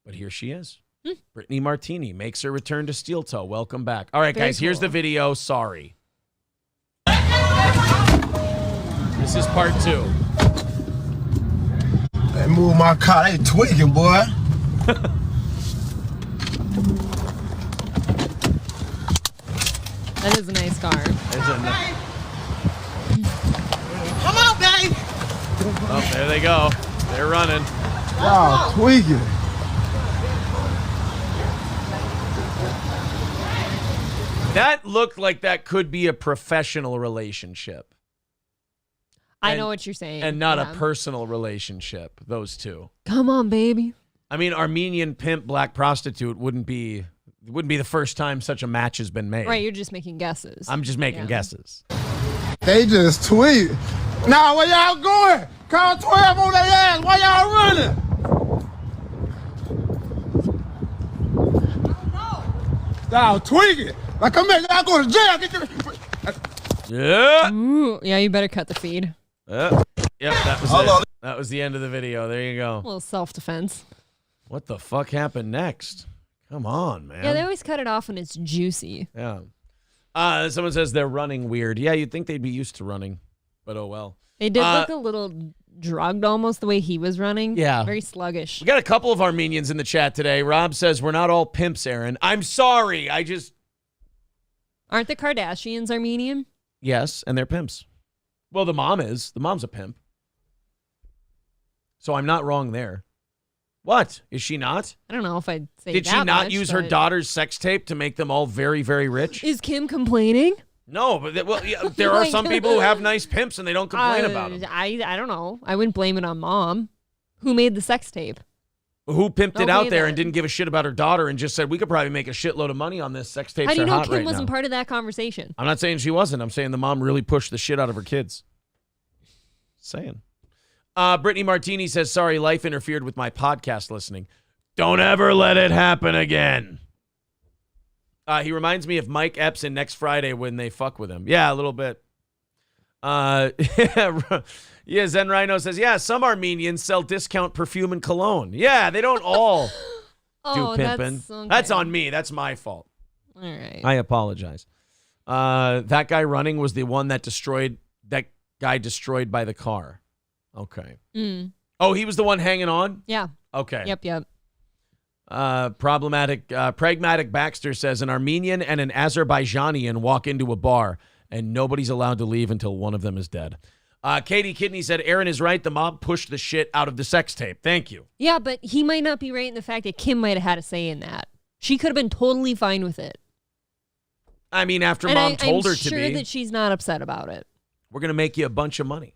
But here she is. Brittany Martini makes her return to Steel Toe. Welcome back. All right, Very guys, here's cool. the video. Sorry. This is part 2. They move my car. They tweaking, boy. That is a nice car. Come on, babe. Oh, there they go. They're running. Wow, tweaking. That looked like that could be a professional relationship. I know what you're saying. And not a personal relationship, those two. Come on, baby. I mean, Armenian pimp, black prostitute wouldn't be the first time such a match has been made. Right, you're just making guesses. I'm just making guesses. They just tweet. Now, where y'all going? Call 12 on their ass. Why y'all running? Y'all tweaking. Like, come here. Y'all go to jail. Get your... Yeah. Ooh, yeah, you better cut the feed. Yep, that was it. That was the end of the video. There you A go. little self-defense. What the fuck happened next? Come on, man. Yeah, they always cut it off when it's juicy. Yeah. Someone says they're running weird. Yeah, you'd think they'd be used to running, but oh well. They did look a little drugged almost the way he was running. Yeah. Very sluggish. We got a couple of Armenians in the chat today. Rob says we're not all pimps, Aaron. I'm sorry. Aren't the Kardashians Armenian? Yes, and they're pimps. Well, the mom is. The mom's a pimp. So I'm not wrong there. What? Is she not? I don't know if I'd say Did that she not much, use her but- daughter's sex tape to make them all very, very rich? Is Kim complaining? No, but there are some people who have nice pimps and they don't complain about them. I don't know. I wouldn't blame it on mom. Who made the sex tape? Who pimped it out Okay, there then. and didn't give a shit about her daughter and just said, we could probably make a shitload of money on this. Sex tapes How do you are know hot Kim right wasn't now. part of that conversation? I'm not saying she wasn't. I'm saying the mom really pushed the shit out of her kids. Saying. Brittany Martini says, sorry, life interfered with my podcast listening. Don't ever let it happen again. He reminds me of Mike Epps in Next Friday when they fuck with him. Yeah, a little bit. Yeah, Zen Rhino says, yeah, some Armenians sell discount perfume and cologne. Yeah, they don't all do pimping. That's on me. That's my fault. All right. I apologize. That guy running was the one that destroyed by the car. Okay. Mm. Oh, he was the one hanging on? Yeah. Okay. Yep. Pragmatic Baxter says an Armenian and an Azerbaijanian walk into a bar and nobody's allowed to leave until one of them is dead. Katie Kidney said Aaron is right. The mob pushed the shit out of the sex tape. Thank you. Yeah, but he might not be right in the fact that Kim might have had a say in that. She could have been totally fine with it. I mean, after And mom told her to I'm sure be. that she's not upset about it. We're going to make you a bunch of money.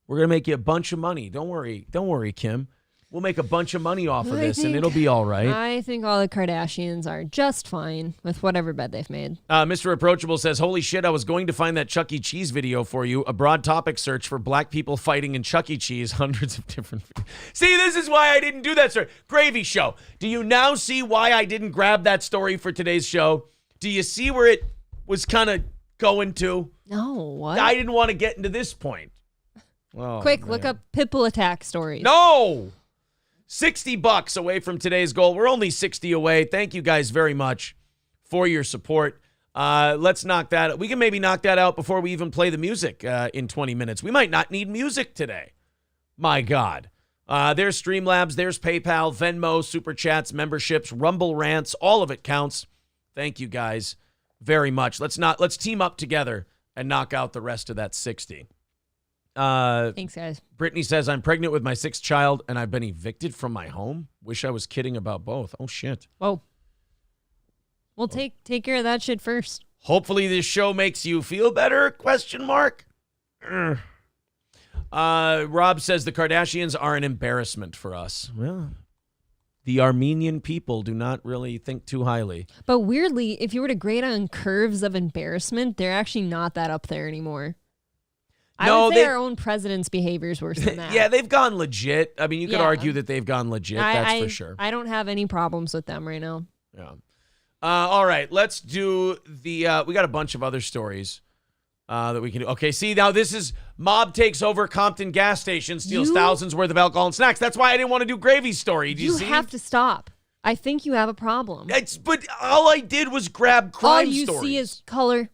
We're going to make you a bunch of money. Don't worry, Kim. We'll make a bunch of money off of this, and it'll be all right. I think all the Kardashians are just fine with whatever bed they've made. Mr. Approachable says, holy shit, I was going to find that Chuck E. Cheese video for you. A broad topic search for black people fighting in Chuck E. Cheese. Hundreds of different... See, this is why I didn't do that story. Gravy Show. Do you now see why I didn't grab that story for today's show? Do you see where it was kind of going to? No, what? I didn't want to get into this point. Oh, Quick, look up Pitbull attack stories. No! $60 away from today's goal. We're only 60 away. Thank you guys very much for your support. Let's knock that. We can maybe knock that out before we even play the music in 20 minutes. We might not need music today. My God. There's Streamlabs, there's PayPal, Venmo, Super Chats, memberships, Rumble rants. All of it counts. Thank you guys very much. Let's team up together and knock out the rest of that 60. Thanks, guys. Brittany says, I'm pregnant with my 6th child, and I've been evicted from my home. Wish I was kidding about both. Oh, shit. Whoa. We'll take care of that shit first. Hopefully this show makes you feel better, ? Rob says, the Kardashians are an embarrassment for us. Well, the Armenian people do not really think too highly. But weirdly, if you were to grade on curves of embarrassment, they're actually not that up there anymore. I would say our own president's behavior is worse than that. Yeah, they've gone legit. I mean, you could argue that they've gone legit. That's for sure. I don't have any problems with them right now. Yeah. All right, let's do the... we got a bunch of other stories that we can do. Okay, see, now this is mob takes over Compton gas station, steals thousands worth of alcohol and snacks. That's why I didn't want to do Gravy's story. Do you see? You have to stop. I think you have a problem. But all I did was grab crime stories. All you see is color.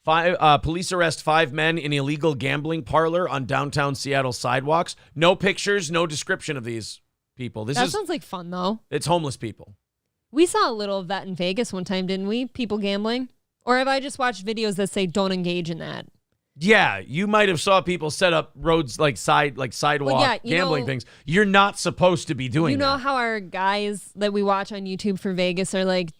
Police arrest 5 men in illegal gambling parlor on downtown Seattle sidewalks. No pictures, no description of these people. That sounds like fun, though. It's homeless people. We saw a little of that in Vegas one time, didn't we? People gambling. Or have I just watched videos that say don't engage in that? Yeah, you might have saw people set up roads like sidewalk gambling things. You're not supposed to be doing that. You know how our guys that we watch on YouTube for Vegas are like,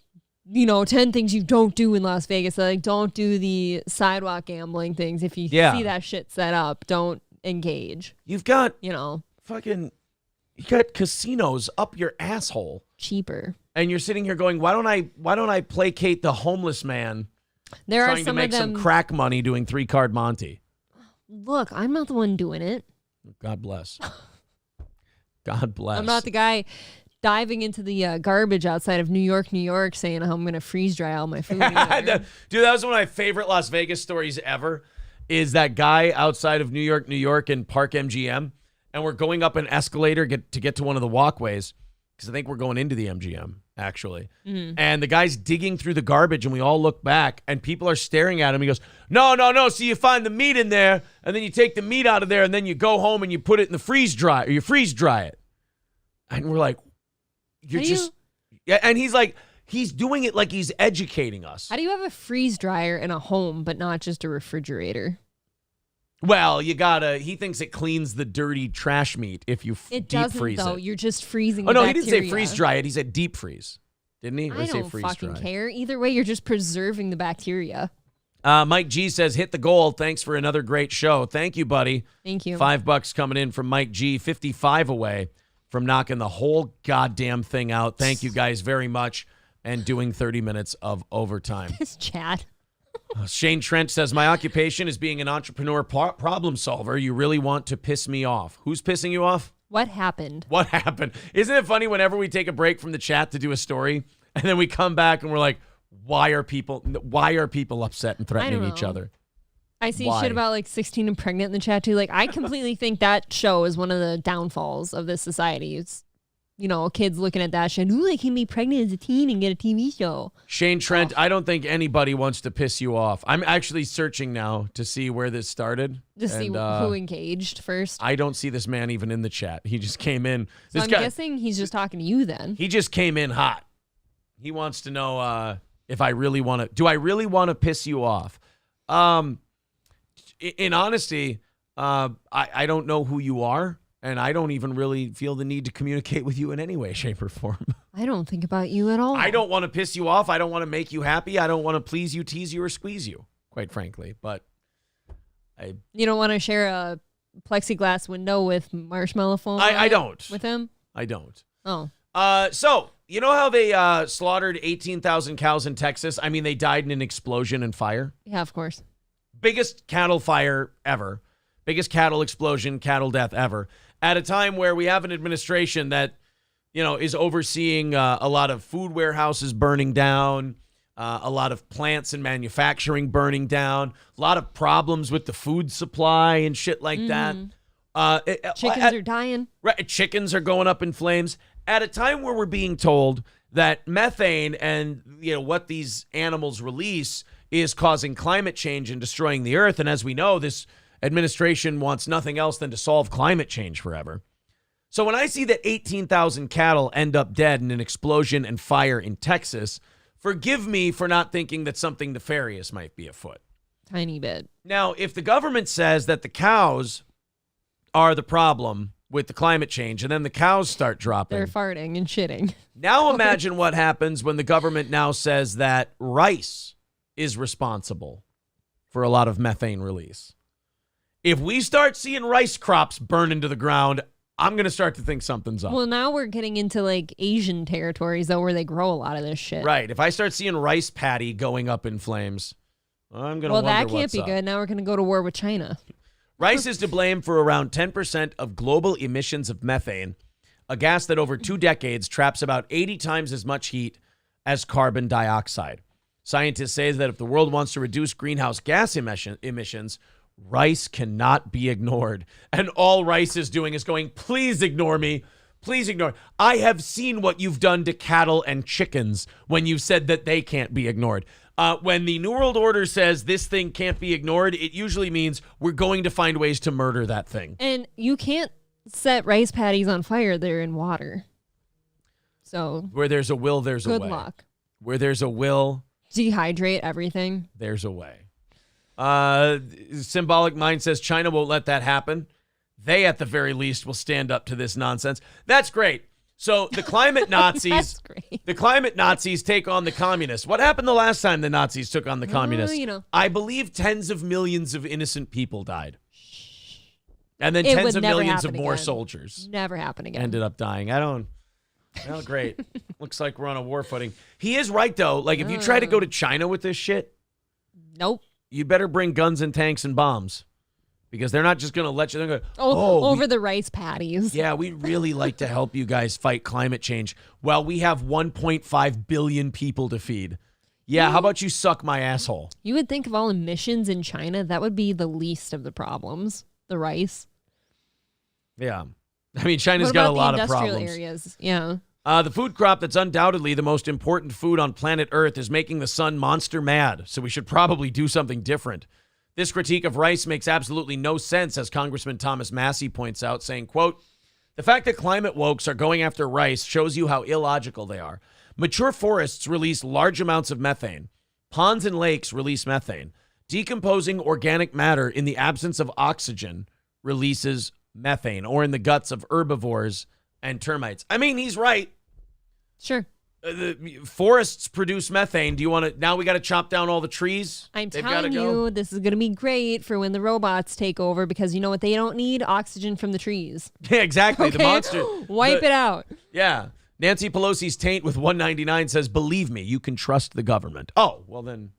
10 things you don't do in Las Vegas. They're like, don't do the sidewalk gambling things. If you see that shit set up, don't engage. You've got, you got casinos up your asshole. Cheaper. And you're sitting here going, why don't I placate the homeless man trying to make some crack money doing 3-card Monte? Look, I'm not the one doing it. God bless. God bless. I'm not the guy diving into the garbage outside of New York, saying how I'm going to freeze dry all my food. Dude, that was one of my favorite Las Vegas stories ever, is that guy outside of New York in Park MGM, and we're going up an escalator to get to one of the walkways, because I think we're going into the MGM, actually. Mm-hmm. And the guy's digging through the garbage, and we all look back, and people are staring at him. He goes, no. So you find the meat in there, and then you take the meat out of there, and then you go home and you put it in the freeze dry it. And we're like, yeah, and he's like, he's doing it like he's educating us. How do you have a freeze dryer in a home but not just a refrigerator? Well, he thinks it cleans the dirty trash meat if you deep freeze it. Though. You're just freezing the bacteria. He didn't say freeze dry it. He said deep freeze. Didn't he? Or I don't fucking care. Either way, you're just preserving the bacteria. Mike G says, hit the goal. Thanks for another great show. Thank you, buddy. Thank you. $5 coming in from Mike G. 55 away from knocking the whole goddamn thing out. Thank you guys very much. And doing 30 minutes of overtime. This chat. Shane Trent says, my occupation is being an entrepreneur problem solver. You really want to piss me off. Who's pissing you off? What happened? Isn't it funny whenever we take a break from the chat to do a story and then we come back and we're like, why are people upset and threatening each other? I see shit about like 16 and pregnant in the chat too. Like, I completely think that show is one of the downfalls of this society. It's, kids looking at that shit. Ooh, I can be pregnant as a teen and get a TV show. Shane Trent, I don't think anybody wants to piss you off. I'm actually searching now to see where this started. To see who engaged first. I don't see this man even in the chat. He just came in. So I'm guessing he's just talking to you then. He just came in hot. He wants to know if I really want to. Do I really want to piss you off? In honesty, I don't know who you are. And I don't even really feel the need to communicate with you in any way, shape, or form. I don't think about you at all. I don't want to piss you off. I don't want to make you happy. I don't want to please you, tease you, or squeeze you, quite frankly. But you don't want to share a plexiglass window with marshmallow foam. I don't. With him? I don't. Oh. So, you know how they slaughtered 18,000 cows in Texas? I mean, they died in an explosion and fire. Yeah, of course. Biggest cattle fire ever. Biggest cattle explosion, cattle death ever. At a time where we have an administration that, is overseeing a lot of food warehouses burning down, a lot of plants and manufacturing burning down, a lot of problems with the food supply and shit like that. Chickens are dying. Right, chickens are going up in flames. At a time where we're being told that methane and what these animals release is causing climate change and destroying the earth. And as we know, this administration wants nothing else than to solve climate change forever. So when I see that 18,000 cattle end up dead in an explosion and fire in Texas, forgive me for not thinking that something nefarious might be afoot. Tiny bit. Now, if the government says that the cows are the problem with the climate change, and then the cows start dropping. They're farting and shitting. Now imagine what happens when the government now says that rice is responsible for a lot of methane release. If we start seeing rice crops burn into the ground, I'm going to start to think something's up. Well, now we're getting into like Asian territories, though, where they grow a lot of this shit. Right. If I start seeing rice paddy going up in flames, I'm going to wonder what's up. Well, that can't be good. Now we're going to go to war with China. Rice is to blame for around 10% of global emissions of methane, a gas that over 2 decades traps about 80 times as much heat as carbon dioxide. Scientists say that if the world wants to reduce greenhouse gas emissions, rice cannot be ignored. And all rice is doing is going, please ignore me. Please ignore. I have seen what you've done to cattle and chickens when you said that they can't be ignored. When the New World Order says this thing can't be ignored, it usually means we're going to find ways to murder that thing. And you can't set rice paddies on fire. They're in water. So where there's a will, there's a way. Good luck. Where there's a will. Dehydrate everything. There's a way. Symbolic Mind says China won't let that happen. They, at the very least, will stand up to this nonsense. That's great. So the climate Nazis, the climate Nazis take on the communists. What happened the last time the Nazis took on the communists? I believe tens of millions of innocent people died. And then tens of millions of more soldiers. Never happen again. Ended up dying. Well, great. Looks like we're on a war footing. He is right, though. Like, if you try to go to China with this shit. Nope. You better bring guns and tanks and bombs. Because they're not just going to let you. They're going over the rice paddies. Yeah, we'd really like to help you guys fight climate change. Well, we have 1.5 billion people to feed. Yeah, how about you suck my asshole? You would think of all emissions in China, that would be the least of the problems. The rice. Yeah. I mean, China's got a lot of problems. Industrial areas, yeah. The food crop that's undoubtedly the most important food on planet Earth is making the sun monster mad, so we should probably do something different. This critique of rice makes absolutely no sense, as Congressman Thomas Massey points out, saying, quote, the fact that climate wokes are going after rice shows you how illogical they are. Mature forests release large amounts of methane. Ponds and lakes release methane. Decomposing organic matter in the absence of oxygen releases methane, or in the guts of herbivores and termites. I mean, he's right. Sure. The forests produce methane. Do you want to? Now we got to chop down all the trees. I'm telling you, this is going to be great for when the robots take over, because you know what? They don't need oxygen from the trees. Yeah, exactly. Okay? The monster. Wipe it out. Yeah. Nancy Pelosi's taint with 199 says, believe me, you can trust the government. Oh, well then.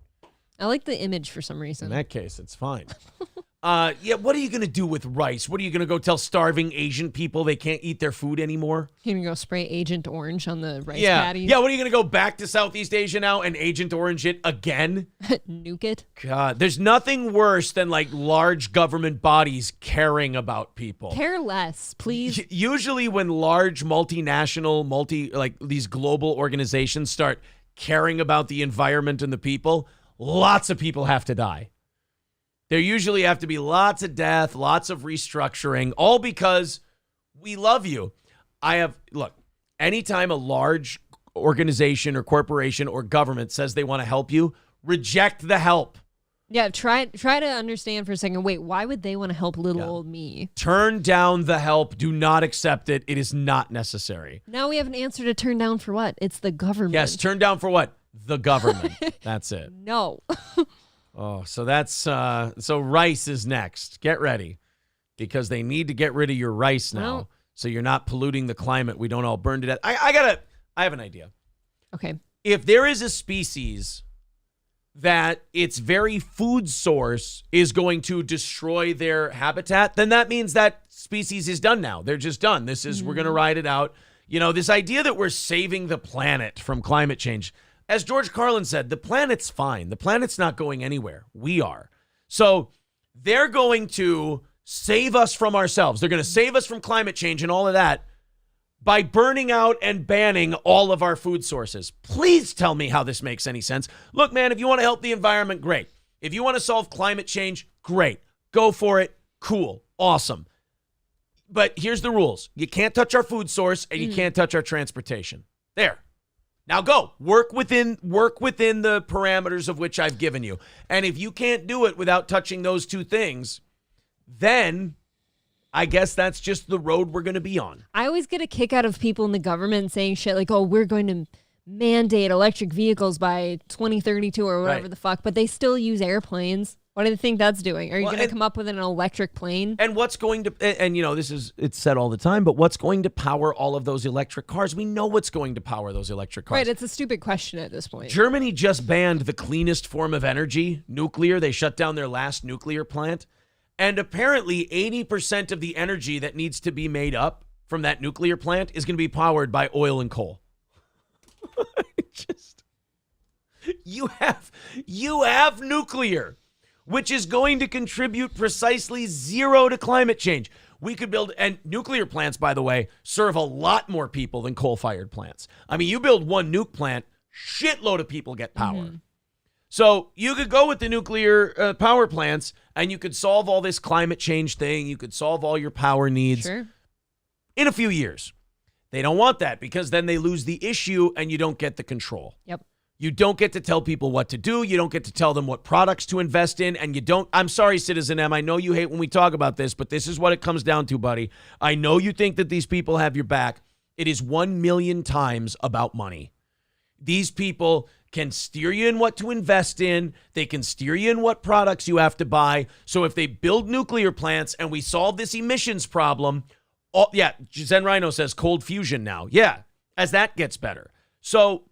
I like the image for some reason. In that case, it's fine. Yeah, what are you going to do with rice? What are you going to go tell starving Asian people they can't eat their food anymore? You're going to go spray Agent Orange on the rice yeah. patties? Yeah, what are you going to go back to Southeast Asia now and Agent Orange it again? Nuke it? God, there's nothing worse than like large government bodies caring about people. Care less, please. Usually when large multinational, like these global organizations start caring about the environment and the people, lots of people have to die. There usually have to be lots of death, lots of restructuring, all because we love you. Look, anytime a large organization or corporation or government says they want to help you, reject the help. Yeah, try to understand for a second. Wait, why would they want to help little old me? Turn down the help. Do not accept it. It is not necessary. Now we have an answer to turn down for what? It's the government. Yes, turn down for what? The government. That's it. No. Oh, so that's so rice is next. Get ready. because they need to get rid of your rice now, Well, so you're not polluting the climate. We don't all burn to death. I have an idea. Okay. If there is a species that its very food source is going to destroy their habitat, then that means that species is done now. They're just done. We're going to ride it out. You know, this idea that we're saving the planet from climate change. As George Carlin said, the planet's fine. The planet's not going anywhere. We are. So they're going to save us from ourselves. They're going to save us from climate change and all of that by burning out and banning all of our food sources. Please tell me how this makes any sense. Look, man, if you want to help the environment, great. If you want to solve climate change, great. Go for it. Cool. Awesome. But here's the rules. You can't touch our food source and you can't touch our transportation. There. Now go. Work within the parameters of which I've given you. And if you can't do it without touching those two things, then I guess that's just the road we're going to be on. I always get a kick out of people in the government saying shit like, oh, we're going to mandate electric vehicles by 2032 or whatever the fuck, but they still use airplanes. What do you think that's doing? Are you going to come up with an electric plane? And what's going to, and you know, it's said all the time, but what's going to power all of those electric cars? We know what's going to power those electric cars. Right, it's a stupid question at this point. Germany just banned the cleanest form of energy, nuclear. They shut down their last nuclear plant. And apparently 80% of the energy that needs to be made up from that nuclear plant is going to be powered by oil and coal. You have nuclear, which is going to contribute precisely zero to climate change. We could build, and nuclear plants, by the way, serve a lot more people than coal-fired plants. I mean, you build one nuke plant, shitload of people get power. Mm-hmm. So you could go with the nuclear power plants and you could solve all this climate change thing. You could solve all your power needs in a few years. They don't want that because then they lose the issue and you don't get the control. Yep. You don't get to tell people what to do. You don't get to tell them what products to invest in. And you don't, I'm sorry, Citizen M, I know you hate when we talk about this, but this is what it comes down to, buddy. I know you think that these people have your back. It is 1 million times about money. These people can steer you in what to invest in. They can steer you in what products you have to buy. So if they build nuclear plants and we solve this emissions problem, Zen Rhino says cold fusion now. Yeah, as that gets better. So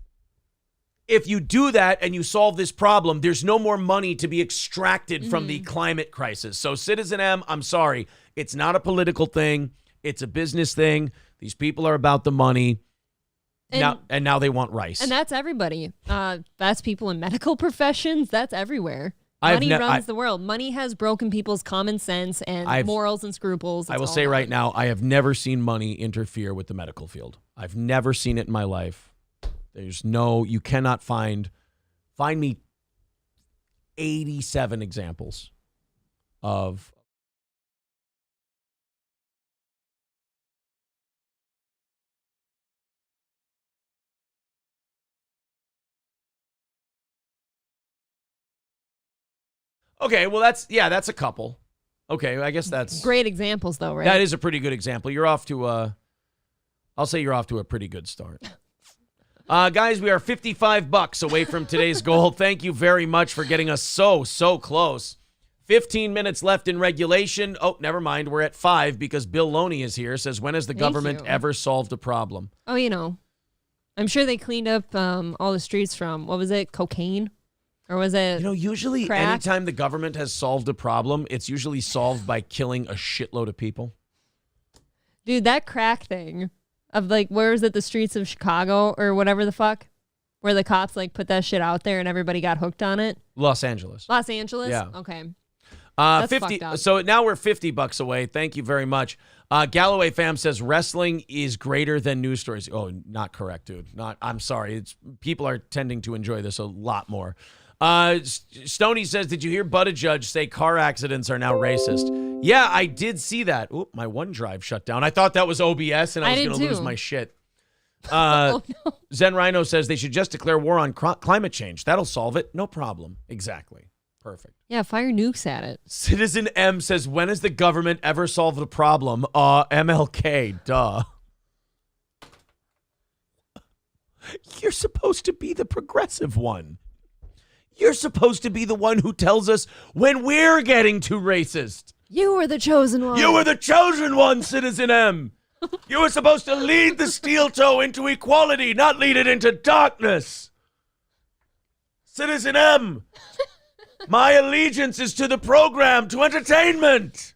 if you do that and you solve this problem, there's no more money to be extracted from the climate crisis. So Citizen M, I'm sorry. It's not a political thing. It's a business thing. These people are about the money. And now they want rice. And that's everybody. That's people in medical professions. That's everywhere. Money runs the world. Money has broken people's common sense and morals and scruples. I will say right now, I have never seen money interfere with the medical field. I've never seen it in my life. You cannot find me 87 examples of Okay, well that's a couple. Okay, I guess that's great examples though, right? That is a pretty good example. I'll say you're off to a pretty good start. Guys, we are $55 away from today's goal. Thank you very much for getting us so close. 15 minutes left in regulation. Oh, never mind. We're at 5 because Bill Loney is here. Says, when has the government ever solved a problem? Oh, I'm sure they cleaned up all the streets from, what was it, cocaine? Or was it usually crack? Anytime the government has solved a problem, it's usually solved by killing a shitload of people. Dude, that crack thing of where is it, the streets of Chicago or whatever the fuck? Where the cops put that shit out there and everybody got hooked on it? Los Angeles. Los Angeles? Yeah. Okay. That's 50. So now we're $50 away. Thank you very much. Galloway fam says wrestling is greater than news stories. Oh, not correct, dude. I'm sorry. People are tending to enjoy this a lot more. Stoney says, did you hear Buttigieg say car accidents are now racist? Yeah, I did see that. Oop, my OneDrive shut down. I thought that was OBS and I was going to lose my shit. Zen Rhino says they should just declare war on climate change. That'll solve it. No problem. Exactly. Perfect. Yeah, fire nukes at it. Citizen M says, when has the government ever solved a problem? MLK, duh. You're supposed to be the progressive one. You're supposed to be the one who tells us when we're getting too racist. You were the chosen one. You were the chosen one, Citizen M. You were supposed to lead the steel toe into equality, not lead it into darkness. Citizen M, my allegiance is to the program, to entertainment.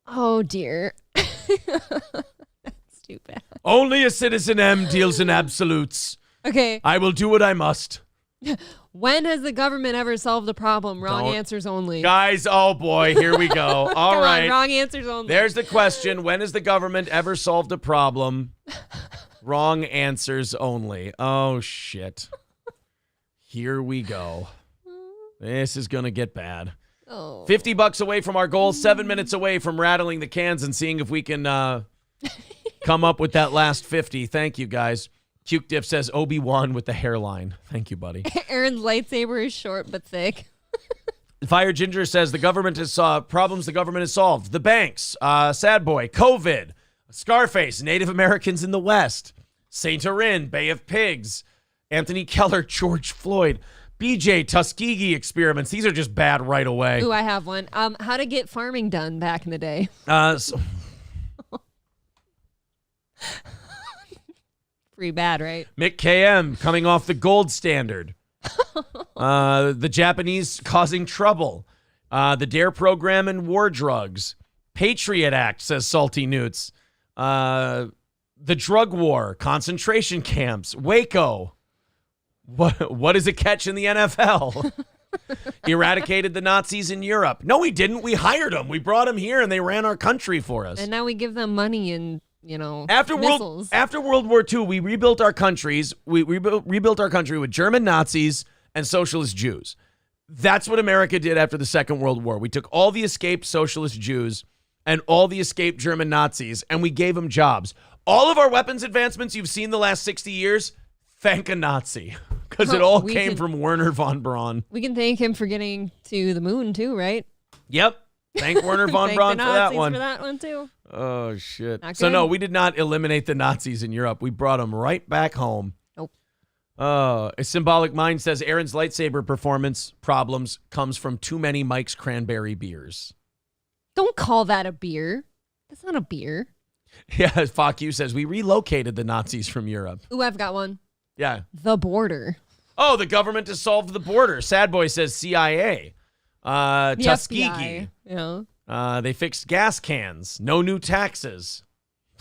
Oh, dear. That's too bad. Only a Citizen M deals in absolutes. Okay. I will do what I must. When has the government ever solved a problem? Wrong answers only. Guys, oh boy, here we go. All Come right. on, wrong answers only. There's the question. When has the government ever solved a problem? Wrong answers only. Oh, shit. Here we go. This is going to get bad. Oh. $50 away from our goal, 7 minutes away from rattling the cans and seeing if we can come up with that last 50. Thank you, guys. Cuke Dip says Obi-Wan with the hairline. Thank you, buddy. Aaron's lightsaber is short but thick. Fire Ginger says the government has problems the government has solved. The banks, Sad Boy, COVID, Scarface, Native Americans in the West, Saint Arin, Bay of Pigs, Anthony Keller, George Floyd, BJ, Tuskegee experiments. These are just bad right away. Ooh, I have one. How to get farming done back in the day. Pretty bad, right? Mick KM coming off the gold standard. The Japanese causing trouble. The DARE program and war drugs. Patriot Act, says Salty Newts. The drug war, concentration camps, Waco. What is a catch in the NFL? Eradicated the Nazis in Europe. No, we didn't. We hired them. We brought them here and they ran our country for us. And now we give them money and, After missiles. World War II, we rebuilt our countries. We rebuilt our country with German Nazis and socialist Jews. That's what America did after the Second World War. We took all the escaped socialist Jews and all the escaped German Nazis, and we gave them jobs. All of our weapons advancements you've seen the last 60 years, thank a Nazi, because it all came from Werner von Braun. We can thank him for getting to the moon, too, right? Yep. Thank Werner von Thank Braun the for that Nazis one. for that one, too. Oh, shit. Not So, good. no, we did not eliminate the Nazis in Europe. We brought them right back home. Nope. A Symbolic Mind says Aaron's lightsaber performance problems comes from too many Mike's Cranberry beers. Don't call that a beer. That's not a beer. Yeah, Fuck You says we relocated the Nazis from Europe. Ooh, I've got one. Yeah. The border. Oh, the government has solved the border. Sad Boy says CIA. The Tuskegee. FBI. Yeah. They fixed gas cans. No new taxes.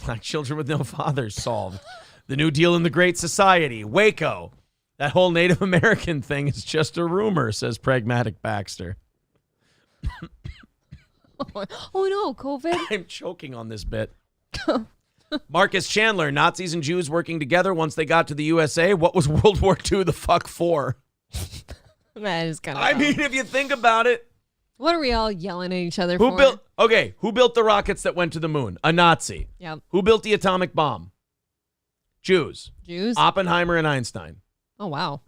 Black children with no fathers solved. The New Deal in the Great Society. Waco. That whole Native American thing is just a rumor, says Pragmatic Baxter. Oh no, COVID. I'm choking on this bit. Marcus Chandler, Nazis and Jews working together once they got to the USA. What was World War II the fuck for? That is kind of. I mean, if you think about it. What are we all yelling at each other Who for? Who built the rockets that went to the moon? A Nazi. Yep. Who built the atomic bomb? Jews. Jews? Oppenheimer and Einstein. Oh, wow.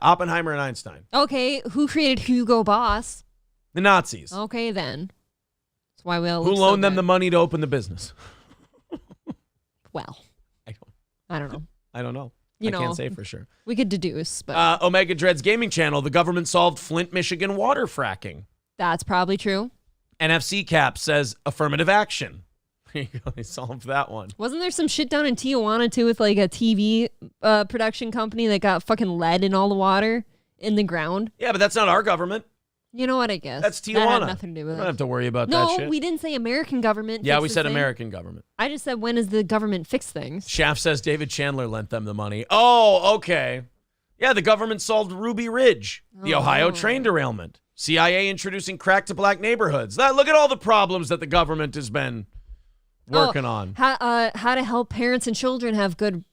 Oppenheimer and Einstein. Okay, who created Hugo Boss? The Nazis. Okay, then. That's why we all Who look so loaned them good. the money to open the business? Well, I don't know. I don't know. You I know, can't say for sure. We could deduce, but Omega Dreads Gaming Channel. The government solved Flint, Michigan water fracking. that's probably true. NFC Cap says affirmative action. There you go. They solved that one. Wasn't there some shit down in Tijuana, too, with like a TV production company that got fucking lead in all the water in the ground? Yeah, but that's not our government. You know what, I guess. That's Tijuana. That had nothing to do with We it. don't have to worry about no, that shit. we didn't say American government. Yeah, fix we the said thing. American government. I just said, when does the government fix things? Shaft says David Chandler lent them the money. Oh, okay. Yeah, the government solved Ruby Ridge, the Ohio train derailment. CIA introducing crack to black neighborhoods. Look at all the problems that the government has been working on. How to help parents and children have good,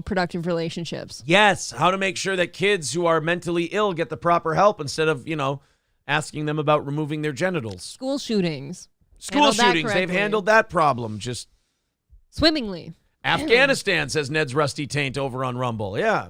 productive relationships. Yes, how to make sure that kids who are mentally ill get the proper help instead of, asking them about removing their genitals. School shootings. School Handled that shootings, they've correctly. handled that problem just Swimmingly. Afghanistan, says Ned's Rusty Taint over on Rumble. Yeah.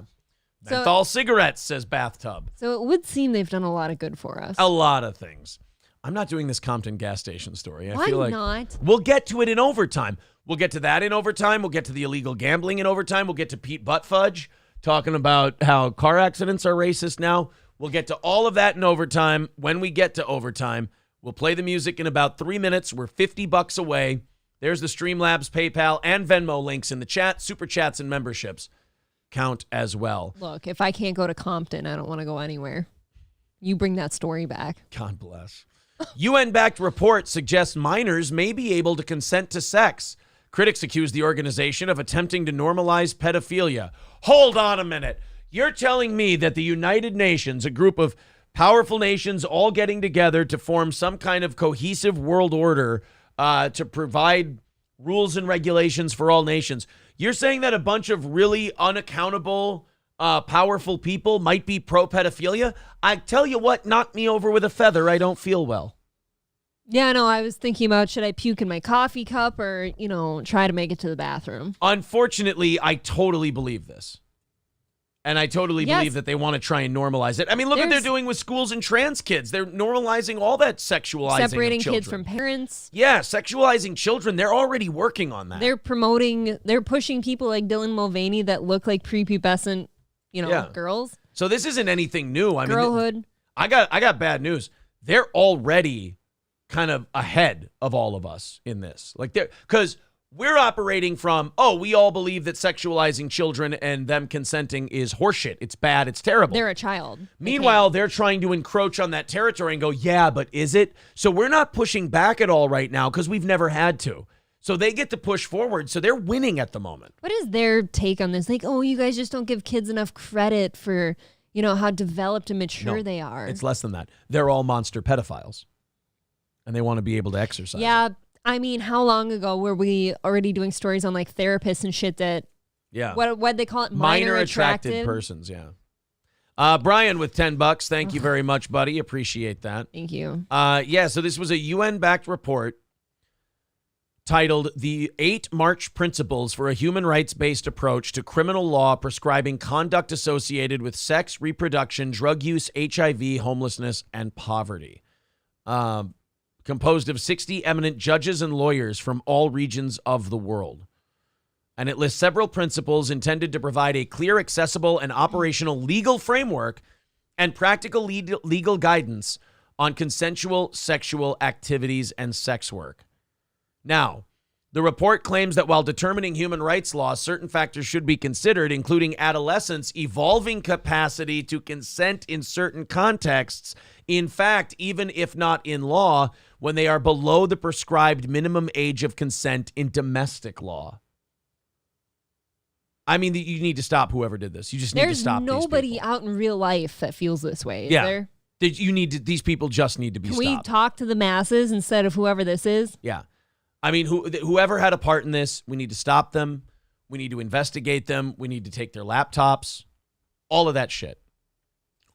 So- Menthol cigarettes, says Bathtub. So it would seem they've done a lot of good for us. A lot of things. I'm not doing this Compton gas station story. I Why feel like not? We'll get to it in overtime. We'll get to that in overtime. We'll get to the illegal gambling in overtime. We'll get to Pete Buttfudge talking about how car accidents are racist now. We'll get to all of that in overtime when we get to overtime. We'll play the music in about 3 minutes. We're $50 away. There's the Streamlabs, PayPal, and Venmo links in the chat. Super chats and memberships count as well. Look, if I can't go to Compton, I don't want to go anywhere. You bring that story back. God bless. UN-backed report suggests minors may be able to consent to sex. Critics accuse the organization of attempting to normalize pedophilia. Hold on a minute. You're telling me that the United Nations, a group of powerful nations all getting together to form some kind of cohesive world order to provide rules and regulations for all nations. You're saying that a bunch of really unaccountable, powerful people might be pro-pedophilia? I tell you what, knock me over with a feather. I don't feel well. Yeah, no, I was thinking about should I puke in my coffee cup or, try to make it to the bathroom. Unfortunately, I totally believe this. And I totally believe that they want to try and normalize it. I mean, look what they're doing with schools and trans kids. They're normalizing all that sexualizing separating of children. kids from parents. Yeah, sexualizing children. They're already working on that. They're pushing people like Dylan Mulvaney that look like prepubescent, girls. So this isn't anything new. I Girlhood. mean, I got bad news. They're already kind of ahead of all of us in this. Because we're operating from, we all believe that sexualizing children and them consenting is horseshit. It's bad. It's terrible. They're a child. Meanwhile, they're trying to encroach on that territory and go, yeah, but is it? So we're not pushing back at all right now because we've never had to. So they get to push forward. So they're winning at the moment. What is their take on this? Like, you guys just don't give kids enough credit for, how developed and mature they are. It's less than that. They're all monster pedophiles. And they want to be able to exercise. Yeah. I mean, how long ago were we already doing stories on like therapists and shit that, what they call it? Minor attracted persons. Yeah. Brian with $10. Thank you very much, buddy. Appreciate that. Thank you. So this was a UN-backed report titled The 8 March Principles for a Human Rights-Based Approach to Criminal Law Prescribing Conduct Associated with Sex, Reproduction, Drug Use, HIV, Homelessness, and Poverty. Composed of 60 eminent judges and lawyers from all regions of the world. And it lists several principles intended to provide a clear, accessible, and operational legal framework and practical legal guidance on consensual sexual activities and sex work. Now, the report claims that while determining human rights law, certain factors should be considered, including adolescents' evolving capacity to consent in certain contexts. In fact, even if not in law, when they are below the prescribed minimum age of consent in domestic law. I mean, you need to stop whoever did this. You just need to stop There's nobody these out in real life that feels this way, is there? These people just need to be Can stopped. we talk to the masses instead of whoever this is? Yeah. I mean, whoever had a part in this, we need to stop them. We need to investigate them. We need to take their laptops. All of that shit.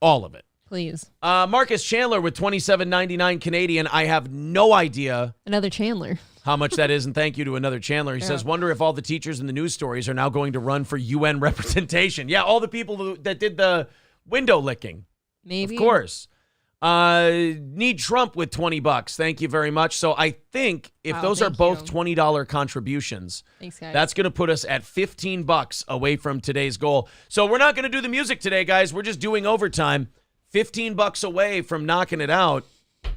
All of it. Please. Marcus Chandler with $27.99 Canadian. I have no idea. Another Chandler. How much that is, and thank you to another Chandler. He says, wonder if all the teachers in the news stories are now going to run for UN representation. Yeah, all the people that did the window licking. Maybe. Of course. Need Trump with $20. Thank you very much. So I think if those are both $20 contributions, thanks, guys. That's going to put us at $15 away from today's goal. So we're not going to do the music today, guys. We're just doing overtime. $15 away from knocking it out.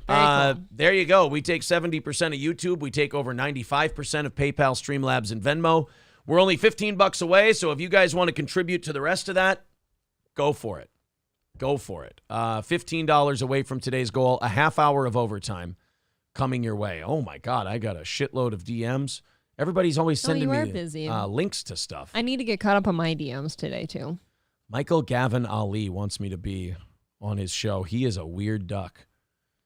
Cool. There you go. We take 70% of YouTube. We take over 95% of PayPal, Streamlabs, and Venmo. We're only $15 away. So if you guys want to contribute to the rest of that, go for it. Go for it. $15 away from today's goal. A half hour of overtime coming your way. Oh, my God. I got a shitload of DMs. Everybody's always sending me busy. Links to stuff. I need to get caught up on my DMs today, too. Michael Gavin Ali wants me to be on his show. He is a weird duck.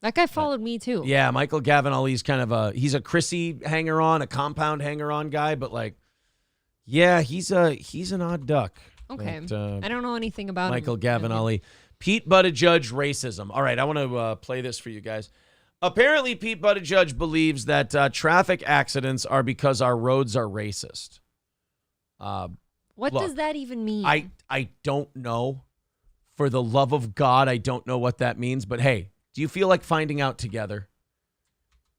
That guy followed me, too. Yeah, Michael Gavin Ali's kind of he's a Chrissy hanger-on, a compound hanger-on guy, but yeah, he's an odd duck. Okay. I don't know anything about Michael him. Gavin Ali. Pete Buttigieg racism. All right, I want to play this for you guys. Apparently, Pete Buttigieg believes that traffic accidents are because our roads are racist. What does that even mean? I don't know. For the love of God, I don't know what that means. But hey, do you feel like finding out together?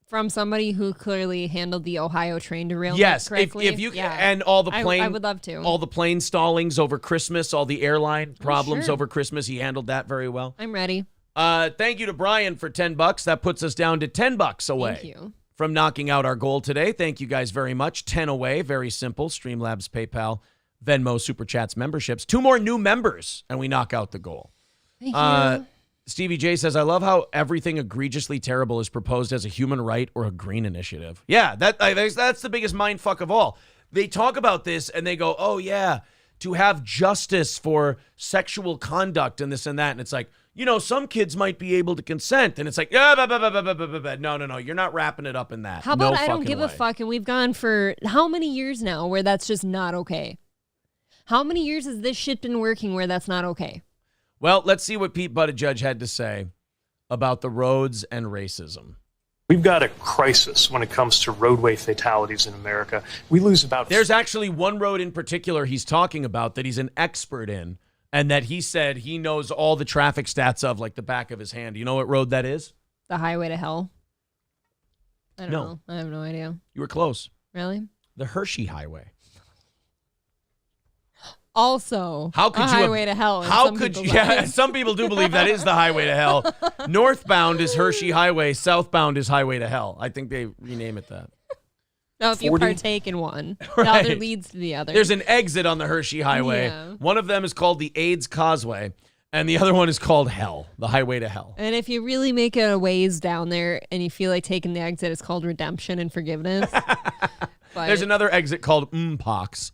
From somebody who clearly handled the Ohio train derailment correctly? If you and all the plane, I would love to. All the plane stallings over Christmas, all the airline problems over Christmas, he handled that very well. I'm ready. Thank you to Brian for $10. That puts us down to $10 away. Thank you. From knocking out our goal today. Thank you guys very much. 10 away. Very simple. Streamlabs, PayPal, Venmo, Super Chats, memberships. 2 more new members, and we knock out the goal. Thank you. Stevie J says, I love how everything egregiously terrible is proposed as a human right or a green initiative. Yeah, that's the biggest mindfuck of all. They talk about this, and they go, oh, yeah, to have justice for sexual conduct and this and that. And it's like, you know, some kids might be able to consent. And it's like, no, you're not wrapping it up in that. How about no I don't give a fuck, and we've gone for how many years now where that's just not okay? How many years has this shit been working where that's not okay? Well, let's see what Pete Buttigieg had to say about the roads and racism. We've got a crisis when it comes to roadway fatalities in America. We lose about... There's actually one road in particular he's talking about that he's an expert in, and that he said he knows all the traffic stats of like the back of his hand. You know what road that is? The highway to hell? I don't No. know. I have no idea. You were close. Really? The Hershey Highway. Also, How could a you highway to hell. in How some could you? people's Yeah, eyes. some people do believe that is the highway to hell. Northbound is Hershey Highway. Southbound is Highway to Hell. I think they rename it that. No, if you 40? partake in one, the Right. other leads to the other. There's an exit on the Hershey Highway. Yeah. One of them is called the AIDS Causeway, and the other one is called Hell, the Highway to Hell. And if you really make it a ways down there and you feel like taking the exit, it's called redemption and forgiveness. But There's another exit called Pox.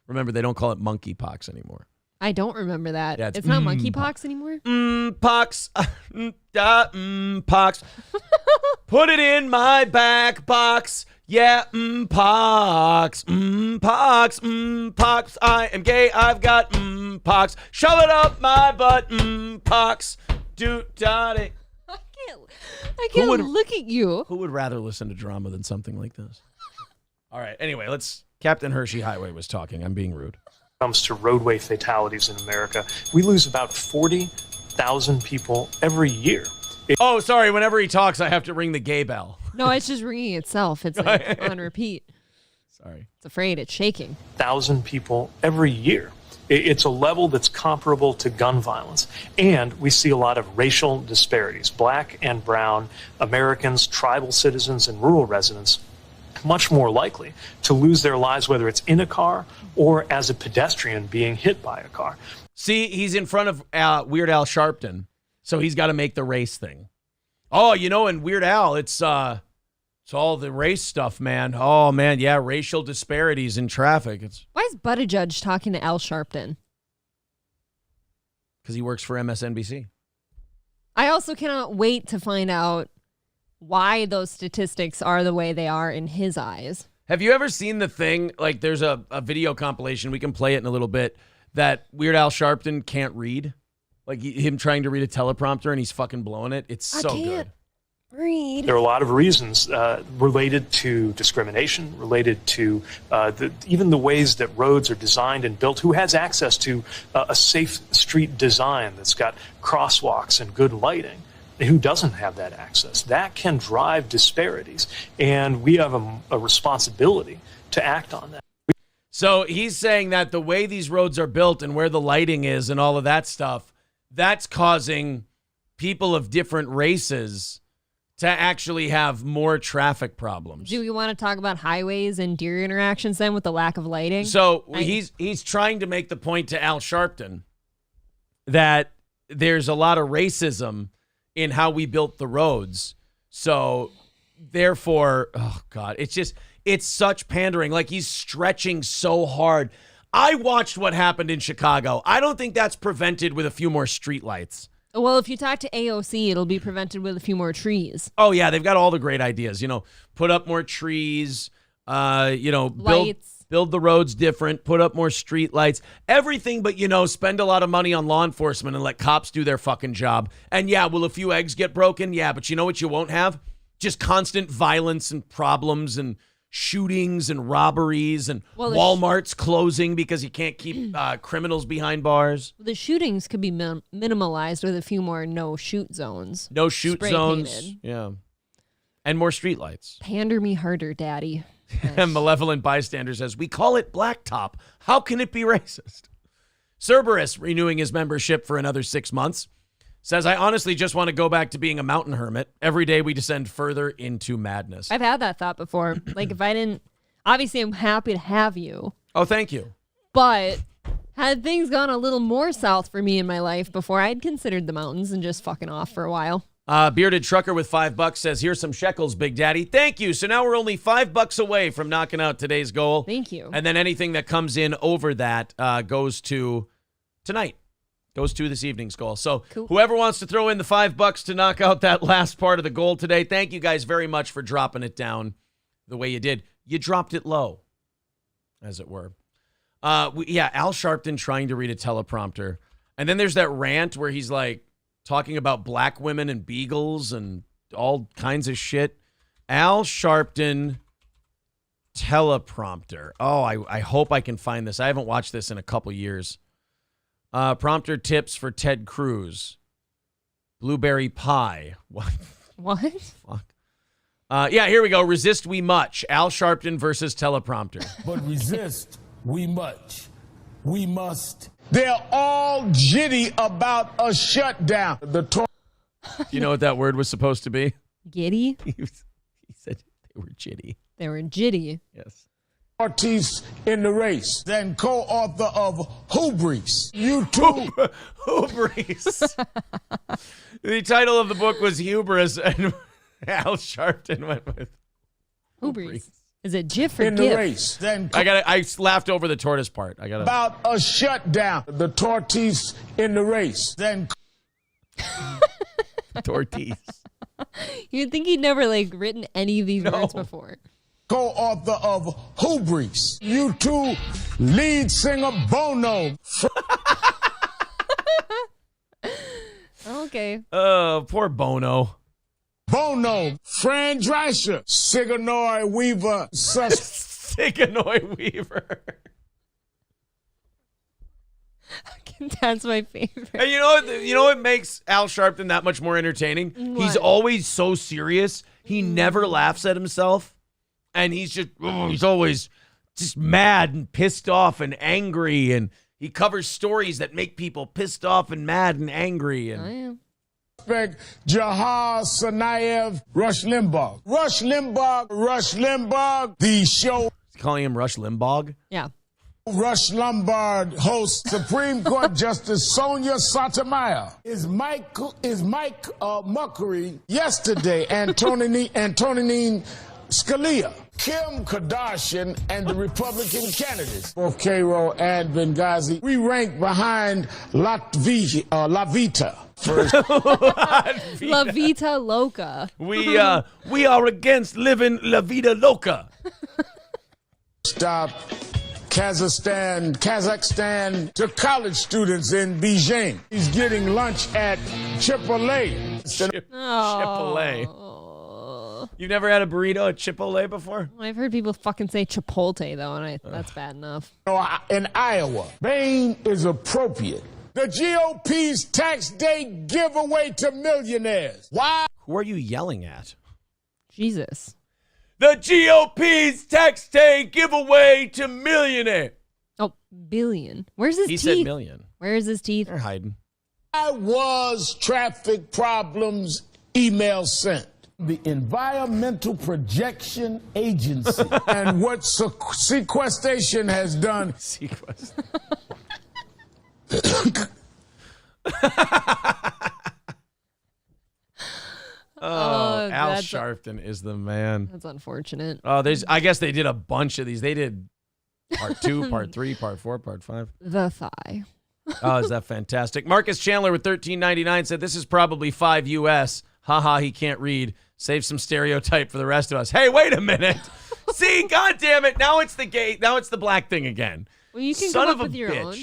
Remember, they don't call it monkeypox anymore. I don't remember that. Yeah, it's not monkeypox anymore? Pox. Pox. Put it in my back box. Yeah, pox. Pox. Pox. I am gay. I've got pox. Shove it up my butt. Pox. Do-da-de. I can't look at you. Who would rather listen to drama than something like this? All right. Anyway, Captain Hershey Highway was talking. I'm being rude. Comes to roadway fatalities in America, we lose about 40,000 people every year. Oh, sorry. Whenever he talks, I have to ring the gay bell. No, it's just ringing itself. It's like on repeat. Sorry. It's afraid. It's shaking. 1,000 people every year. It's a level that's comparable to gun violence. And we see a lot of racial disparities. Black and brown Americans, tribal citizens, and rural residents much more likely to lose their lives, whether it's in a car or as a pedestrian being hit by a car. See, he's in front of Weird Al Sharpton, so he's got to make the race thing. Oh, you know, in Weird Al, it's all the race stuff, man. Oh, man, yeah, racial disparities in traffic. It's Why is Buttigieg talking to Al Sharpton? because he works for MSNBC. I also cannot wait to find out why those statistics are the way they are in his eyes. Have you ever seen the thing, like there's a video compilation, we can play it in a little bit, that Weird Al Sharpton can't read? Like him trying to read a teleprompter and he's fucking blowing it. It's so good. Read. There are a lot of reasons related to discrimination, related to even the ways that roads are designed and built. Who has access to a safe street design that's got crosswalks and good lighting? Who doesn't have that access? That can drive disparities, and we have a responsibility to act on that. So he's saying that the way these roads are built and where the lighting is and all of that stuff, that's causing people of different races to actually have more traffic problems. Do we want to talk about highways and deer interactions then with the lack of lighting? So he's trying to make the point to Al Sharpton that there's a lot of racism in how we built the roads. So therefore, oh God, it's such pandering. Like he's stretching so hard. I watched what happened in Chicago. I don't think that's prevented with a few more streetlights. Well, if you talk to AOC, it'll be prevented with a few more trees. Oh yeah, they've got all the great ideas. You know, put up more trees, build the roads different, put up more street lights, everything but, spend a lot of money on law enforcement and let cops do their fucking job. And yeah, will a few eggs get broken? Yeah, but you know what you won't have? Just constant violence and problems and shootings and robberies and Wal Mart's closing because you can't keep criminals behind bars. The shootings could be minimalized with a few more no-shoot zones. No shoot Spray zones. painted. Yeah. And more streetlights. Pander me harder, Daddy. And Malevolent Bystander says, we call it blacktop. How can it be racist? Cerberus renewing his membership for another 6 months. says, I honestly just want to go back to being a mountain hermit. Every day we descend further into madness. I've had that thought before. Like, if I didn't, obviously I'm happy to have you. Oh, thank you. But had things gone a little more south for me in my life before, I'd considered the mountains and just fucking off for a while. Bearded Trucker with $5 says, here's some shekels, Big Daddy. Thank you. So now we're only $5 away from knocking out today's goal. Thank you. And then anything that comes in over that goes to tonight. Goes to this evening's goal. So Whoever wants to throw in the $5 to knock out that last part of the goal today, thank you guys very much for dropping it down the way you did. You dropped it low, as it were. Al Sharpton trying to read a teleprompter. And then there's that rant where he's like talking about black women and beagles and all kinds of shit. Al Sharpton teleprompter. Oh, I hope I can find this. I haven't watched this in a couple years. Prompter tips for Ted Cruz. Blueberry pie. What? What? Fuck. Here we go. Resist we much. Al Sharpton versus teleprompter. But resist we much. We must. They're all jitty about a shutdown. You know what that word was supposed to be? Giddy? He said they were jitty. They were jitty. Yes. Artiste in the race, then co-author of Hubris. You too. Hubris. The title of the book was Hubris, and Al Sharpton went with Hubris. Is it GIF or in GIF? the race, then I laughed over the tortoise part. About a shutdown. The tortoise in the race, then tortoise. You'd think he'd never written any of these words before. Co-author of Hubris. You too, lead singer Bono. Okay. Oh, poor Bono. Bono, Fran Drescher, Sigourney Weaver, Sigourney Weaver. That's my favorite. And you know what makes Al Sharpton that much more entertaining? What? He's always so serious. He never laughs at himself. And he's always just mad and pissed off and angry. And he covers stories that make people pissed off and mad and angry. And I am. Jahar Sanayev, Rush Limbaugh. Rush Limbaugh, the show. Calling him Rush Limbaugh? Yeah. Rush Lombard hosts Supreme Court Justice Sonia Sotomayor. Is Mike Muckery yesterday, Antonine Scalia, Kim Kardashian, and the Republican candidates, both Cairo and Benghazi. We rank behind La Vita. First. La Vita Loca. We are against living La Vida Loca. Stop Kazakhstan to college students in Beijing. He's getting lunch at Chipotle. Chipotle. You've never had a burrito at Chipotle before? I've heard people fucking say Chipotle, though, and that's bad enough. In Iowa, Bain is appropriate. The GOP's tax day giveaway to millionaires. Why? Who are you yelling at? Jesus. The GOP's tax day giveaway to millionaire. Oh, billion. Where's his teeth? He said million. Where is his teeth? They're hiding. Why was traffic problems email sent? The Environmental Projection Agency. And what sequestration has done. Al Sharpton is the man. That's unfortunate. Oh, I guess they did a bunch of these. They did part 2, part 3, part 4, part 5. The thigh. Oh, is that fantastic? Marcus Chandler with $13.99 said, this is probably 5 US. Haha, he can't read. Save some stereotype for the rest of us. Hey, wait a minute. See, goddamn it. Now it's the gay. Now it's the black thing again. Well, you can Son come of up a with your bitch. own.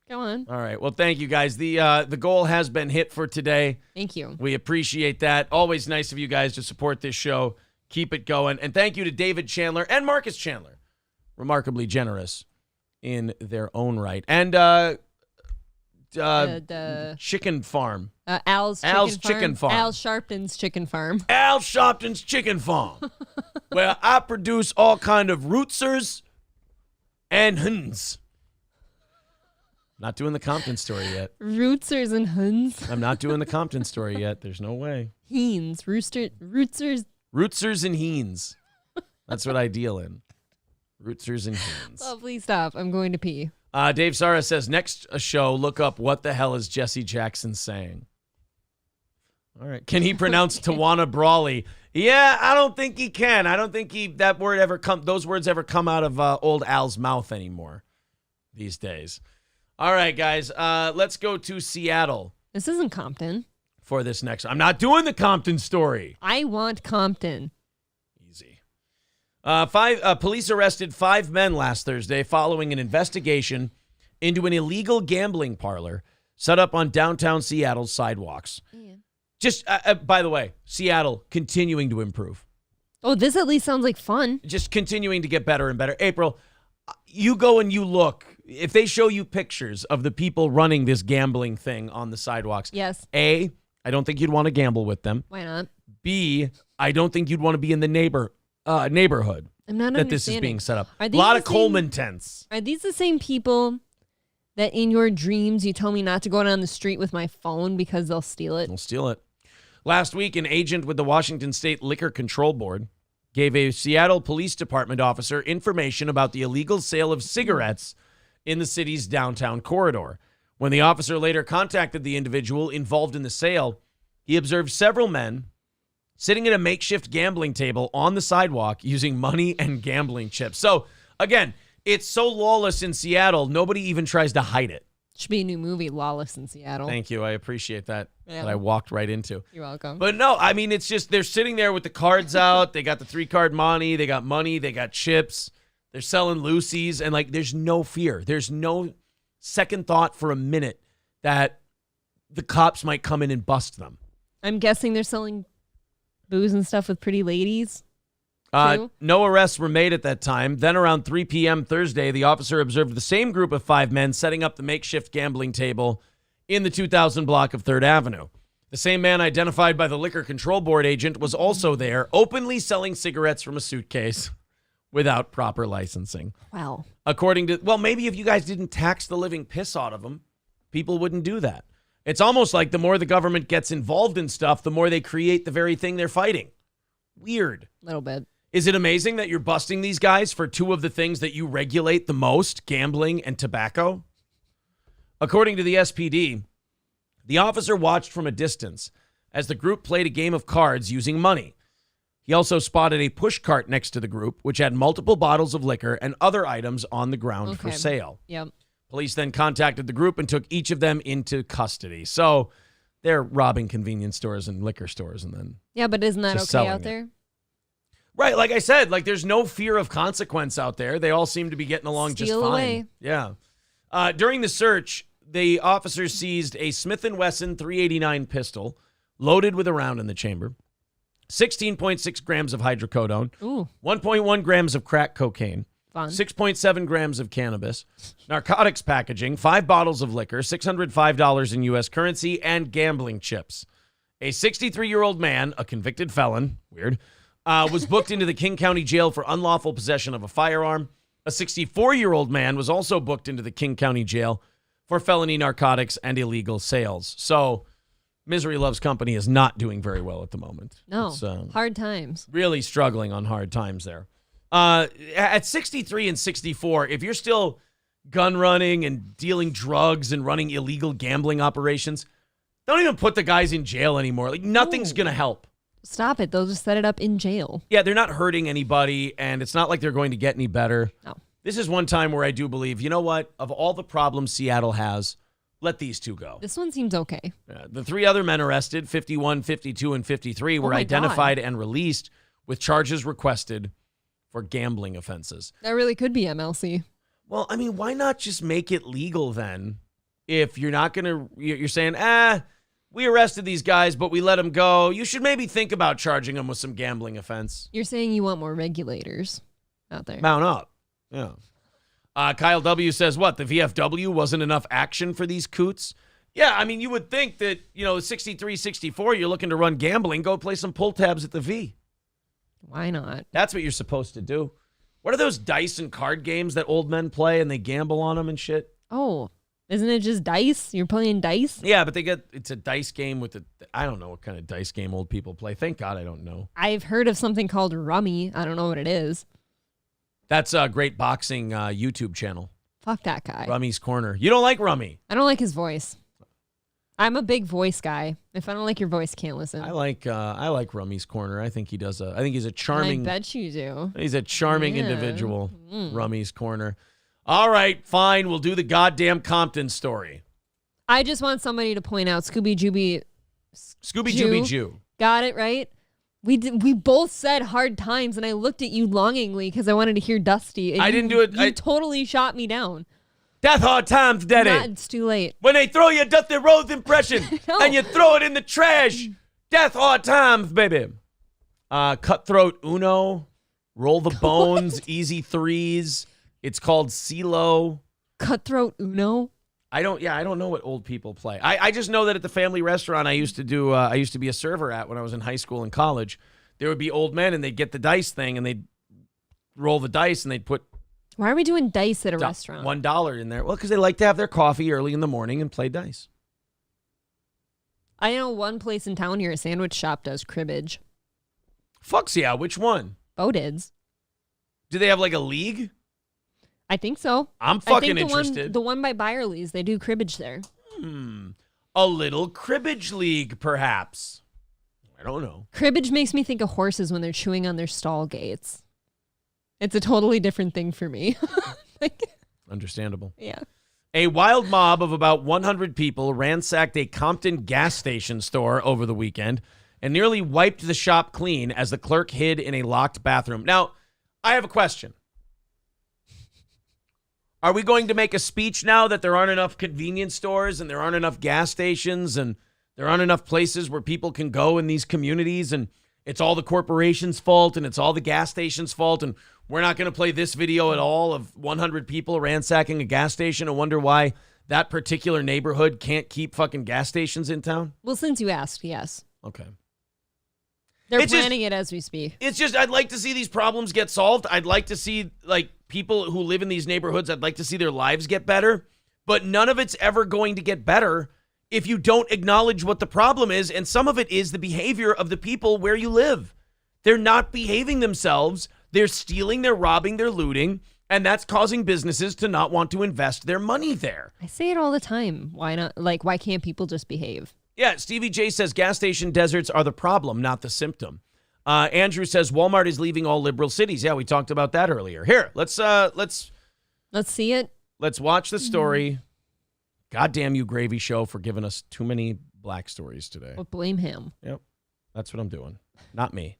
Go on. All right. Well, thank you guys. The goal has been hit for today. Thank you. We appreciate that. Always nice of you guys to support this show. Keep it going. And thank you to David Chandler and Marcus Chandler. Remarkably generous in their own right. And Chicken Farm. Al's Chicken Farm. Al Sharpton's Chicken Farm. Al Sharpton's Chicken Farm. Where I produce all kind of rootsers and hens. Not doing the Compton story yet. Rootsers and Huns. I'm not doing the Compton story yet. There's no way. Heens. Rootsers. Rootsers and Heens. That's what I deal in. Rootsers and Heens. Oh, please stop. I'm going to pee. Dave Sara says, next show, look up what the hell is Jesse Jackson saying. All right. Can he pronounce Tawana Brawley? Yeah, I don't think he can. I don't think those words ever come out of old Al's mouth anymore these days. All right, guys. Let's go to Seattle. This isn't Compton. For this next. I'm not doing the Compton story. I want Compton. Easy. Police arrested 5 men last Thursday following an investigation into an illegal gambling parlor set up on downtown Seattle's sidewalks. Yeah. Just, by the way, Seattle continuing to improve. Oh, this at least sounds like fun. Just continuing to get better and better. April, you go and you look. If they show you pictures of the people running this gambling thing on the sidewalks. Yes. A, I don't think you'd want to gamble with them. Why not? B, I don't think you'd want to be in the neighborhood I'm not that this is being set up. A lot of Coleman tents. Are these the same people that in your dreams you tell me not to go down the street with my phone because they'll steal it? They'll steal it. Last week, an agent with the Washington State Liquor Control Board gave a Seattle Police Department officer information about the illegal sale of cigarettes in the city's downtown corridor. When the officer later contacted the individual involved in the sale, he observed several men sitting at a makeshift gambling table on the sidewalk using money and gambling chips. So, again, it's so lawless in Seattle, nobody even tries to hide it. Should be a new movie, Lawless in Seattle. Thank you. I appreciate that. Yeah. That I walked right into. You're welcome. But no, I mean, it's just they're sitting there with the cards out. They got the 3-card money. They got chips. They're selling Lucy's. And, like, there's no fear. There's no second thought for a minute that the cops might come in and bust them. I'm guessing they're selling booze and stuff with pretty ladies. No arrests were made at that time. Then around 3 p.m. Thursday, the officer observed the same group of 5 men setting up the makeshift gambling table in the 2000 block of 3rd Avenue. The same man identified by the Liquor Control Board agent was also there, openly selling cigarettes from a suitcase without proper licensing. Wow. Maybe if you guys didn't tax the living piss out of them, people wouldn't do that. It's almost like the more the government gets involved in stuff, the more they create the very thing they're fighting. Weird. A little bit. Is it amazing that you're busting these guys for 2 of the things that you regulate the most, gambling and tobacco? According to the SPD, the officer watched from a distance as the group played a game of cards using money. He also spotted a push cart next to the group, which had multiple bottles of liquor and other items on the ground for sale. Yep. Police then contacted the group and took each of them into custody. So they're robbing convenience stores and liquor stores and then yeah, but isn't that okay out there? Right, like I said, like there's no fear of consequence out there. They all seem to be getting along just fine. Away. Yeah. During the search, the officers seized a Smith & Wesson .389 pistol loaded with a round in the chamber, 16.6 grams of hydrocodone, 1.1 grams of crack cocaine, 6.7 grams of cannabis, narcotics packaging, 5 bottles of liquor, $605 in U.S. currency, and gambling chips. A 63-year-old man, a convicted felon, weird, was booked into the King County Jail for unlawful possession of a firearm. A 64-year-old man was also booked into the King County Jail for felony narcotics and illegal sales. So Misery Loves Company is not doing very well at the moment. No, it's, hard times. Really struggling on hard times there. At 63 and 64, if you're still gun running and dealing drugs and running illegal gambling operations, don't even put the guys in jail anymore. Like, nothing's going to help. Stop it. They'll just set it up in jail. Yeah, they're not hurting anybody, and it's not like they're going to get any better. No. This is one time where I do believe, you know what? Of all the problems Seattle has, let these 2 go. This one seems okay. The 3 other men arrested, 51, 52, and 53, were identified and released with charges requested for gambling offenses. That really could be MLC. Well, I mean, why not just make it legal then? If you're not going to, you're saying, we arrested these guys, but we let them go. You should maybe think about charging them with some gambling offense. You're saying you want more regulators out there. Mount up. Yeah. Kyle W. says, what, the VFW wasn't enough action for these coots? Yeah, I mean, you would think that, 63, 64, you're looking to run gambling, go play some pull tabs at the V. Why not? That's what you're supposed to do. What are those dice and card games that old men play and they gamble on them and shit? Oh, Isn't it just dice? You're playing dice? Yeah, but it's a dice game with I don't know what kind of dice game old people play. Thank God I don't know. I've heard of something called rummy. I don't know what it is. That's a great boxing YouTube channel. Fuck that guy. Rummy's Corner. You don't like Rummy? I don't like his voice. I'm a big voice guy. If I don't like your voice, can't listen. I like Rummy's Corner. I think he's a charming. I bet you do. He's a charming individual. Rummy's Corner. All right, fine. We'll do the goddamn Compton story. I just want somebody to point out Scooby Jooby Jew. Got it right. We both said hard times, and I looked at you longingly because I wanted to hear Dusty. And I didn't do it. You totally shot me down. Death hard times, Daddy. It's too late. When they throw you a Dusty Rhodes impression and you throw it in the trash. Death hard times, baby. Cutthroat Uno. Roll the Bones. Easy Threes. It's called CeeLo. Cutthroat Uno. I don't know what old people play. I just know that at the family restaurant I used to do, I used to be a server at when I was in high school and college, there would be old men and they'd get the dice thing and they'd roll the dice and they'd put. Why are we doing dice at a restaurant? $1 in there. Well, because they like to have their coffee early in the morning and play dice. I know one place in town here, a sandwich shop, does cribbage. Fucks yeah. Which one? Bowdid's. Do they have like a league? I think so. I'm fucking interested. The one by Byerly's, they do cribbage there. A little cribbage league, perhaps. I don't know. Cribbage makes me think of horses when they're chewing on their stall gates. It's a totally different thing for me. Understandable. Yeah. A wild mob of about 100 people ransacked a Compton gas station store over the weekend and nearly wiped the shop clean as the clerk hid in a locked bathroom. Now, I have a question. Are we going to make a speech now that there aren't enough convenience stores and there aren't enough gas stations and there aren't enough places where people can go in these communities and it's all the corporation's fault and it's all the gas station's fault and we're not going to play this video at all of 100 people ransacking a gas station and wonder why that particular neighborhood can't keep fucking gas stations in town? Well, since you asked, yes. Okay. They're planning it as we speak. It's just, I'd like to see these problems get solved. I'd like to see, like, people who live in these neighborhoods, I'd like to see their lives get better. But none of it's ever going to get better if you don't acknowledge what the problem is. And some of it is the behavior of the people where you live. They're not behaving themselves. They're stealing, they're robbing, they're looting. And that's causing businesses to not want to invest their money there. I say it all the time. Why not? Like, why can't people just behave? Yeah, Stevie J says gas station deserts are the problem, not the symptom. Andrew says Walmart is leaving all liberal cities. Yeah, we talked about that earlier. Here, let's see it. Let's watch the story. Goddamn you, Gravy Show, for giving us too many black stories today. Well, blame him. Yep, that's what I'm doing. Not me.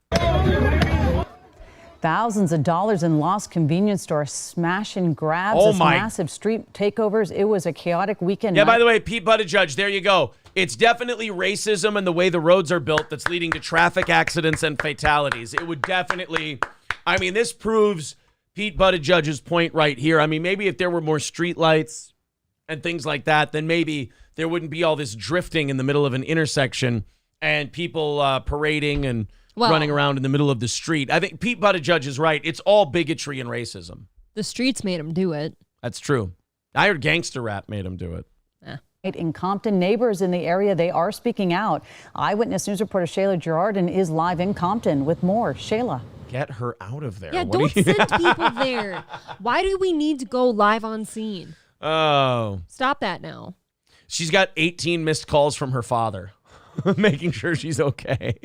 Thousands of dollars in lost convenience stores, smash and grabs, massive street takeovers. It was a chaotic weekend. Yeah, by the way, Pete Buttigieg, there you go. It's definitely racism and the way the roads are built that's leading to traffic accidents and fatalities. It would definitely, I mean, this proves Pete Buttigieg's point right here. I mean, maybe if there were more street lights and things like that, then maybe there wouldn't be all this drifting in the middle of an intersection and people parading and running around in the middle of the street. I think Pete Buttigieg is right. It's all bigotry and racism. The streets made him do it. That's true. I heard gangster rap made him do it. In Compton, neighbors in the area, they are speaking out. Eyewitness News reporter Shayla Girardin is live in Compton with more. Shayla. Get her out of there. Yeah, don't send people there. Why do we need to go live on scene? Oh. Stop that now. She's got 18 missed calls from her father, making sure she's okay.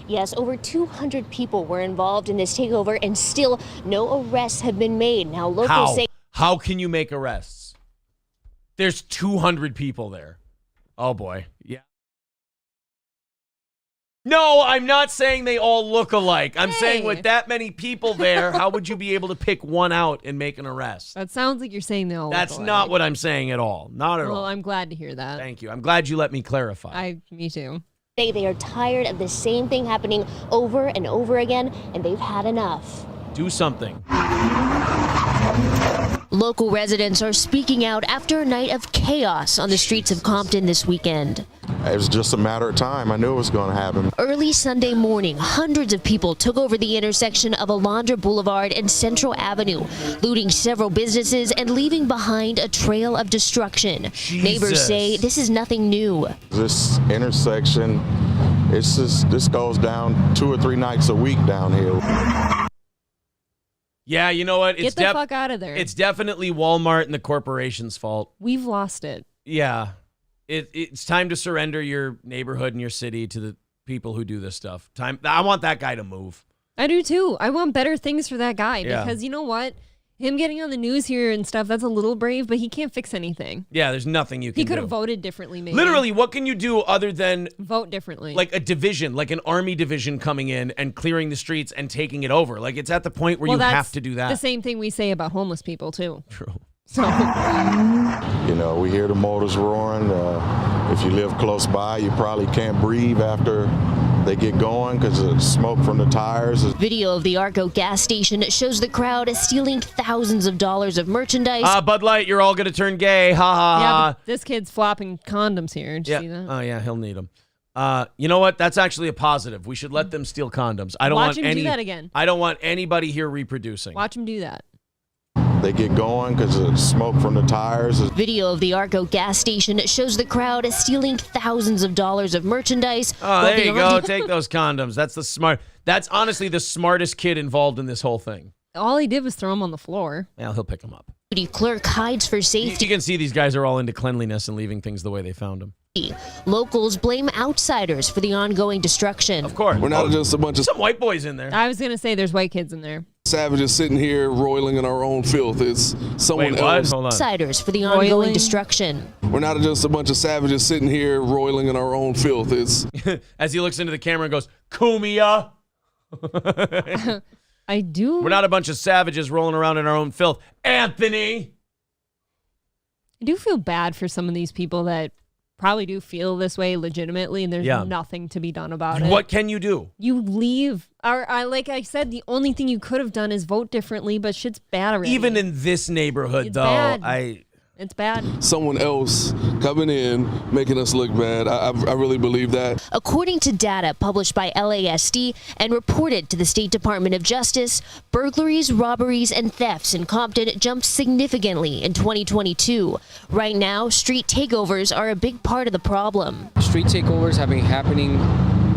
Yes, over 200 people were involved in this takeover and still no arrests have been made. Now, locals say... How can you make arrests? There's 200 people there. Oh, boy. Yeah. No, I'm not saying they all look alike. I'm saying with that many people there, how would you be able to pick one out and make an arrest? That sounds like you're saying they all That's look alike. not what I'm saying at all. Not at all. Well, I'm glad to hear that. Thank you. I'm glad you let me clarify. Me too. They are tired of the same thing happening over and over again, and they've had enough. Do something. Local residents are speaking out after a night of chaos on the streets of Compton this weekend. It was just a matter of time. I knew it was going to happen. Early Sunday morning, hundreds of people took over the intersection of Alondra Boulevard and Central Avenue, looting several businesses and leaving behind a trail of destruction. Jesus. Neighbors say this is nothing new. This intersection, this goes down 2 or 3 nights a week down here. Yeah, you know what? Get the fuck out of there. It's definitely Wal Mart and the corporation's fault. We've lost it. Yeah. It's time to surrender your neighborhood and your city to the people who do this stuff. I want that guy to move. I do too. I want better things for that guy Yeah. because you know what? Him getting on the news here and stuff, that's a little brave, but he can't fix anything. Yeah, there's nothing you can do. He could have voted differently, maybe. Literally, what can you do other than vote differently? like a division, like an army division coming in and clearing the streets and taking it over? Like, it's at the point where you that's have to do that. The same thing we say about homeless people, too. True. So, You know, we hear the motors roaring. If you live close by, you probably can't breathe after they get going because of smoke from the tires. Video of the Arco gas station shows the crowd stealing thousands of dollars of merchandise. Bud Light, you're all going to turn gay. Ha ha yeah, ha. but this kid's flopping condoms here. Did you see that? Oh, yeah, he'll need them. You know what? That's actually a positive. We should let them steal condoms. I don't Watch want him do that again. I don't want anybody here reproducing. Watch him do that. They get going because of smoke from the tires. Video of the Arco gas station shows the crowd stealing thousands of dollars of merchandise. Oh, there you go. Take those condoms. That's honestly the smartest kid involved in this whole thing. All he did was throw them on the floor. Well, he'll pick them up. The clerk hides for safety. You can see these guys are all into cleanliness and leaving things the way they found them. Locals blame outsiders for the ongoing destruction. Of course. We're not just a bunch of some white boys in there. I was going to say there's white kids in there. Savages sitting here roiling in our own filth. It's someone else. Hold on. Outsiders for the ongoing destruction. We're not just a bunch of savages sitting here roiling in our own filth. It's as he looks into the camera and goes, Kumia. I do. We're not a bunch of savages rolling around in our own filth. Anthony. I do feel bad for some of these people that probably do feel this way legitimately, and there's nothing to be done about it. What can you do? You leave. Like I said, the only thing you could have done is vote differently, but shit's bad already. Even in this neighborhood, It's though, bad. It's bad. someone else coming in, making us look bad. I really believe that. According to data published by LASD and reported to the State Department of Justice, burglaries, robberies, and thefts in Compton jumped significantly in 2022. Right now, street takeovers are a big part of the problem. Street takeovers have been happening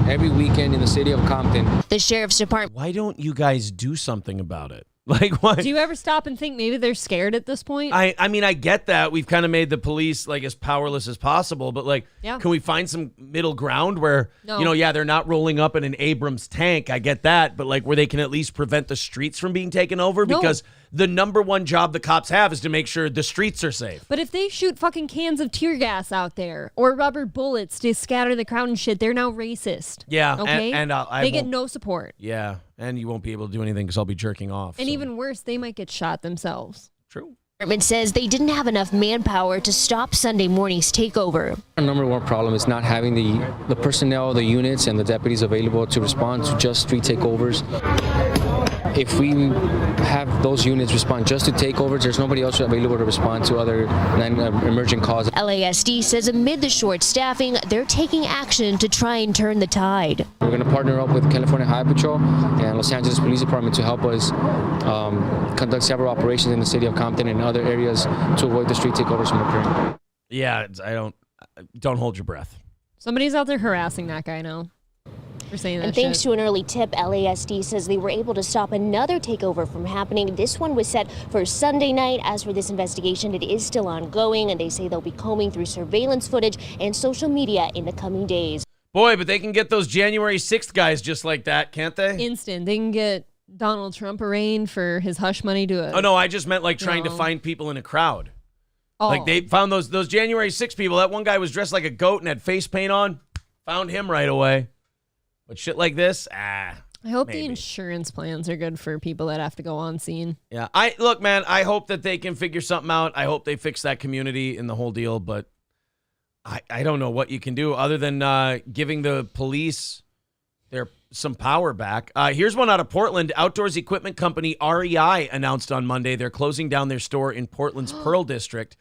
every weekend in the city of Compton. The Sheriff's Department. Why don't you guys do something about it? Like, why? Do you ever stop and think maybe they're scared at this point? I mean, I get that. We've kind of made the police like as powerless as possible, but like, can we find some middle ground where, they're not rolling up in an Abrams tank. I get that, but like where they can at least prevent the streets from being taken over because the number one job the cops have is to make sure the streets are safe. But if they shoot fucking cans of tear gas out there or rubber bullets to scatter the crowd and shit, they're now racist. Yeah. Okay. And they get no support. Yeah. And you won't be able to do anything because I'll be jerking off. And even worse, they might get shot themselves. True. Department says they didn't have enough manpower to stop Sunday morning's takeover. Our number one problem is not having the personnel, the units, and the deputies available to respond to just street takeovers. If we have those units respond just to takeovers, there's nobody else available to respond to other emergent causes. LASD says amid the short staffing, they're taking action to try and turn the tide. We're going to partner up with California Highway Patrol and Los Angeles Police Department to help us conduct several operations in the city of Compton and other areas to avoid the street takeovers from occurring. Yeah, don't hold your breath. Somebody's out there harassing that guy now. For saying that and thanks to an early tip, LASD says they were able to stop another takeover from happening. This one was set for Sunday night. As for this investigation, it is still ongoing, and they say they'll be combing through surveillance footage and social media in the coming days. Boy, but they can get those January 6th guys just like that, can't they? Instant. They can get Donald Trump arraigned for his hush money to it. Oh, no, I just meant like trying to find people in a crowd. Oh. Like they found those January 6 people. That one guy was dressed like a goat and had face paint on. Found him right away. But shit like this, I hope the insurance plans are good for people that have to go on scene. Yeah, look, man, I hope that they can figure something out. I hope they fix that community and the whole deal, but I don't know what you can do other than giving the police some power back. Here's one out of Portland. Outdoors equipment company REI announced on Monday they're closing down their store in Portland's Pearl District.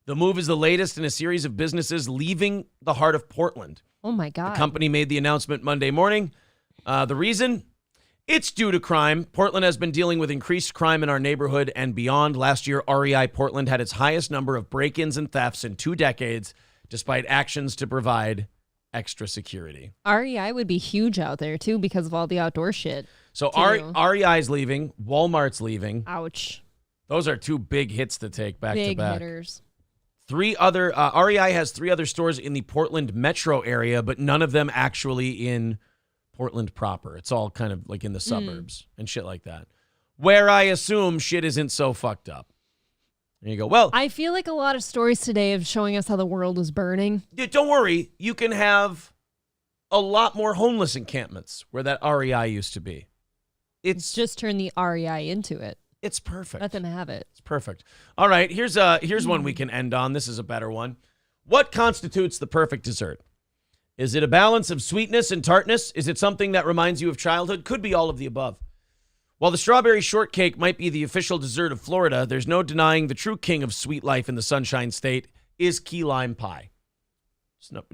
The move is the latest in a series of businesses leaving the heart of Portland. Oh, my God. The company made the announcement Monday morning. The reason? It's due to crime. Portland has been dealing with increased crime in our neighborhood and beyond. Last year, REI Portland had its highest number of break-ins and thefts in 2 decades, despite actions to provide extra security. REI would be huge out there, too, because of all the outdoor shit. So REI's leaving. Walmart's leaving. Ouch. Those are 2 big hits to take back to back. Big hitters. 3 other REI has 3 other stores in the Portland metro area, but none of them actually in Portland proper. It's all kind of like in the suburbs and shit like that, where I assume shit isn't so fucked up. And you go, well, I feel like a lot of stories today of showing us how the world is burning. Don't worry. You can have a lot more homeless encampments where that REI used to be. It's just turn the REI into it. It's perfect. Let them have it. It's perfect. All right, here's one we can end on. This is a better one. What constitutes the perfect dessert? Is it a balance of sweetness and tartness? Is it something that reminds you of childhood? Could be all of the above. While the strawberry shortcake might be the official dessert of Florida, there's no denying the true king of sweet life in the Sunshine State is key lime pie.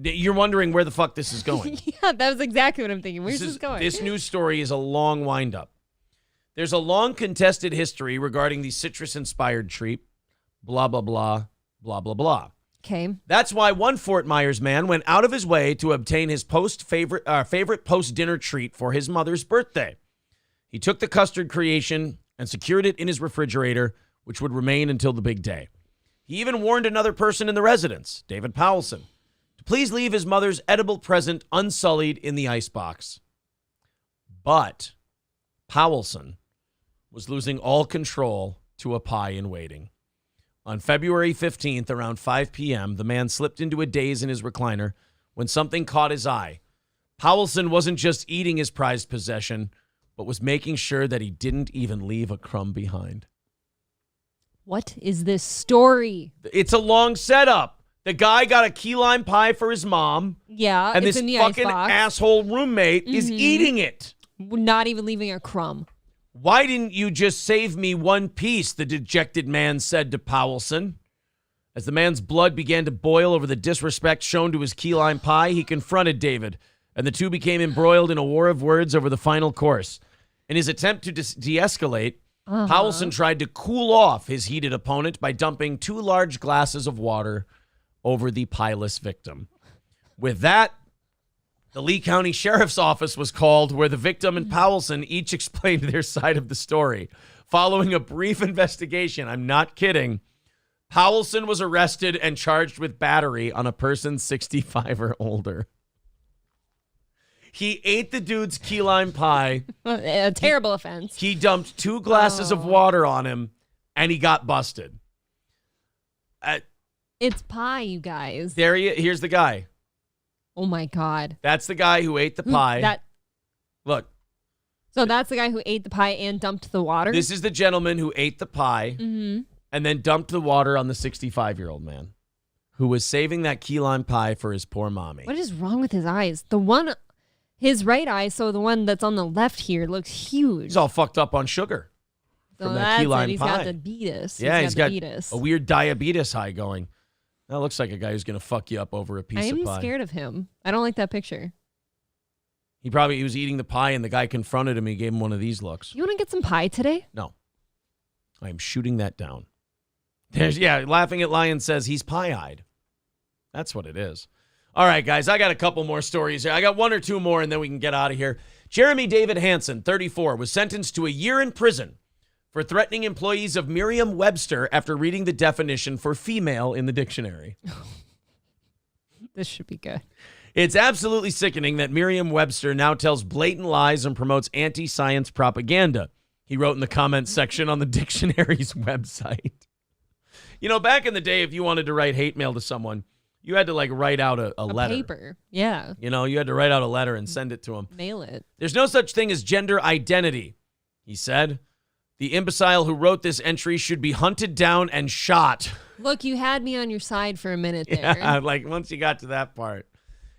You're wondering where the fuck this is going. Yeah, that was exactly what I'm thinking. Where's this going? This news story is a long wind-up. There's a long contested history regarding the citrus-inspired treat, blah, blah, blah, blah, blah, blah. Okay. That's why one Fort Myers man went out of his way to obtain his favorite post-dinner treat for his mother's birthday. He took the custard creation and secured it in his refrigerator, which would remain until the big day. He even warned another person in the residence, David Powelson, to please leave his mother's edible present unsullied in the icebox. But Powelson was losing all control to a pie in waiting. On February 15th, around 5 p.m., the man slipped into a daze in his recliner when something caught his eye. Powelson wasn't just eating his prized possession, but was making sure that he didn't even leave a crumb behind. What is this story? It's a long setup. The guy got a key lime pie for his mom. Yeah, and it's this in the fucking icebox. asshole roommate is eating it. Not even leaving a crumb. Why didn't you just save me one piece, the dejected man said to Powelson. As the man's blood began to boil over the disrespect shown to his key lime pie, he confronted David, and the two became embroiled in a war of words over the final course. In his attempt to de-escalate, Powelson tried to cool off his heated opponent by dumping 2 large glasses of water over the pieless victim. With that, the Lee County Sheriff's Office was called, where the victim and Powelson each explained their side of the story. Following a brief investigation, I'm not kidding, Powelson was arrested and charged with battery on a person 65 or older. He ate the dude's key lime pie. A terrible offense. He dumped 2 glasses of water on him, and he got busted. It's pie, you guys. Here's the guy. Oh, my God. That's the guy who ate the pie. Look. So that's the guy who ate the pie and dumped the water? This is the gentleman who ate the pie and then dumped the water on the 65-year-old man who was saving that key lime pie for his poor mommy. What is wrong with his eyes? His right eye, so the one that's on the left here, looks huge. He's all fucked up on sugar from that key lime He's pie. got diabetes. Yeah, he's got a weird diabetes high going. That looks like a guy who's going to fuck you up over a piece of pie. I'm scared of him. I don't like that picture. He was eating the pie, and the guy confronted him. He gave him one of these looks. You want to get some pie today? No. I am shooting that down. Laughing at Lion says he's pie-eyed. That's what it is. All right, guys, I got a couple more stories here. I got 1 or 2 more, and then we can get out of here. Jeremy David Hansen, 34, was sentenced to a year in prison for threatening employees of Merriam-Webster after reading the definition for female in the dictionary. This should be good. It's absolutely sickening that Merriam-Webster now tells blatant lies and promotes anti-science propaganda, he wrote in the comments section on the dictionary's website. You know, back in the day, if you wanted to write hate mail to someone, you had to, write out a letter. Paper, yeah. You know, you had to write out a letter and send it to them. Mail it. There's no such thing as gender identity, he said. The imbecile who wrote this entry should be hunted down and shot. Look, you had me on your side for a minute there. Yeah, once you got to that part.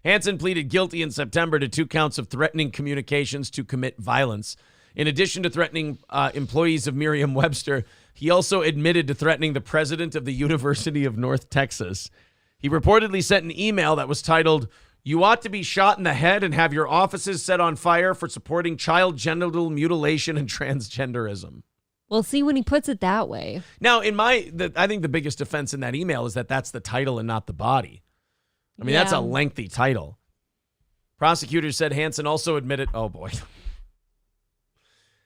Hansen pleaded guilty in September to 2 counts of threatening communications to commit violence. In addition to threatening employees of Merriam-Webster, He also admitted to threatening the president of the University of North Texas. He reportedly sent an email that was titled, "You ought to be shot in the head and have your offices set on fire for supporting child genital mutilation and transgenderism." Well, see, when he puts it that way. Now, I think the biggest offense in that email is that that's the title and not the body. I mean, that's a lengthy title. Prosecutors said Hansen also admitted, oh boy.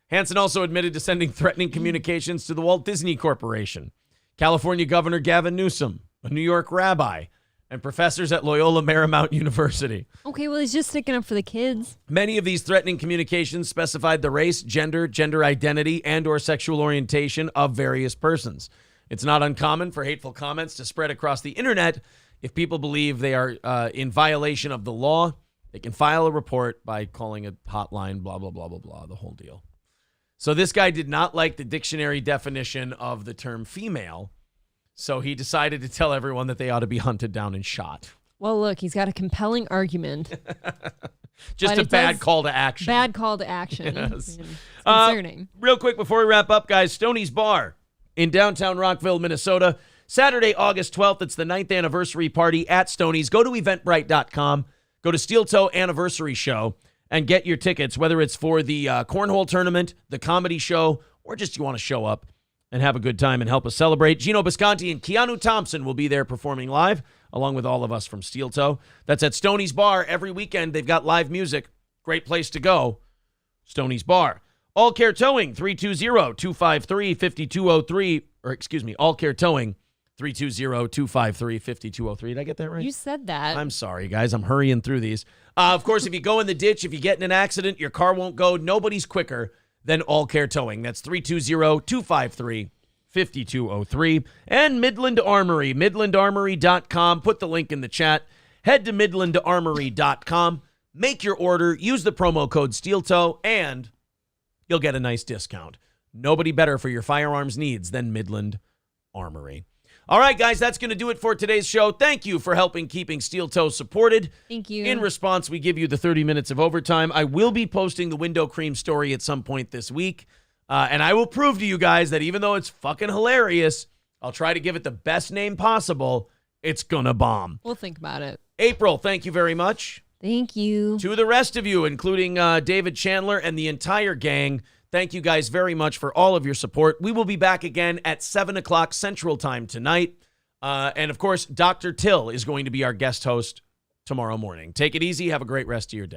Hansen also admitted to sending threatening communications to the Walt Disney Corporation, California Governor Gavin Newsom, a New York rabbi, and professors at Loyola Marymount University. Okay, well, he's just sticking up for the kids. Many of these threatening communications specified the race, gender identity, and or sexual orientation of various persons. It's not uncommon for hateful comments to spread across the internet. If people believe they are in violation of the law, they can file a report by calling a hotline, blah, blah, blah, blah, blah, the whole deal. So this guy did not like the dictionary definition of the term female, so he decided to tell everyone that they ought to be hunted down and shot. Well, look, he's got a compelling argument. Just a bad call to action. Bad call to action. Yes. It's concerning. Real quick before we wrap up, guys, Stoney's Bar in downtown Rockville, Minnesota. Saturday, August 12th. It's the 9th anniversary party at Stoney's. Go to eventbrite.com. Go to Steel Toe Anniversary Show and get your tickets, whether it's for the cornhole tournament, the comedy show, or just you want to show up and have a good time and help us celebrate. Gino Bisconti and Keanu Thompson will be there performing live, along with all of us from Steel Toe. That's at Stoney's Bar every weekend. They've got live music. Great place to go. Stoney's Bar. All Care Towing, 320-253-5203. Or excuse me, All Care Towing, 320-253-5203. Did I get that right? You said that. I'm sorry, guys. I'm hurrying through these. Of course, if you go in the ditch, if you get in an accident, your car won't go. Nobody's quicker than All Care Towing. That's 320-253-5203. And Midland Armory, midlandarmory.com. Put the link in the chat. Head to midlandarmory.com. Make your order. Use the promo code SteelToe, and you'll get a nice discount. Nobody better for your firearms needs than Midland Armory. All right, guys, that's going to do it for today's show. Thank you for helping keeping Steel Toe supported. Thank you. In response, we give you the 30 minutes of overtime. I will be posting the window cream story at some point this week, and I will prove to you guys that even though it's fucking hilarious, I'll try to give it the best name possible. It's going to bomb. We'll think about it. April, thank you very much. Thank you. To the rest of you, including David Chandler and the entire gang, thank you guys very much for all of your support. We will be back again at 7 o'clock Central Time tonight. And, of course, Dr. Till is going to be our guest host tomorrow morning. Take it easy. Have a great rest of your day.